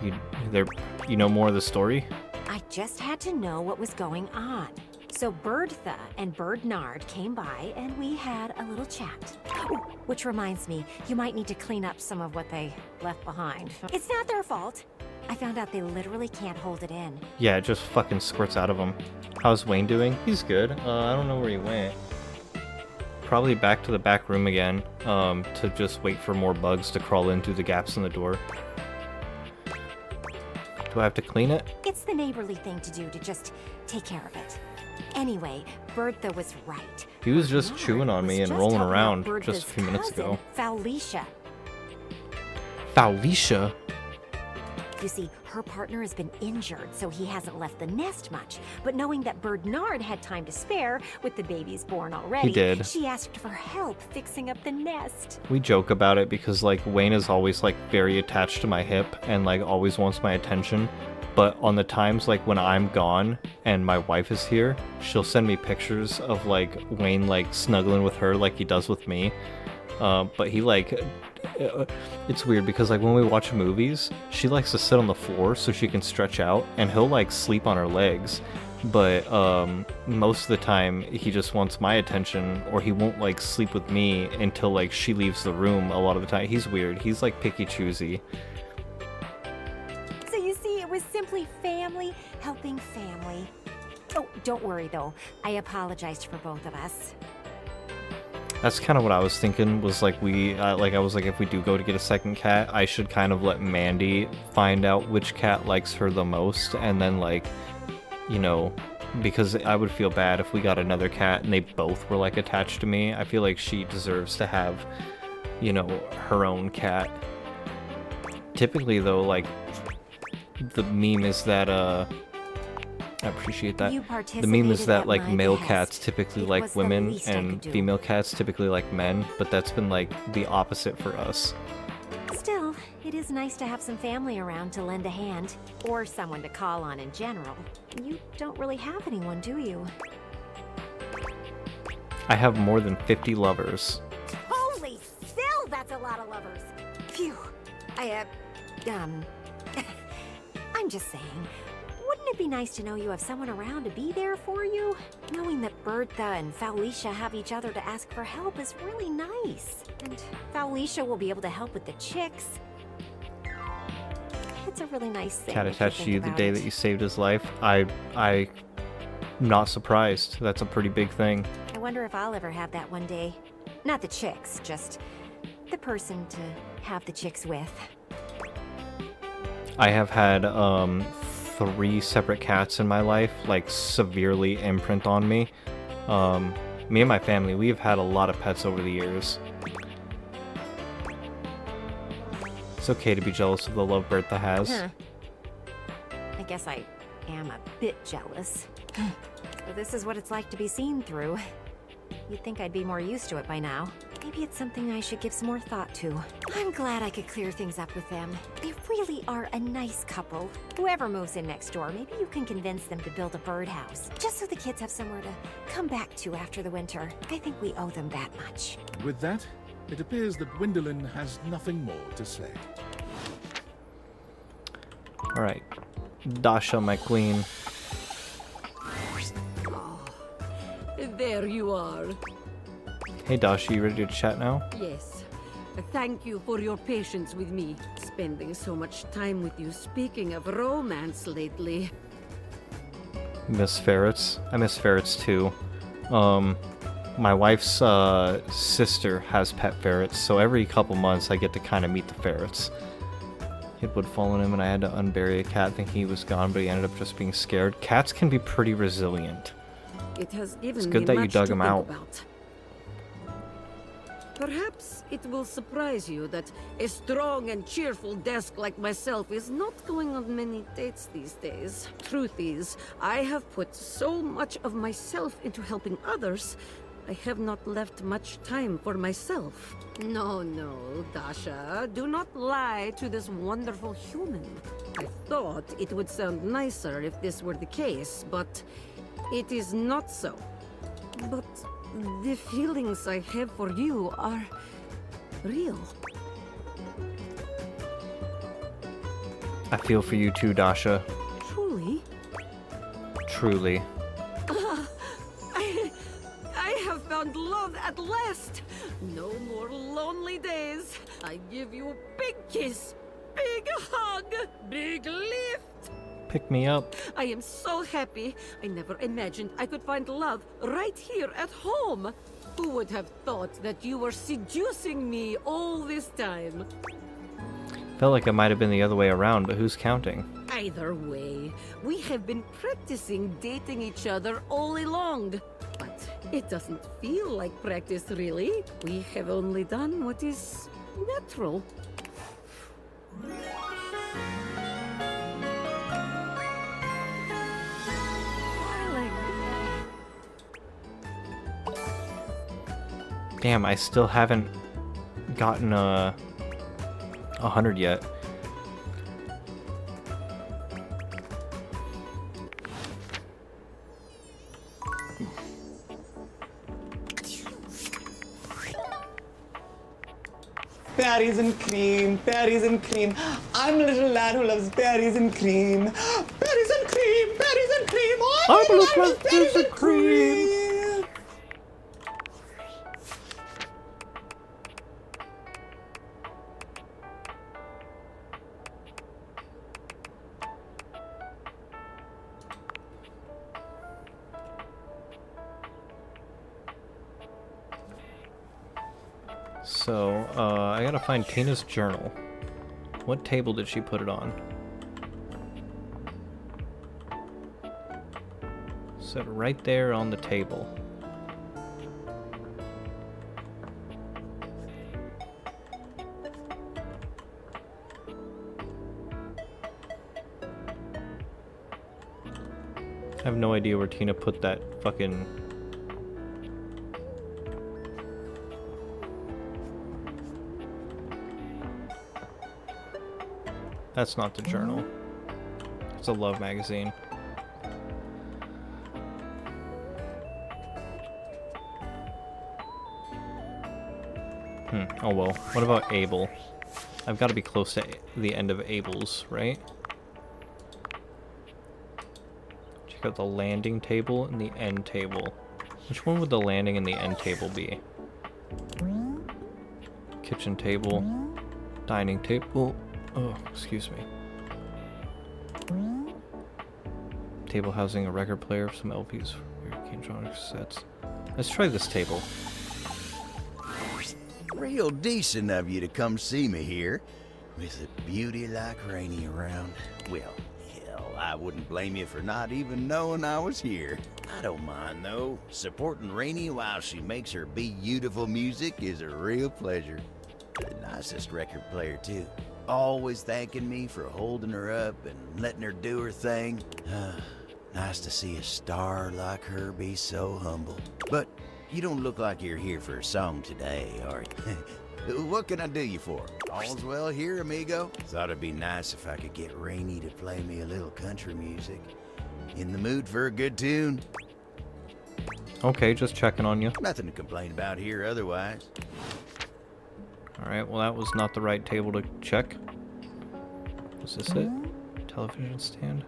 You know more of the story? I just had to know what was going on. So Bertha and Bernard came by and we had a little chat. Ooh, which reminds me, you might need to clean up some of what they left behind. It's not their fault. I found out they literally can't hold it in. Yeah, it just fucking squirts out of him. How's Wayne doing? He's good. I don't know where he went. Probably back to the back room again, to just wait for more bugs to crawl in through the gaps in the door. Do I have to clean it? It's the neighborly thing to do to just take care of it. Anyway, Bertha was right. He was just chewing on me and rolling around just a few minutes ago. Faulicia. Faulicia? You see, her partner has been injured, so he hasn't left the nest much. But knowing that Bernard had time to spare, with the babies born already, He did. she asked for help fixing up the nest. We joke about it because, like, Wayne is always, like, very attached to my hip and, like, always wants my attention. But on the times, like, when I'm gone and my wife is here, she'll send me pictures of, like, Wayne, like, snuggling with her like he does with me. But he, like... it's weird because, like, when we watch movies, she likes to sit on the floor so she can stretch out, and he'll, like, sleep on her legs. But most of the time, he just wants my attention, or he won't, like, sleep with me until, like, she leaves the room a lot of the time. He's weird. He's, like, picky-choosy. So you see, it was simply family helping family. Oh, don't worry, though. I apologized for both of us. That's kind of what I was thinking, was like I was like, if we do go to get a second cat, I should kind of let Mandy find out which cat likes her the most, and then, like, you know, because I would feel bad if we got another cat and they both were, like, attached to me. I feel like she deserves to have, you know, her own cat. Typically, though, like, the meme is that, I appreciate that. The meme is that, like, male cats typically like women and female cats typically like men, but that's been, like, the opposite for us. Still, it is nice to have some family around to lend a hand, or someone to call on in general. You don't really have anyone, do you? I have more than 50 lovers. Holy still, that's a lot of lovers. Phew. I'm just saying. Wouldn't it be nice to know you have someone around to be there for you? Knowing that Bertha and Faulicia have each other to ask for help is really nice. And Faulicia will be able to help with the chicks. It's a really nice thing. Cat attached to you the day that you saved his life. I'm not surprised. That's a pretty big thing. I wonder if I'll ever have that one day. Not the chicks, just the person to have the chicks with. I have had 3 separate cats in my life, like, severely imprint on me. Me and my family, we've had a lot of pets over the years. It's okay to be jealous of the love Bertha has. Huh. I guess I am a bit jealous. But this is what it's like to be seen through. You'd think I'd be more used to it by now. Maybe it's something I should give some more thought to. I'm glad I could clear things up with them. They really are a nice couple. Whoever moves in next door, maybe you can convince them to build a birdhouse. Just so the kids have somewhere to come back to after the winter. I think we owe them that much. With that, it appears that Gwendolyn has nothing more to say. Alright. Dasha, my queen. There you are. Hey Dasha, you ready to chat now? Yes. Thank you for your patience with me. Spending so much time with you. Speaking of romance lately. Miss ferrets. I miss ferrets too. My wife's sister has pet ferrets, so every couple months I get to kind of meet the ferrets. It would fall on him and I had to unbury a cat thinking he was gone, but he ended up just being scared. Cats can be pretty resilient. It has given It's good me that you much dug to him think out. about. Perhaps it will surprise you that a strong and cheerful desk like myself is not going on many dates these days. Truth is, I have put so much of myself into helping others, I have not left much time for myself. No, Dasha, do not lie to this wonderful human. I thought it would sound nicer if this were the case, but it is not so. But the feelings I have for you are real. I feel for you too, Dasha. Truly? Truly. I have found love at last. No more lonely days. I give you a big kiss, big hug, big lift. Pick me up. I am so happy. I never imagined I could find love right here at home. Who would have thought that you were seducing me all this time? Felt like it might have been the other way around, but who's counting? Either way, we have been practicing dating each other all along. But it doesn't feel like practice, really. We have only done what is natural. Damn, I still haven't gotten 100 yet. Berries and cream, berries and cream. I'm a little lad who loves berries and cream. Berries and cream, berries and cream. Oh, I'm a little little berries and cream. So, I gotta find Tina's journal. What table did she put it on? Set it right there on the table. I have no idea where Tina put that fucking... That's not the journal. It's a love magazine. Oh well. What about Abel? I've got to be close to the end of Abel's, right? Check out the landing table and the end table. Which one would the landing and the end table be? Kitchen table. Dining table. Oh, excuse me. Table housing a record player, some LPs for weird Kintronic sets. Let's try this table. Real decent of you to come see me here. With a beauty like Rainey around. Well, hell, I wouldn't blame you for not even knowing I was here. I don't mind, though. Supporting Rainey while she makes her beautiful music is a real pleasure. The nicest record player, too. Always thanking me for holding her up and letting her do her thing. Nice to see a star like her be so humble. But you don't look like you're here for a song today, are you? What can I do you for? All's well here, amigo. Thought it'd be nice if I could get Rainey to play me a little country music. In the mood for a good tune? Okay, just checking on you. Nothing to complain about here otherwise. Alright, well that was not the right table to check. Is this it? Television stand?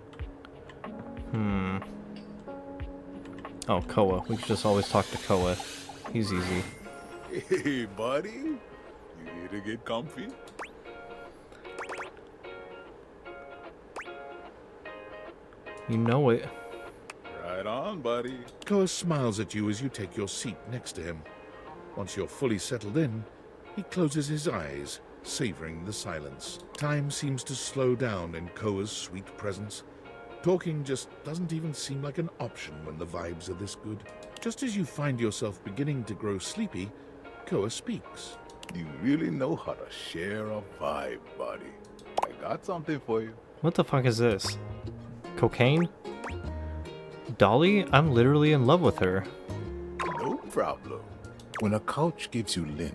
Oh, Koa. We could just always talk to Koa. He's easy. Hey, buddy. You here to get comfy? You know it. Right on, buddy. Koa smiles at you as you take your seat next to him. Once you're fully settled in, he closes his eyes, savoring the silence. Time seems to slow down in Koa's sweet presence. Talking just doesn't even seem like an option when the vibes are this good. Just as you find yourself beginning to grow sleepy, Koa speaks. You really know how to share a vibe, buddy. I got something for you. What the fuck is this? Cocaine? Dolly? I'm literally in love with her. No problem. When a couch gives you lint,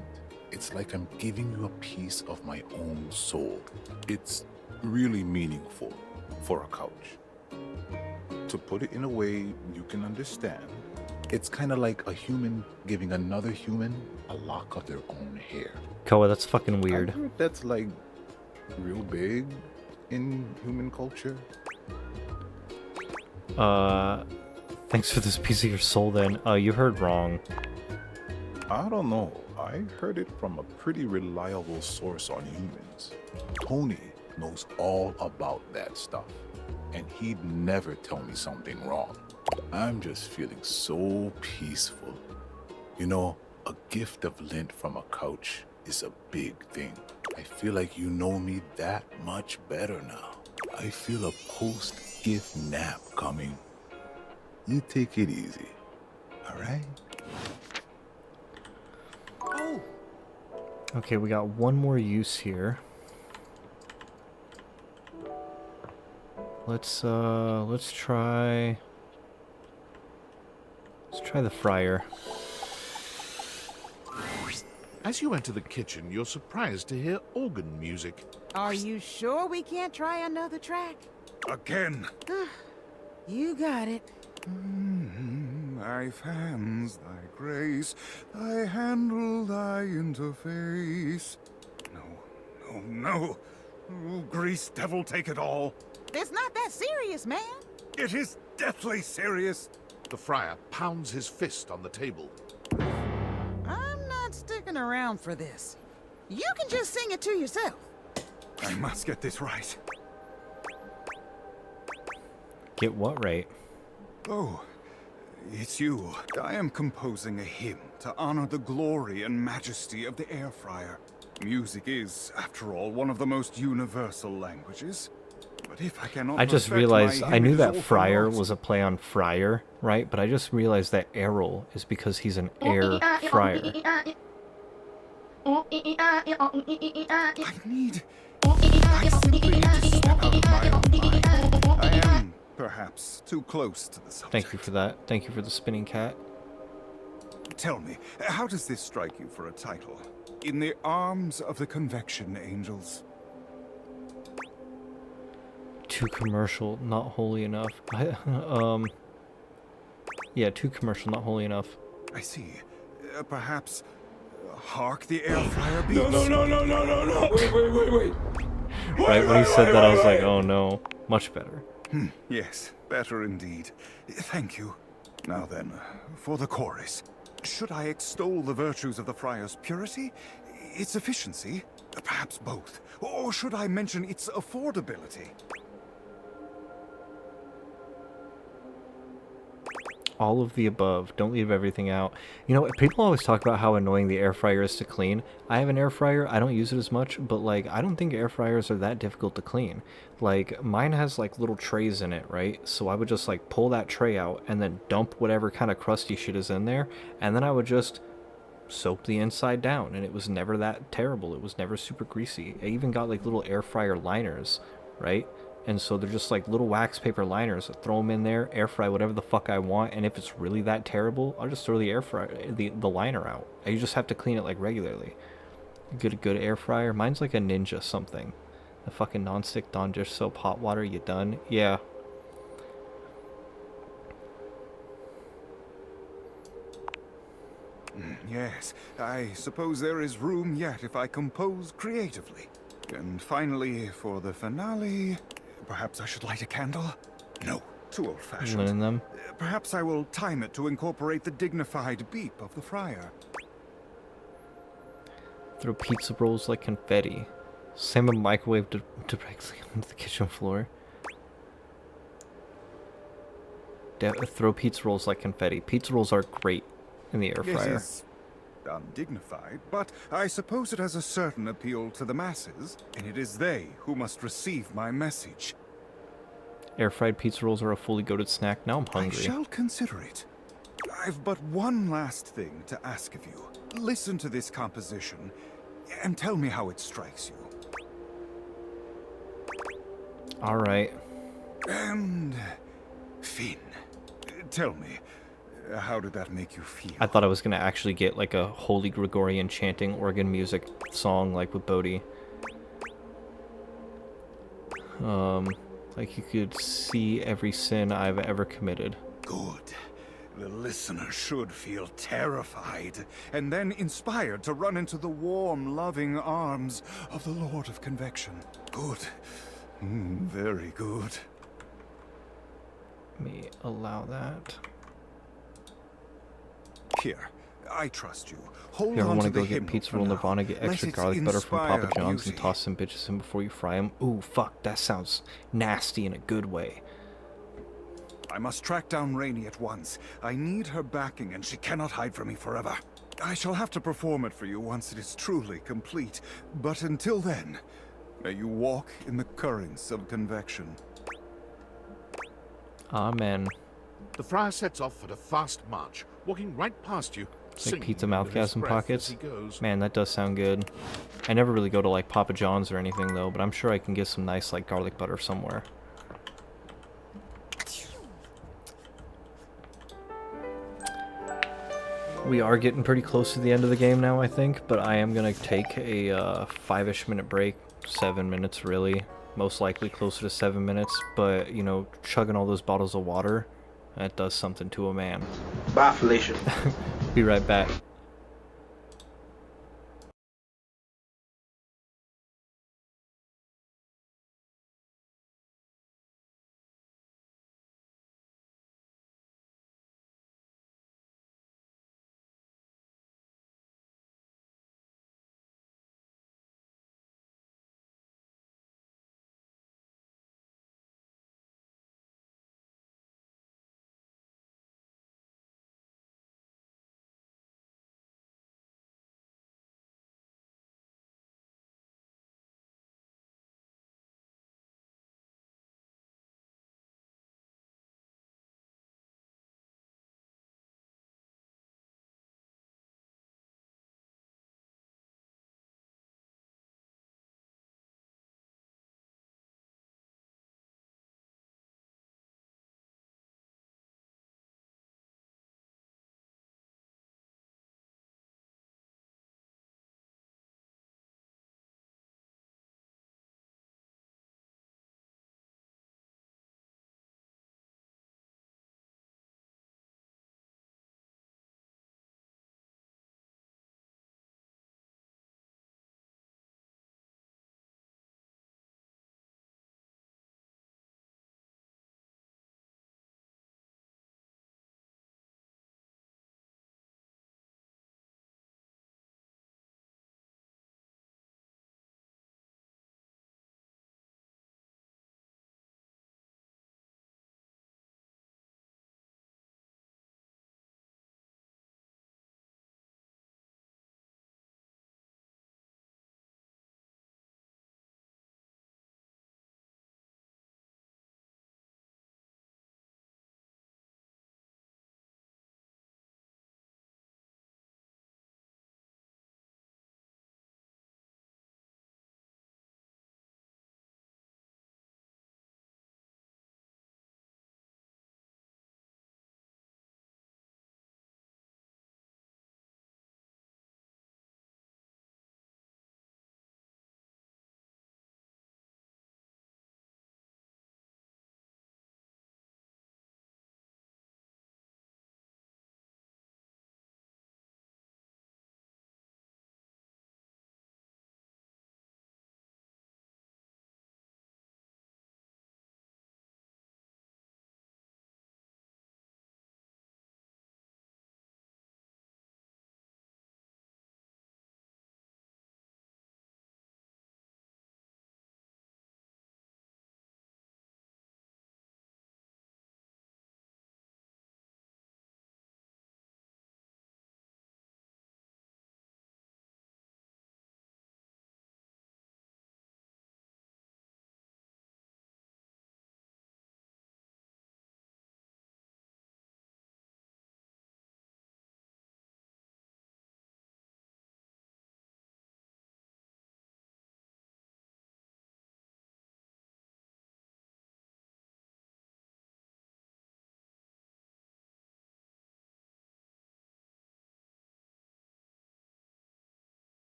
it's like I'm giving you a piece of my own soul. It's really meaningful for a couch. To put it in a way you can understand, It's kind of like a human giving another human a lock of their own hair. Koa, that's fucking I weird. heard that's like real big in human culture. Thanks for this piece of your soul then. You heard wrong. I don't know. I heard it from a pretty reliable source on humans. Tony knows all about that stuff, and he'd never tell me something wrong. I'm just feeling so peaceful. You know, a gift of lint from a couch is a big thing. I feel like you know me that much better now. I feel a post-gift nap coming. You take it easy, all right? Oh, Okay, we got one more use here. Let's try the fryer. As you enter the kitchen, you're surprised to hear organ music. Are you sure we can't try another track? Again. You got it. Thy fans, thy grace, thy handle, thy interface. No. Oh, grease devil, take it all. It's not that serious, man. It is deathly serious. The friar pounds his fist on the table. I'm not sticking around for this. You can just sing it to yourself. I must get this right. Get what right? Oh, it's you. I am composing a hymn to honor the glory and majesty of the air fryer. Music is, after all, one of the most universal languages. But if I cannot I just perfect realized my I hymn, knew it is that all for fryer naught. was a play on fryer, right? But I just realized that Errol is because he's an air fryer. I simply need to step out of my own mind. I am, perhaps, too close to the subject. Thank you for that. Thank you for the spinning cat. Tell me, how does this strike you for a title? In the arms of the convection angels. Too commercial, not holy enough. Yeah, too commercial, not holy enough. I see. Perhaps hark the air fryer beats. No. Wait. Right when he said that, I was like, oh no, much better. Yes, better indeed. Thank you. Now then, for the chorus. Should I extol the virtues of the friar's purity, its efficiency, perhaps both? Or should I mention its affordability? All of the above. Don't leave everything out. You know, people always talk about how annoying the air fryer is to clean. I have an air fryer. I don't use it as much, but like, I don't think air fryers are that difficult to clean. Like, mine has like little trays in it, right? So I would just like pull that tray out and then dump whatever kind of crusty shit is in there, and then I would just soap the inside down, and it was never that terrible. It was never super greasy. I even got like little air fryer liners, right? And so they're just like little wax paper liners. I throw them in there, air fry whatever the fuck I want, and if it's really that terrible, I'll just throw the air fryer, the liner out. You just have to clean it like regularly. Get a good air fryer. Mine's like a Ninja something. The fucking non-stick Dawn dish soap, hot water, you done? Yeah. Yes, I suppose there is room yet if I compose creatively. And finally, for the finale, perhaps I should light a candle? No, too old-fashioned. Linen them. Perhaps I will time it to incorporate the dignified beep of the friar. Throw pizza rolls like confetti. Slam a microwave directly onto the kitchen floor. Throw pizza rolls like confetti. Pizza rolls are great in the air fryer. Yes, undignified, but I suppose it has a certain appeal to the masses, and it is they who must receive my message. Air fried pizza rolls are a fully goated snack. Now I'm I hungry. shall consider it. I've but one last thing to ask of you. Listen to this composition, and tell me how it strikes you. Alright. And Finn, tell me, how did that make you feel? I thought I was gonna actually get like a holy Gregorian chanting organ music song like with Bodhi. Like you could see every sin I've ever committed. Good. The listener should feel terrified, and then inspired to run into the warm, loving arms of the Lord of Convection. Good. Very good. Let me allow that. Here, I trust you. Hold If you ever on want to to go the get hymnal pizza for roll now. Nirvana, get Let extra it garlic butter from Papa inspire John's and beauty. toss some bitches in before you fry them. Ooh, fuck, that sounds nasty in a good way. I must track down Rainey at once. I need her backing, and she cannot hide from me forever. I shall have to perform it for you once it is truly complete. But until then, may you walk in the currents of convection. Amen. The friar sets off at a fast march, walking right past you, Like singing pizza under his mouthgasm breath pockets. as he goes. Man, that does sound good. I never really go to like Papa John's or anything though, but I'm sure I can get some nice like garlic butter somewhere. We are getting pretty close to the end of the game now, I think, but I am gonna take a 5-ish minute break, 7 minutes really, most likely closer to 7 minutes, but you know, chugging all those bottles of water, that does something to a man. Bye, Felicia. Be right back.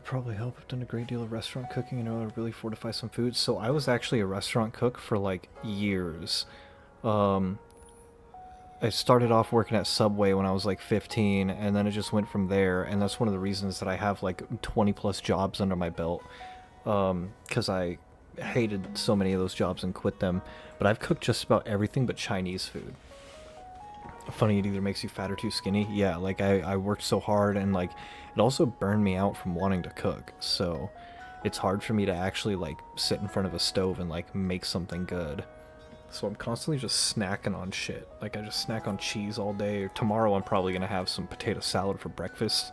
probably help. I've done a great deal of restaurant cooking and know how to really fortify some food. So I was actually a restaurant cook for like years. I started off working at Subway when I was like 15, and then it just went from there. And that's one of the reasons that I have like 20 plus jobs under my belt, because I hated so many of those jobs and quit them. But I've cooked just about everything but Chinese food. Funny, it either makes you fat or too skinny. Yeah, like I worked so hard, and like it also burned me out from wanting to cook. So it's hard for me to actually like sit in front of a stove and like make something good. So I'm constantly just snacking on shit. Like I just snack on cheese all day. Tomorrow I'm probably gonna have some potato salad for breakfast.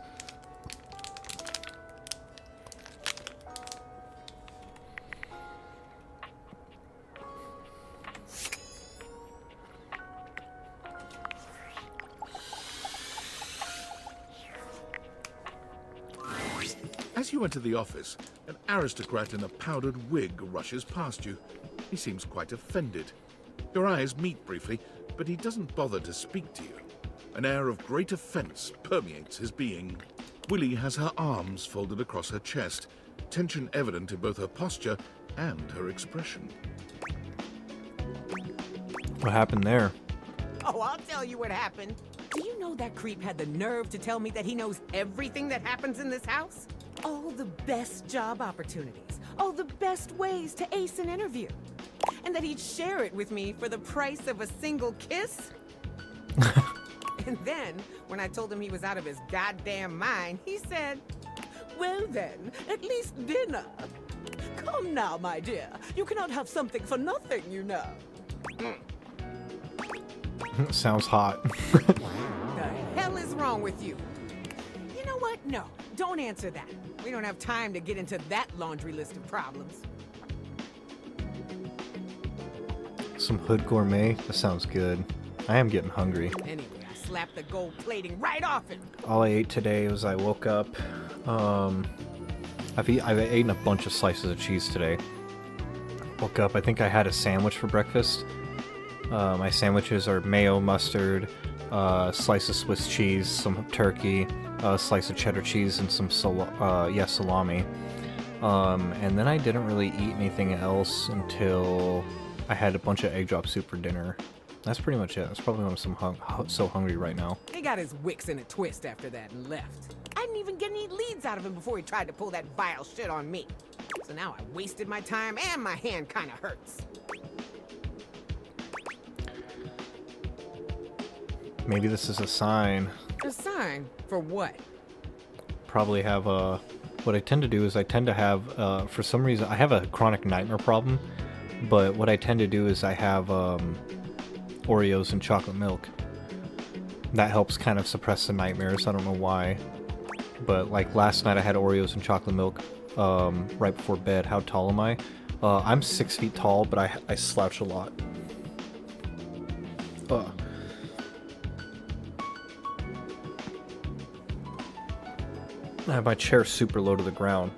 As you enter the office, an aristocrat in a powdered wig rushes past you. He seems quite offended. Your eyes meet briefly, but he doesn't bother to speak to you. An air of great offense permeates his being. Willie has her arms folded across her chest, tension evident in both her posture and her expression. What happened there? Oh, I'll tell you what happened. Do you know that creep had the nerve to tell me that he knows everything that happens in this house? All the best job opportunities, all the best ways to ace an interview. And that he'd share it with me for the price of a single kiss? And then, when I told him he was out of his goddamn mind, he said, "Well then, at least dinner. Come now, my dear. You cannot have something for nothing, you know." Sounds hot. The hell is wrong with you? You know what? No, don't answer that. We don't have time to get into that laundry list of problems. Some hood gourmet? That sounds good. I am getting hungry. Anyway, I slapped the gold plating right off it. All I ate today was I woke up. I've eaten a bunch of slices of cheese today. Woke up, I think I had a sandwich for breakfast. My sandwiches are mayo, mustard, slice of Swiss cheese, some turkey, a slice of cheddar cheese, and some salami. And then I didn't really eat anything else until I had a bunch of egg drop soup for dinner. That's pretty much it. That's probably why I'm so hungry right now. He got his wicks in a twist after that and left. I didn't even get any leads out of him before he tried to pull that vile shit on me. So now I wasted my time and my hand kinda hurts. Maybe this is a sign. A sign? For what? Probably have a... What I tend to do is I tend to have, for some reason, I have a chronic nightmare problem. But what I tend to do is I have Oreos and chocolate milk. That helps kind of suppress the nightmares. I don't know why. But like last night I had Oreos and chocolate milk right before bed. How tall am I? I'm 6 feet tall, but I slouch a lot. I have my chair super low to the ground.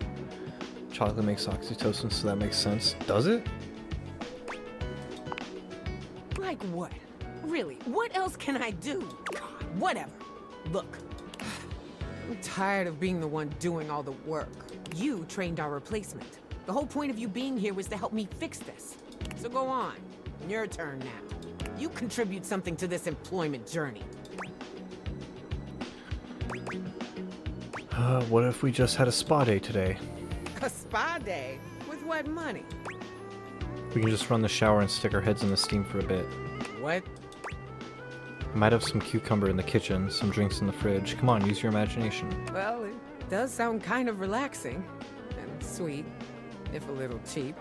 Chocolate makes oxytocin, so that makes sense. Does it? Like what? Really, what else can I do? God, whatever. Look, I'm tired of being the one doing all the work. You trained our replacement. The whole point of you being here was to help me fix this. So go on. Your turn now. You contribute something to this employment journey. What if we just had a spa day today? A spa day? With what money? We can just run the shower and stick our heads in the steam for a bit. What? I might have some cucumber in the kitchen, some drinks in the fridge. Come on, use your imagination. Well, it does sound kind of relaxing. And sweet, if a little cheap.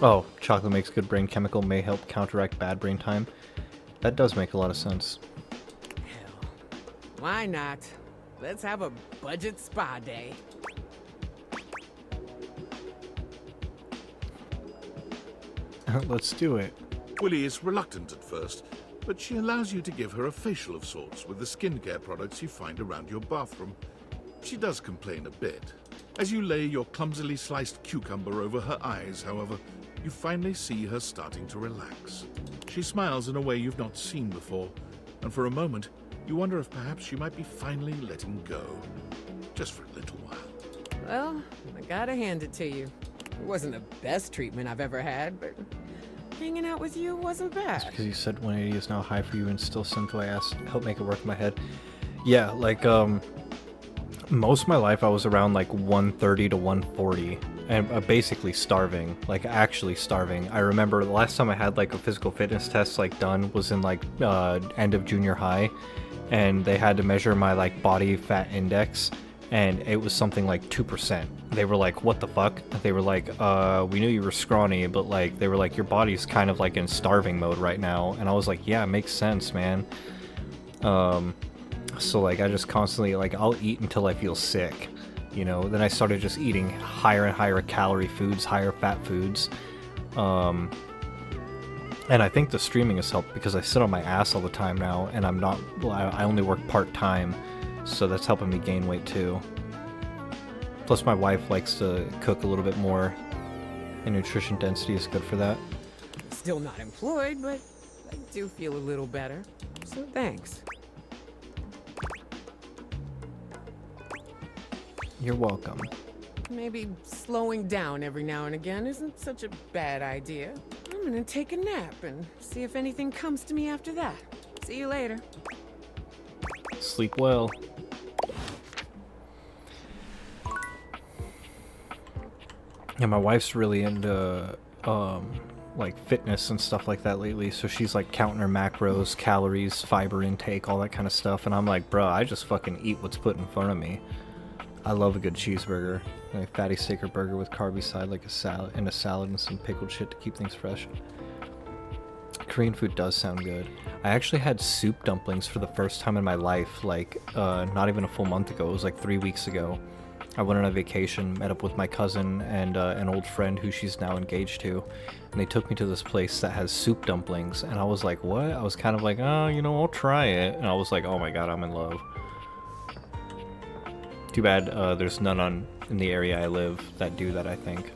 Oh, chocolate makes good brain chemical, may help counteract bad brain time. That does make a lot of sense. Hell, why not? Let's have a budget spa day. Let's do it. Willie is reluctant at first, but she allows you to give her a facial of sorts with the skincare products you find around your bathroom. She does complain a bit. As you lay your clumsily sliced cucumber over her eyes, however, you finally see her starting to relax. She smiles in a way you've not seen before, and for a moment, you wonder if perhaps she might be finally letting go. just for a little while. Well, I gotta hand it to you. It wasn't the best treatment I've ever had, but hanging out with you wasn't bad. Because you said 180 is now high for you and still synth, I asked, help make it work in my head. Yeah, like, most of my life I was around like 130 to 140 and basically starving, like actually starving. I remember the last time I had like a physical fitness test like done was in like end of junior high, and they had to measure my like body fat index, and it was something like 2%. They were like, what the fuck? They were like, we knew you were scrawny, but like, they were like, your body's kind of like in starving mode right now. And I was like, yeah, it makes sense, man. So like, I just constantly, like, I'll eat until I feel sick, you know? Then I started just eating higher and higher calorie foods, higher fat foods. And I think the streaming has helped because I sit on my ass all the time now, and I'm not, I only work part-time, so that's helping me gain weight too. Plus my wife likes to cook a little bit more, and nutrition density is good for that. Still not employed, but I do feel a little better. So thanks. You're welcome. Maybe slowing down every now and again isn't such a bad idea. I'm gonna take a nap and see if anything comes to me after that. See you later. Sleep well. Yeah, my wife's really into like fitness and stuff like that lately, so she's like counting her macros, calories, fiber intake, all that kind of stuff, and I'm like, bruh, I just fucking eat what's put in front of me. I love a good cheeseburger, like a fatty steak or burger with carby side, like a salad and some pickled shit to keep things fresh. Korean food does sound good. I actually had soup dumplings for the first time in my life, like not even a full month ago. It was like 3 weeks ago. I went on a vacation, met up with my cousin and an old friend who she's now engaged to, and they took me to this place that has soup dumplings, and I was like, what? I was kind of like, oh, you know, I'll try it, and I was like, oh my god, I'm in love. Too bad there's none in the area I live that do that, I think.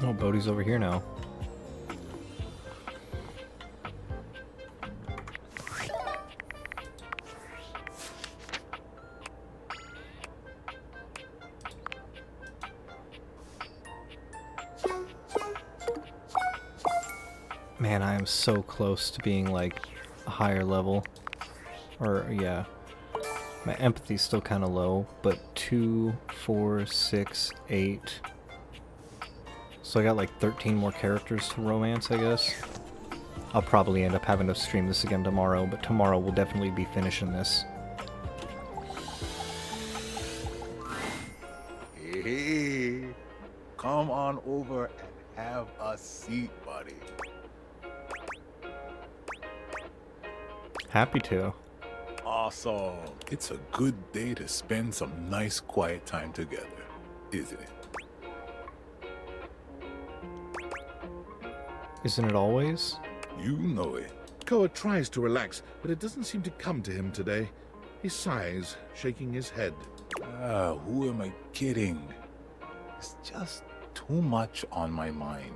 Oh, Bodhi's over here now. Man, I am so close to being like a higher level. Or, yeah. My empathy's still kind of low, but 2, 4, 6, 8... So I got like 13 more characters to romance, I guess. I'll probably end up having to stream this again tomorrow, but tomorrow we'll definitely be finishing this. Hey, come on over and have a seat, buddy. Happy to. Awesome. It's a good day to spend some nice quiet time together, isn't it? Isn't it always? You know it. Koa tries to relax, but it doesn't seem to come to him today. He sighs, shaking his head. Who am I kidding? It's just too much on my mind.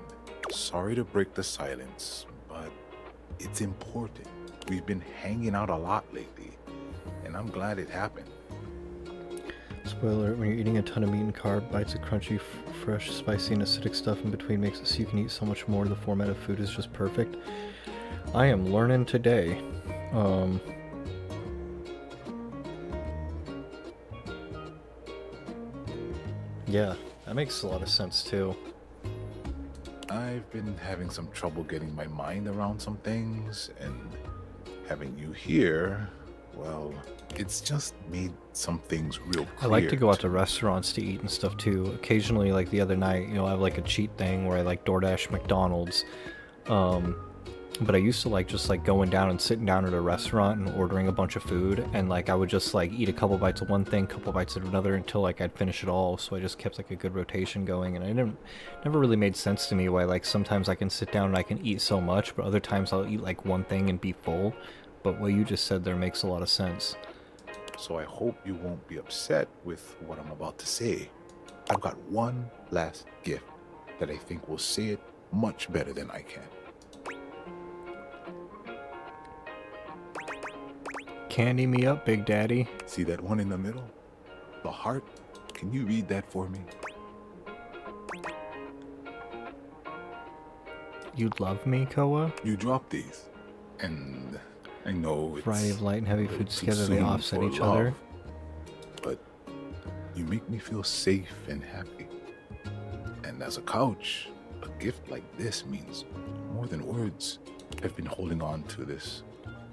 Sorry to break the silence, but it's important. We've been hanging out a lot lately, and I'm glad it happened. Spoiler alert, when you're eating a ton of meat and carb, bites of crunchy, fresh, spicy, and acidic stuff in between makes it so you can eat so much more. The format of food is just perfect. I am learning today. Yeah, that makes a lot of sense too. I've been having some trouble getting my mind around some things, and having you here, well, it's just made some things real clear. I like to go out to restaurants to eat and stuff too. Occasionally, like the other night, you know, I have like a cheat thing where I like DoorDash McDonald's. But I used to like just like going down and sitting down at a restaurant and ordering a bunch of food, and like I would just like eat a couple bites of one thing, couple bites of another until like I'd finish it all. So I just kept like a good rotation going, and it never really made sense to me why like sometimes I can sit down and I can eat so much, but other times I'll eat like one thing and be full. But what you just said there makes a lot of sense. So I hope you won't be upset with what I'm about to say. I've got one last gift that I think will say it much better than I can. Candy me up, Big Daddy. See that one in the middle? The heart? Can you read that for me? You love me, Koa? You drop these. And I know it's Variety of light and heavy a foods too together, they soon offset for each love, other. But you make me feel safe and happy. And as a couch, a gift like this means more than words. I've been holding on to this,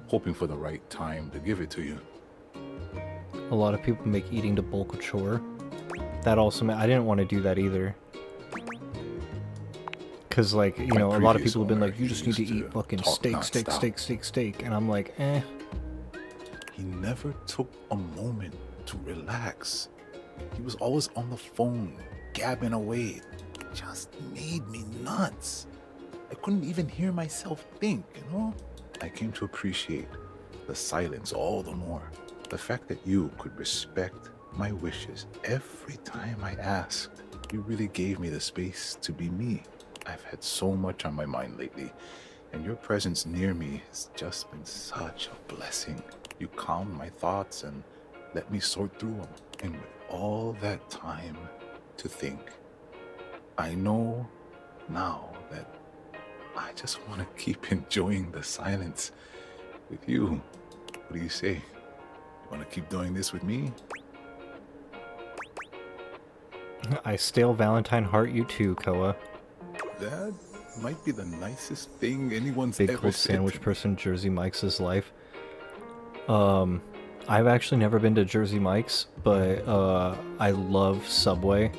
hoping for the right time to give it to you. A lot of people make eating the bulk a chore. That also I didn't want to do that either. Cause like, you know, a lot of people have been like, you just need to eat fucking steak, steak, steak, steak, steak. And I'm like, eh. He never took a moment to relax. He was always on the phone, gabbing away. It just made me nuts. I couldn't even hear myself think, you know? I came to appreciate the silence all the more. The fact that you could respect my wishes every time I asked. You really gave me the space to be me. I've had so much on my mind lately, and your presence near me has just been such a blessing. You calmed my thoughts and let me sort through them. And with all that time to think, I know now that I just want to keep enjoying the silence with you. What do you say? You want to keep doing this with me? I stale Valentine heart you too, Koa. That might be the nicest thing anyone's Big ever cold said. sandwich person, Jersey Mike's life. I've actually never been to Jersey Mike's, but I love Subway.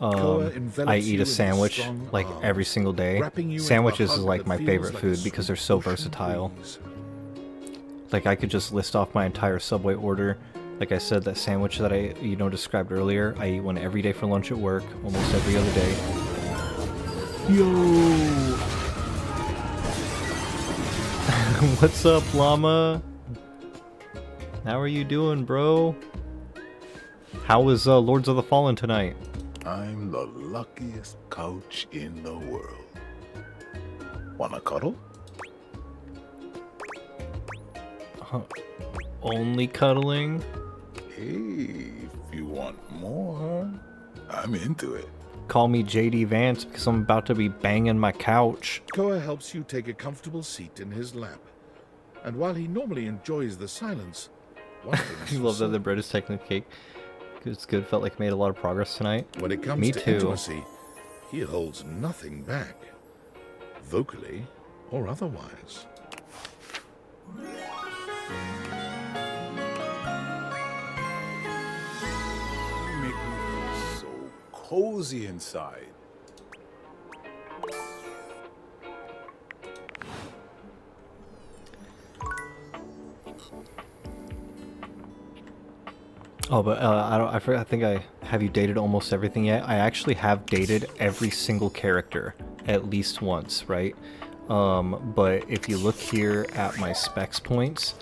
I eat a sandwich like every single day. Sandwiches is like my favorite food because they're so versatile. Like I could just list off my entire Subway order. Like I said, that sandwich that I described earlier, I eat one every day for lunch at work, almost every other day. Yo! What's up, llama? How are you doing, bro? How was Lords of the Fallen tonight? I'm the luckiest couch in the world. Wanna cuddle? Only cuddling? Hey, if you want more, I'm into it. Call me JD Vance because I'm about to be banging my couch. Koa helps you take a comfortable seat in his lap. And while he normally enjoys the silence, one thing is I love that the bread is technically cake. It's good. Felt like I made a lot of progress tonight. when it comes Me to too. intimacy, he holds nothing back, vocally or otherwise. You make me feel so cozy inside. Oh, but I think I have you dated almost everything yet. I actually have dated every single character at least once, right? But if you look here at my specs points,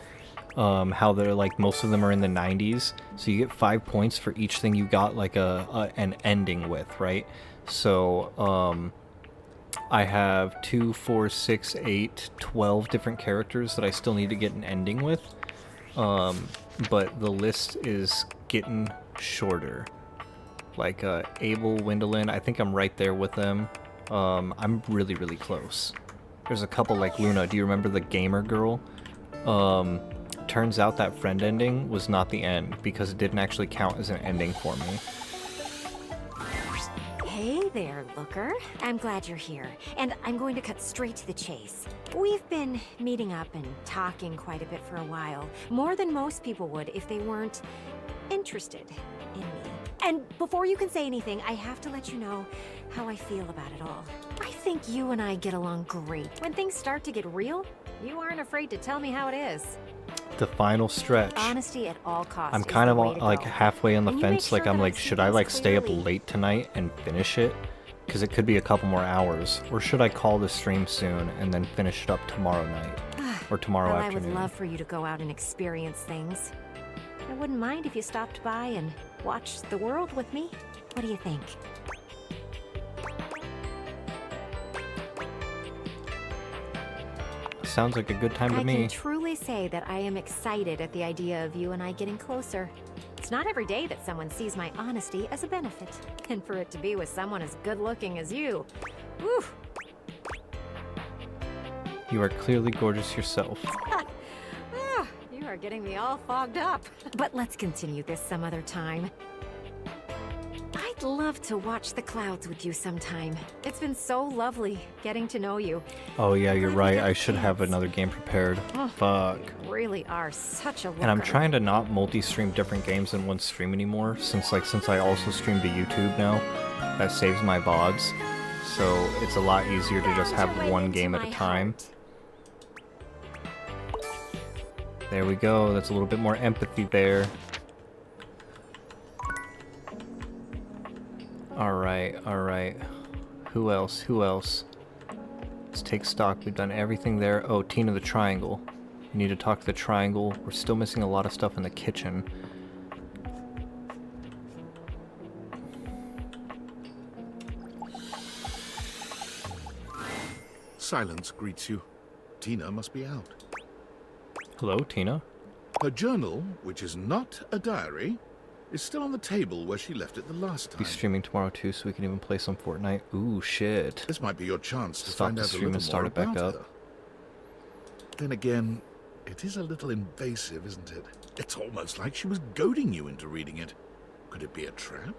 how they're like most of them are in the 90s, so you get 5 points for each thing you got like an ending with, right? So I have 2, 4, 6, 8, 12 different characters that I still need to get an ending with. But the list is getting shorter. Like Abel, Wendelin, I think I'm right there with them. I'm really, really close. There's a couple like Luna. Do you remember the gamer girl? Turns out that friend ending was not the end because it didn't actually count as an ending for me. Hey there, Looker. I'm glad you're here, and I'm going to cut straight to the chase. We've been meeting up and talking quite a bit for a while, more than most people would if they weren't interested in me. And before you can say anything, I have to let you know how I feel about it all. I think you and I get along great. When things start to get real, you aren't afraid to tell me how it is. The final stretch. Honesty at all costs. I'm is kind the of way to like go. halfway on the And you make fence. Like sure I'm that I like, see should I things like stay up clearly. late tonight and finish it? Because it could be a couple more hours. Or should I call the stream soon and then finish it up tomorrow night or tomorrow Well, afternoon? I would love for you to go out and experience things. I wouldn't mind if you stopped by and watched the world with me. What do you think? Sounds like a good time to I me. can truly say that I am excited at the idea of you and I getting closer. It's not every day that someone sees my honesty as a benefit. And for it to be with someone as good-looking as you, whew. You are clearly gorgeous yourself. Ah, you are getting me all fogged up. But let's continue this some other time. I'd love to watch the clouds with you sometime. It's been so lovely getting to know you. Oh yeah, you're right. I should have another game prepared. Oh, Fuck. You really are such a looker. And I'm trying to not multi-stream different games in one stream anymore, since I also stream to YouTube now. That saves my VODs. So it's a lot easier to just have one game at a time. There we go. That's a little bit more empathy there. Alright. Who else? Let's take stock. We've done everything there. Oh, Tina the Triangle. We need to talk to the Triangle. We're still missing a lot of stuff in the kitchen. Silence greets you. Tina must be out. Hello, Tina. Her journal, which is not a diary, is still on the table where she left it the last time. Be streaming tomorrow too, so we can even play some Fortnite. Ooh, shit. This might be your chance to Stop find the out a stream little and start more it back about up. her. Then again, it is a little invasive, isn't it? It's almost like she was goading you into reading it. Could it be a trap?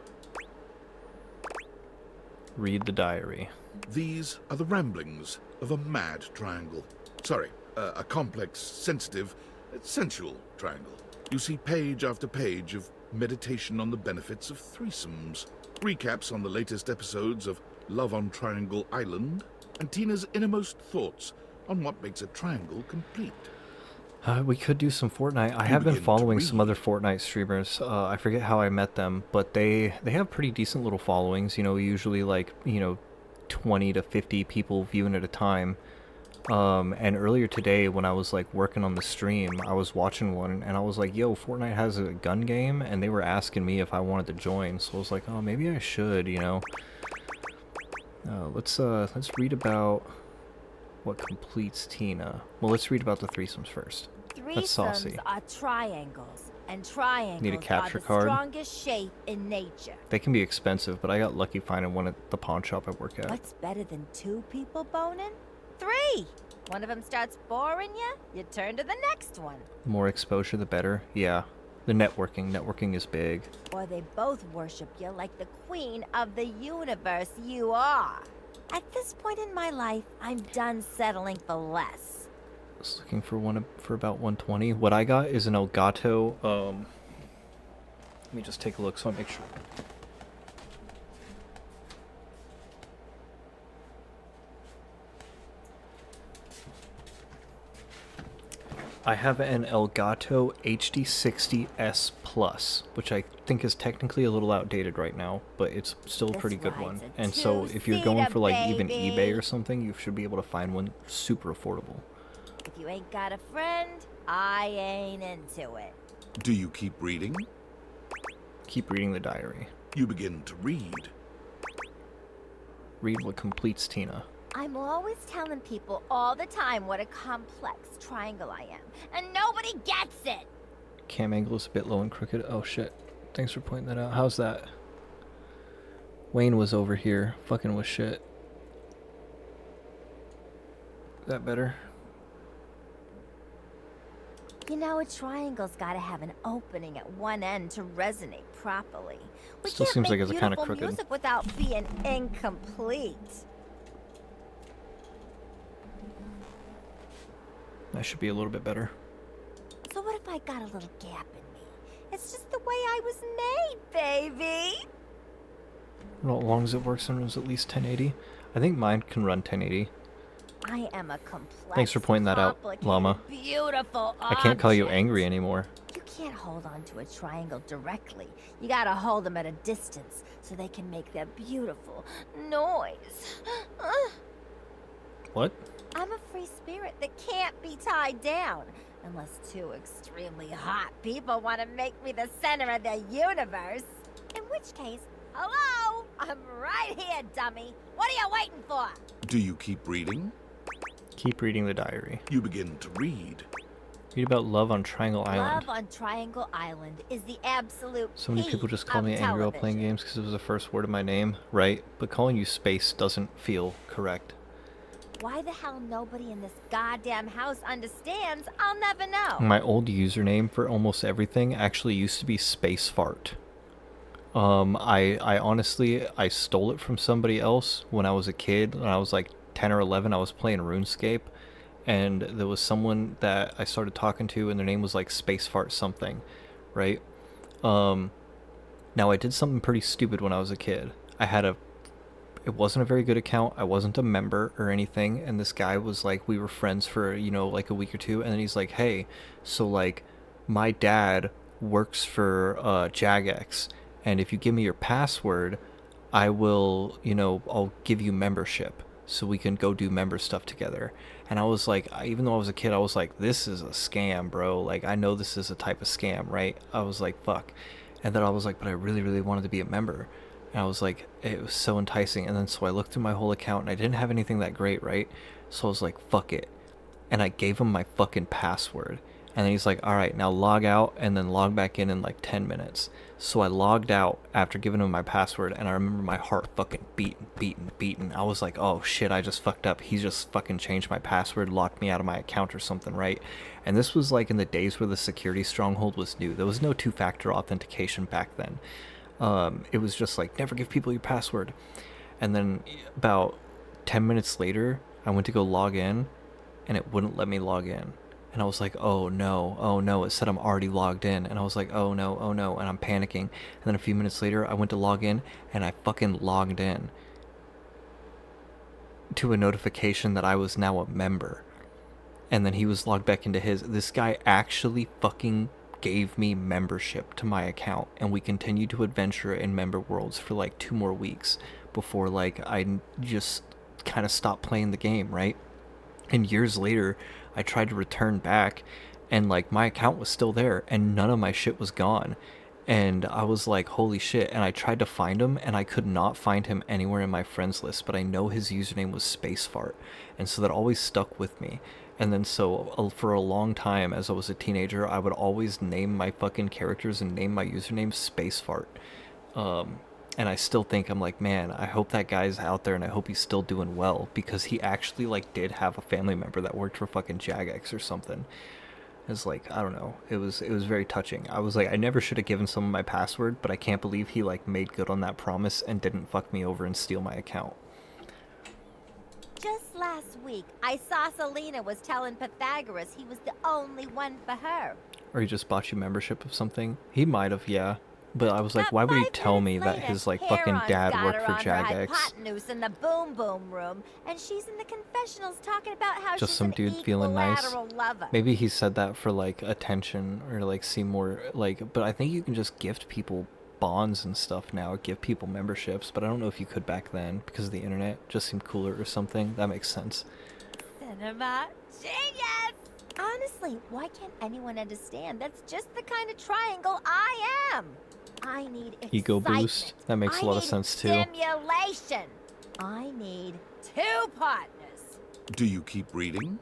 Read the diary. These are the ramblings of a mad triangle. Sorry, a complex, sensitive, sensual triangle. You see page after page of meditation on the benefits of threesomes, recaps on the latest episodes of Love on Triangle Island, and Tina's innermost thoughts on what makes a triangle complete. We could do some Fortnite. I have been following some other Fortnite streamers. I forget how I met them, but they have pretty decent little followings. You know, usually like, 20 to 50 people viewing at a time. And earlier today when I was like working on the stream, I was watching one and I was like, yo, Fortnite has a gun game, and they were asking me if I wanted to join. So I was like, oh, maybe I should, Let's read about what completes Tina. Well, let's read about the threesomes first. That's saucy. Threesomes are triangles, and triangles Need a capture are the card? strongest shape in nature. They can be expensive, but I got lucky finding one at the pawn shop I work at. What's better than two people boning? Three! One of them starts boring you turn to the next one. The more exposure, the better. Yeah. The networking is big. Or they both worship you like the queen of the universe you are. At this point in my life, I'm done settling for less. I was looking for one for about 120. What I got is an Elgato. Let me just take a look so I make sure. I have an Elgato HD60S Plus, which I think is technically a little outdated right now, but it's still a pretty good one. And so if you're going for like even eBay or something, you should be able to find one super affordable. If you ain't got a friend, I ain't into it. Do you keep reading? Keep reading the diary. You begin to read. Read what completes Tina. I'm always telling people all the time what a complex triangle I am, and nobody gets it! Cam angle is a bit low and crooked. Oh shit. Thanks for pointing that out. How's that? Wayne was over here fucking with shit. Is that better? You know, a triangle's gotta have an opening at one end to resonate properly. We Still can't seems make like it's kinda beautiful crooked. music without being incomplete. That should be a little bit better. So what if I got a little gap in me? It's just the way I was made, baby! Well, as long as it works and runs at least 1080. I think mine can run 1080. I am a complex, Thanks for pointing that out, complicated, Llama. beautiful I can't call you object. angry anymore. You can't hold on to a triangle directly. You gotta hold them at a distance so they can make their beautiful noise. What? I'm a free spirit that can't be tied down. Unless two extremely hot people want to make me the center of the universe. In which case, Hello? I'm right here, dummy. What are you waiting for? Do you keep reading? Keep reading the diary. You begin to read. Read about love on Triangle Island. Love on Triangle Island is the absolute So many people just call peak me of Angry while television. playing games because it was the first word of my name, right? But calling you Space doesn't feel correct. Why the hell nobody in this goddamn house understands, I'll never know. My old username for almost everything actually used to be Space Fart. I honestly, I stole it from somebody else when I was a kid. When I was like 10 or 11, I was playing RuneScape. And there was someone that I started talking to, and their name was like Space Fart something, right? Now I did something pretty stupid when I was a kid. It wasn't a very good account. I wasn't a member or anything, and this guy was like, we were friends for, you know, like a week or two, and then he's like, hey, so like, my dad works for Jagex, and if you give me your password, I will, you know, I'll give you membership, so we can go do member stuff together. And I was like, even though I was a kid, I was like, this is a scam, bro. Like, I know this is a type of scam, right? I was like, fuck. And then I was like, but I really, really wanted to be a member. And I was like, it was so enticing. And then so I looked through my whole account, and I didn't have anything that great, right? So I was like, fuck it. And I gave him my fucking password. And then he's like, all right, now log out and then log back in like 10 minutes. So I logged out after giving him my password, and I remember my heart fucking beating. I was like, oh shit, I just fucked up. He just fucking changed my password, locked me out of my account or something, right? And this was like in the days where the security stronghold was new. There was no two-factor authentication back then. It was just like, never give people your password. And then about 10 minutes later, I went to go log in, and it wouldn't let me log in. And I was like, oh no, it said I'm already logged in. And I was like, oh no, and I'm panicking. And then a few minutes later, I went to log in, and I fucking logged in to a notification that I was now a member. And then he was logged back into his. This guy actually fucking gave me membership to my account, and we continued to adventure in member worlds for like 2 more weeks before like I just kind of stopped playing the game, right? And years later, I tried to return back, and like my account was still there, and none of my shit was gone. And I was like, holy shit. And I tried to find him, and I could not find him anywhere in my friends list, but I know his username was Spacefart, and so that always stuck with me. And then so for a long time, as I was a teenager, I would always name my fucking characters and name my username Spacefart. And I still think, I'm like, man, I hope that guy's out there, and I hope he's still doing well, because he actually like did have a family member that worked for fucking Jagex or something. It's like, I don't know, it was very touching. I was like, I never should have given someone my password, but I can't believe he like made good on that promise and didn't fuck me over and steal my account. Just last week, I saw Selena was telling Pythagoras he was the only one for her. Or he just bought you membership of something. He might have, yeah. But I was like, why would he tell me that his like fucking dad worked for Jagex? Hypotenuse in the boom boom room, and she's in the confessionals talking about how Just she's some an dude feeling nice. equilateral lover. Maybe he said that for like attention or like seem more like. But I think you can just gift people bonds and stuff now, give people memberships. But I don't know if you could back then because of the internet. Just seemed cooler or something. That makes sense. Cinema genius! Honestly, why can't anyone understand? That's just the kind of triangle I am. I need excitement. Ego boost. That makes a lot of sense too. Stimulation. I need 2 partners. Do you keep reading?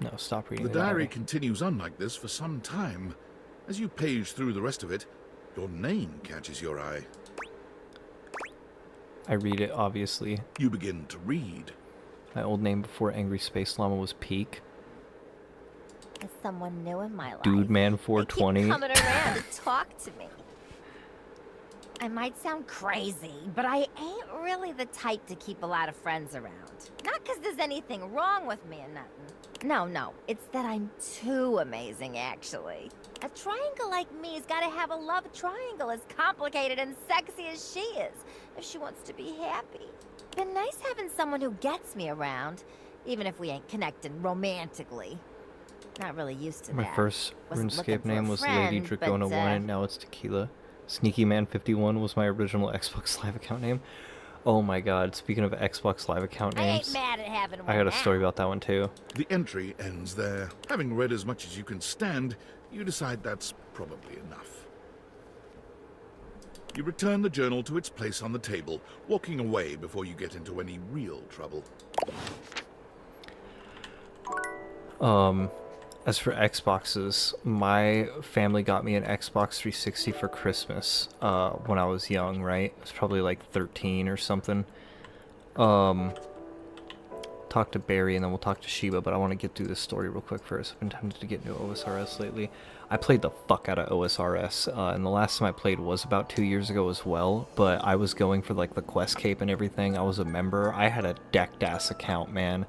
No, stop reading The diary continues on like this for some time. As you page through the rest of it, your name catches your eye. I read it, obviously. You begin to read. My old name before Angry Space Llama was Peak. There's someone new in my life. Dude Man They 420. keep coming around to talk to me. I might sound crazy, but I ain't really the type to keep a lot of friends around. Not because there's anything wrong with me or nothing. No, it's that I'm too amazing, actually. A triangle like me's gotta have a love triangle as complicated and sexy as she is, if she wants to be happy. Been nice having someone who gets me around, even if we ain't connecting romantically. Not really used to My that. first Wasn't looking RuneScape for a name was friend, Lady Dracona but, 1, and now it's Tequila. Sneaky Man 51 was my original Xbox Live account name. Oh my god, speaking of Xbox Live account I ain't names, mad at having one I got a now. story about that one too. The entry ends there. Having read as much as you can stand, you decide that's probably enough. You return the journal to its place on the table, walking away before you get into any real trouble. As for Xboxes, my family got me an Xbox 360 for Christmas when I was young, right? I was probably like 13 or something. Talk to Barry and then we'll talk to Shiba, but I want to get through this story real quick first. I've been tempted to get into OSRS lately. I played the fuck out of OSRS, and the last time I played was about 2 years ago as well, but I was going for like the quest cape and everything. I was a member. I had a decked ass account, man.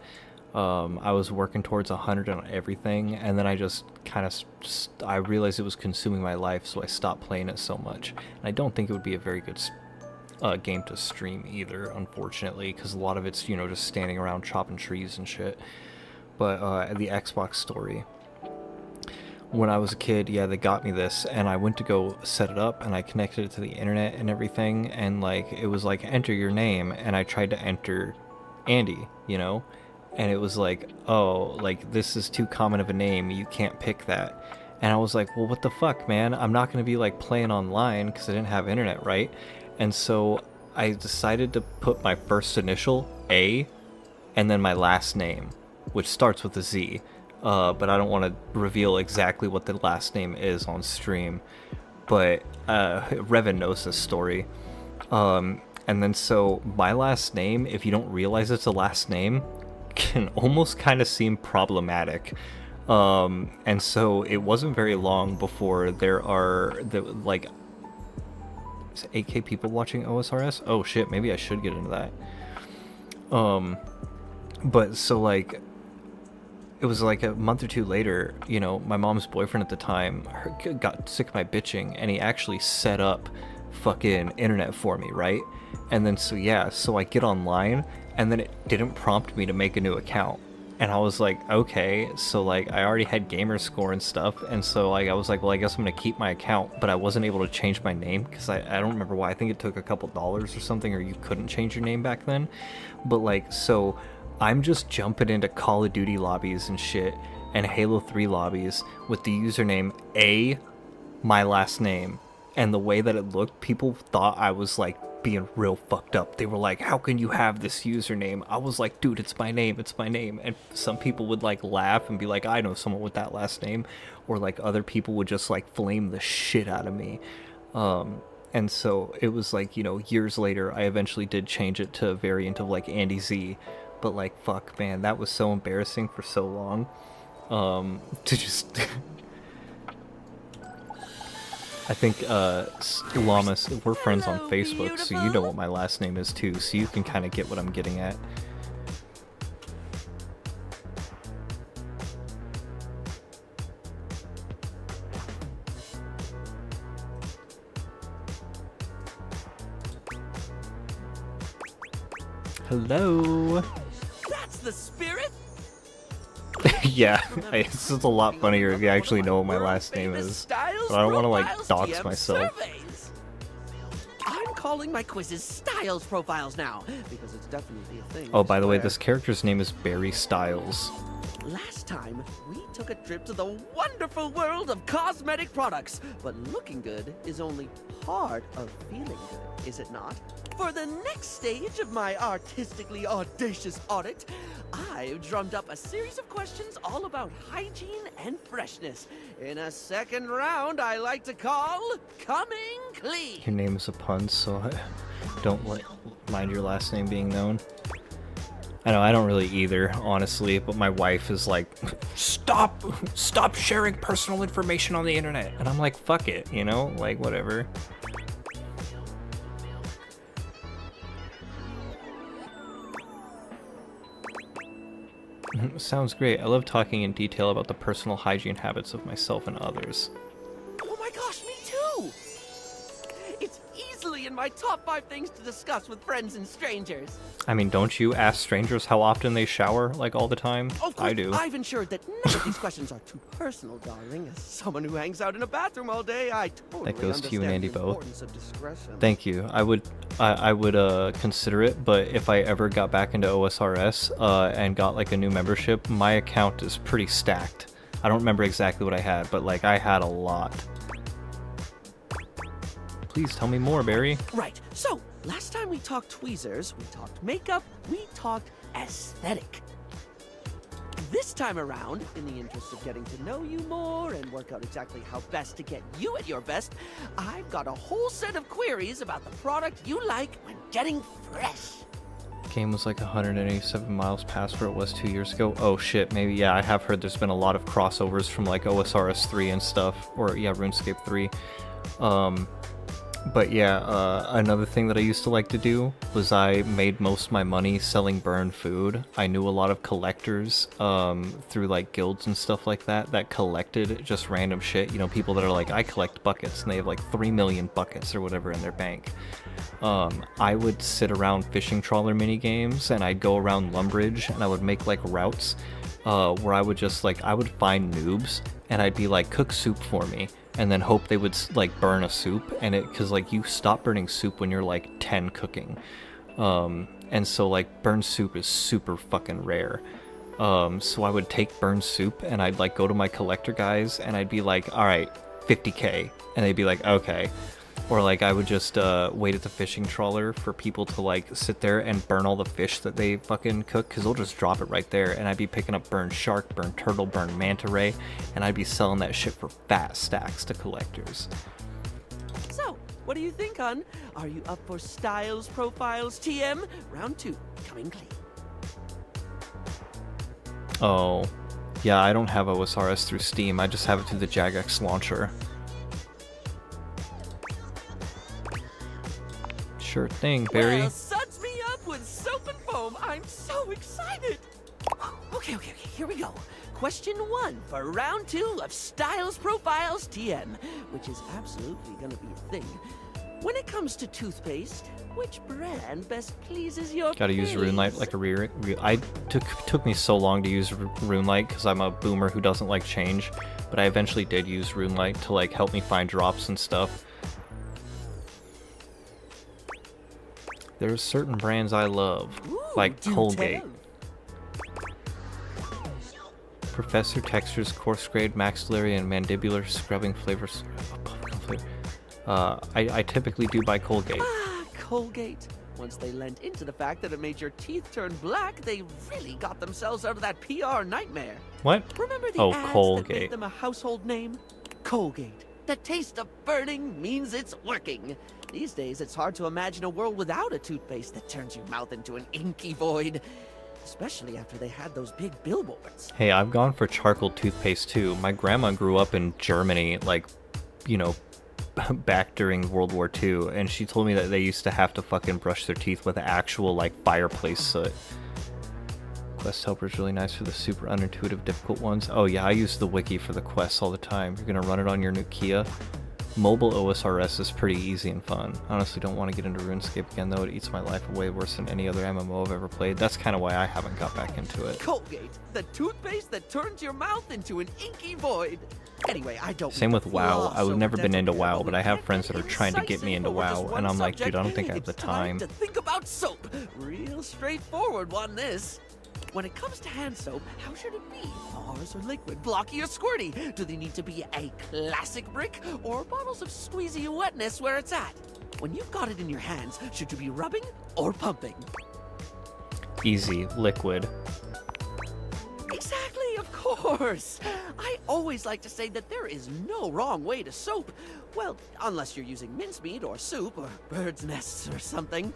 I was working towards 100 on everything, and then I just kind of, I realized it was consuming my life, so I stopped playing it so much. And I don't think it would be a very good game to stream either, unfortunately, because a lot of it's, you know, just standing around chopping trees and shit. But the Xbox story. When I was a kid, yeah, they got me this, and I went to go set it up, and I connected it to the internet and everything, and like, it was like, enter your name, and I tried to enter Andy, you know? And it was like, oh, like, this is too common of a name, you can't pick that. And I was like, well, what the fuck, man? I'm not going to be, like, playing online, because I didn't have internet, right? And so I decided to put my first initial, A, and then my last name, which starts with a Z. But I don't want to reveal exactly what the last name is on stream. But Revan knows this story. And then so my last name, if you don't realize it's a last name, can almost kind of seem problematic. And so it wasn't very long before there are like 8K people watching OSRS. Oh shit, maybe I should get into that. But so like it was like a month or two later, you know, my mom's boyfriend at the time got sick of my bitching, and he actually set up fucking internet for me, right? And then so yeah, so I get online, and then it didn't prompt me to make a new account. And I was like, okay, so like I already had gamer score and stuff, and so like I was like, well, I guess I'm gonna keep my account, but I wasn't able to change my name because I don't remember why. I think it took a couple dollars or something, or you couldn't change your name back then. But like, so I'm just jumping into Call of Duty lobbies and shit, and Halo 3 lobbies with the username A, my last name. And the way that it looked, people thought I was like being real fucked up. They were like, how can you have this username? I was like, dude, it's my name, it's my name. And some people would like laugh and be like, I know someone with that last name. Or like other people would just like flame the shit out of me. And so it was like, you know, years later, I eventually did change it to a variant of like Andy Z. But like, fuck, man, that was so embarrassing for so long. To just... I think, Lamas, we're friends on Facebook, so you know what my last name is too, so you can kind of get what I'm getting at. Hello? That's the spirit? Yeah, it's just a lot funnier if you actually know what my last name is. But I don't want to like dox myself. I'm calling my quizzes Styles profiles now, because it's definitely a thing. Oh, by the way, this character's name is Barry Styles. Last time, we took a trip to the wonderful world of cosmetic products, but looking good is only part of feeling good, is it not? For the next stage of my artistically audacious audit, I've drummed up a series of questions all about hygiene and freshness. In a second round I like to call Coming Clean. Your name is a pun, so don't mind your last name being known. I know, I don't really either, honestly, but my wife is like, stop sharing personal information on the internet. And I'm like, fuck it, you know, like, whatever. Sounds great. I love talking in detail about the personal hygiene habits of myself and others. Oh my gosh, me too! It's easily in my top 5 things to discuss with friends and strangers. I mean, don't you ask strangers how often they shower, like, all the time? Of course, I do. I've ensured that none of these questions are too personal, darling. As someone who hangs out in a bathroom all day, I totally That goes to you and Andy both. importance of discretion. Thank you. I would consider it, but if I ever got back into OSRS and got like a new membership, my account is pretty stacked. I don't remember exactly what I had, but like I had a lot. Please tell me more, Barry. Right. So, last time we talked tweezers, we talked makeup, we talked aesthetic. This time around, in the interest of getting to know you more and work out exactly how best to get you at your best, I've got a whole set of queries about the product you like when getting fresh. Game was like 187 miles past where it was 2 years ago. Oh shit, maybe, yeah, I have heard there's been a lot of crossovers from like OSRS 3 and stuff, or yeah, RuneScape 3. But yeah, another thing that I used to like to do was I made most of my money selling burned food. I knew a lot of collectors through like guilds and stuff like that collected just random shit. You know, people that are like, I collect buckets, and they have like 3 million buckets or whatever in their bank. I would sit around fishing trawler mini games, and I'd go around Lumbridge, and I would make like routes where I would just like, I would find noobs, and I'd be like, cook soup for me. And then hope they would like burn a soup, and because like you stop burning soup when you're like 10 cooking, and so like burned soup is super fucking rare. So I would take burned soup and I'd like go to my collector guys and I'd be like, all right, 50k, and they'd be like, okay. Or like I would just wait at the fishing trawler for people to like sit there and burn all the fish that they fucking cook, because they'll just drop it right there, and I'd be picking up burned shark, burned turtle, burned manta ray, and I'd be selling that shit for fat stacks to collectors. So, what do you think, hon? Are you up for Styles Profiles TM? Round 2, coming clean. Oh, yeah, I don't have OSRS through Steam, I just have it through the Jagex launcher. Sure thing, Barry. Well, suds me up with soap and foam. I'm so excited. Okay, here we go. Question 1 for round 2 of Styles Profiles TM, which is absolutely gonna be a thing. When it comes to toothpaste, which brand best pleases your Gotta use RuneLight like a took me so long to use RuneLight because I'm a boomer who doesn't like change, but I eventually did use RuneLight to like help me find drops and stuff. There's certain brands I love, like Colgate. Professor Textures, Coarse Grade, Maxillary, and Mandibular Scrubbing Flavors. I typically do buy Colgate. Colgate. Once they lent into the fact that it made your teeth turn black, they really got themselves out of that PR nightmare. What? Remember the ads that made them a household name? Colgate. The taste of burning means it's working. These days, it's hard to imagine a world without a toothpaste that turns your mouth into an inky void. Especially after they had those big billboards. Hey, I've gone for charcoal toothpaste too. My grandma grew up in Germany, like, you know, back during World War II, and she told me that they used to have to fucking brush their teeth with actual, like, fireplace soot. Quest Helper is really nice for the super unintuitive difficult ones. Oh yeah, I use the wiki for the quests all the time. You're gonna run it on your new Kia. Mobile OSRS is pretty easy and fun. Honestly, don't want to get into RuneScape again though. It eats my life away worse than any other MMO I've ever played. That's kind of why I haven't got back into it. Colgate, the toothpaste that turns your mouth into an inky void. Anyway, I don't. Same with WoW. I've never been into WoW, but I have friends that are trying to get me into WoW, and I'm like, dude, I don't think I have the time. To think about soap. Real straightforward one this. When it comes to hand soap, how should it be? Bars or liquid, blocky or squirty? Do they need to be a classic brick or bottles of squeezy wetness where it's at? When you've got it in your hands, should you be rubbing or pumping? Easy, liquid. Exactly, of course. I always like to say that there is no wrong way to soap. Well, unless you're using mincemeat or soup or bird's nests or something.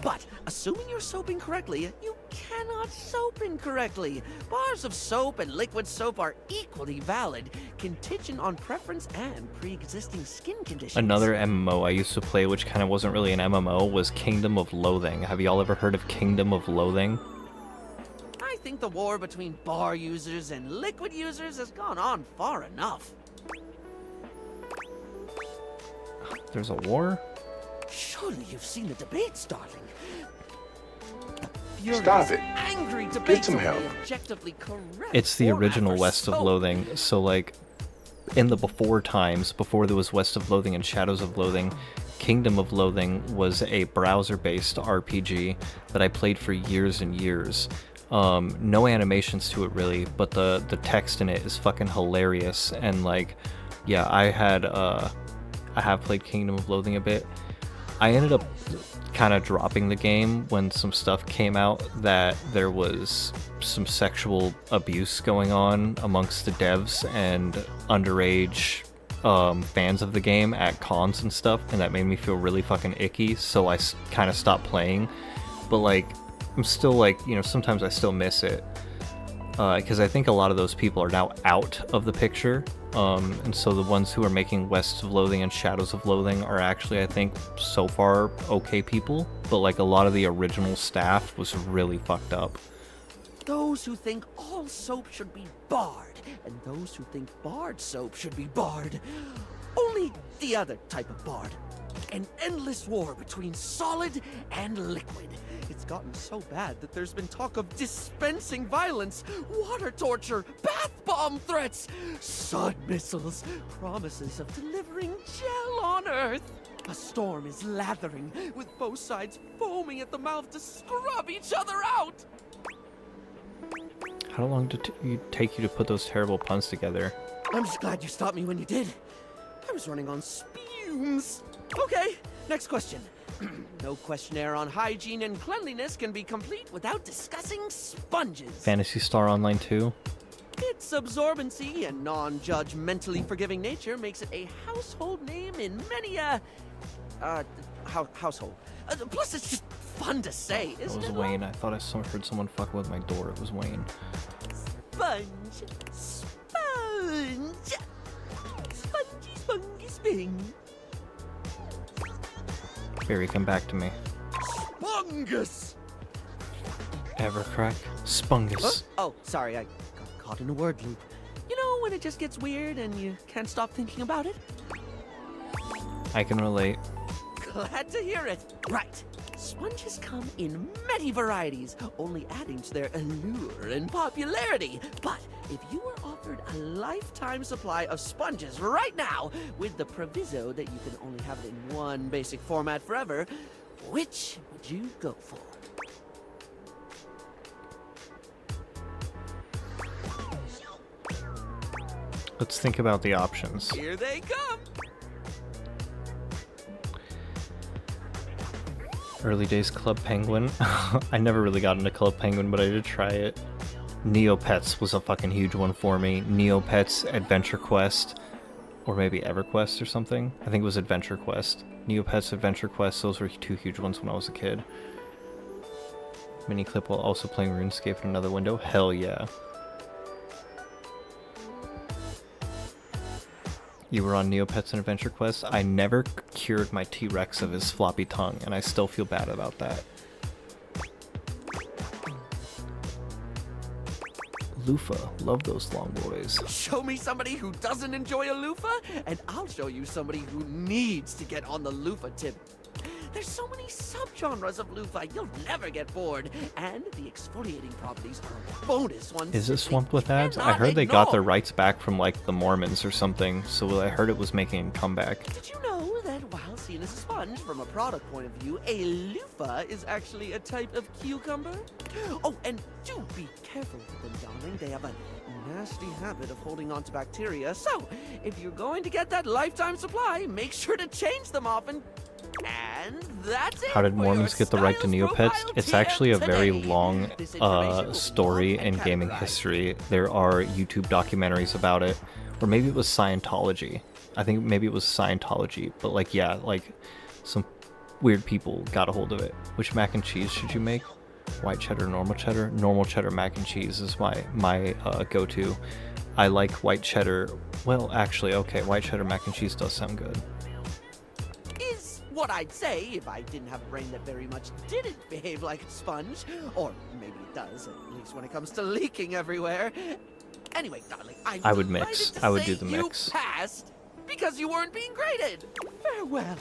But, assuming you're soaping correctly, you cannot soap incorrectly. Bars of soap and liquid soap are equally valid, contingent on preference and pre-existing skin conditions. Another MMO I used to play, which kind of wasn't really an MMO, was Kingdom of Loathing. Have y'all ever heard of Kingdom of Loathing? I think the war between bar users and liquid users has gone on far enough. There's a war? Surely you've seen the debates, darling. Stop it. Angry Get debates some over help. the objectively correct It's the format original for West of soap. Loathing. So, like, in the before times, before there was West of Loathing and Shadows of Loathing, Kingdom of Loathing was a browser-based RPG that I played for years and years. No animations to it really, but the text in it is fucking hilarious. And like, yeah, I I have played Kingdom of Loathing a bit. I ended up kind of dropping the game when some stuff came out that there was some sexual abuse going on amongst the devs and underage fans of the game at cons and stuff, and that made me feel really fucking icky, so I kind of stopped playing. But like, I'm still like, you know, sometimes I still miss it, because I think a lot of those people are now out of the picture, and so the ones who are making West of Loathing and Shadows of Loathing are actually, I think, so far okay people, but like a lot of the original staff was really fucked up. Those who think all soap should be barred, and those who think barred soap should be barred. Only the other type of barred. An endless war between solid and liquid. It's gotten so bad that there's been talk of dispensing violence, water torture, bath bomb threats, sun missiles, promises of delivering gel on Earth. A storm is lathering, with both sides foaming at the mouth to scrub each other out. How long did it take you to put those terrible puns together? I'm just glad you stopped me when you did. I was running on spumes. Okay, next question. No questionnaire on hygiene and cleanliness can be complete without discussing sponges. Phantasy Star Online 2? Its absorbency and non-judgmentally forgiving nature makes it a household name in many household. Plus, it's just fun to say, That isn't was it? Wayne. I thought I heard someone fucking with my door. It was Wayne. Sponge, sponge, spongy, spongy, sping. Barry, come back to me. Spungus. Evercrack? Spungus. Huh? Oh, sorry, I got caught in a word loop. You know when it just gets weird and you can't stop thinking about it? I can relate. Glad to hear it. Right. Sponges come in many varieties, only adding to their allure and popularity. But if you were offered a lifetime supply of sponges right now, with the proviso that you can only have it in one basic format forever, which would you go for? Let's think about the options. Here they come. Early days Club Penguin. I never really got into Club Penguin, but I did try it. Neopets was a fucking huge one for me. Neopets, Adventure Quest, or maybe EverQuest or something. I think it was Adventure Quest. Neopets, Adventure Quest, those were two huge ones when I was a kid. Miniclip while also playing RuneScape in another window? Hell yeah. You were on Neopets and Adventure Quest. I never cured my T-Rex of his floppy tongue, and I still feel bad about that. Loofah. Love those long boys. Show me somebody who doesn't enjoy a loofah, and I'll show you somebody who needs to get on the loofah tip. There's so many subgenres of loofah, you'll never get bored. And the exfoliating properties are a bonus one. Is it swamped with ads? I heard they got their rights back from like the Mormons or something, so I heard it was making a comeback. Did you know that while seen as a sponge from a product point of view, a loofah is actually a type of cucumber? Oh, and do be careful with them, darling. They have a nasty habit of holding on to bacteria. So, if you're going to get that lifetime supply, make sure to change them often. And that's it. How did Mormons get the right to Neopets? It's actually a very long story in gaming history. There are YouTube documentaries about it, or maybe it was Scientology. I think maybe it was Scientology, but like, yeah, like some weird people got a hold of it. Which mac and cheese should you make? White cheddar, normal cheddar? Normal cheddar mac and cheese is my go-to. I like white cheddar. Well, actually, okay, white cheddar mac and cheese does sound good. What I'd say if I didn't have a brain that very much didn't behave like a sponge. Or maybe it does, at least when it comes to leaking everywhere. Anyway, darling, I would mix. I would do the mix. You passed because you weren't being graded. Farewell.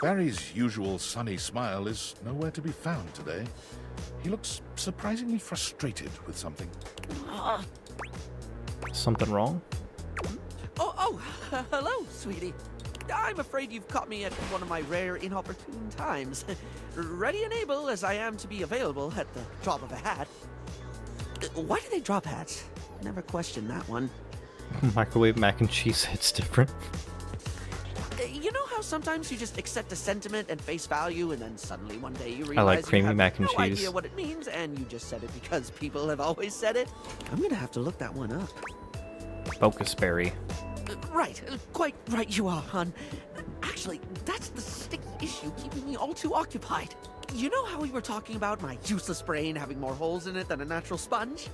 Barry's usual sunny smile is nowhere to be found today. He looks surprisingly frustrated with something. Something wrong? Oh, hello, sweetie. I'm afraid you've caught me at one of my rare inopportune times. Ready and able as I am to be available at the drop of a hat. Why do they drop hats? Never questioned that one. Microwave mac and cheese hits different. You know how sometimes you just accept a sentiment at face value, and then suddenly one day you realize I like creamy you have mac and no cheese. idea what it means, and you just said it because people have always said it? I'm gonna have to look that one up. Focus berry. Right, quite right you are, hon. Actually, that's the sticky issue keeping me all too occupied. You know how we were talking about my useless brain having more holes in it than a natural sponge?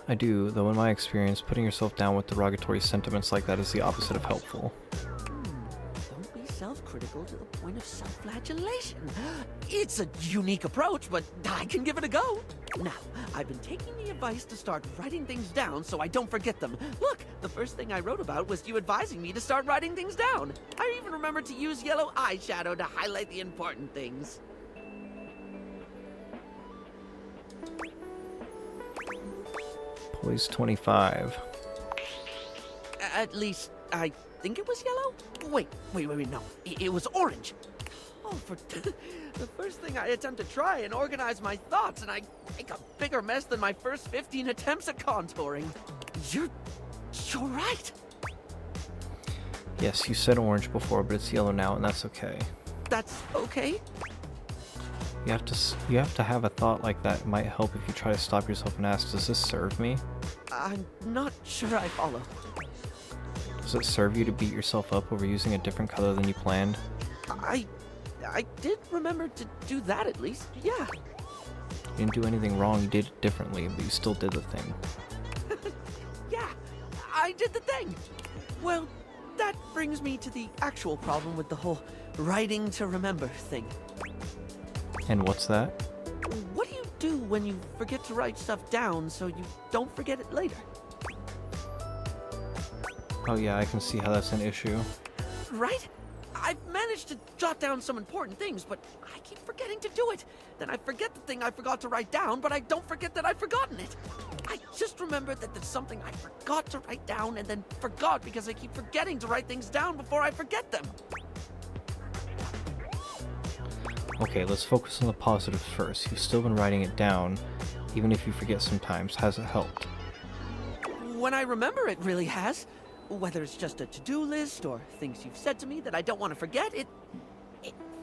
I do, though in my experience, putting yourself down with derogatory sentiments like that is the opposite of helpful. Don't be self-critical to the point of self-flagellation. It's a unique approach, but I can give it a go. Now, I've been taking the advice to start writing things down so I don't forget them. Look, the first thing I wrote about was you advising me to start writing things down. I even remembered to use yellow eyeshadow to highlight the important things. Poise 25. At least, I think it was yellow? Wait, no. It was orange. Oh, for the first thing I attempt to try and organize my thoughts, and I make a bigger mess than my first 15 attempts at contouring. You're right. Yes, you said orange before, but it's yellow now, and that's okay. That's okay? You have to have a thought like that. It might help if you try to stop yourself and ask, does this serve me? I'm not sure I follow. Does it serve you to beat yourself up over using a different color than you planned? I did remember to do that at least, yeah. You didn't do anything wrong, you did it differently, but you still did the thing. Yeah, I did the thing. Well, that brings me to the actual problem with the whole writing to remember thing. And what's that? What do you do when you forget to write stuff down so you don't forget it later? Oh yeah, I can see how that's an issue. Right? I've managed to jot down some important things, but I keep forgetting to do it. Then I forget the thing I forgot to write down, but I don't forget that I've forgotten it. I just remembered that there's something I forgot to write down and then forgot because I keep forgetting to write things down before I forget them. Okay, let's focus on the positives first. You've still been writing it down, even if you forget sometimes. Has it helped? When I remember, it really has. Whether it's just a to-do list or things you've said to me that I don't want to forget, it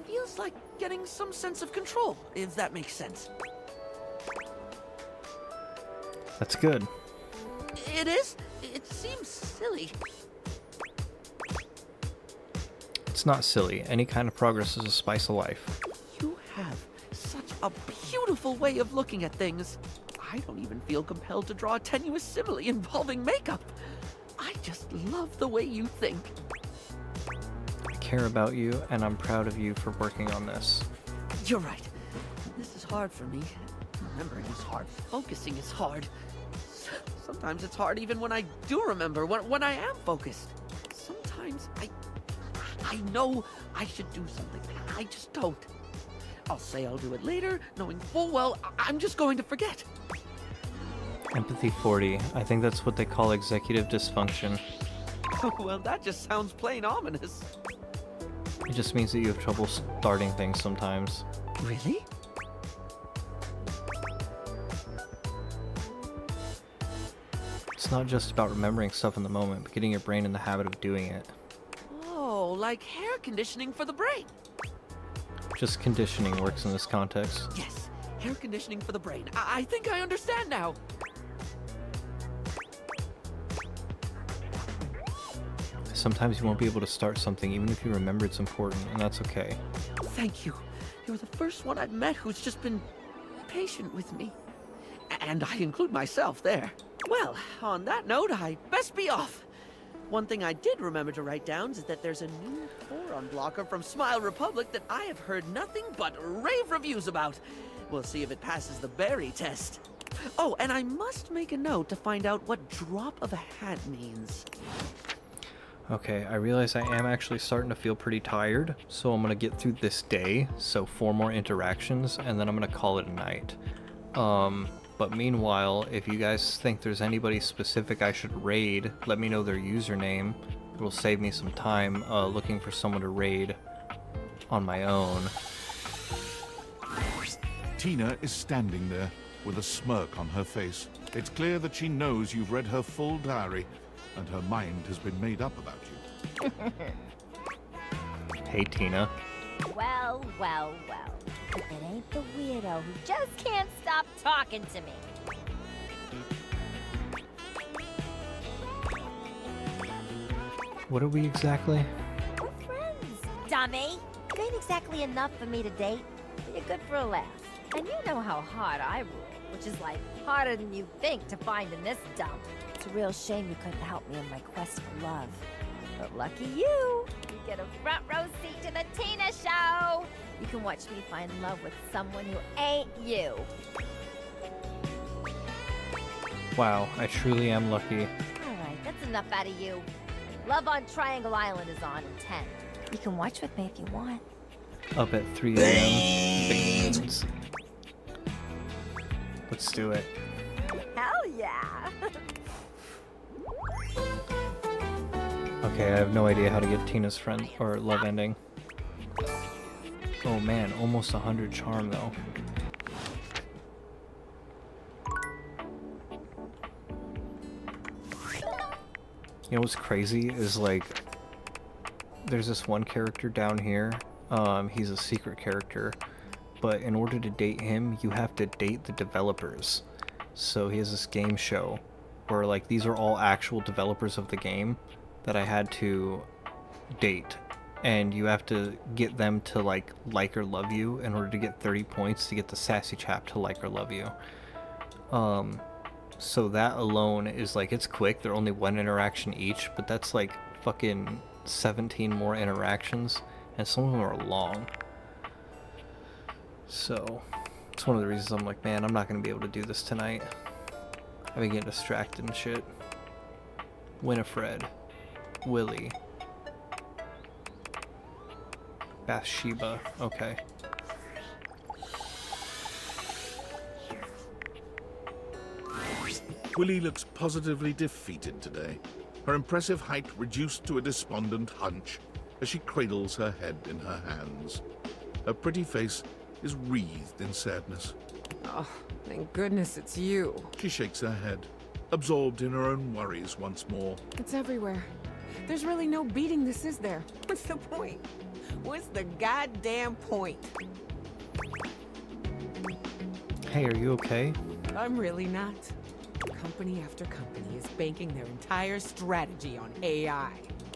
feels like getting some sense of control, if that makes sense. That's good. It is? It seems silly. It's not silly. Any kind of progress is a spice of life. You have such a beautiful way of looking at things. I don't even feel compelled to draw a tenuous simile involving makeup. I just love the way you think. I care about you, and I'm proud of you for working on this. You're right. This is hard for me. Remembering is hard. Focusing is hard. Sometimes it's hard even when I do remember, when I am focused. Sometimes I know I should do something. I just don't. I'll say I'll do it later, knowing full well I'm just going to forget. Empathy 40. I think that's what they call executive dysfunction. Well, that just sounds plain ominous. It just means that you have trouble starting things sometimes. Really? It's not just about remembering stuff in the moment, but getting your brain in the habit of doing it. Oh, like hair conditioning for the brain. Just conditioning works in this context. Yes, hair conditioning for the brain. I think I understand now. Sometimes you won't be able to start something even if you remember it's important, and that's okay. Thank you. You're the first one I've met who's just been patient with me. And I include myself there. Well, on that note, I best be off. One thing I did remember to write down is that there's a new Poron blocker from Smile Republic that I have heard nothing but rave reviews about. We'll see if it passes the berry test. Oh, and I must make a note to find out what drop of a hat means. Okay, I realize I am actually starting to feel pretty tired, so I'm gonna get through this day, so 4 more interactions, and then I'm gonna call it a night. But meanwhile, if you guys think there's anybody specific I should raid, let me know their username. It will save me some time looking for someone to raid on my own. Tina is standing there with a smirk on her face. It's clear that she knows you've read her full diary, and her mind has been made up about you. Hey, Tina. Well, well, well. If it ain't the weirdo who just can't stop talking to me. What are we exactly? We're friends, dummy. It ain't exactly enough for me to date, but you're good for a laugh. And you know how hard I rule, which is like harder than you think to find in this dump. It's a real shame you couldn't help me in my quest for love. But lucky you get a front row seat to the Tina show. You can watch me find love with someone who ain't you. Wow, I truly am lucky. Alright, that's enough out of you. Love on Triangle Island is on in 10. You can watch with me if you want. Up at 3 a.m. Beans. Let's do it. Hell yeah! Okay, I have no idea how to get Tina's friend or love ending. Oh man, almost 100 charm though. You know what's crazy is like, there's this one character down here. He's a secret character, but in order to date him, you have to date the developers. So he has this game show where like these are all actual developers of the game that I had to date, and you have to get them to like or love you in order to get 30 points to get the sassy chap to like or love you. So that alone is like, it's quick, they're only one interaction each, but that's like fucking 17 more interactions, and some of them are long. So it's one of the reasons I'm like, man, I'm not gonna be able to do this tonight. I've been getting distracted and shit. Winifred, Willie, Bathsheba, okay. Willie looks positively defeated today, her impressive height reduced to a despondent hunch as she cradles her head in her hands. Her pretty face is wreathed in sadness. Oh, thank goodness it's you. She shakes her head, absorbed in her own worries once more. It's everywhere. There's really no beating this, is there? What's the point? What's the goddamn point? Hey, are you okay? I'm really not. Company after company is banking their entire strategy on AI.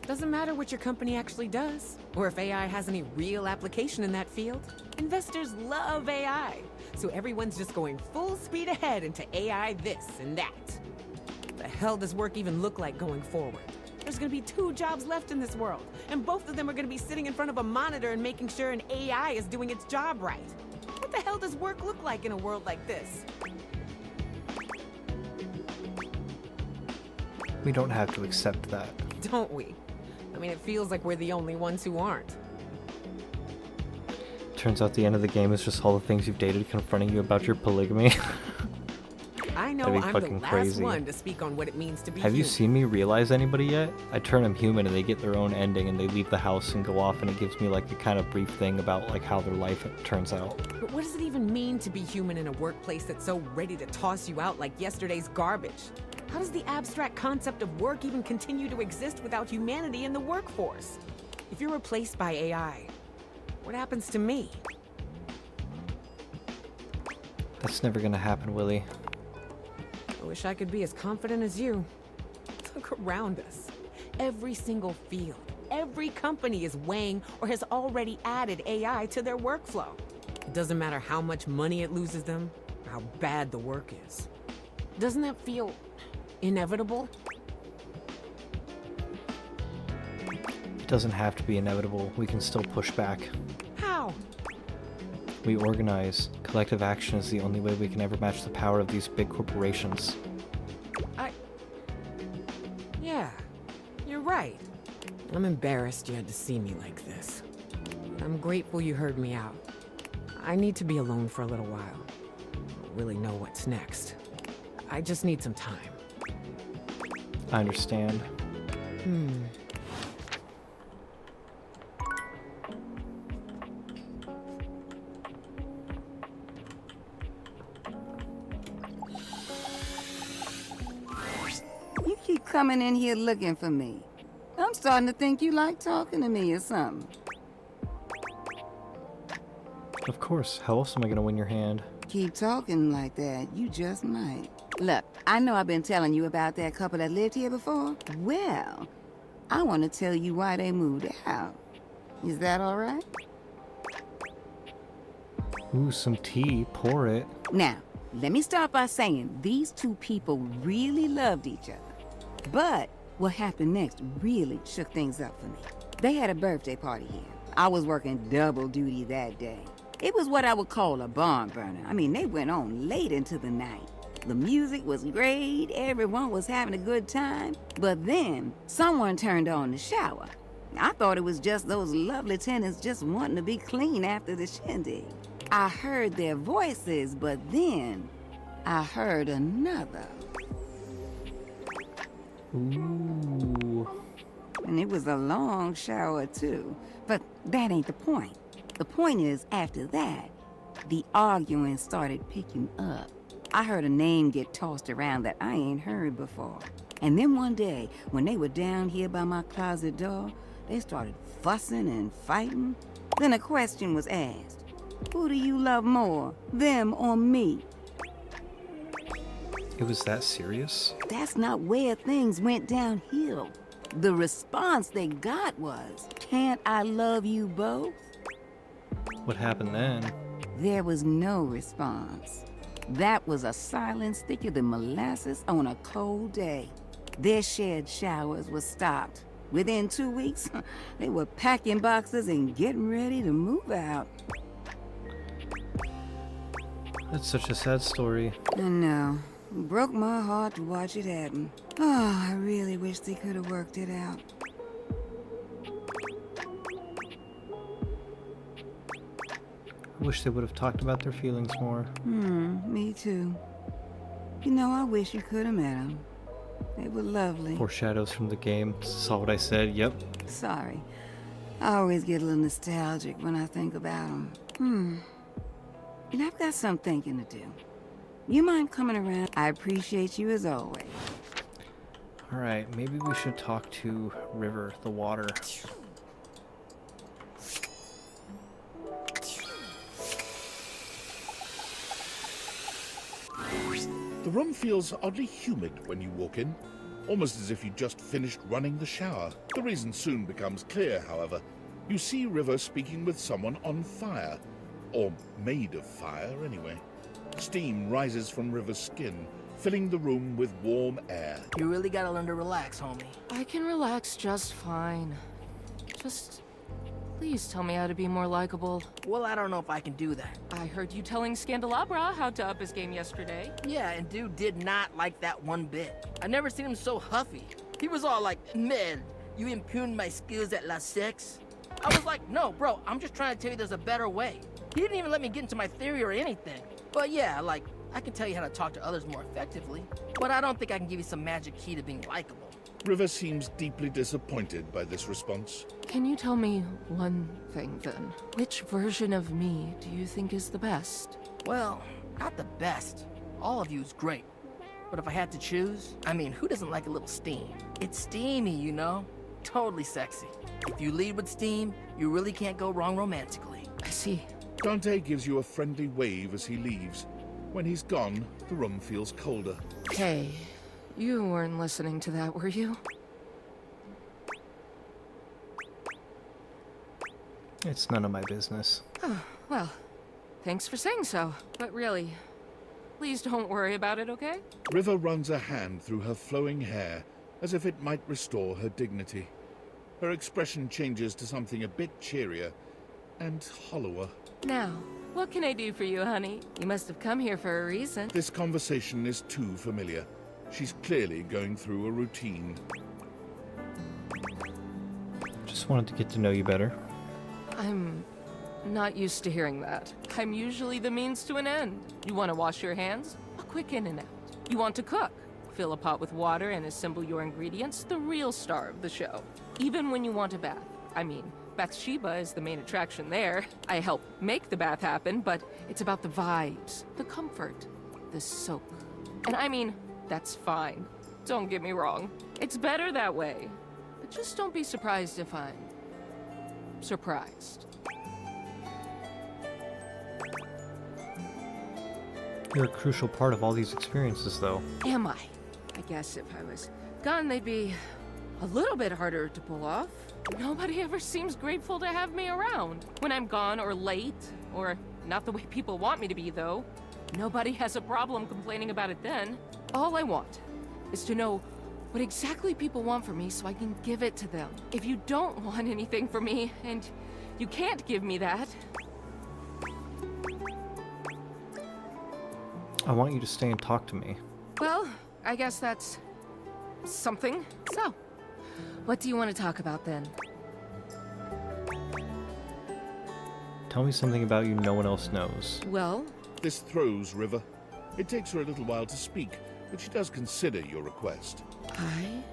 Doesn't matter what your company actually does, or if AI has any real application in that field. Investors love AI, so everyone's just going full speed ahead into AI this and that. What the hell does work even look like going forward? There's gonna be 2 jobs left in this world, and both of them are gonna be sitting in front of a monitor and making sure an AI is doing its job right. What the hell does work look like in a world like this? We don't have to accept that. Don't we? I mean, it feels like we're the only ones who aren't. Turns out the end of the game is just all the things you've dated confronting you about your polygamy. I know That'd be I'm the fucking last crazy. one to speak on what it means to be Have you human. seen me realize anybody yet? I turn them human and they get their own ending and they leave the house and go off, and it gives me like a kind of brief thing about like how their life turns out. But what does it even mean to be human in a workplace that's so ready to toss you out like yesterday's garbage? How does the abstract concept of work even continue to exist without humanity in the workforce? If you're replaced by AI, what happens to me? That's never gonna happen, Willie. I wish I could be as confident as you. Look around us. Every single field, every company is weighing or has already added AI to their workflow. It doesn't matter how much money it loses them or how bad the work is. Doesn't that feel inevitable? It doesn't have to be inevitable. We can still push back. How? We organize. Collective action is the only way we can ever match the power of these big corporations. Yeah, you're right. I'm embarrassed you had to see me like this. I'm grateful you heard me out. I need to be alone for a little while. really know what's next. I just need some time. I understand. You keep coming in here looking for me. I'm starting to think you like talking to me or something. Of course. How else am I gonna win your hand? Keep talking like that, you just might. Look, I know I've been telling you about that couple that lived here before. Well, I want to tell you why they moved out. Is that all right? Ooh, some tea. Pour it. Now, let me start by saying these two people really loved each other. But what happened next really shook things up for me. They had a birthday party here. I was working double duty that day. It was what I would call a barn burner. I mean, they went on late into the night. The music was great, everyone was having a good time. But then, someone turned on the shower. I thought it was just those lovely tenants just wanting to be clean after the shindig. I heard their voices, but then I heard another. Ooh. And it was a long shower, too. But that ain't the point. The point is, after that, the arguing started picking up. I heard a name get tossed around that I ain't heard before. And then one day, when they were down here by my closet door, they started fussing and fighting. Then a question was asked. Who do you love more, them or me? It was that serious? That's not where things went downhill. The response they got was, can't I love you both? What happened then? There was no response. That was a silence thicker than molasses on a cold day. Their shared showers were stopped. Within 2 weeks, they were packing boxes and getting ready to move out. That's such a sad story. I know. It broke my heart to watch it happen. Oh, I really wish they could have worked it out. I wish they would have talked about their feelings more. Me too. You know, I wish you could have met them. They were lovely. Foreshadows from the game. Saw what I said, yep. Sorry. I always get a little nostalgic when I think about them. And I've got some thinking to do. You mind coming around? I appreciate you as always. Alright, maybe we should talk to River, the water. The room feels oddly humid when you walk in, almost as if you just finished running the shower. The reason soon becomes clear, however. You see River speaking with someone on fire. Or made of fire, anyway. Steam rises from River's skin, filling the room with warm air. You really gotta learn to relax, homie. I can relax just fine. Just please tell me how to be more likable. Well, I don't know if I can do that. I heard you telling Scandelabra how to up his game yesterday. Yeah, and dude did not like that one bit. I never seen him so huffy. He was all like, man, you impugned my skills at La Sex? I was like, no, bro, I'm just trying to tell you there's a better way. He didn't even let me get into my theory or anything. But yeah, like, I can tell you how to talk to others more effectively. But I don't think I can give you some magic key to being likable. River seems deeply disappointed by this response. Can you tell me one thing, then? Which version of me do you think is the best? Well, not the best. All of you is great. But if I had to choose, I mean, who doesn't like a little steam? It's steamy, you know? Totally sexy. If you lead with steam, you really can't go wrong romantically. I see. Dante gives you a friendly wave as he leaves. When he's gone, the room feels colder. Hey, you weren't listening to that, were you? It's none of my business. Oh, well, thanks for saying so. But really, please don't worry about it, okay? River runs a hand through her flowing hair, as if it might restore her dignity. Her expression changes to something a bit cheerier and hollower. Now, what can I do for you, honey? You must have come here for a reason. This conversation is too familiar. She's clearly going through a routine. Just wanted to get to know you better. I'm Not used to hearing that. I'm usually the means to an end. You want to wash your hands? A quick in and out. You want to cook? Fill a pot with water and assemble your ingredients, the real star of the show. Even when you want a bath. I mean, Bathsheba is the main attraction there. I help make the bath happen, but it's about the vibes, the comfort, the soak. And I mean, that's fine. Don't get me wrong. It's better that way. But just don't be surprised if I'm surprised. You're a crucial part of all these experiences, though. Am I? I guess if I was gone, they'd be a little bit harder to pull off. Nobody ever seems grateful to have me around. When I'm gone or late, or not the way people want me to be, though. Nobody has a problem complaining about it then. All I want is to know what exactly people want from me so I can give it to them. If you don't want anything from me, and you can't give me that, I want you to stay and talk to me. well, I guess that's something. So, what do you want to talk about then? Tell me something about you no one else knows. Well, This throws River. It takes her a little while to speak, but she does consider your request. I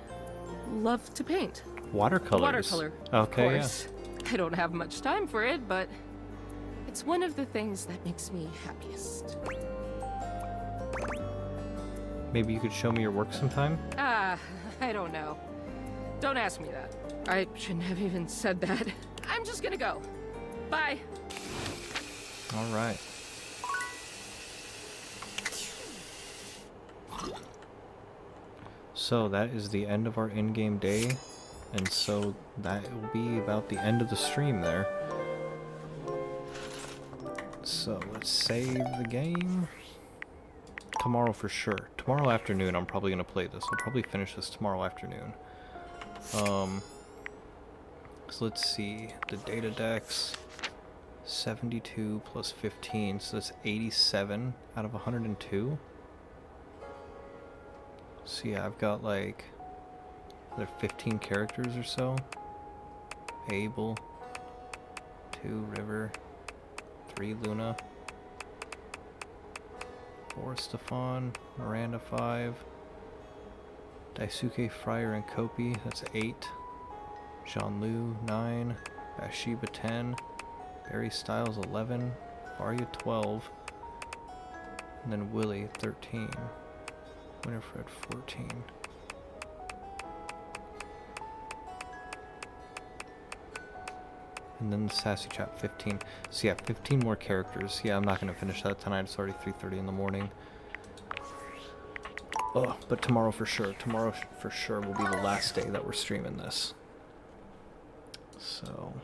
love to paint. Watercolors. Watercolor, Okay, of course. I don't have much time for it, but it's one of the things that makes me happiest. Maybe you could show me your work sometime? I don't know. Don't ask me that. I shouldn't have even said that. I'm just gonna go. Bye. All right. So that is the end of our in-game day, and so that will be about the end of the stream there. So let's save the game. Tomorrow for sure. Tomorrow afternoon I'm probably gonna play this. I'll probably finish this tomorrow afternoon. So let's see. The data decks 72 plus 15, so that's 87 out of 102. So yeah, I've got like another 15 characters or so. Abel, 2 River, 3 Luna, 4 Stefan, Miranda 5, Daisuke, Fryer, and Kopi, that's 8, Jean-Lu 9, Bathsheba 10, Barry Styles 11, Varia 12, and then Willie 13, Winifred 14. And then the Sassy Chap 15. So yeah, 15 more characters. Yeah, I'm not going to finish that tonight. It's already 3:30 in the morning. Oh, but tomorrow for sure. Tomorrow for sure will be the last day that we're streaming this. So,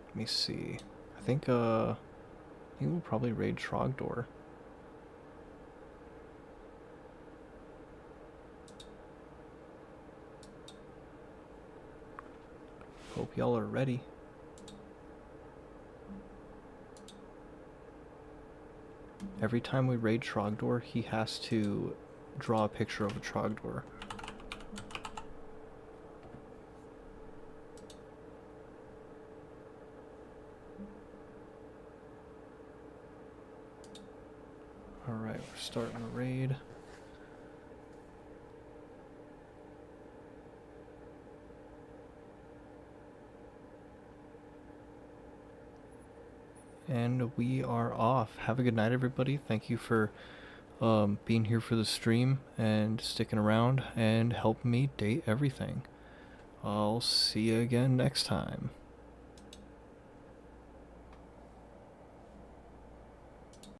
let me see. I think we'll probably raid Trogdor. Hope y'all are ready. Every time we raid Trogdor, he has to draw a picture of a Trogdor. Alright, we're starting a raid. And we are off. Have a good night, everybody. Thank you for being here for the stream and sticking around and helping me date everything. I'll see you again next time.